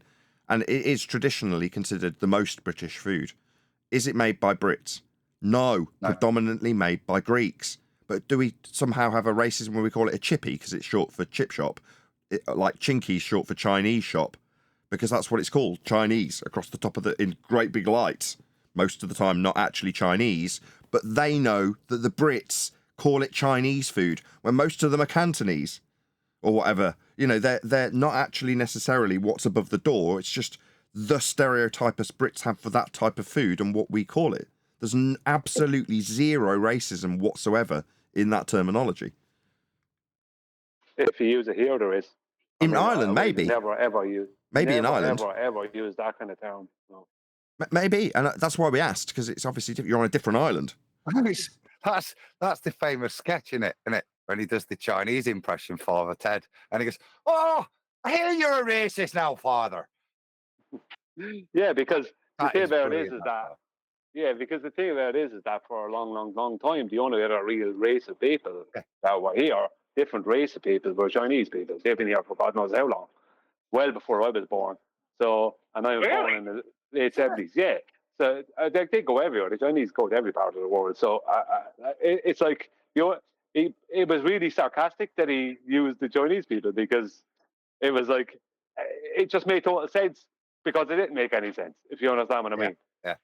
And it is traditionally considered the most British food. Is it made by Brits? No, predominantly made by Greeks. But do we somehow have a racism where we call it a chippy because it's short for chip shop? Like Chinky's short for Chinese shop, because that's what it's called, Chinese, across the top of in great big lights. Most of the time not actually Chinese, but they know that the Brits call it Chinese food when most of them are Cantonese or whatever. They're not actually necessarily what's above the door. It's just the stereotype us Brits have for that type of food and what we call it. There's absolutely zero racism whatsoever in that terminology. If you use it here, there is. In Ireland, maybe. Never ever use. Maybe in Ireland. Ever use that kind of term. No. Maybe, and that's why we asked, because it's obviously you're on a different island. That's the famous sketch, isn't it? When he does the Chinese impression, Father Ted, and he goes, "Oh, I hear you're a racist now, Father." Yeah, because the thing about it is that for a long time, the only other real race of people that were here, different race of people, were Chinese people. They've been here for God knows how long, well before I was born. So, and I was born in the late 70s. Yeah, so they go everywhere. The Chinese go to every part of the world. So it's like it was really sarcastic that he used the Chinese people, because it was like it just made total sense, because it didn't make any sense, if you understand what I mean. Yeah.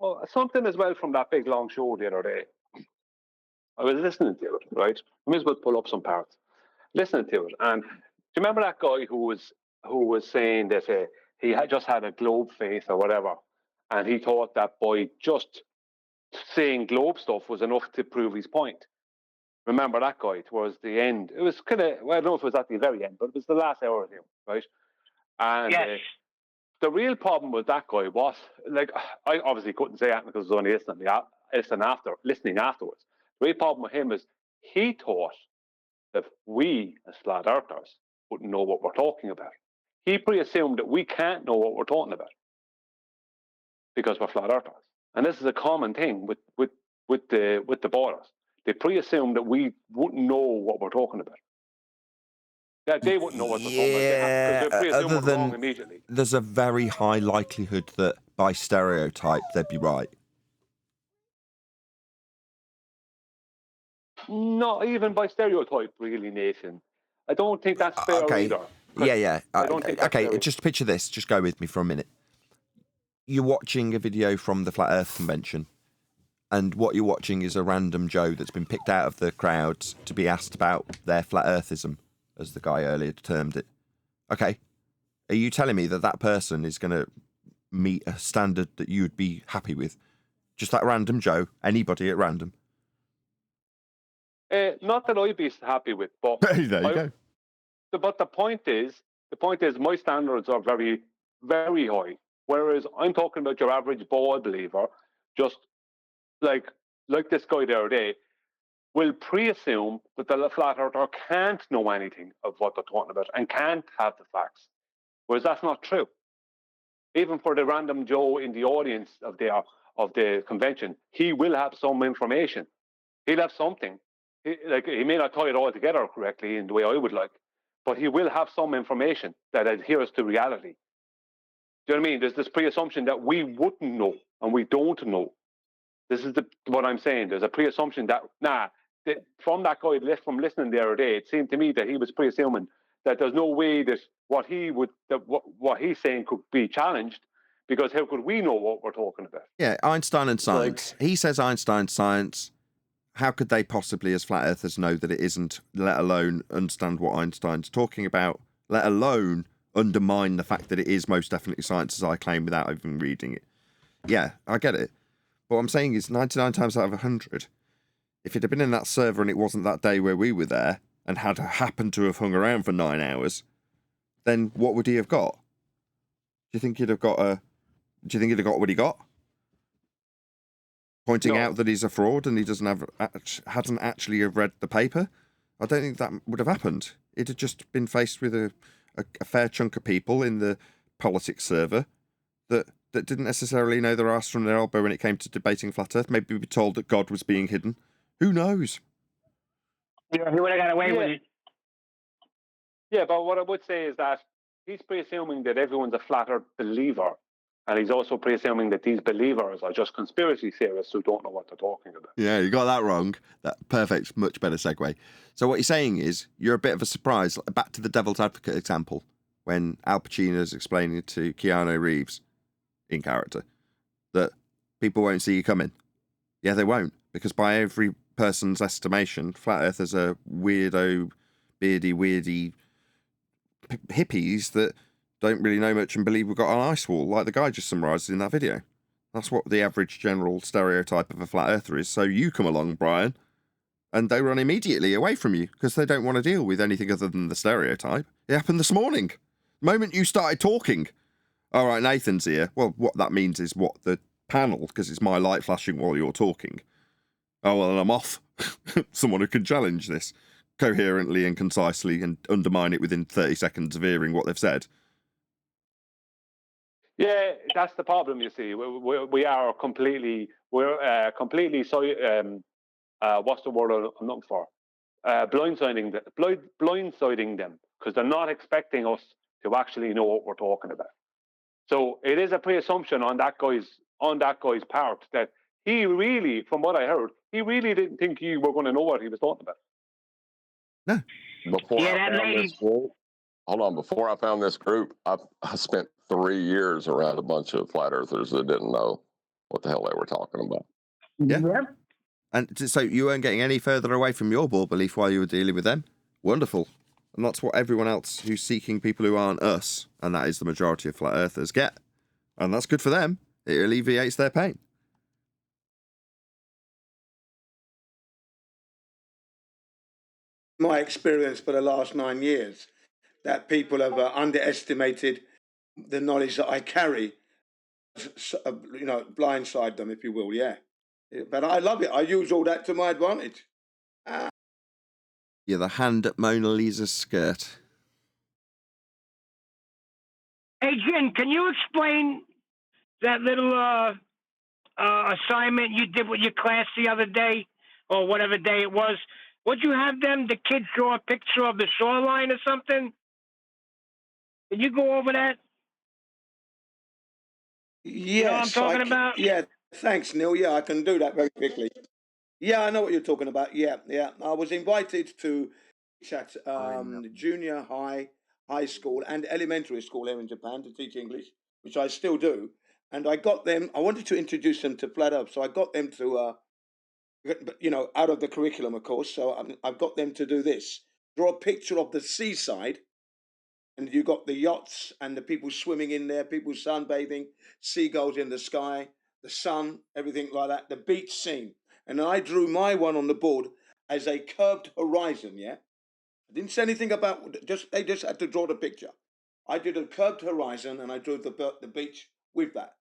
Well, something as well from that big long show the other day. I was listening to it, right? I may as well pull up some parts. Listening to it, and do you remember that guy who was saying that he had just had a globe face or whatever, and he thought that by just saying globe stuff was enough to prove his point. Remember that guy towards the end? It was kind of, well, I don't know if it was at the very end, but it was the last hour of him, right? And Yes. the real problem with that guy was, like, I obviously couldn't say that because I was only listening afterwards. The real problem with him is he thought that we as flat earthers wouldn't know what we're talking about. He pre-assumed that we can't know what we're talking about because we're flat earthers. And this is a common thing with the borders. They pre-assume that we wouldn't know what we're talking about. That they wouldn't know what they're talking about because they pre-assume we're wrong immediately. There's a very high likelihood that by stereotype they'd be right. Not even by stereotype, really, Nathan. I don't think that's fair either. Yeah. I don't think that's Okay, fair. just picture this. Just go with me for a minute. You're watching a video from the Flat Earth Convention, and what you're watching is a random Joe that's been picked out of the crowds to be asked about their flat earthism, as the guy earlier termed it. Okay, are you telling me that that person is going to meet a standard that you would be happy with? Just that random Joe, anybody at random? Not that I'd be happy with, but there you go. But the point is, my standards are very, very high. Whereas I'm talking about your average ball believer, just like this guy the other day, will pre-assume that the flat earther can't know anything of what they're talking about and can't have the facts. Whereas that's not true. Even for the random Joe in the audience of the convention, he will have some information. He'll have something. He may not tie it all together correctly in the way I would like, but he will have some information that adheres to reality. Do you know what I mean? There's this pre-assumption that we wouldn't know and we don't know. This is what I'm saying. There's a pre-assumption that, from that guy from listening the other day, it seemed to me that he was pre-assuming that there's no way that what he's saying could be challenged, because how could we know what we're talking about? Yeah, Einstein and science. He says Einstein's science. How could they possibly, as flat earthers, know that it isn't, let alone understand what Einstein's talking about, let alone undermine the fact that it is most definitely science, as I claim, without even reading it? Yeah, I get it. But what I'm saying is 99 times out of 100, if it had been in that server and it wasn't that day where we were there and had happened to have hung around for 9 hours, then what would he have got? Do you think he'd have got what he got? Pointing out that he's a fraud and he hasn't actually read the paper? I don't think that would have happened. It had just been faced with a fair chunk of people in the politics server that didn't necessarily know their arse from their elbow when it came to debating flat Earth. Maybe be told that God was being hidden. Who knows? Yeah, he would have got away with it. Yeah, but what I would say is that he's pre-assuming that everyone's a flat Earth believer, and he's also pre-assuming that these believers are just conspiracy theorists who don't know what they're talking about. Yeah, you got that wrong. Perfect, much better segue. So what you're saying is you're a bit of a surprise. Back to the devil's advocate example, when Al Pacino's explaining to Keanu Reeves, in character, that people won't see you coming. Yeah, they won't, because by every person's estimation, flat earthers are weirdo, weirdy hippies that don't really know much and believe we've got an ice wall, like the guy just summarised in that video. That's what the average general stereotype of a flat earther is. So you come along, Brian, and they run immediately away from you because they don't want to deal with anything other than the stereotype. It happened this morning. The moment you started talking, all right, Nathan's here. Well, what that means is what the panel, because it's my light flashing while you're talking. Oh, well, I'm off. Someone who can challenge this coherently and concisely and undermine it within 30 seconds of hearing what they've said. Yeah, that's the problem. You see, we are completely. We're completely. So, what's the word I'm looking for? Blindsiding them because they're not expecting us to actually know what we're talking about. So it is a pre-assumption on that guy's part that he really, from what I heard, he really didn't think you were going to know what he was talking about. No. Before I found this group, I spent 3 years around a bunch of flat earthers that didn't know. what the hell they were talking about. Yeah. Yep. And so you weren't getting any further away from your board belief while you were dealing with them. Wonderful. And that's what everyone else who's seeking people who aren't us, and that is the majority of flat earthers, get. And that's good for them. It alleviates their pain. My experience for the last 9 years, that people have underestimated the knowledge that I carry, blindside them, if you will, yeah. But I love it. I use all that to my advantage. Yeah, the hand at Mona Lisa's skirt. Hey, Jin, can you explain that little assignment you did with your class the other day, or whatever day it was? Would you have the kids draw a picture of the shoreline or something? Can you go over that? Yes, you know what I'm talking about? Yeah, thanks, Neil. Yeah, I can do that very quickly. Yeah, I know what you're talking about. Yeah. I was invited to teach at junior high school, and elementary school here in Japan to teach English, which I still do. And I got them. I wanted to introduce them to Flat Earth, so I got them to, out of the curriculum, of course. So I've got them to do this: draw a picture of the seaside. And you got the yachts and the people swimming in there, people sunbathing, seagulls in the sky, the sun, everything like that, the beach scene. And I drew my one on the board as a curved horizon, yeah? I didn't say anything about, they just had to draw the picture. I did a curved horizon and I drew the beach with that.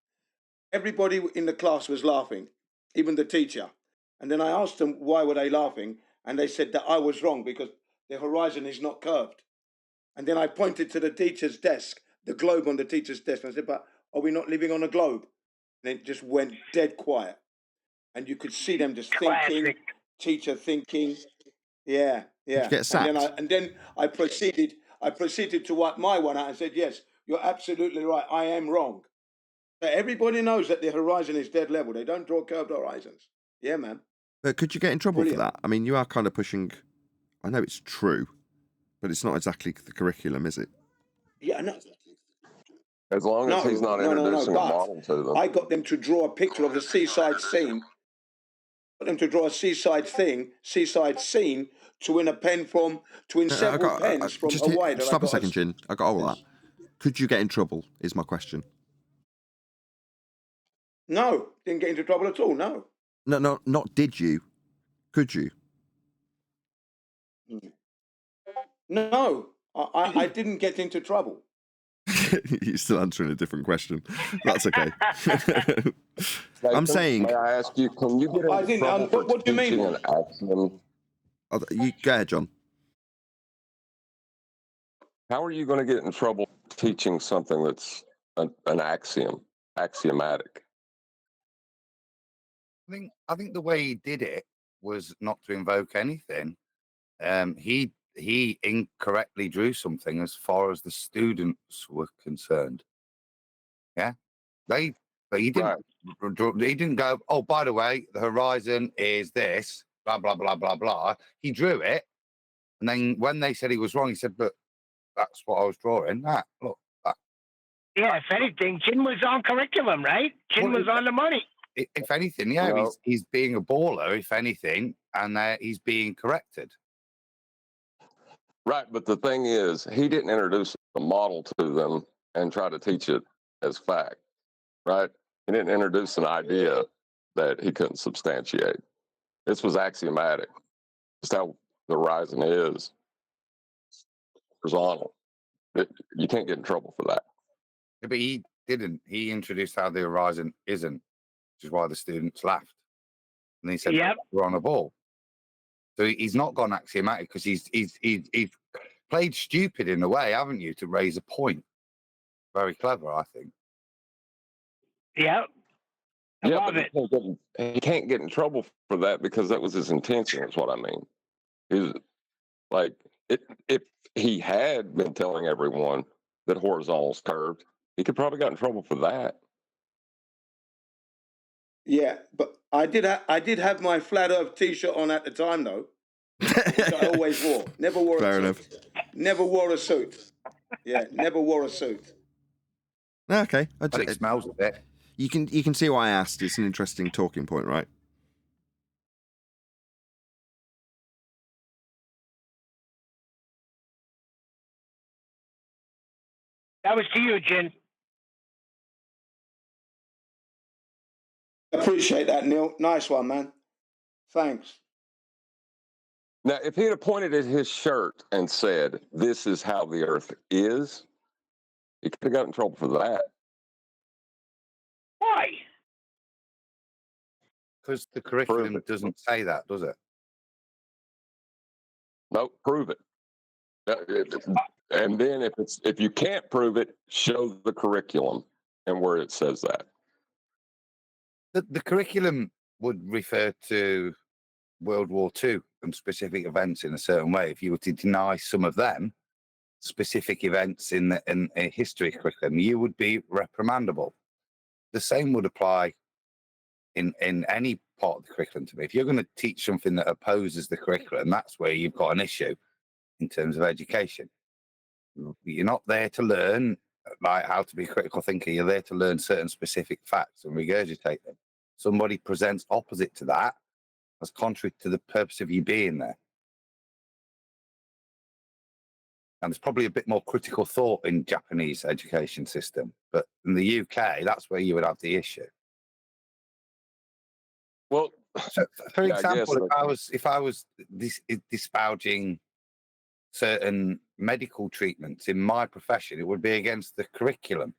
Everybody in the class was laughing, even the teacher. And then I asked them why were they laughing, and they said that I was wrong because the horizon is not curved. And then I pointed to the teacher's desk, the globe on the teacher's desk. And I said, but are we not living on a globe? And it just went dead quiet. And you could see them just thinking, teacher thinking. Yeah. Did you get sacked? And then I proceeded to wipe my one out and said, yes, you're absolutely right. I am wrong. So everybody knows that the horizon is dead level. They don't draw curved horizons. Yeah, man. But could you get in trouble for that? I mean, you are kind of pushing, I know it's true, but it's not exactly the curriculum, is it? Yeah, no. As long as he's not introducing a model to them. I got them to draw a picture of the seaside scene. Got them to draw a seaside scene to win a pen from, to win several pens from Hawaii. Stop a second, Jin. I got all that. Could you get in trouble, is my question. No, didn't get into trouble at all, no. No, not did you. Could you? No, I didn't get into trouble. You're still answering a different question. That's okay. I'm saying. May I ask you, can you get into trouble for what do you mean? An axiom? Go ahead, John. How are you going to get in trouble teaching something that's an axiomatic? I think the way he did it was not to invoke anything. He incorrectly drew something as far as the students were concerned. Yeah, but he didn't. He didn't go, oh, by the way, the horizon is this. Blah blah blah blah blah. He drew it, and then when they said he was wrong, he said, "Look, that's what I was drawing. That look." Yeah, if anything, Jin was on curriculum, right? Jin was on the money. If anything, yeah, he's being a baller. If anything, and he's being corrected. Right, but the thing is, he didn't introduce a model to them and try to teach it as fact, right? He didn't introduce an idea that he couldn't substantiate. This was axiomatic. Just how the horizon is horizontal. You can't get in trouble for that. Yeah, but he didn't. He introduced how the horizon isn't, which is why the students laughed. And he said, we're on a ball. So he's not gone axiomatic because he's played stupid in a way, haven't you, to raise a point? Very clever, I think. Yeah. But he can't get in trouble for that because that was his intention, is what I mean. He was like, if he had been telling everyone that horizontal is curved, he could probably got in trouble for that. Yeah, but I did have my Flat Earth T-shirt on at the time, though. Which I always wore. Never wore a suit. Never wore a suit. Yeah, never wore a suit. Okay. But it smells a bit. You can see why I asked. It's an interesting talking point, right? That was to you, Jin. Appreciate that, Neil. Nice one, man. Thanks. Now, if he'd have pointed at his shirt and said, "This is how the Earth is," he could have got in trouble for that. Why? Because the curriculum doesn't say that, does it? No, prove it. And then if you can't prove it, show the curriculum and where it says that. The curriculum would refer to World War II and specific events in a certain way. If you were to deny some of them, specific events in a history curriculum, you would be reprimandable. The same would apply in any part of the curriculum to me. If you're going to teach something that opposes the curriculum, that's where you've got an issue in terms of education. You're not there to learn like how to be a critical thinker. You're there to learn certain specific facts and regurgitate them. Somebody presents opposite to that, that's contrary to the purpose of you being there. And there's probably a bit more critical thought in Japanese education system, but in the UK, that's where you would have the issue. Well, so for yeah, example, if I was disparaging certain medical treatments in my profession, it would be against the curriculum.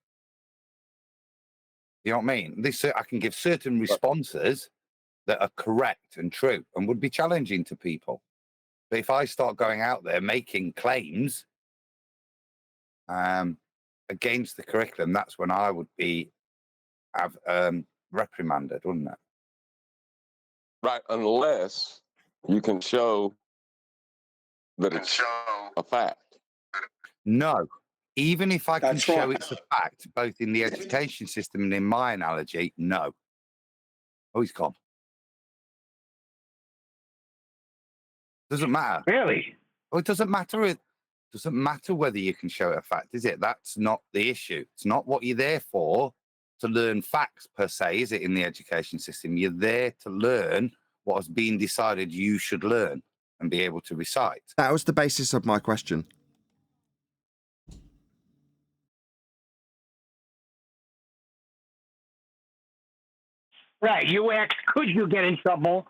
You know what I mean? I can give certain responses that are correct and true and would be challenging to people. But if I start going out there making claims against the curriculum, that's when I would be reprimanded, wouldn't it? Right, unless you can show that it's a fact. No. Even if I can show it's a fact, both in the education system and in my analogy, no. Oh, he's gone. Doesn't matter. Really? Oh, it doesn't matter. It doesn't matter whether you can show it a fact, is it? That's not the issue. It's not what you're there for, to learn facts per se, is it, in the education system? You're there to learn what has been decided you should learn and be able to recite. That was the basis of my question. Right. You asked, could you get in trouble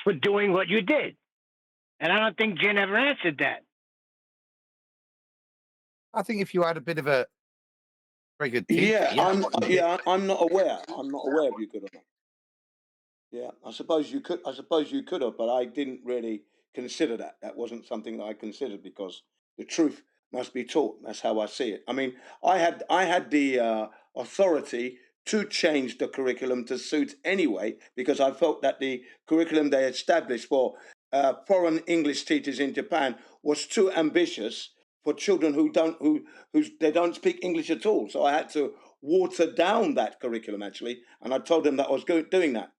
for doing what you did? And I don't think Jen ever answered that. I think if you had a bit of a very good teacher, I'm not aware. I'm not aware if you could or not. Yeah, I suppose you could. I suppose you could have, but I didn't really consider that. That wasn't something that I considered because the truth must be taught. That's how I see it. I mean, I had the authority to change the curriculum to suit anyway because I felt that the curriculum they established for foreign English teachers in Japan was too ambitious for children who don't speak English at all. So I had to water down that curriculum actually, and I told them that I was doing that.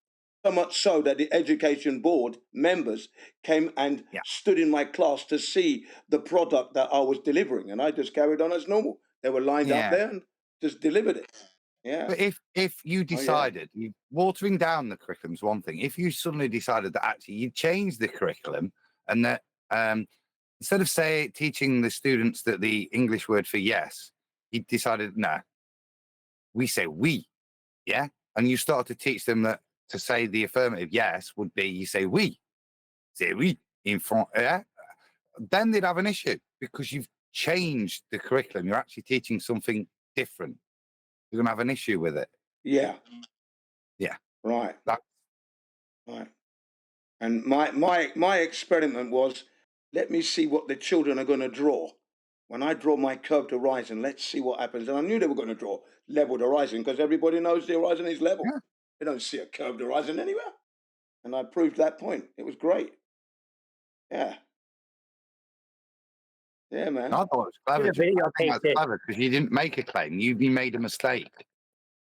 So much so that the education board members came and stood in my class to see the product that I was delivering, and I just carried on as normal. They were lined up there and just delivered it. Yeah. But if you decided, watering down the curriculum is one thing. If you suddenly decided that actually you changed the curriculum and that instead of teaching the students that the English word for yes, you decided, no, we say we, yeah? And you start to teach them that to say the affirmative yes would be you say oui, in front, yeah? Then they'd have an issue because you've changed the curriculum. You're actually teaching something different. You're gonna have an issue with it. Yeah. Yeah. Right. Right. And my experiment was, let me see what the children are going to draw. When I draw my curved horizon, let's see what happens. And I knew they were going to draw leveled horizon because everybody knows the horizon is level. Yeah. They don't see a curved horizon anywhere. And I proved that point. It was great. Yeah. Yeah, man. I thought it was clever. I think that's clever because you didn't make a claim. You made a mistake.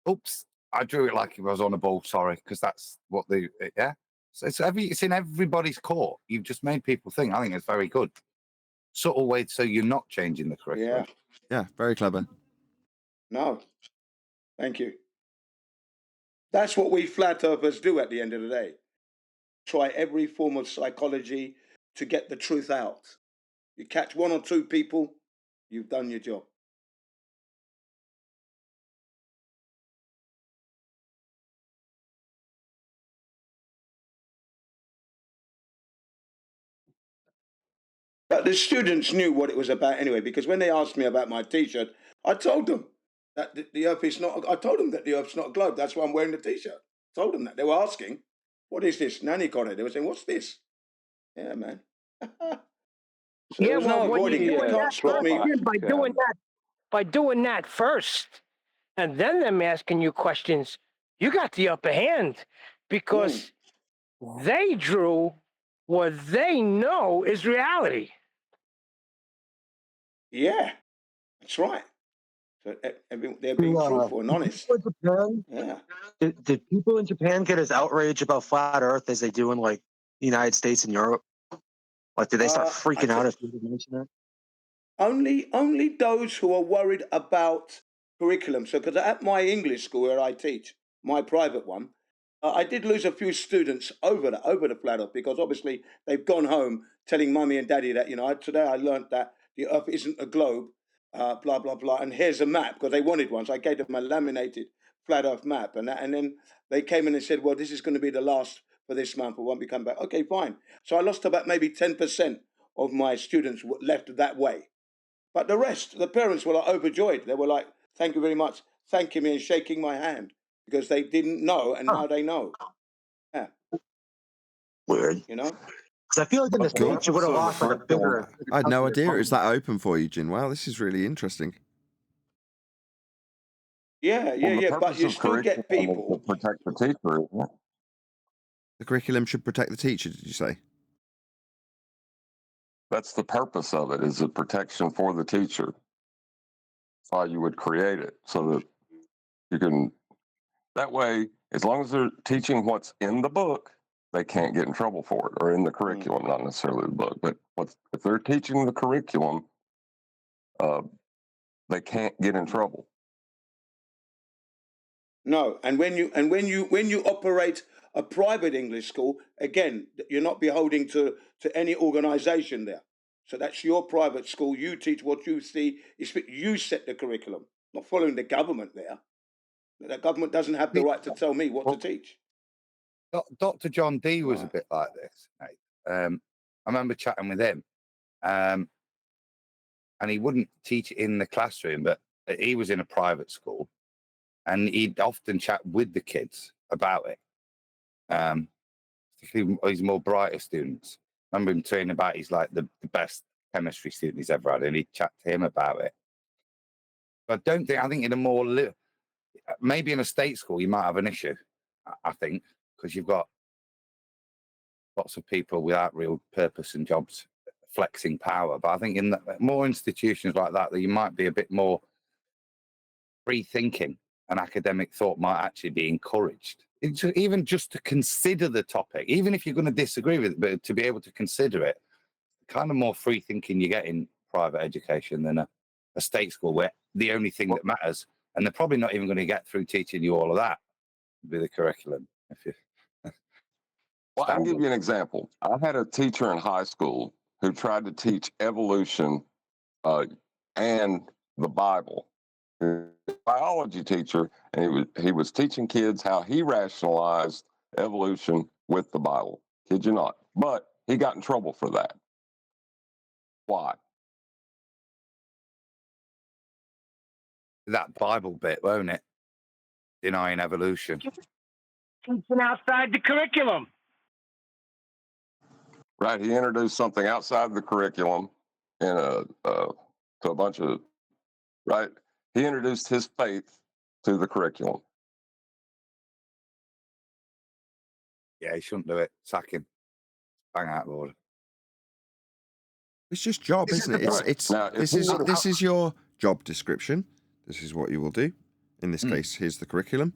Oops. I drew it like it was on a ball. Sorry, because that's what So it's in everybody's court. You've just made people think. I think it's very good. Subtle way so you're not changing the curriculum. Yeah, very clever. No. Thank you. That's what we flat earthers do at the end of the day. Try every form of psychology to get the truth out. You catch one or two people, you've done your job. But the students knew what it was about anyway, because when they asked me about my T-shirt, I told them that the Earth is not. I told them that the Earth's not a globe. That's why I'm wearing the T-shirt. Told them that. They were asking, "What is this?" Nanny got it. They were saying, "What's this?" Yeah, man. So there was no avoiding it. You can't stop me. By doing that first, and then them asking you questions, you got the upper hand because they drew what they know is reality. Yeah, that's right. So they're being truthful and honest. Yeah. Did people in Japan get as outraged about flat Earth as they do in like the United States and Europe? Like, did they start freaking out if you mention that? Only those who are worried about curriculum. So, because at my English school where I teach, my private one, I did lose a few students over the flat Earth because obviously they've gone home telling mummy and daddy that today I learnt that the Earth isn't a globe, blah blah blah, and here's a map because they wanted one. So I gave them a laminated flat Earth map, and then they came in and said, well, this is going to be the last for this month. We won't be coming back. Okay, fine. So I lost about maybe 10% of my students left that way. But the rest, the parents were like overjoyed. They were like, thank you very much, thanking me and shaking my hand because they didn't know and now they know. Yeah. Weird. You know? Because I feel like in the States you would have lost like a bigger. I had no idea it was that open for you, Jin. Wow, this is really interesting. Yeah, but you still get people. To protect the teacher, isn't it? The curriculum should protect the teacher, did you say? That's the purpose of it, is a protection for the teacher. That's why you would create it, so that you can, that way, as long as they're teaching what's in the book, they can't get in trouble for it, or in the curriculum, not necessarily the book. But if they're teaching the curriculum, they can't get in trouble. No, and when you operate a private English school, again, you're not beholden to any organisation there. So that's your private school. You teach what you see. You set the curriculum, not following the government there. The government doesn't have the right to tell me what to teach. Dr. John Dee was a bit like this, mate. I remember chatting with him, and he wouldn't teach in the classroom, but he was in a private school, and he'd often chat with the kids about it. Particularly his more brighter students. I remember him telling about he's like the best chemistry student he's ever had, and he'd chat to him about it. But I think in a more maybe in a state school you might have an issue. I think because you've got lots of people without real purpose and jobs flexing power. But I think in more institutions like that you might be a bit more free thinking, and academic thought might actually be encouraged. Even just to consider the topic, even if you're going to disagree with it, but to be able to consider it, kind of more free thinking you get in private education than a state school where the only thing that matters, and they're probably not even going to get through teaching you all of that, would be the curriculum. Well, I can give you an example. I had a teacher in high school who tried to teach evolution and the Bible. He was a biology teacher, and he was teaching kids how he rationalized evolution with the Bible. Kid you not. But he got in trouble for that. Why? That Bible bit, won't it? Denying evolution. Teaching outside the curriculum. Right. He introduced something outside the curriculum to a bunch of, right? He introduced his faith to the curriculum. Yeah, he shouldn't do it. Sack him. Bang out, Lord. It's just job, isn't it? This is your job description. This is what you will do. In this case, here's the curriculum.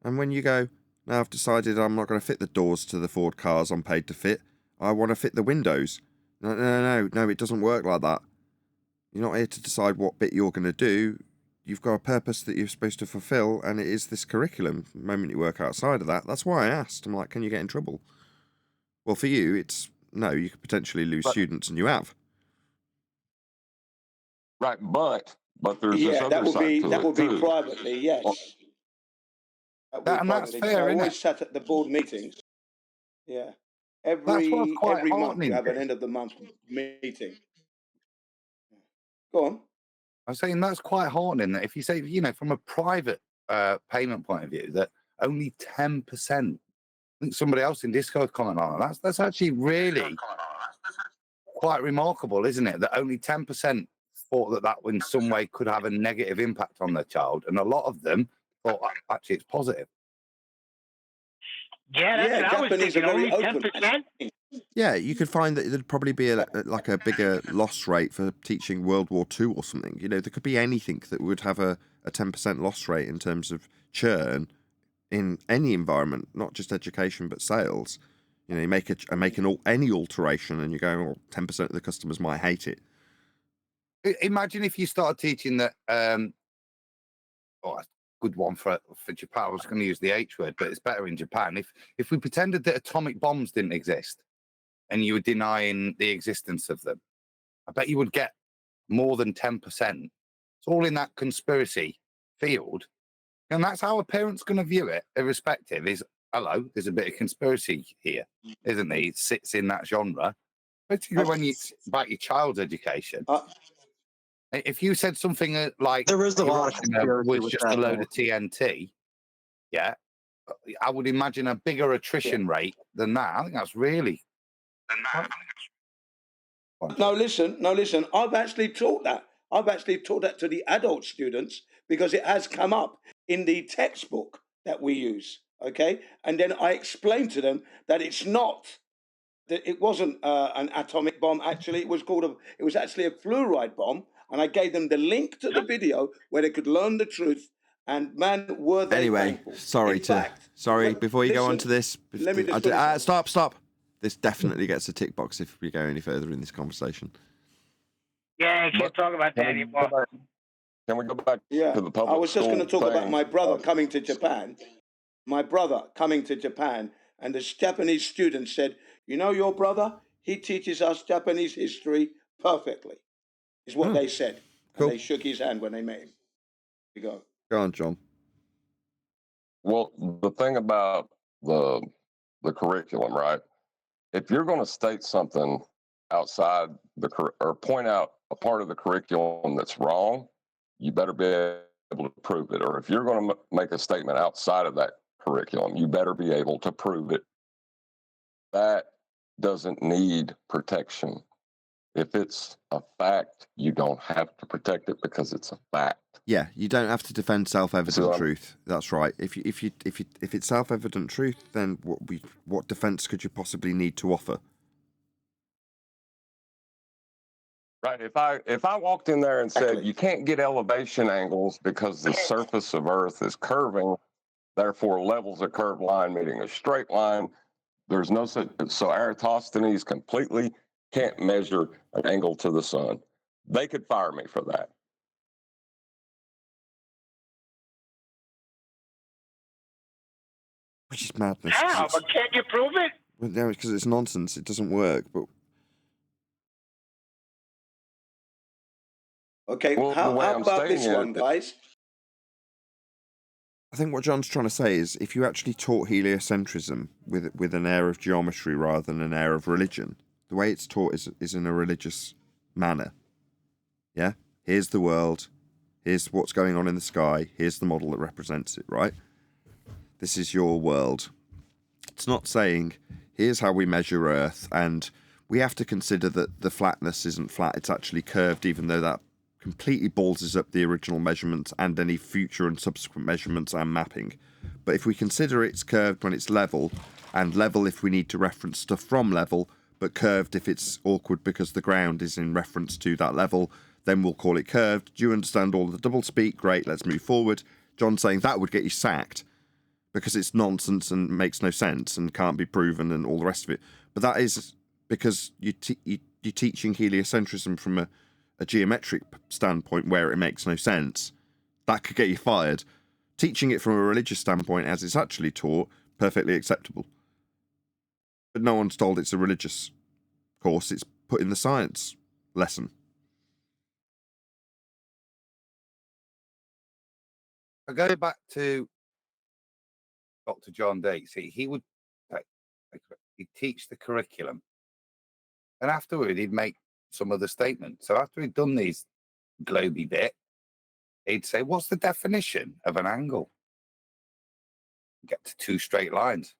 And when you go, now I've decided I'm not going to fit the doors to the Ford cars I'm paid to fit. I want to fit the windows. No, it doesn't work like that. You're not here to decide what bit you're going to do. you've got a purpose that you're supposed to fulfill, and it is this curriculum. The moment you work outside of that, that's why I asked. I'm like, can you get in trouble? Well, for you, it's no. You could potentially lose students, and you have. Right, but there's this Yeah, other that would side be to that it would be too. privately, yes. That would be And that's privately. fair, I isn't always it? sat at the board meetings. Yeah, That's what's quite every month you heartening. have an end of the month meeting. Go on. I'm saying that's quite heartening that if you say, from a private payment point of view, that only 10%. I think somebody else in Discord commented on it. That's actually really quite remarkable, isn't it? That only 10% thought that in some way could have a negative impact on their child, and a lot of them thought actually it's positive. Yeah, that's what I was Japanese are thinking. very Only open. 10%. Yeah, you could find that there'd probably be a bigger loss rate for teaching World War II or something. There could be anything that would have a 10% loss rate in terms of churn in any environment, not just education but sales. You make any alteration, and you're going, well, 10% of the customers might hate it. Imagine if you started teaching that. Good one for Japan. I was going to use the H word, but it's better in Japan. If we pretended that atomic bombs didn't exist, and you were denying the existence of them, I bet you would get more than 10%. It's all in that conspiracy field, and that's how a parent's going to view it. Irrespective, is hello. There's a bit of conspiracy here, isn't there? It sits in that genre, particularly when it's about your child's education. If you said something like there is a lot of Hiroshima conspiracy was with just that, a load though. of TNT, yeah, I would imagine a bigger attrition rate than that. I think that's really. No, listen. I've actually taught that. I've actually taught that to the adult students because it has come up in the textbook that we use. Okay, and then I explained to them that it's not. That it wasn't an atomic bomb. Actually, it was actually a fluoride bomb, and I gave them the link to the video where they could learn the truth. And man, were they Anyway, thankful. sorry. Before you go on to this, let me just finish. stop. This definitely gets a tick box if we go any further in this conversation. Yeah, I can't talk about that anymore. Can we go back Yeah, to the public I was just going to school talk about thing? my brother coming to Japan. My brother coming to Japan, and the Japanese student said, your brother, he teaches us Japanese history perfectly, is what they said. Cool. And they shook his hand when they met him. Here you go. Go on, John. Well, the thing about the curriculum, right? If you're going to state something outside or point out a part of the curriculum that's wrong, you better be able to prove it. Or if you're going to make a statement outside of that curriculum, you better be able to prove it. That doesn't need protection. If it's a fact, you don't have to protect it because it's a fact. Yeah, you don't have to defend self-evident truth. That's right. If it's self-evident truth, then what defense could you possibly need to offer? Right. If I walked in there and said you can't get elevation angles because the surface of Earth is curving, therefore levels a curved line meeting a straight line. There's no such. So Eratosthenes completely can't measure an angle to the sun. They could fire me for that. Which is madness. How? But can't you prove it? Well, no, because it's nonsense. It doesn't work. But okay, well, how about this one, guys? I think what John's trying to say is if you actually taught heliocentrism with an air of geometry rather than an air of religion, the way it's taught is in a religious manner. Yeah? Here's the world. Here's what's going on in the sky. Here's the model that represents it, right? This is your world. It's not saying, here's how we measure Earth, and we have to consider that the flatness isn't flat, it's actually curved, even though that completely ballses up the original measurements and any future and subsequent measurements and mapping. But if we consider it's curved when it's level, and level if we need to reference stuff from level, but curved if it's awkward because the ground is in reference to that level, then we'll call it curved. Do you understand all the double speak? Great, let's move forward. John's saying that would get you sacked because it's nonsense and makes no sense and can't be proven and all the rest of it. But that is because you're teaching heliocentrism from a geometric standpoint where it makes no sense. that could get you fired. Teaching it from a religious standpoint, as it's actually taught, perfectly acceptable. But no one's told it's a religious course, it's put in the science lesson. I go back to Dr. John Dee. See, he would he'd teach the curriculum, and afterward he'd make some other statement. So after he'd done these globy bit, he'd say, "What's the definition of an angle?" Get to two straight lines.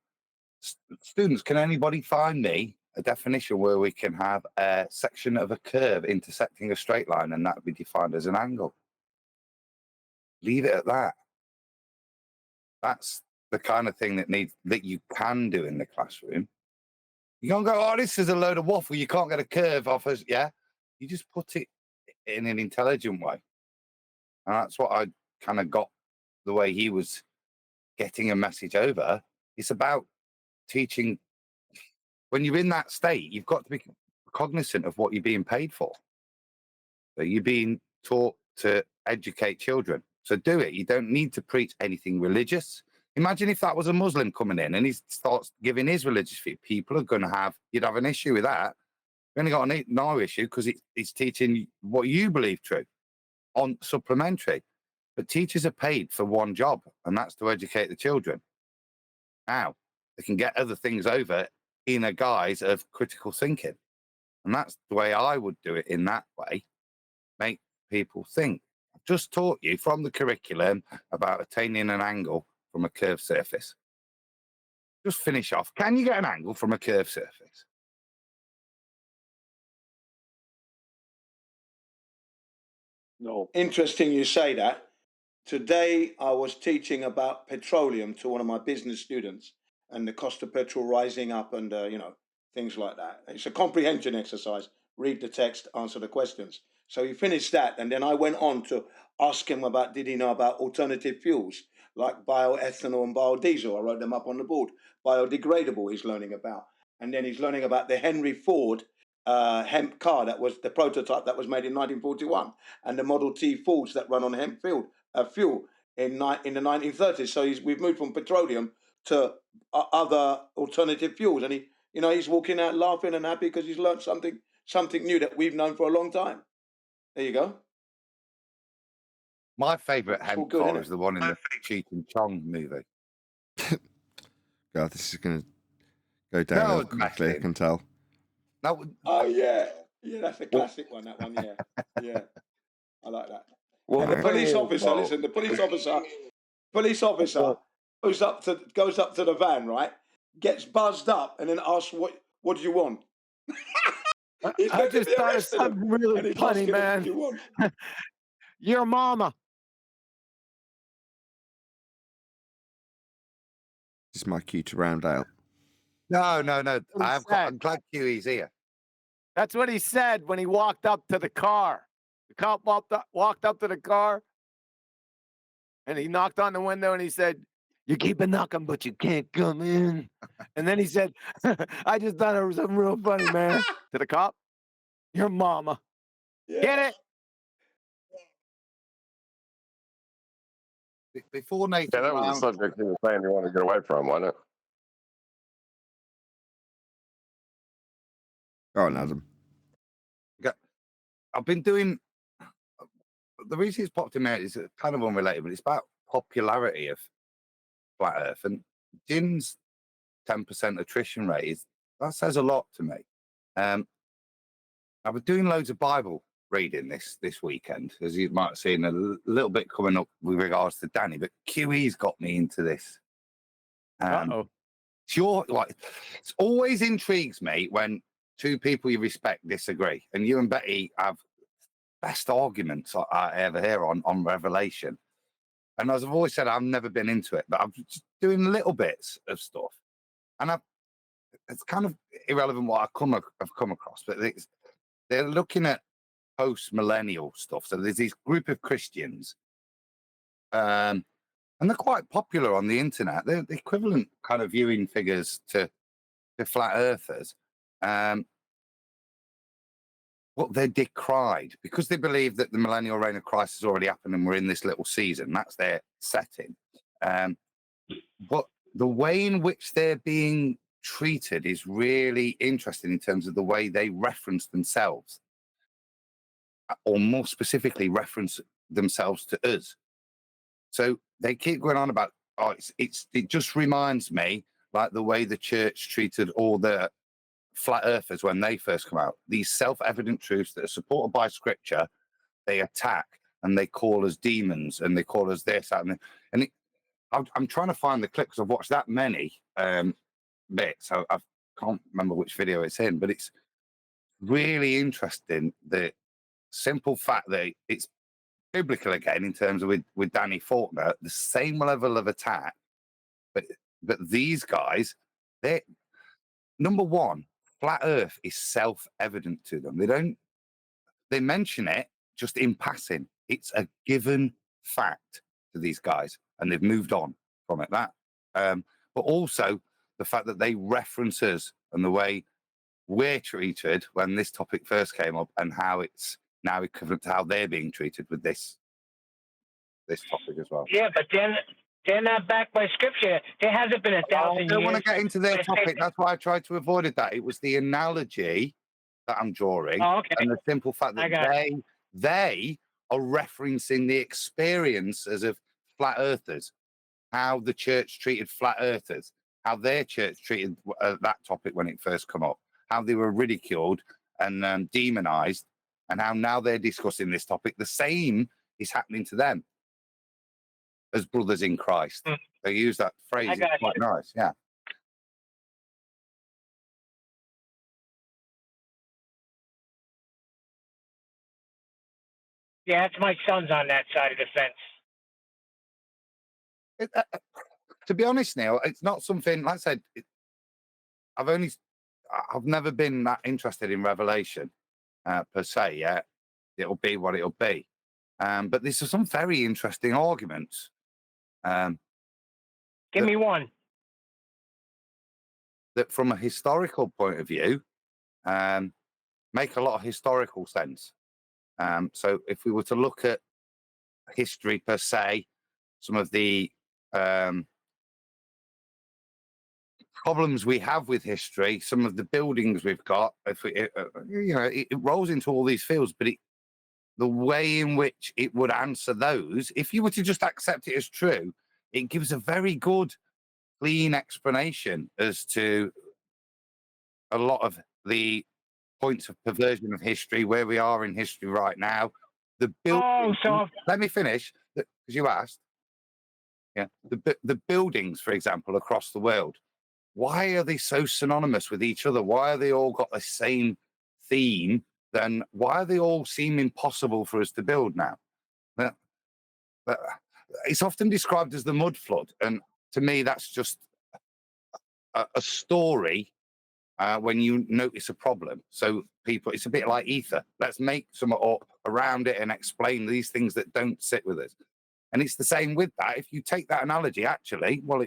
Students, can anybody find me a definition where we can have a section of a curve intersecting a straight line and that would be defined as an angle? Leave it at that. That's the kind of thing that you can do in the classroom. You can't go, oh, this is a load of waffle. You can't get a curve off us. Yeah. You just put it in an intelligent way. And that's what I kind of got the way he was getting a message over. It's about teaching. When you're in that state, you've got to be cognizant of what you're being paid for. So you're being taught to educate children. So do it. You don't need to preach anything religious. Imagine if that was a Muslim coming in and he starts giving his religious view. People are going to you'd have an issue with that. You've only got no issue because it's teaching what you believe true on supplementary. But teachers are paid for one job, and that's to educate the children. Now, they can get other things over in a guise of critical thinking. And that's the way I would do it in that way. Make people think. I've just taught you from the curriculum about attaining an angle from a curved surface. Just finish off. Can you get an angle from a curved surface? No. Interesting you say that. Today, I was teaching about petroleum to one of my business students and the cost of petrol rising up and, things like that. It's a comprehension exercise. Read the text, answer the questions. So he finished that. And then I went on to ask him did he know about alternative fuels like bioethanol and biodiesel? I wrote them up on the board. Biodegradable he's learning about. And then he's learning about the Henry Ford hemp car that was the prototype that was made in 1941 and the Model T Fords that run on hemp fuel in the 1930s. So we've moved from petroleum to other alternative fuels, and he's walking out laughing and happy because he's learned something new that we've known for a long time. There you go. My favourite hemp car is the one in the Cheech and Chong movie. God, this is going to go down quickly, I can tell. Oh yeah, that's a classic one. That one, yeah, I like that. Well, and the police officer, listen, the police officer goes up to the van, right? Gets buzzed up and then asks, "What do you want?" I just thought of something really funny, man. Your mama. This is my cue to round out. No. I'm glad QE's here. That's what he said when he walked up to the car. The cop walked up to the car, and he knocked on the window, and he said, "You keep a knocking, but you can't come in." And then he said, "I just thought it was something real funny, man." To the cop, your mama. Yeah. Get it? Before Nathan. Yeah, that was the subject he was saying he wanted to get away from, wasn't it? Go on, Adam. I've been doing. The reason it's popped in there is kind of unrelated, but it's about popularity of flat Earth. And Jim's 10% attrition rate that says a lot to me. I was doing loads of Bible reading this weekend, as you might have seen a little bit coming up with regards to Danny, but QE's got me into this. Sure, it always intrigues me when two people you respect disagree, and you and Betty have best arguments I ever hear on Revelation. And as I've always said, I've never been into it, but I'm just doing little bits of stuff, and it's kind of irrelevant what I've come across, but they're looking at post-millennial stuff. So there's this group of Christians, and they're quite popular on the internet. They're the equivalent kind of viewing figures to flat earthers. what they decried, because they believe that the millennial reign of Christ has already happened and we're in this little season. That's their setting. But the way in which they're being treated is really interesting in terms of the way they reference themselves, or more specifically, reference themselves to us. So they keep going on about, oh, it just reminds me like the way the church treated all the flat earthers when they first come out. These self-evident truths that are supported by scripture, they attack and they call us demons and they call us this, that, and I'm trying to find the clip because I've watched that many bits. So I can't remember which video it's in, but it's really interesting. The simple fact that it's biblical again in terms of with Danny Faulkner, the same level of attack, but these guys, they number one, flat Earth is self-evident to them. They mention it just in passing. It's a given fact to these guys, and they've moved on from it. But also the fact that they reference us and the way we're treated when this topic first came up, and how it's now equivalent to how they're being treated with this topic as well. Yeah, but they're not backed by scripture. There hasn't been 1,000 years. I don't want to get into their topic. That's why I tried to avoid that. It was the analogy that I'm drawing, and the simple fact that they are referencing the experiences of flat earthers, how the church treated flat earthers, how their church treated that topic when it first came up, how they were ridiculed and demonized, and how now they're discussing this topic. The same is happening to them as brothers in Christ. They use that phrase. It's quite nice. Yeah. Yeah, that's my son's on that side of the fence. To be honest, Neil, it's not something, like I said, I've never been that interested in Revelation per se. Yeah, it'll be what it'll be. But these are some very interesting arguments. Give me one. That from a historical point of view, make a lot of historical sense. So if we were to look at history per se, some of the problems we have with history, some of the buildings we've got, it rolls into all these fields, but the way in which it would answer those, if you were to just accept it as true, it gives a very good, clean explanation as to a lot of the points of perversion of history, where we are in history right now. Let me finish, because you asked. Yeah, the buildings, for example, across the world. Why are they so synonymous with each other? Why are they all got the same theme? Then why are they all seem impossible for us to build now? It's often described as the mud flood, and to me, that's just a story when you notice a problem. So people, it's a bit like ether. Let's make some up around it and explain these things that don't sit with us. And it's the same with that. If you take that analogy, actually, well,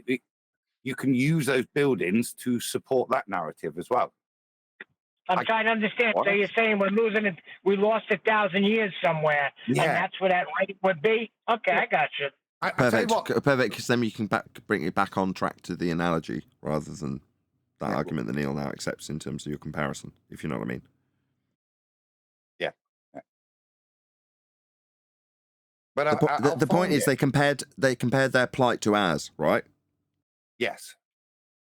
you can use those buildings to support that narrative as well. I'm trying to understand. So you're saying we're losing it? We lost 1,000 years somewhere, and that's where that right would be? Okay, I got you. Perfect, because then you can bring it back on track to the analogy rather than that argument that Neil now accepts in terms of your comparison, if you know what I mean. Yeah. But the point is, they compared their plight to ours, right? Yes,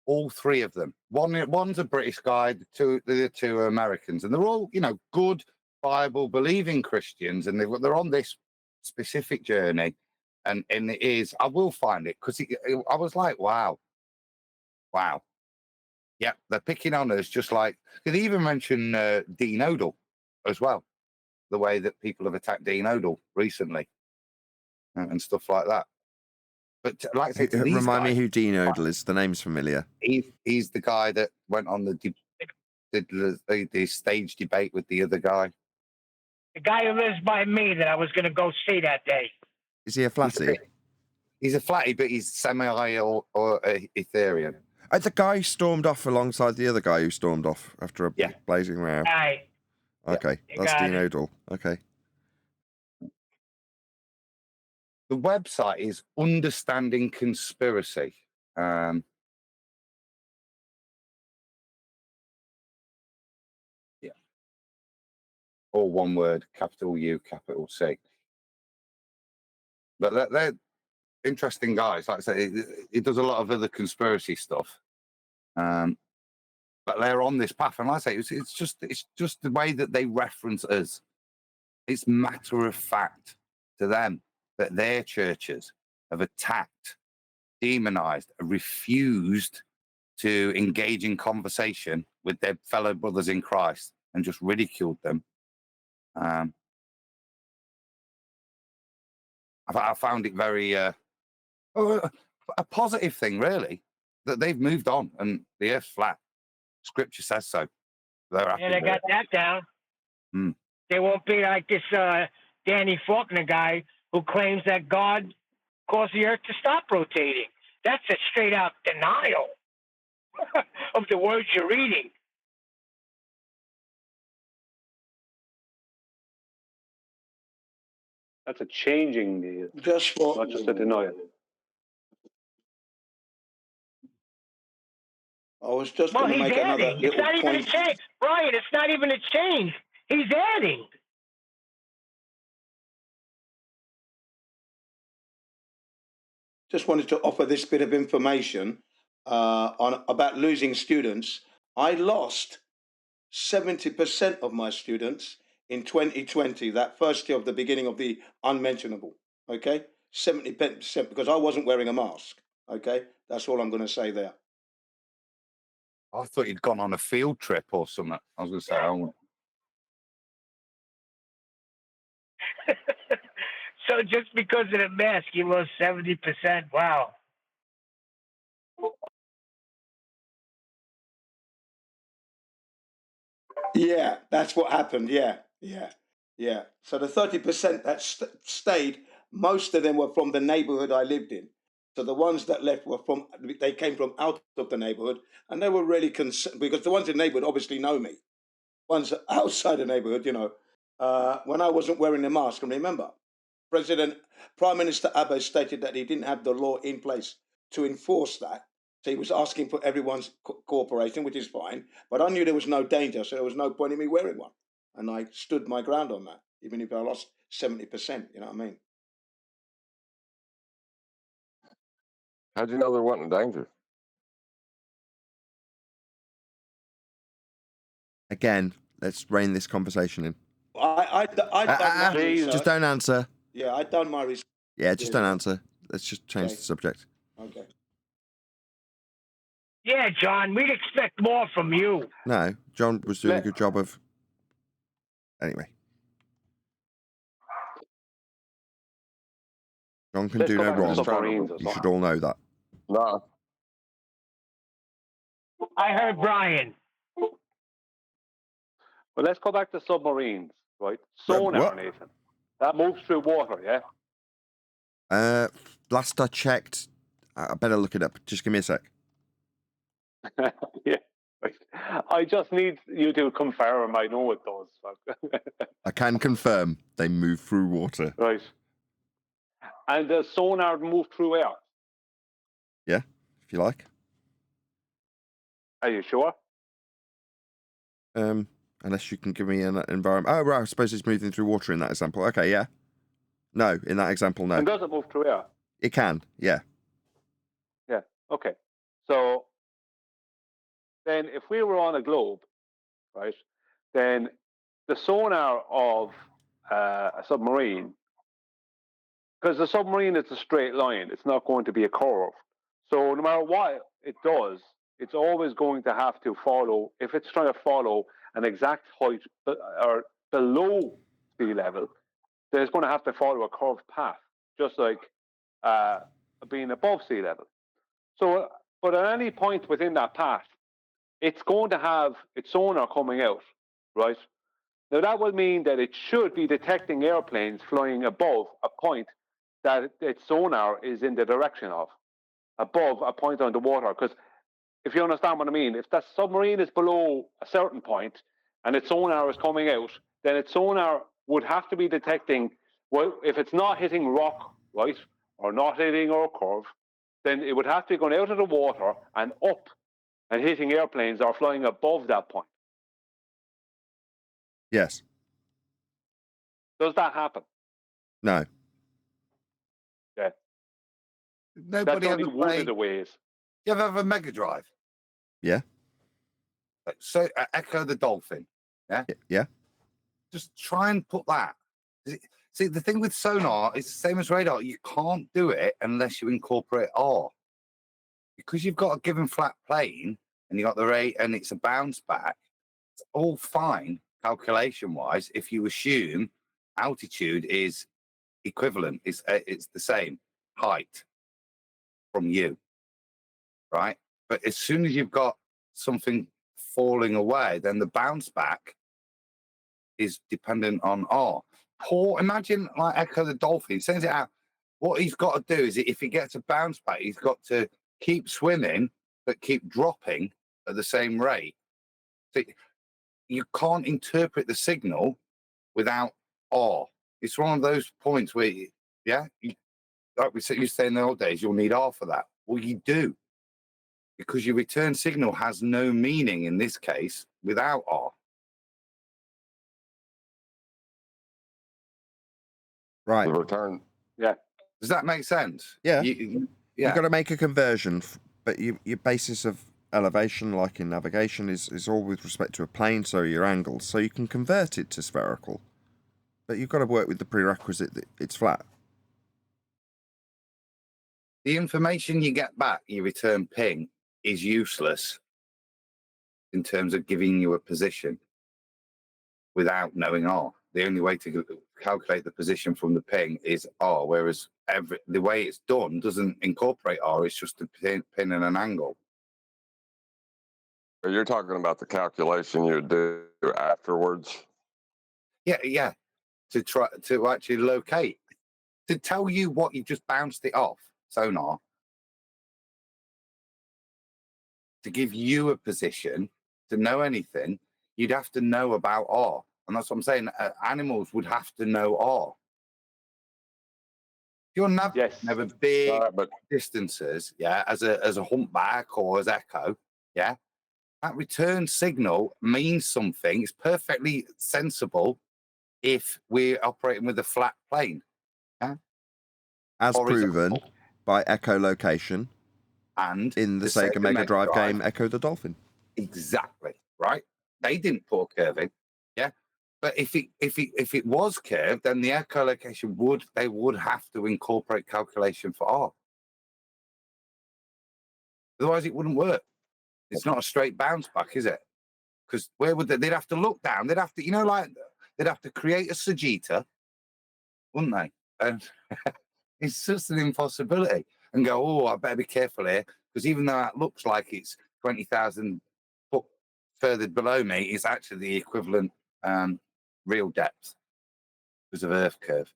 all three of them. One's a British guy, the two are Americans, and they're all good Bible believing Christians, and they're on this specific journey, and it is. I will find it because I was like, wow. Yeah, they're picking on us just like they even mention Dean Odell as well, the way that people have attacked Dean Odell recently and stuff like that. But like I said, remind me who Dean Odell is. The name's familiar. He's the guy that went on the stage debate with the other guy. The guy who lives by me that I was going to go see that day. Is he a flatty? He's a flatty, but he's semi or Ethereum. The guy who stormed off alongside the other guy who stormed off after a blazing row. Aye. Okay, that's Dean Odell. Okay. The website is Understanding Conspiracy. Yeah. All one word, capital U, capital C. But they're interesting guys. Like I say, it does a lot of other conspiracy stuff. But they're on this path, and like I say, it's just the way that they reference us. It's matter of fact to them that their churches have attacked, demonized, refused to engage in conversation with their fellow brothers in Christ, and just ridiculed them. I found it very a positive thing, really, that they've moved on and the earth's flat. Scripture says so. They're happy. Yeah, they got that down. They won't be like this Danny Faulkner guy who claims that God caused the earth to stop rotating. That's a straight out denial of the words you're reading. That's a changing the not just a denial. I was just Well, going to he's make another adding. It's little not even a point. change. Brian, it's not even a change. He's adding. Just wanted to offer this bit of information about losing students. I lost 70% of my students in 2020, that first year of the beginning of the unmentionable. Okay, 70% because I wasn't wearing a mask. Okay, that's all I'm going to say there. I thought you'd gone on a field trip or something. I was going to say, So just because of the mask, you lost 70%. Wow. Yeah, that's what happened. Yeah. So the 30% that stayed, most of them were from the neighborhood I lived in. So the ones that left they came from out of the neighborhood, and they were really concerned because the ones in the neighborhood obviously know me. Ones outside the neighborhood, when I wasn't wearing the mask, and remember, Prime Minister Abe stated that he didn't have the law in place to enforce that. So he was asking for everyone's cooperation, which is fine. But I knew there was no danger, so there was no point in me wearing one. And I stood my ground on that, even if I lost 70%. You know what I mean? How'd you know there wasn't danger? Again, let's rein this conversation in. I done my research. Just don't answer. Yeah, I done my research. Yeah, just don't answer. Let's just change the subject. Okay. Yeah, John, we'd expect more from you. No, John was doing a good job of. Anyway. John can do no wrong. You should all know that. No. I heard Brian. Well, let's go back to submarines, right? Sonar, Nathan. That moves through water, yeah? Last I checked, I better look it up. Just give me a sec. Yeah. Right. I just need you to confirm. I know it does. I can confirm they move through water. Right. And the sonar move through air? Yeah, if you like. Are you sure? Unless you can give me an environment. Oh, right, I suppose it's moving through water in that example. Okay, yeah. No, in that example, no. And does it move through air? It can, yeah. Yeah, okay. So then if we were on a globe, right, then the sonar of a submarine, because the submarine is a straight line, it's not going to be a curve. So no matter what it does, it's always going to have to follow, if it's trying to follow an exact height or below sea level, then it's going to have to follow a curved path, just like being above sea level. So, but at any point within that path, it's going to have its sonar coming out, right? Now that will mean that it should be detecting airplanes flying above a point that its sonar is in the direction of, above a point on the water. Because if you understand what I mean, if that submarine is below a certain point, and its sonar is coming out, then its sonar would have to be detecting, well, if it's not hitting rock, right, or not hitting our curve, then it would have to be going out of the water and up and hitting airplanes or flying above that point. Yes. Does that happen? No. Yeah. Nobody That's only ever one played. of the ways. You ever have a Mega Drive? Yeah. So Echo the Dolphin. Yeah. Yeah. Just try and put that. See, the thing with sonar is the same as radar. You can't do it unless you incorporate R. Because you've got a given flat plane and you got the rate and it's a bounce back, it's all fine calculation wise if you assume altitude is equivalent, it's the same height from you, right? But as soon as you've got something falling away, then the bounce back is dependent on R. Imagine like Echo the Dolphin sends it out. What he's got to do is if he gets a bounce back, he's got to keep swimming but keep dropping at the same rate. So you can't interpret the signal without R. It's one of those points where, like we said, you say in the old days, you'll need R for that. Well, you do, because your return signal has no meaning in this case without R. Right. The return. Yeah. Does that make sense? Yeah. You've got to make a conversion, but your basis of elevation, like in navigation, is all with respect to a plane, so your angles. So you can convert it to spherical, but you've got to work with the prerequisite that it's flat. The information you get back, your return ping, is useless in terms of giving you a position without knowing R. The only way to calculate the position from the ping is R, whereas the way it's done doesn't incorporate R, it's just a pin and an angle. You're talking about the calculation you would do afterwards? Yeah. To try to actually locate, to tell you what you just bounced it off, sonar, to give you a position, to know anything, you'd have to know about R. And that's what I'm saying. Animals would have to know R. If you're navigating over big distances, as a humpback or as Echo, that return signal means something. It's perfectly sensible if we're operating with a flat plane. As proven by echolocation and in the Sega Mega Drive game Echo the Dolphin. Exactly, right? They didn't put a curve in, but if it was curved, then the echolocation would have to incorporate calculation for R. Otherwise, it wouldn't work. It's not a straight bounce back, is it? Because where would they'd have to look down? They'd have to, they'd have to create a Sagitta, wouldn't they? And it's just an impossibility. And go, oh, I better be careful here, because even though it looks like it's 20,000 foot further below me, it's actually the equivalent real depth because of Earth curve.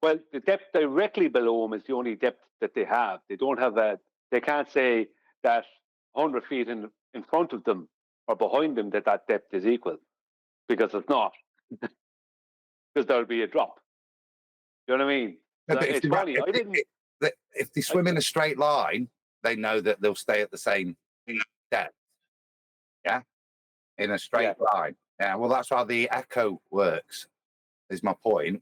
Well, the depth directly below them is the only depth that they have. They don't have they can't say that 100 feet in front of them or behind them that depth is equal, because it's not. Because there'll be a drop. You know what I mean? No, It's funny. If they swim in a straight line, they know that they'll stay at the same depth. Yeah, in a straight line. Yeah, well, that's how the echo works. Is my point.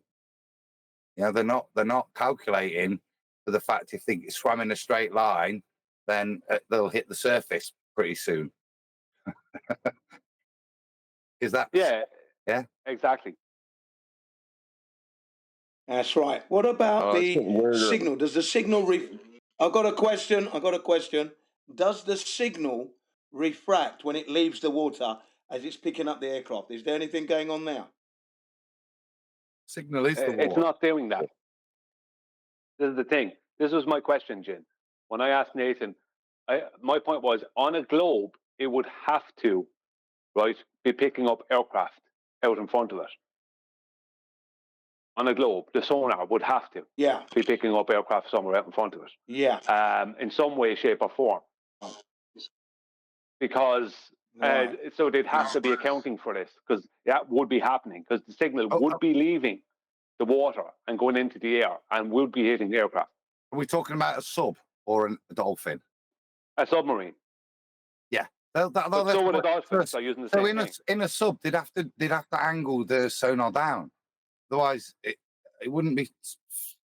They're not calculating for the fact if they swam in a straight line, then they'll hit the surface pretty soon. Is that? Yeah, exactly. That's right. What about the signal? Does the signal I've got a question. Does the signal refract when it leaves the water as it's picking up the aircraft? Is there anything going on there? Signal is the water. It's not doing that. This is the thing. This was my question, Jin. When I asked Nathan, my point was, on a globe, it would have to, be picking up aircraft out in front of it. On a globe, the sonar would have to be picking up aircraft somewhere out in front of it. In some way, shape, or form. Because Right. So they'd have to be accounting for this because that would be happening because the signal would be leaving the water and going into the air and would be hitting the aircraft. Are we talking about a sub or a dolphin? A submarine. Yeah. So would a dolphin. They're using the So same thing. in a sub, they'd have to angle the sonar down. Otherwise, it wouldn't be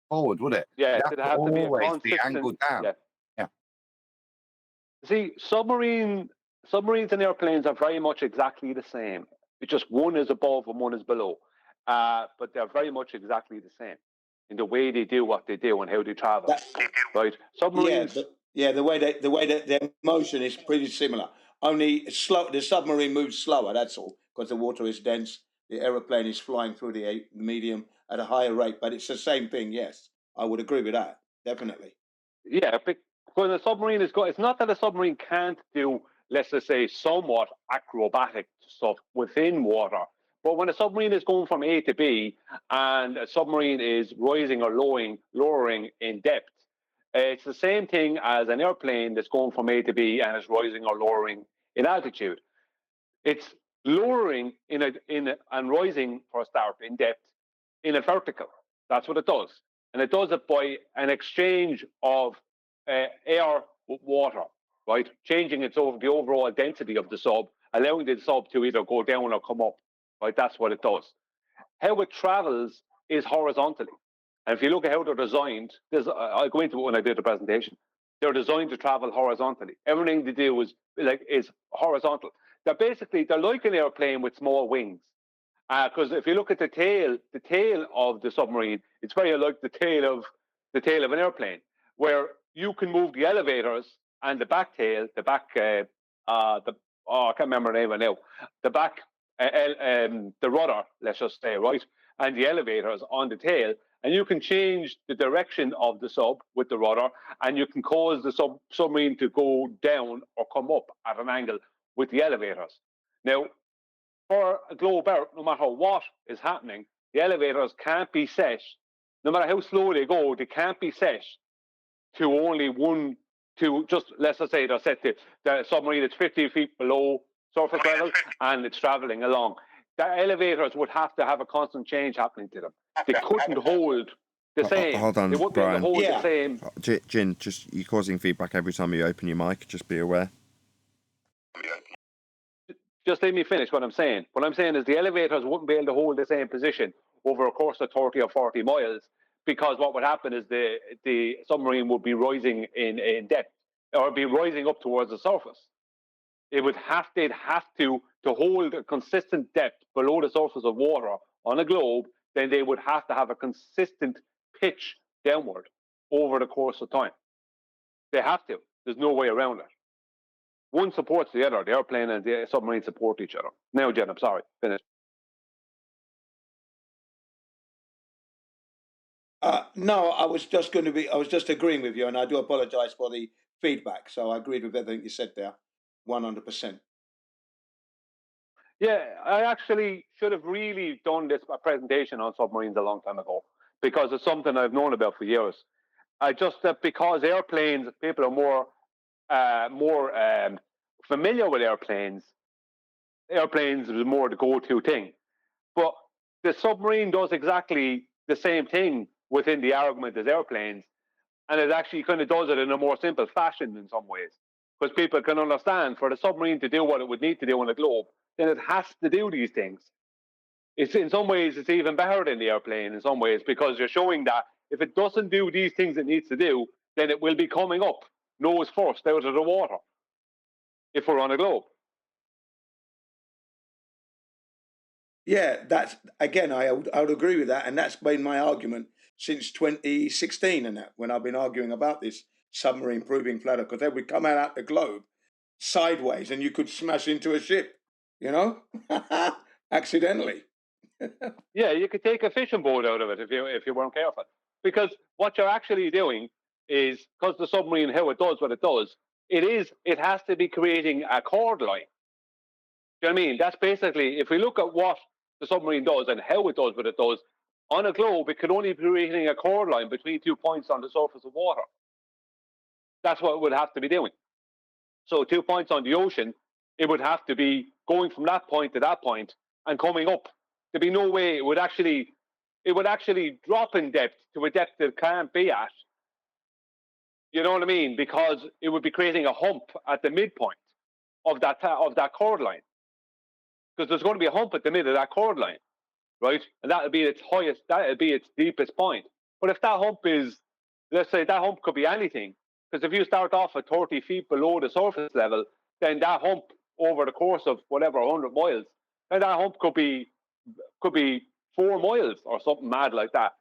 forward, would it? Yeah, it'd have to always be angled down. Yeah. See, submarines and airplanes are very much exactly the same. It's just one is above and one is below. But they're very much exactly the same in the way they do what they do and how they travel. Right? Submarines. The way that their motion is pretty similar. Only the submarine moves slower. That's all, because the water is dense. The aeroplane is flying through the medium at a higher rate, but it's the same thing. Yes, I would agree with that. Definitely. Yeah, because a submarine it's not that a submarine can't do, let's just say, somewhat acrobatic stuff within water. But when a submarine is going from A to B and a submarine is rising or lowering in depth, it's the same thing as an airplane that's going from A to B and is rising or lowering in altitude. It's lowering and rising for a start in depth in a vertical. That's what it does. And it does it by an exchange of air with water, right? Changing the overall density of the sub, allowing the sub to either go down or come up, right? That's what it does. How it travels is horizontally. And if you look at how they're designed, I'll go into it when I do the presentation. They're designed to travel horizontally. Everything they do is horizontal. They're like an airplane with small wings. Because if you look at the tail of the submarine, it's very like the tail of an airplane, where you can move the elevators and the back tail, I can't remember the name of it now, the back, the rudder, let's just say, right, and the elevators on the tail, and you can change the direction of the sub with the rudder, and you can cause the submarine to go down or come up at an angle with the elevators. Now, for a globe Earth, no matter what is happening, the elevators can't be set, no matter how slow they go, they can't be set to only let's just say they're set to the submarine that's 50 feet below surface level and it's traveling along. The elevators would have to have a constant change happening to them. They couldn't hold the same. Hold on, they wouldn't Brian. be able to hold the same. Jin, just you're causing feedback every time you open your mic. Just be aware. Just let me finish what I'm saying. What I'm saying is the elevators wouldn't be able to hold the same position over a course of 30 or 40 miles because what would happen is the submarine would be rising in depth or be rising up towards the surface. They'd have to hold a consistent depth below the surface of water on a globe, then they would have to have a consistent pitch downward over the course of time. They have to. There's no way around it. One supports the other. The airplane and the submarine support each other. Now, Jen, I'm sorry. Finish. No, I was just agreeing with you, and I do apologize for the feedback. So I agreed with everything you said there, 100%. Yeah, I actually should have really done this presentation on submarines a long time ago because it's something I've known about for years. Because airplanes, people are more familiar with airplanes. Airplanes is more the go-to thing, but the submarine does exactly the same thing within the argument as airplanes, and it actually kind of does it in a more simple fashion in some ways, because people can understand for the submarine to do what it would need to do on a globe, then it has to do these things. It's in some ways it's even better than the airplane in some ways because you're showing that if it doesn't do these things it needs to do, then it will be coming up nose first out of the water if we're on a globe. Yeah, that's again, I would agree with that, and that's been my argument since 2016, and that when I've been arguing about this submarine proving flatter, because they would come out the globe sideways, and you could smash into a ship, accidentally. Yeah, you could take a fishing boat out of it if you weren't careful, because what you're actually doing is because the submarine, how it does what it does, it has to be creating a chord line. Do you know what I mean? That's basically, if we look at what the submarine does and how it does what it does, on a globe, it could only be creating a chord line between 2 points on the surface of water. That's what it would have to be doing. So 2 points on the ocean, it would have to be going from that point to that point and coming up. There'd be no way it would actually drop in depth to a depth that it can't be at. You know what I mean? Because it would be creating a hump at the midpoint of that chord line. Because there's going to be a hump at the mid of that chord line, right? And that would be its highest, that would be its deepest point. But if that hump is, let's say that hump could be anything, because if you start off at 30 feet below the surface level, then that hump over the course of whatever 100 miles, and that hump could be 4 miles or something mad like that.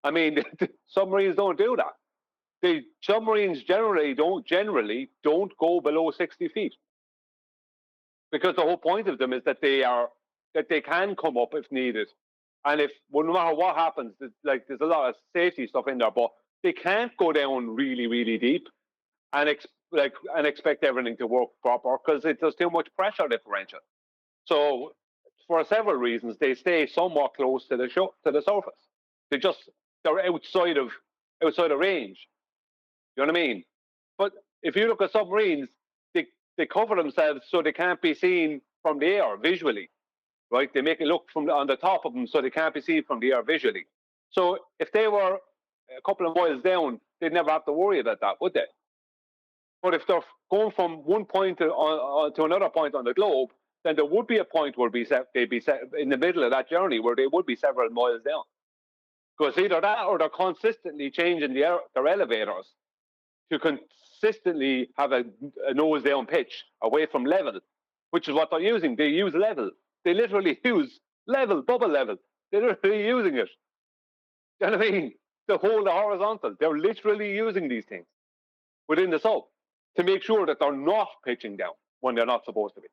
I mean, submarines don't do that. The submarines generally don't go below 60 feet, because the whole point of them is that they can come up if needed, and no matter what happens, there's a lot of safety stuff in there, but they can't go down really, really deep and expect everything to work proper, because there's too much pressure differential. So for several reasons, they stay somewhat close to the surface. They're outside of range. You know what I mean? But if you look at submarines, they cover themselves so they can't be seen from the air visually, right? They make it look from on the top of them so they can't be seen from the air visually. So if they were a couple of miles down, they'd never have to worry about that, would they? But if they're going from one point to another point on the globe, then there would be a point where they'd be in the middle of that journey where they would be several miles down. Because either that or they're consistently changing their elevators to consistently have a nose down pitch away from level, which is what they're using. They use level. They literally use level, bubble level. They're literally using it. You know what I mean? To hold the horizontal. They're literally using these things within the sub to make sure that they're not pitching down when they're not supposed to be.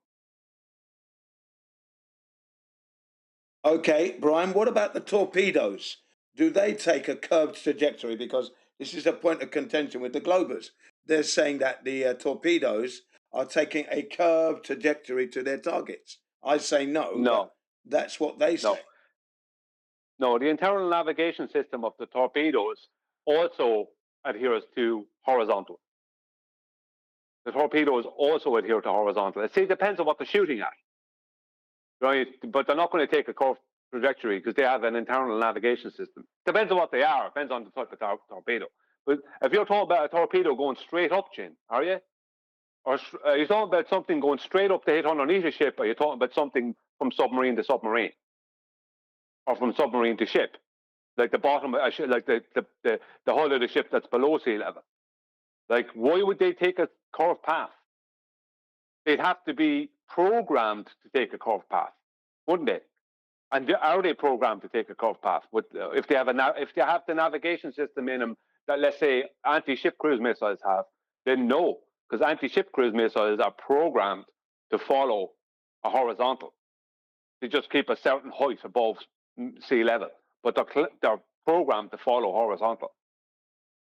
Okay, Brian, what about the torpedoes? Do they take a curved trajectory? Because this is a point of contention with the Globers. They're saying that the torpedoes are taking a curved trajectory to their targets. I say no. No. That's what they say. No, the internal navigation system of the torpedoes also adheres to horizontal. The torpedoes also adhere to horizontal. See, it depends on what they're shooting at, right? But they're not going to take a curved trajectory because they have an internal navigation system. Depends on what they are. Depends on the type of torpedo. But if you're talking about a torpedo going straight up, Jim, are you? Or are you talking about something going straight up to hit underneath a ship? Or are you talking about something from submarine to submarine? Or from submarine to ship? Like the bottom, like the hull of the ship that's below sea level. Like, why would they take a curved path? They'd have to be programmed to take a curved path, wouldn't they? And are they programmed to take a curved path? If they have the navigation system in them that, let's say, anti-ship cruise missiles have, then no, because anti-ship cruise missiles are programmed to follow a horizontal. They just keep a certain height above sea level, but they're programmed to follow horizontal.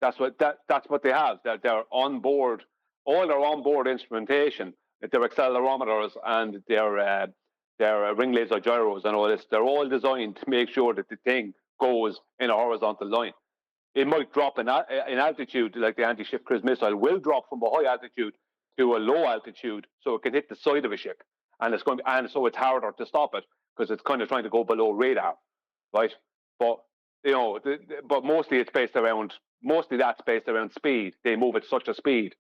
That's what they have. They're on board. All their onboard instrumentation, their accelerometers and their ring laser gyros and all this, they're all designed to make sure that the thing goes in a horizontal line. It might drop in altitude, like the anti-ship cruise missile will drop from a high altitude to a low altitude, so it can hit the side of a ship, and so it's harder to stop it because it's kind of trying to go below radar, right? But but mostly that's based around speed. They move at such a speed,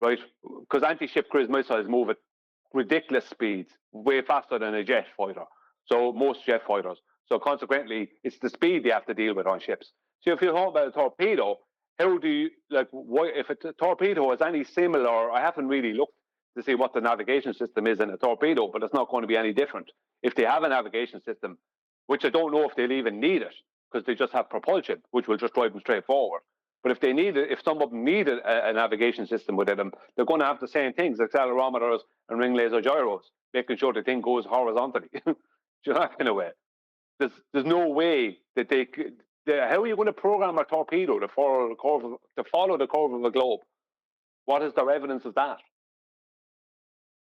right? Because anti-ship cruise missiles move at ridiculous speeds, way faster than a jet fighter. So most jet fighters. So consequently, it's the speed they have to deal with on ships. So if you're talking about a torpedo, how do you if a torpedo is any similar? I haven't really looked to see what the navigation system is in a torpedo, but it's not going to be any different. If they have a navigation system, which I don't know if they'll even need it, because they just have propulsion, which will just drive them straight forward. But if they need it, if some of them need a navigation system within them, they're going to have the same things: accelerometers and ring laser gyros, making sure the thing goes horizontally. That kind of way. There's no way that they could. How are you going to program a torpedo to follow the curve of a globe? What is their evidence of that?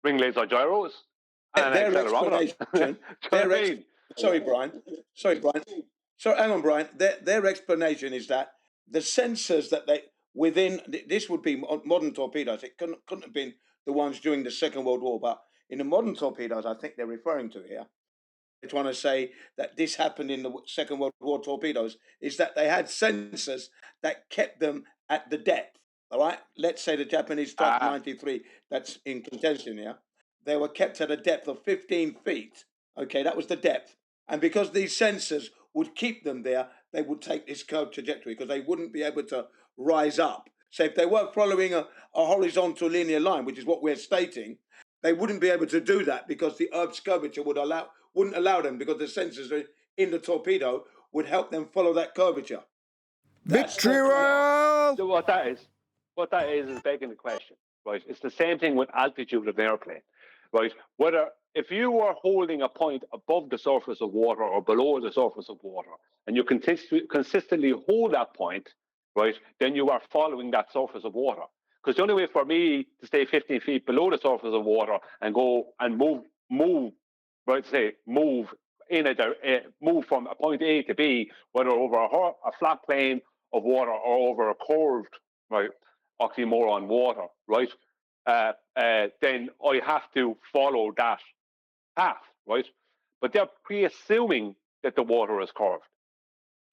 Ring laser gyros and accelerometers. Sorry, Brian. So hang on, Brian. Their explanation is that the sensors that this would be modern torpedoes. It couldn't have been the ones during the Second World War. But in the modern torpedoes, I think they're referring to here, they're trying to say that this happened in the Second World War torpedoes, is that they had sensors that kept them at the depth. All right, let's say the Japanese Type 93 that's in contention here, they were kept at a depth of 15 feet. Okay, that was the depth. And because these sensors would keep them there, they would take this curved trajectory because they wouldn't be able to rise up. So if they were following a horizontal linear line, which is what we're stating, they wouldn't be able to do that because the Earth's curvature wouldn't allow them, because the sensors in the torpedo would help them follow that curvature. Victory royale! So what that is begging the question, right? It's the same thing with altitude of an airplane, right? Whether if you were holding a point above the surface of water or below the surface of water, and you consistently hold that point, right, then you are following that surface of water. Because the only way for me to stay 15 feet below the surface of water and go and move, right, say move move from a point A to B, whether over a flat plane of water or over a curved, right, oxymoron water, right, then I have to follow that path, right? But they're pre-assuming that the water is curved.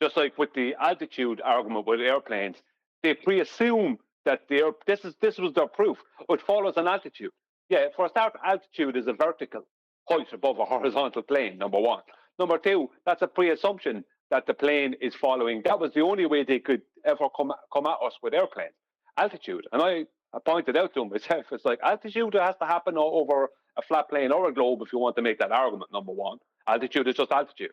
Just like with the altitude argument with airplanes, they pre-assume that this was their proof. It follows an altitude. Yeah, for a start, altitude is a vertical height above a horizontal plane, number one. Number two, that's a pre-assumption that the plane is following. That was the only way they could ever come at us with airplanes. Altitude. And I pointed out to them myself, it's like altitude has to happen over a flat plane or a globe if you want to make that argument, number one. Altitude is just altitude.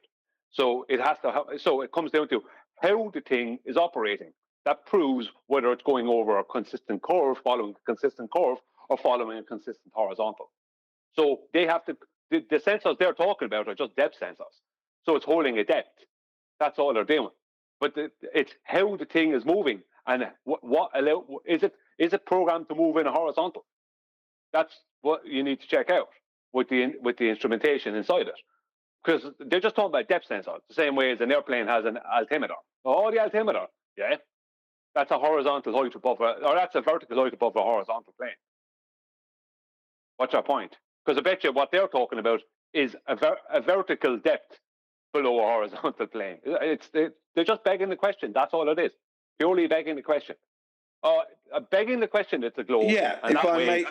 So it has to. So it comes down to how the thing is operating. That proves whether it's going over a consistent curve, following a consistent curve, or following a consistent horizontal. So they have to. The sensors they're talking about are just depth sensors. So it's holding a depth. That's all they're doing. But it's how the thing is moving and is it programmed to move in a horizontal? That's what you need to check out with the instrumentation inside it. Because they're just talking about depth sensors, the same way as an airplane has an altimeter. Oh, the altimeter, yeah, that's a horizontal height above, or that's a vertical height above a horizontal plane. What's your point? Because I bet you what they're talking about is a vertical depth below a horizontal plane. They're just begging the question. That's all it is. Purely begging the question. Begging the question, it's a globe. Yeah, and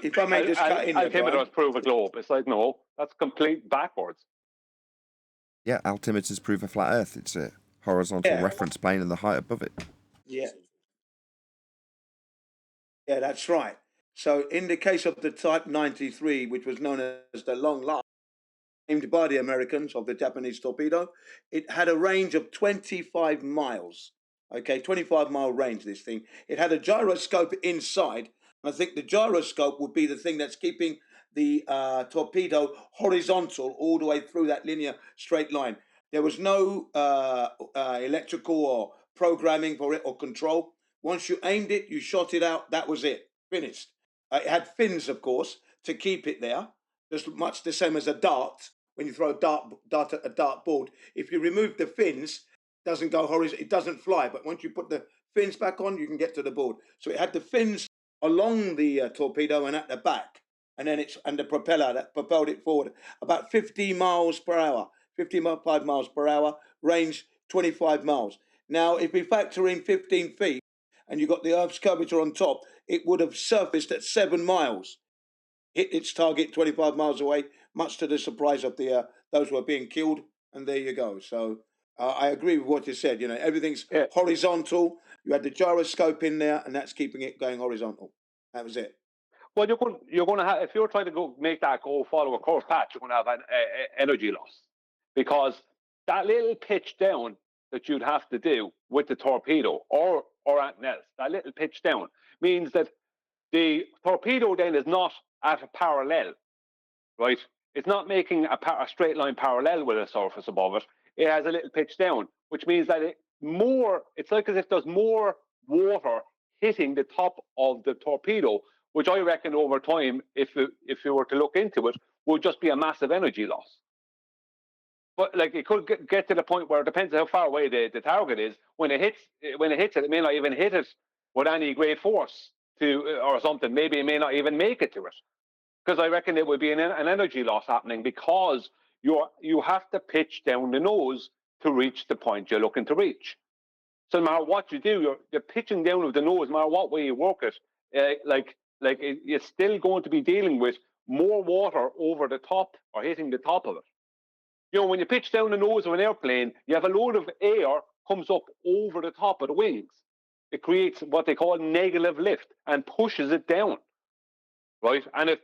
if I may just cut in there, altimeters prove a globe. It's like, no, that's complete backwards. Yeah, altimeters prove a flat Earth. It's a horizontal reference plane and the height above it. Yeah. Yeah, that's right. So in the case of the Type 93, which was known as the Long Last, named by the Americans of the Japanese torpedo, it had a range of 25 miles. Okay, 25-mile range, this thing. It had a gyroscope inside. And I think the gyroscope would be the thing that's keeping the torpedo horizontal all the way through that linear straight line. There was no electrical or programming for it or control. Once you aimed it, you shot it out, that was it, finished. It had fins, of course, to keep it there, just much the same as a dart. When you throw a dart at a dart board, if you remove the fins, it doesn't go horizontal, it doesn't fly. But once you put the fins back on, you can get to the board. So it had the fins along the torpedo and at the back, and then and the propeller that propelled it forward about 50 miles per hour, 55 miles per hour, range 25 miles. Now, if we factor in 15 feet and you got the Earth's curvature on top, it would have surfaced at 7 miles. Hit its target 25 miles away, much to the surprise of the those who are being killed. And there you go. So I agree with what you said. You know, everything's horizontal. You had the gyroscope in there, and that's keeping it going horizontal. That was it. Well, you're going to have, if you're trying to go make that go follow a curved path, you're going to have an energy loss, because that little pitch down that you'd have to do with the torpedo or anything else, that little pitch down means that the torpedo then is not at a parallel, right? It's not making a straight line parallel with the surface above it. It has a little pitch down, which means that it's like as if there's more water hitting the top of the torpedo, which I reckon over time, if you were to look into it, would just be a massive energy loss. But like it could get to the point where it depends on how far away the target is. When it hits it, it may not even hit it with any great force. to or something. Maybe it may not even make it to it, because I reckon it would be an energy loss happening, because you have to pitch down the nose to reach the point you're looking to reach. So no matter what you do, you're pitching down with the nose. No matter what way you work it, you're still going to be dealing with more water over the top or hitting the top of it. You know, when you pitch down the nose of an airplane, you have a load of air comes up over the top of the wings. It creates what they call negative lift and pushes it down, right? And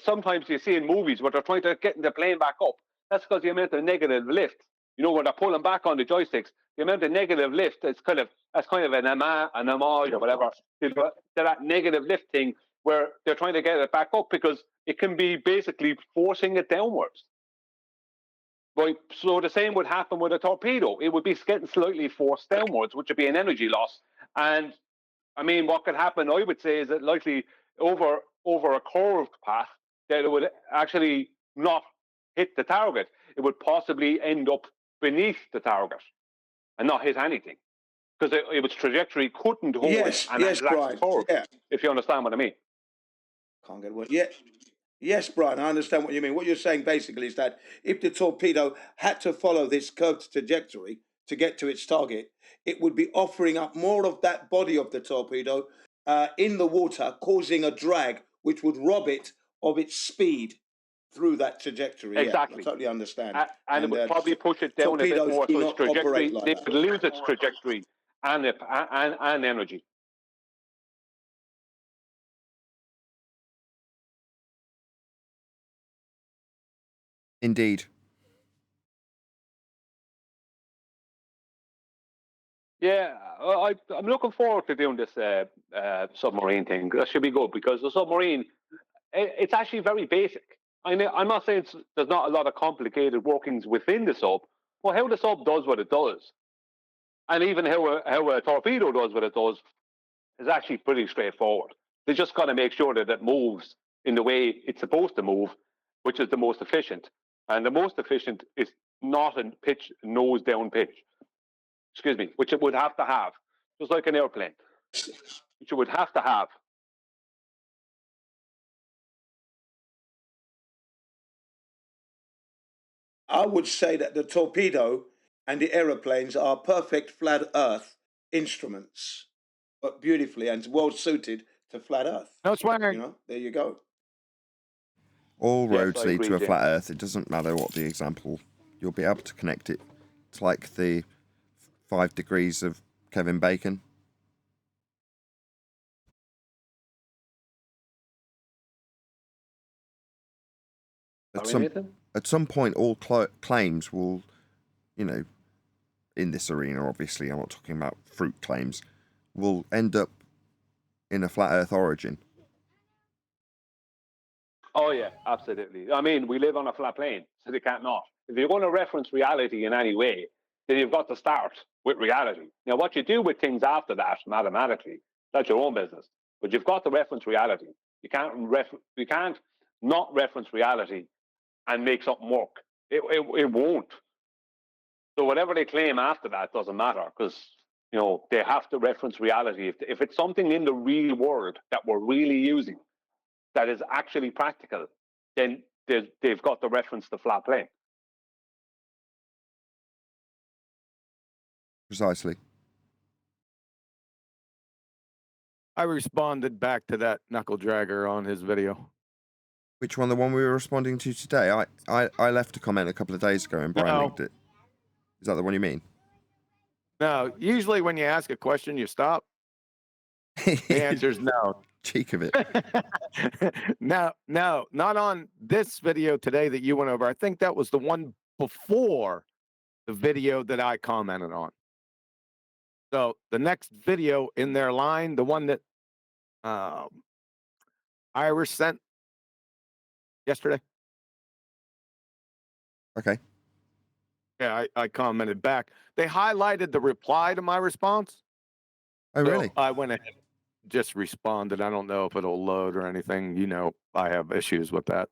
sometimes you see in movies where they're trying to get the plane back up. That's because the amount of negative lift. You know, when they're pulling back on the joysticks, the amount of negative lift is kind of an homage or whatever to that negative lift thing, where they're trying to get it back up because it can be basically forcing it downwards. Right, so the same would happen with a torpedo. It would be getting slightly forced downwards, which would be an energy loss. And I mean, what could happen, I would say, is that likely over a curved path, that it would actually not hit the target. It would possibly end up beneath the target and not hit anything, because its trajectory couldn't hold an exact curve. Yeah. If you understand what I mean. Can't get a word. Yeah. Yes, Brian, I understand what you mean. What you're saying basically is that if the torpedo had to follow this curved trajectory to get to its target, it would be offering up more of that body of the torpedo in the water, causing a drag, which would rob it of its speed through that trajectory. Exactly. Yeah, I totally understand. And it would probably push it down a bit more, so its trajectory, it would lose its trajectory and energy. Indeed. Yeah, I'm looking forward to doing this submarine thing. That should be good, because the submarine, it's actually very basic. I'm not saying there's not a lot of complicated workings within the sub, but how the sub does what it does, and even how a torpedo does what it does, is actually pretty straightforward. They just got to make sure that it moves in the way it's supposed to move, which is the most efficient. And the most efficient is not in pitch, nose down pitch. Excuse me, which it would have to have, just like an airplane, which it would have to have. I would say that the torpedo and the aeroplanes are perfect flat Earth instruments, but beautifully and well suited to flat Earth. No swearing. You know, there you go. All roads lead to a Jim. flat Earth. It doesn't matter what the example. You'll be able to connect it. It's like the 5 degrees of Kevin Bacon. At some point, all claims will, you know, in this arena, obviously, I'm not talking about fruit claims, will end up in a flat Earth origin. Oh yeah, absolutely. I mean, we live on a flat plane, so they can't not. If you're going to reference reality in any way, then you've got to start with reality. Now, what you do with things after that, mathematically, that's your own business. But you've got to reference reality. You can't not reference reality and make something work. It won't. So whatever they claim after that doesn't matter, because you know they have to reference reality. If it's something in the real world that we're really using, that is actually practical, then they've got to reference the flat plane. Precisely. I responded back to that knuckle dragger on his video. Which one? The one we were responding to today? I left a comment a couple of days ago and Brian linked it. Is that the one you mean? No, usually when you ask a question, you stop. The answer is no. Cheek of it. No, not on this video today that you went over. I think that was the one before the video that I commented on. So the next video in their line, the one that Irish sent yesterday. Okay. Yeah, I commented back. They highlighted the reply to my response. Oh, really? So I went ahead and just responded. I don't know if it'll load or anything. You know, I have issues with that.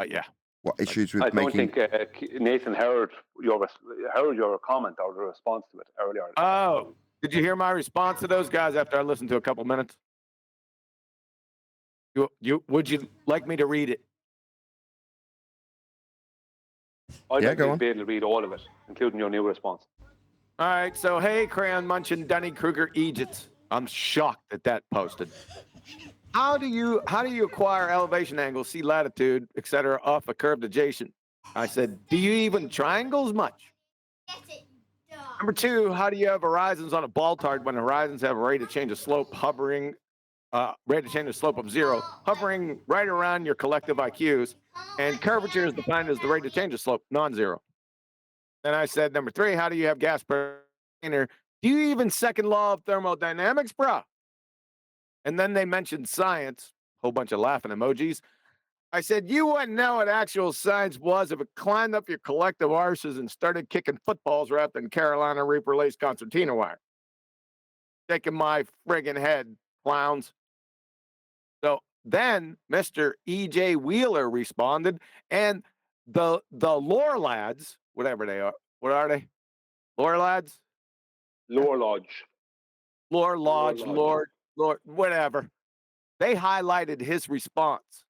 Yeah. What issues with I making? don't think Nathan heard your comment or the response to it earlier. Oh, Did you hear my response to those guys after I listened to a couple minutes? Would you like me to read it? I'd Yeah, like go to on. be able to read all of it, including your new response. All right. So, hey, Crayon Munchin, Dunning Kruger, Egypt. I'm shocked that that posted. How do you acquire elevation angle, sea latitude, etc., off a curved adjacent? I said, do you even triangles much? Number 2, how do you have horizons on a ball tard when horizons have a rate of change of slope hovering, rate of change of slope of 0, hovering right around your collective IQs, and curvature is defined as the rate of change of slope, non-zero. Then I said, number 3, how do you have gas pressure? Do you even second law of thermodynamics, bro? And then they mentioned science, whole bunch of laughing emojis. I said, you wouldn't know what actual science was if it climbed up your collective arses and started kicking footballs wrapped in Carolina Reaper lace concertina wire. Shaking my friggin' head, clowns. So then Mr. E.J. Wheeler responded, and the lore lads, whatever they are, what are they? Lore lads? Lore Lodge. Lore Lodge, Lord, whatever. They highlighted his response.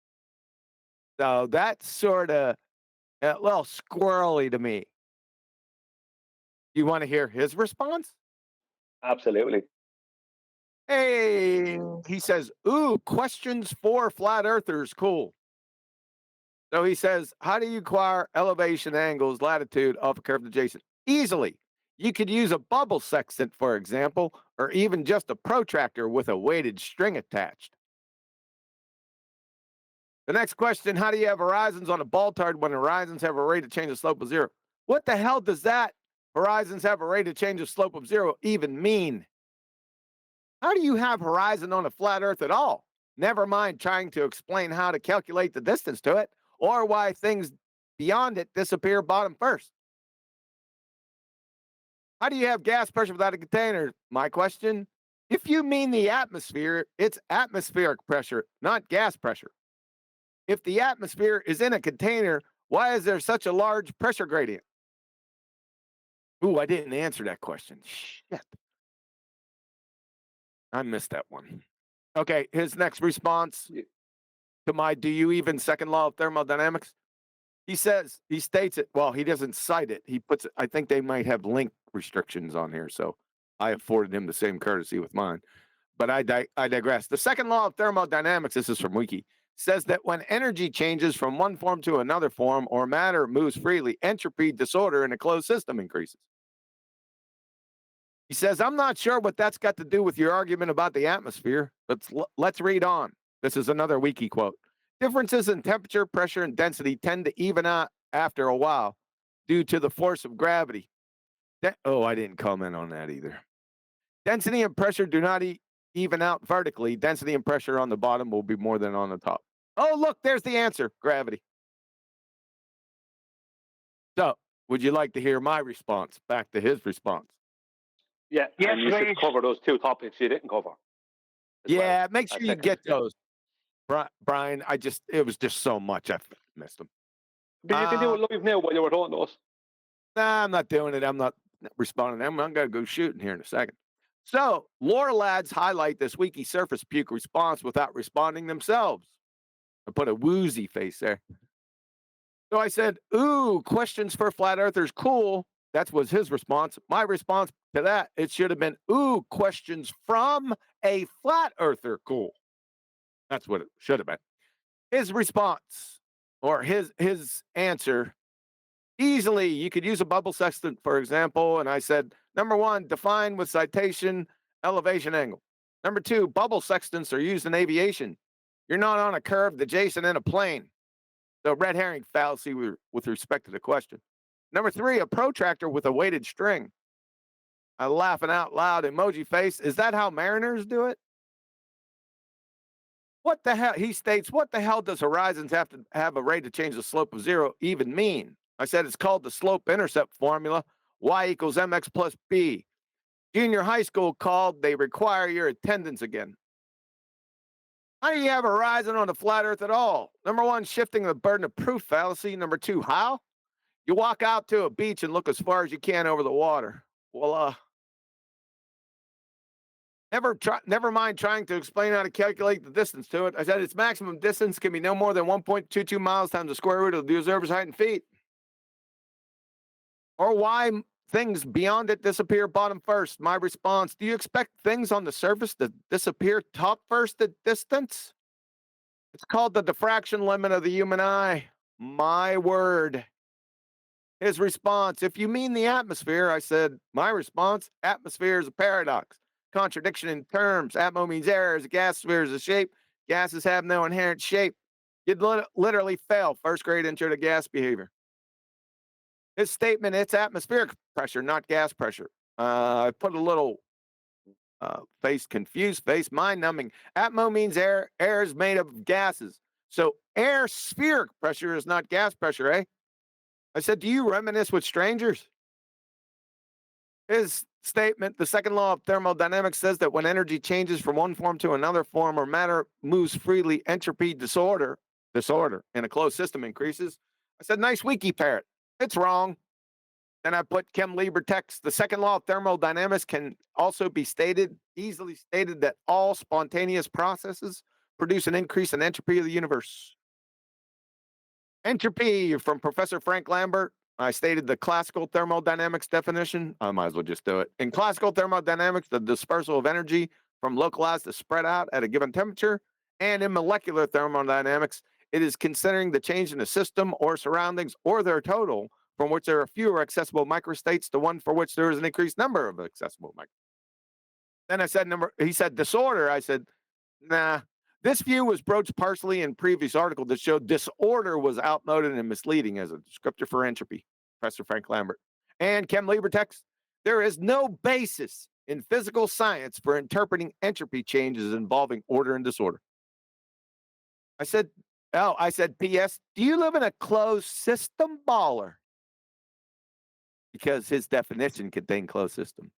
So that's sort of a little squirrely to me. You want to hear his response? Absolutely. Hey, he says, ooh, questions for flat earthers. Cool. So he says, how do you acquire elevation angles, latitude off a curved adjacent? Easily. You could use a bubble sextant, for example, or even just a protractor with a weighted string attached. The next question, how do you have horizons on a ball tard when horizons have a rate of change of slope of 0? What the hell does that horizons have a rate of change of slope of 0 even mean? How do you have horizon on a flat earth at all? Never mind trying to explain how to calculate the distance to it or why things beyond it disappear bottom first. How do you have gas pressure without a container? My question. If you mean the atmosphere, it's atmospheric pressure, not gas pressure. If the atmosphere is in a container, why is there such a large pressure gradient? Ooh, I didn't answer that question. Shit. I missed that one. Okay, his next response to my do you even second law of thermodynamics? He states it, well, he doesn't cite it. He puts it, I think they might have link restrictions on here, so I afforded him the same courtesy with mine. But I digress. The second law of thermodynamics, this is from Wiki, says that when energy changes from one form to another form or matter moves freely, entropy disorder in a closed system increases. He says, I'm not sure what that's got to do with your argument about the atmosphere. Let's read on. This is another Wiki quote. Differences in temperature, pressure, and density tend to even out after a while due to the force of gravity. I didn't comment on that either. Density and pressure do not even out vertically. Density and pressure on the bottom will be more than on the top. Oh, look, there's the answer, gravity. So, would you like to hear my response back to his response? Yeah, yes, and you should cover those 2 topics you didn't cover. Yeah, make sure you get those. Brian, it was just so much. I missed them. But you can do it live now while you were talking to us. Nah, I'm not doing it. I'm not responding to them. I'm going to go shooting here in a second. So, lore lads highlight this wiki surface puke response without responding themselves. I put a woozy face there. So I said, ooh, questions for flat earthers, cool. That was his response. My response to that, it should have been, ooh, questions from a flat earther, cool. That's what it should have been. His response, or his answer, easily, you could use a bubble sextant, for example. And I said, number 1, define with citation elevation angle. Number 2, bubble sextants are used in aviation. You're not on a curved adjacent in a plane. So red herring fallacy with respect to the question. Number 3, a protractor with a weighted string. A laughing out loud emoji face. Is that how mariners do it? What the hell? He states, what the hell does horizons have to have a rate of change of slope of 0 even mean? I said it's called the slope intercept formula. Y equals mx plus b. Junior high school called, they require your attendance again. How do you have a horizon on the flat earth at all? Number 1, shifting the burden of proof fallacy. Number 2, how? You walk out to a beach and look as far as you can over the water. Voila. Never mind trying to explain how to calculate the distance to it. I said its maximum distance can be no more than 1.22 miles times the square root of the observer's height in feet. Or why things beyond it disappear bottom first. My response, do you expect things on the surface to disappear top first at distance? It's called the diffraction limit of the human eye. My word. His response, if you mean the atmosphere, I said, my response, atmosphere is a paradox. Contradiction in terms. Atmo means air, as a gas sphere is a shape. Gases have no inherent shape. You'd literally fail first grade intro to gas behavior. His statement, it's atmospheric pressure, not gas pressure. I put a little confused face, mind numbing. Atmo means air. Air is made of gases. So air spheric pressure is not gas pressure, eh? I said, do you reminisce with strangers? His statement, the second law of thermodynamics says that when energy changes from one form to another form or matter moves freely, entropy disorder in a closed system increases. I said, nice wiki parrot. It's wrong. Then I put Chem Libre text. The second law of thermodynamics can also be easily stated that all spontaneous processes produce an increase in entropy of the universe. Entropy from Professor Frank Lambert. I stated the classical thermodynamics definition. I might as well just do it. In classical thermodynamics, the dispersal of energy from localized to spread out at a given temperature. And in molecular thermodynamics, it is considering the change in a system or surroundings or their total from which there are fewer accessible microstates to one for which there is an increased number of accessible microstates. Then I said he said disorder. I said, nah. This view was broached partially in previous article that showed disorder was outmoded and misleading as a descriptor for entropy, Professor Frank Lambert. And Chem Libre text, there is no basis in physical science for interpreting entropy changes involving order and disorder. I said, P.S., do you live in a closed system, baller? Because his definition contained closed system.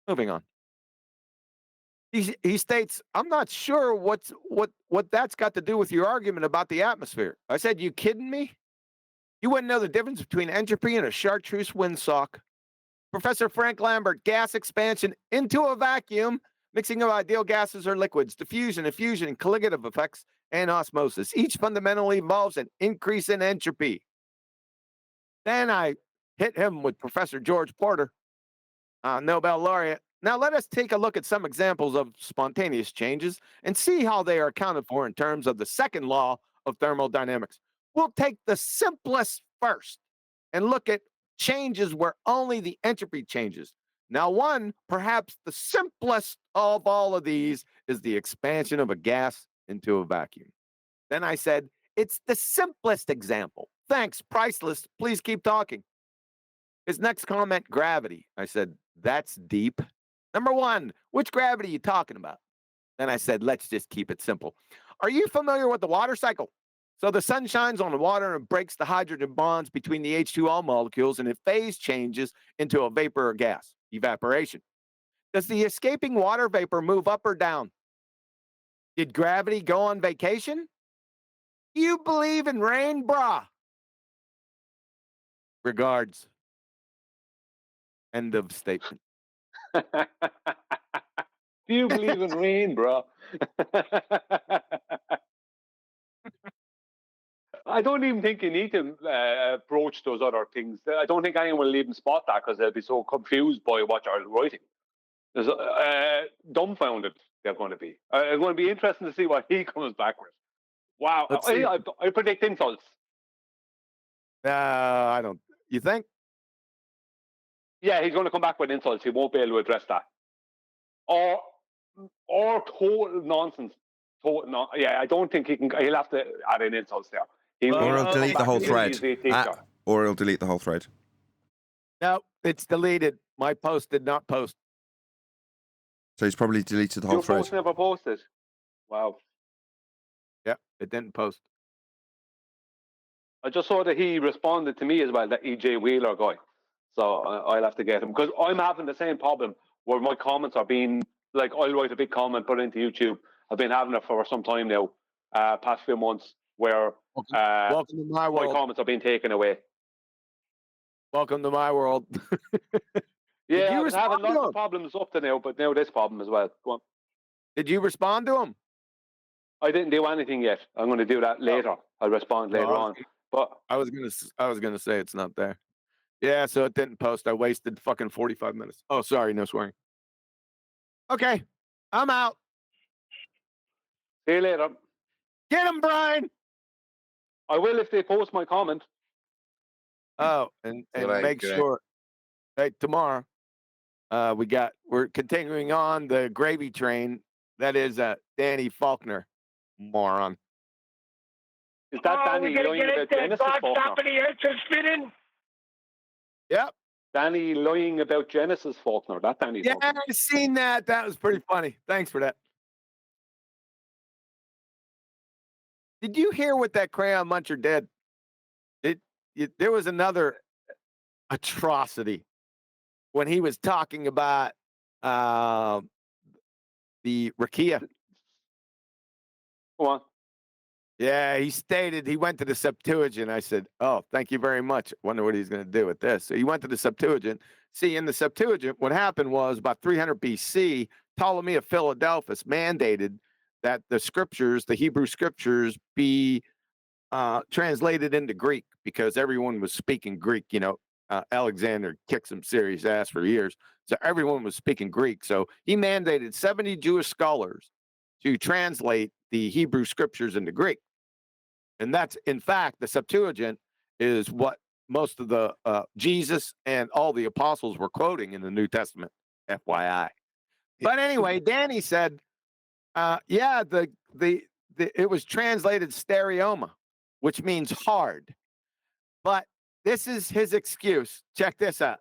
Moving on. He states, I'm not sure what that's got to do with your argument about the atmosphere. I said, you kidding me? You wouldn't know the difference between entropy and a chartreuse windsock. Professor Frank Lambert, gas expansion into a vacuum, mixing of ideal gases or liquids, diffusion, effusion, colligative effects, and osmosis. Each fundamentally involves an increase in entropy. Then I hit him with Professor George Porter, Nobel laureate. Now let us take a look at some examples of spontaneous changes and see how they are accounted for in terms of the second law of thermodynamics. We'll take the simplest first and look at changes where only the entropy changes. Now, perhaps the simplest of all of these is the expansion of a gas into a vacuum. Then I said, it's the simplest example. Thanks, priceless. Please keep talking. His next comment, gravity. I said, that's deep. Number one, which gravity are you talking about? Then I said, let's just keep it simple. Are you familiar with the water cycle? So the sun shines on the water and breaks the hydrogen bonds between the H2O molecules and it phase changes into a vapor or gas, evaporation. Does the escaping water vapor move up or down? Did gravity go on vacation? Do you believe in rain, brah? Regards. End of statement. Do you believe in rain, bro? I don't even think you need to approach those other things. I don't think anyone will even spot that because they'll be so confused by what you're writing. Dumbfounded they're going to be. It's going to be interesting to see what he comes back with. Wow. I predict insults. I don't. You think? Yeah, he's going to come back with insults. He won't be able to address that. Or total nonsense. Yeah, I don't think he can. He'll have to add in insults there. Or he'll delete the whole thread. Or he'll delete the whole thread. No, it's deleted. My post did not post. So he's probably deleted the whole thread. Your post never posted. Wow. Yeah, it didn't post. I just saw that he responded to me as well, that EJ Wheeler guy. So I'll have to get him because I'm having the same problem where my comments are being like, I'll write a big comment, put it into YouTube. I've been having it for some time now, past few months, where welcome to my world. My comments are being taken away. Welcome to my world. Yeah, you I was having respond to lots of him? problems up to now, but now this problem as well. Go on. Did you respond to him? I didn't do anything yet. I'm going to do that later. I'll respond later on. But I was gonna say it's not there. Yeah, so it didn't post. I wasted fucking 45 minutes. Oh, sorry, no swearing. Okay, I'm out. See you later. Get him, Brian. I will if they post my comment. Oh, and Right, make correct. sure. Hey, tomorrow, we're continuing on the gravy train. That is Danny Faulkner, moron. Is that Oh, Danny we're gonna lying get about into Genesis God Faulkner? stopping the earth from spinning. Yep. Danny lying about Genesis Faulkner. That Danny Yeah, Faulkner. I seen that. That was pretty funny. Thanks for that. Did you hear what that crayon muncher did? There was another atrocity when he was talking about the rakia. Go on. Yeah, he stated he went to the Septuagint. I said, "Oh, thank you very much. Wonder what he's going to do with this." So he went to the Septuagint. See, in the Septuagint, what happened was about 300 BC, Ptolemy of Philadelphus mandated that the scriptures, the Hebrew scriptures, be translated into Greek because everyone was speaking Greek. Alexander kicked some serious ass for years, so everyone was speaking Greek. So he mandated 70 Jewish scholars to translate the Hebrew scriptures into Greek. And that's, in fact, the Septuagint is what most of the Jesus and all the apostles were quoting in the New Testament, FYI. But anyway, Danny said, yeah, it was translated stereoma, which means hard. But this is his excuse. Check this out.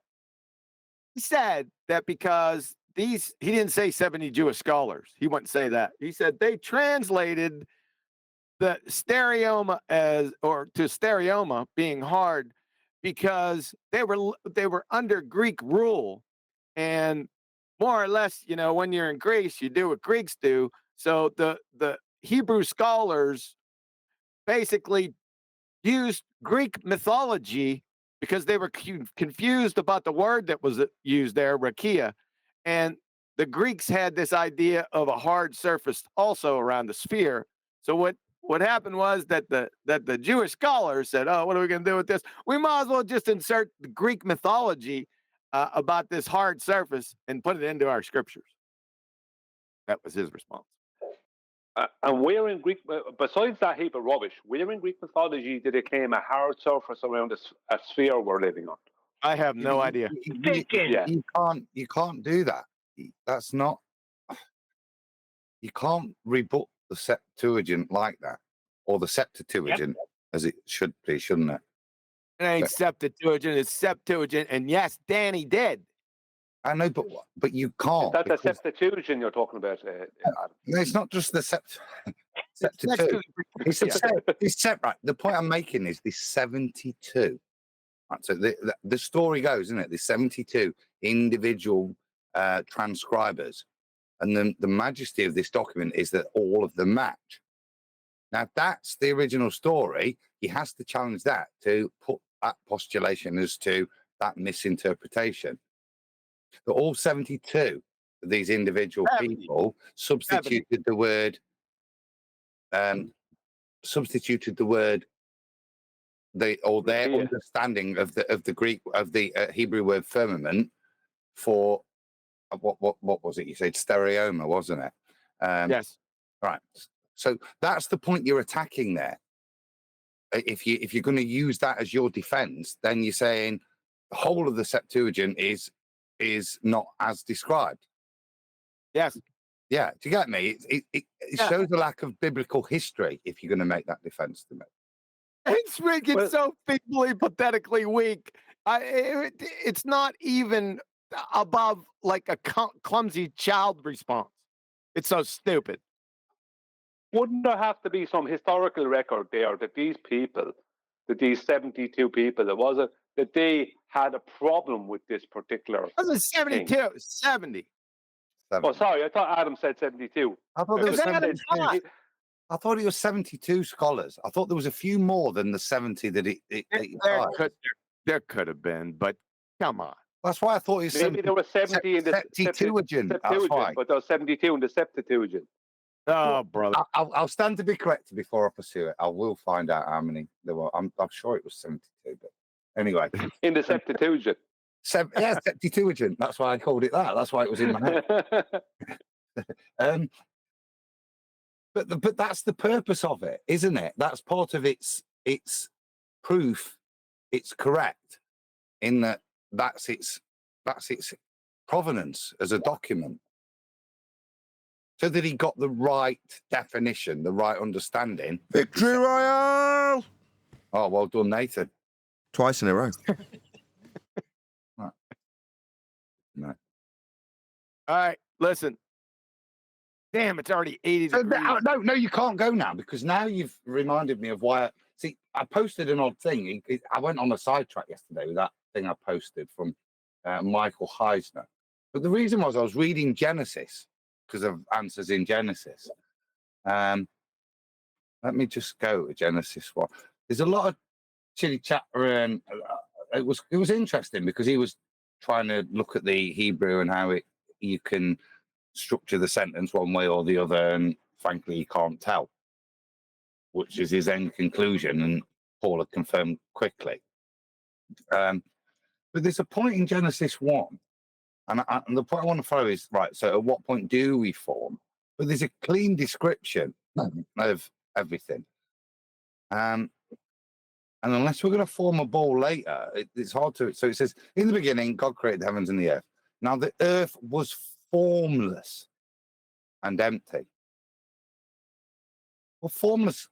He said that because he didn't say 70 Jewish scholars. He wouldn't say that. He said they translated the stereoma to stereoma being hard because they were under Greek rule, and more or less, when you're in Greece, you do what Greeks do. So the Hebrew scholars basically used Greek mythology because they were confused about the word that was used there, rakia, and the Greeks had this idea of a hard surface also around the sphere. So what happened was that the Jewish scholars said, "Oh, what are we going to do with this? We might as well just insert the Greek mythology about this hard surface and put it into our scriptures." That was his response. And where in Greek, besides that heap of rubbish, where in Greek mythology did it claim a hard surface around a sphere we're living on? I have no idea. You can't do that. That's not. You can't rebut the Septuagint like that, or the Septuagint as it should be, shouldn't it? It ain't Septuagint, it's Septuagint, and yes, Danny did. I know, but you can't. Is that the Septuagint you're talking about? No, it's not just the Septuagint. It's separate. The point I'm making is this 72. Right, so the story goes, isn't it? The 72 individual transcribers, and the majesty of this document is that all of them match. Now, that's the original story. He has to challenge that to put that postulation as to that misinterpretation. That all 72 of these individual people substituted the word, their understanding of the Greek of the Hebrew word firmament for what was it? You said stereoma, wasn't it? Yes. Right. So that's the point you're attacking there. If you're going to use that as your defense, then you're saying the whole of the Septuagint is not as described. Yes. Yeah. Do you get me? It shows a lack of biblical history if you're going to make that defense to me. It's making so feebly, pathetically weak. It's not even above like a clumsy child response. It's so stupid. Wouldn't there have to be some historical record there that these 72 people, that they had a problem with this particular? It was 72, thing? 70. Oh, sorry, I thought Adam said 72. I thought there was 72. I thought it was 72 scholars. I thought there was a few more than the 70 that it There could have been, but come on. That's why I thought it was Maybe there were 70 in the Septuagint. That's why. but there was 72 in the Septuagint. Oh, brother. I'll stand to be corrected before I pursue it. I will find out how many there were. I'm sure it was 72, but anyway. In the Septuagint. Yeah, Septuagint. That's why I called it that. That's why it was in my head. But that's the purpose of it, isn't it? That's part of its proof. It's correct in that that's its provenance as a document. So that he got the right definition, the right understanding. Victory Royale! Oh, well done, Nathan. Twice in a row. Right. No. All right, listen. Damn, it's already 80 degrees. No, you can't go now because now you've reminded me of why. See, I posted an odd thing. I went on a sidetrack yesterday with that thing I posted from Michael Heisner. But the reason was I was reading Genesis because of answers in Genesis. Let me just go to Genesis 1. There's a lot of chitty chatter, and it was interesting because he was trying to look at the Hebrew and how you can structure the sentence one way or the other, and frankly, he can't tell, which is his end conclusion, and Paul had confirmed quickly. But there's a point in Genesis 1, and the point I want to follow is, right, so at what point do we form? But there's a clean description of everything. And unless we're going to form a ball later, it's hard to. So it says, in the beginning, God created the heavens and the earth. Now the earth was formless and empty. Well, formless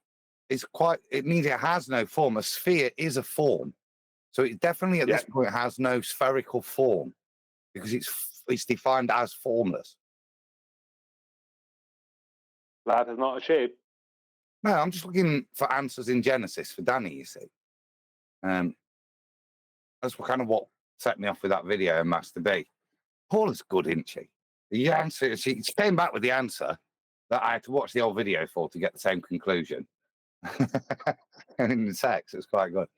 is it means it has no form. A sphere is a form. So it definitely at this point has no spherical form because it's defined as formless. That is not a shape. No, I'm just looking for answers in Genesis for Danny, you see. That's kind of what set me off with that video and Master B. Paul is good, isn't she? The answer, she came back with the answer that I had to watch the old video for to get the same conclusion. And in the text, it's quite good.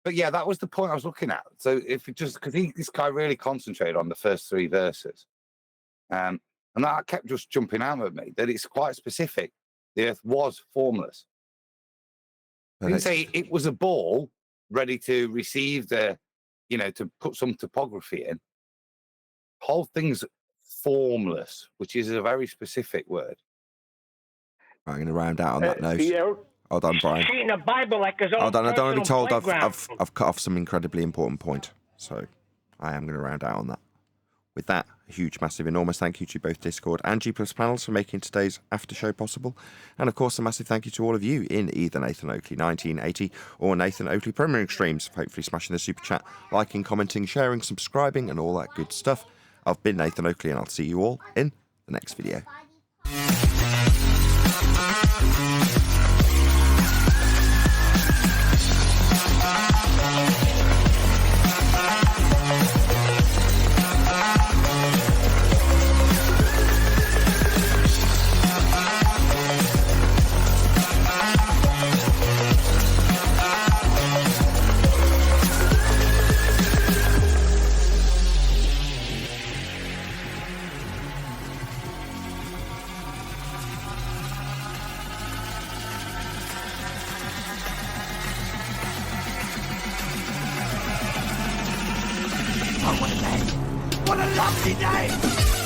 But yeah, that was the point I was looking at. So if it just because this guy really concentrated on the first 3 verses, and that kept just jumping out at me that it's quite specific. The earth was formless. He didn't say it was a ball ready to receive to put some topography in. The whole thing's formless, which is a very specific word. I'm going to round out on that note. Hold on, Brian. Treating the Bible like his own Hold on, I don't want to be told playground. I've cut off some incredibly important point. So I am going to round out on that. With that, a huge, massive, enormous thank you to both Discord and G+ panels for making today's after show possible. And of course, a massive thank you to all of you in either Nathan Oakley 1980 or Nathan Oakley Premiering streams for hopefully smashing the super chat, liking, commenting, sharing, subscribing, and all that good stuff. I've been Nathan Oakley, and I'll see you all in the next video. What a lovely day!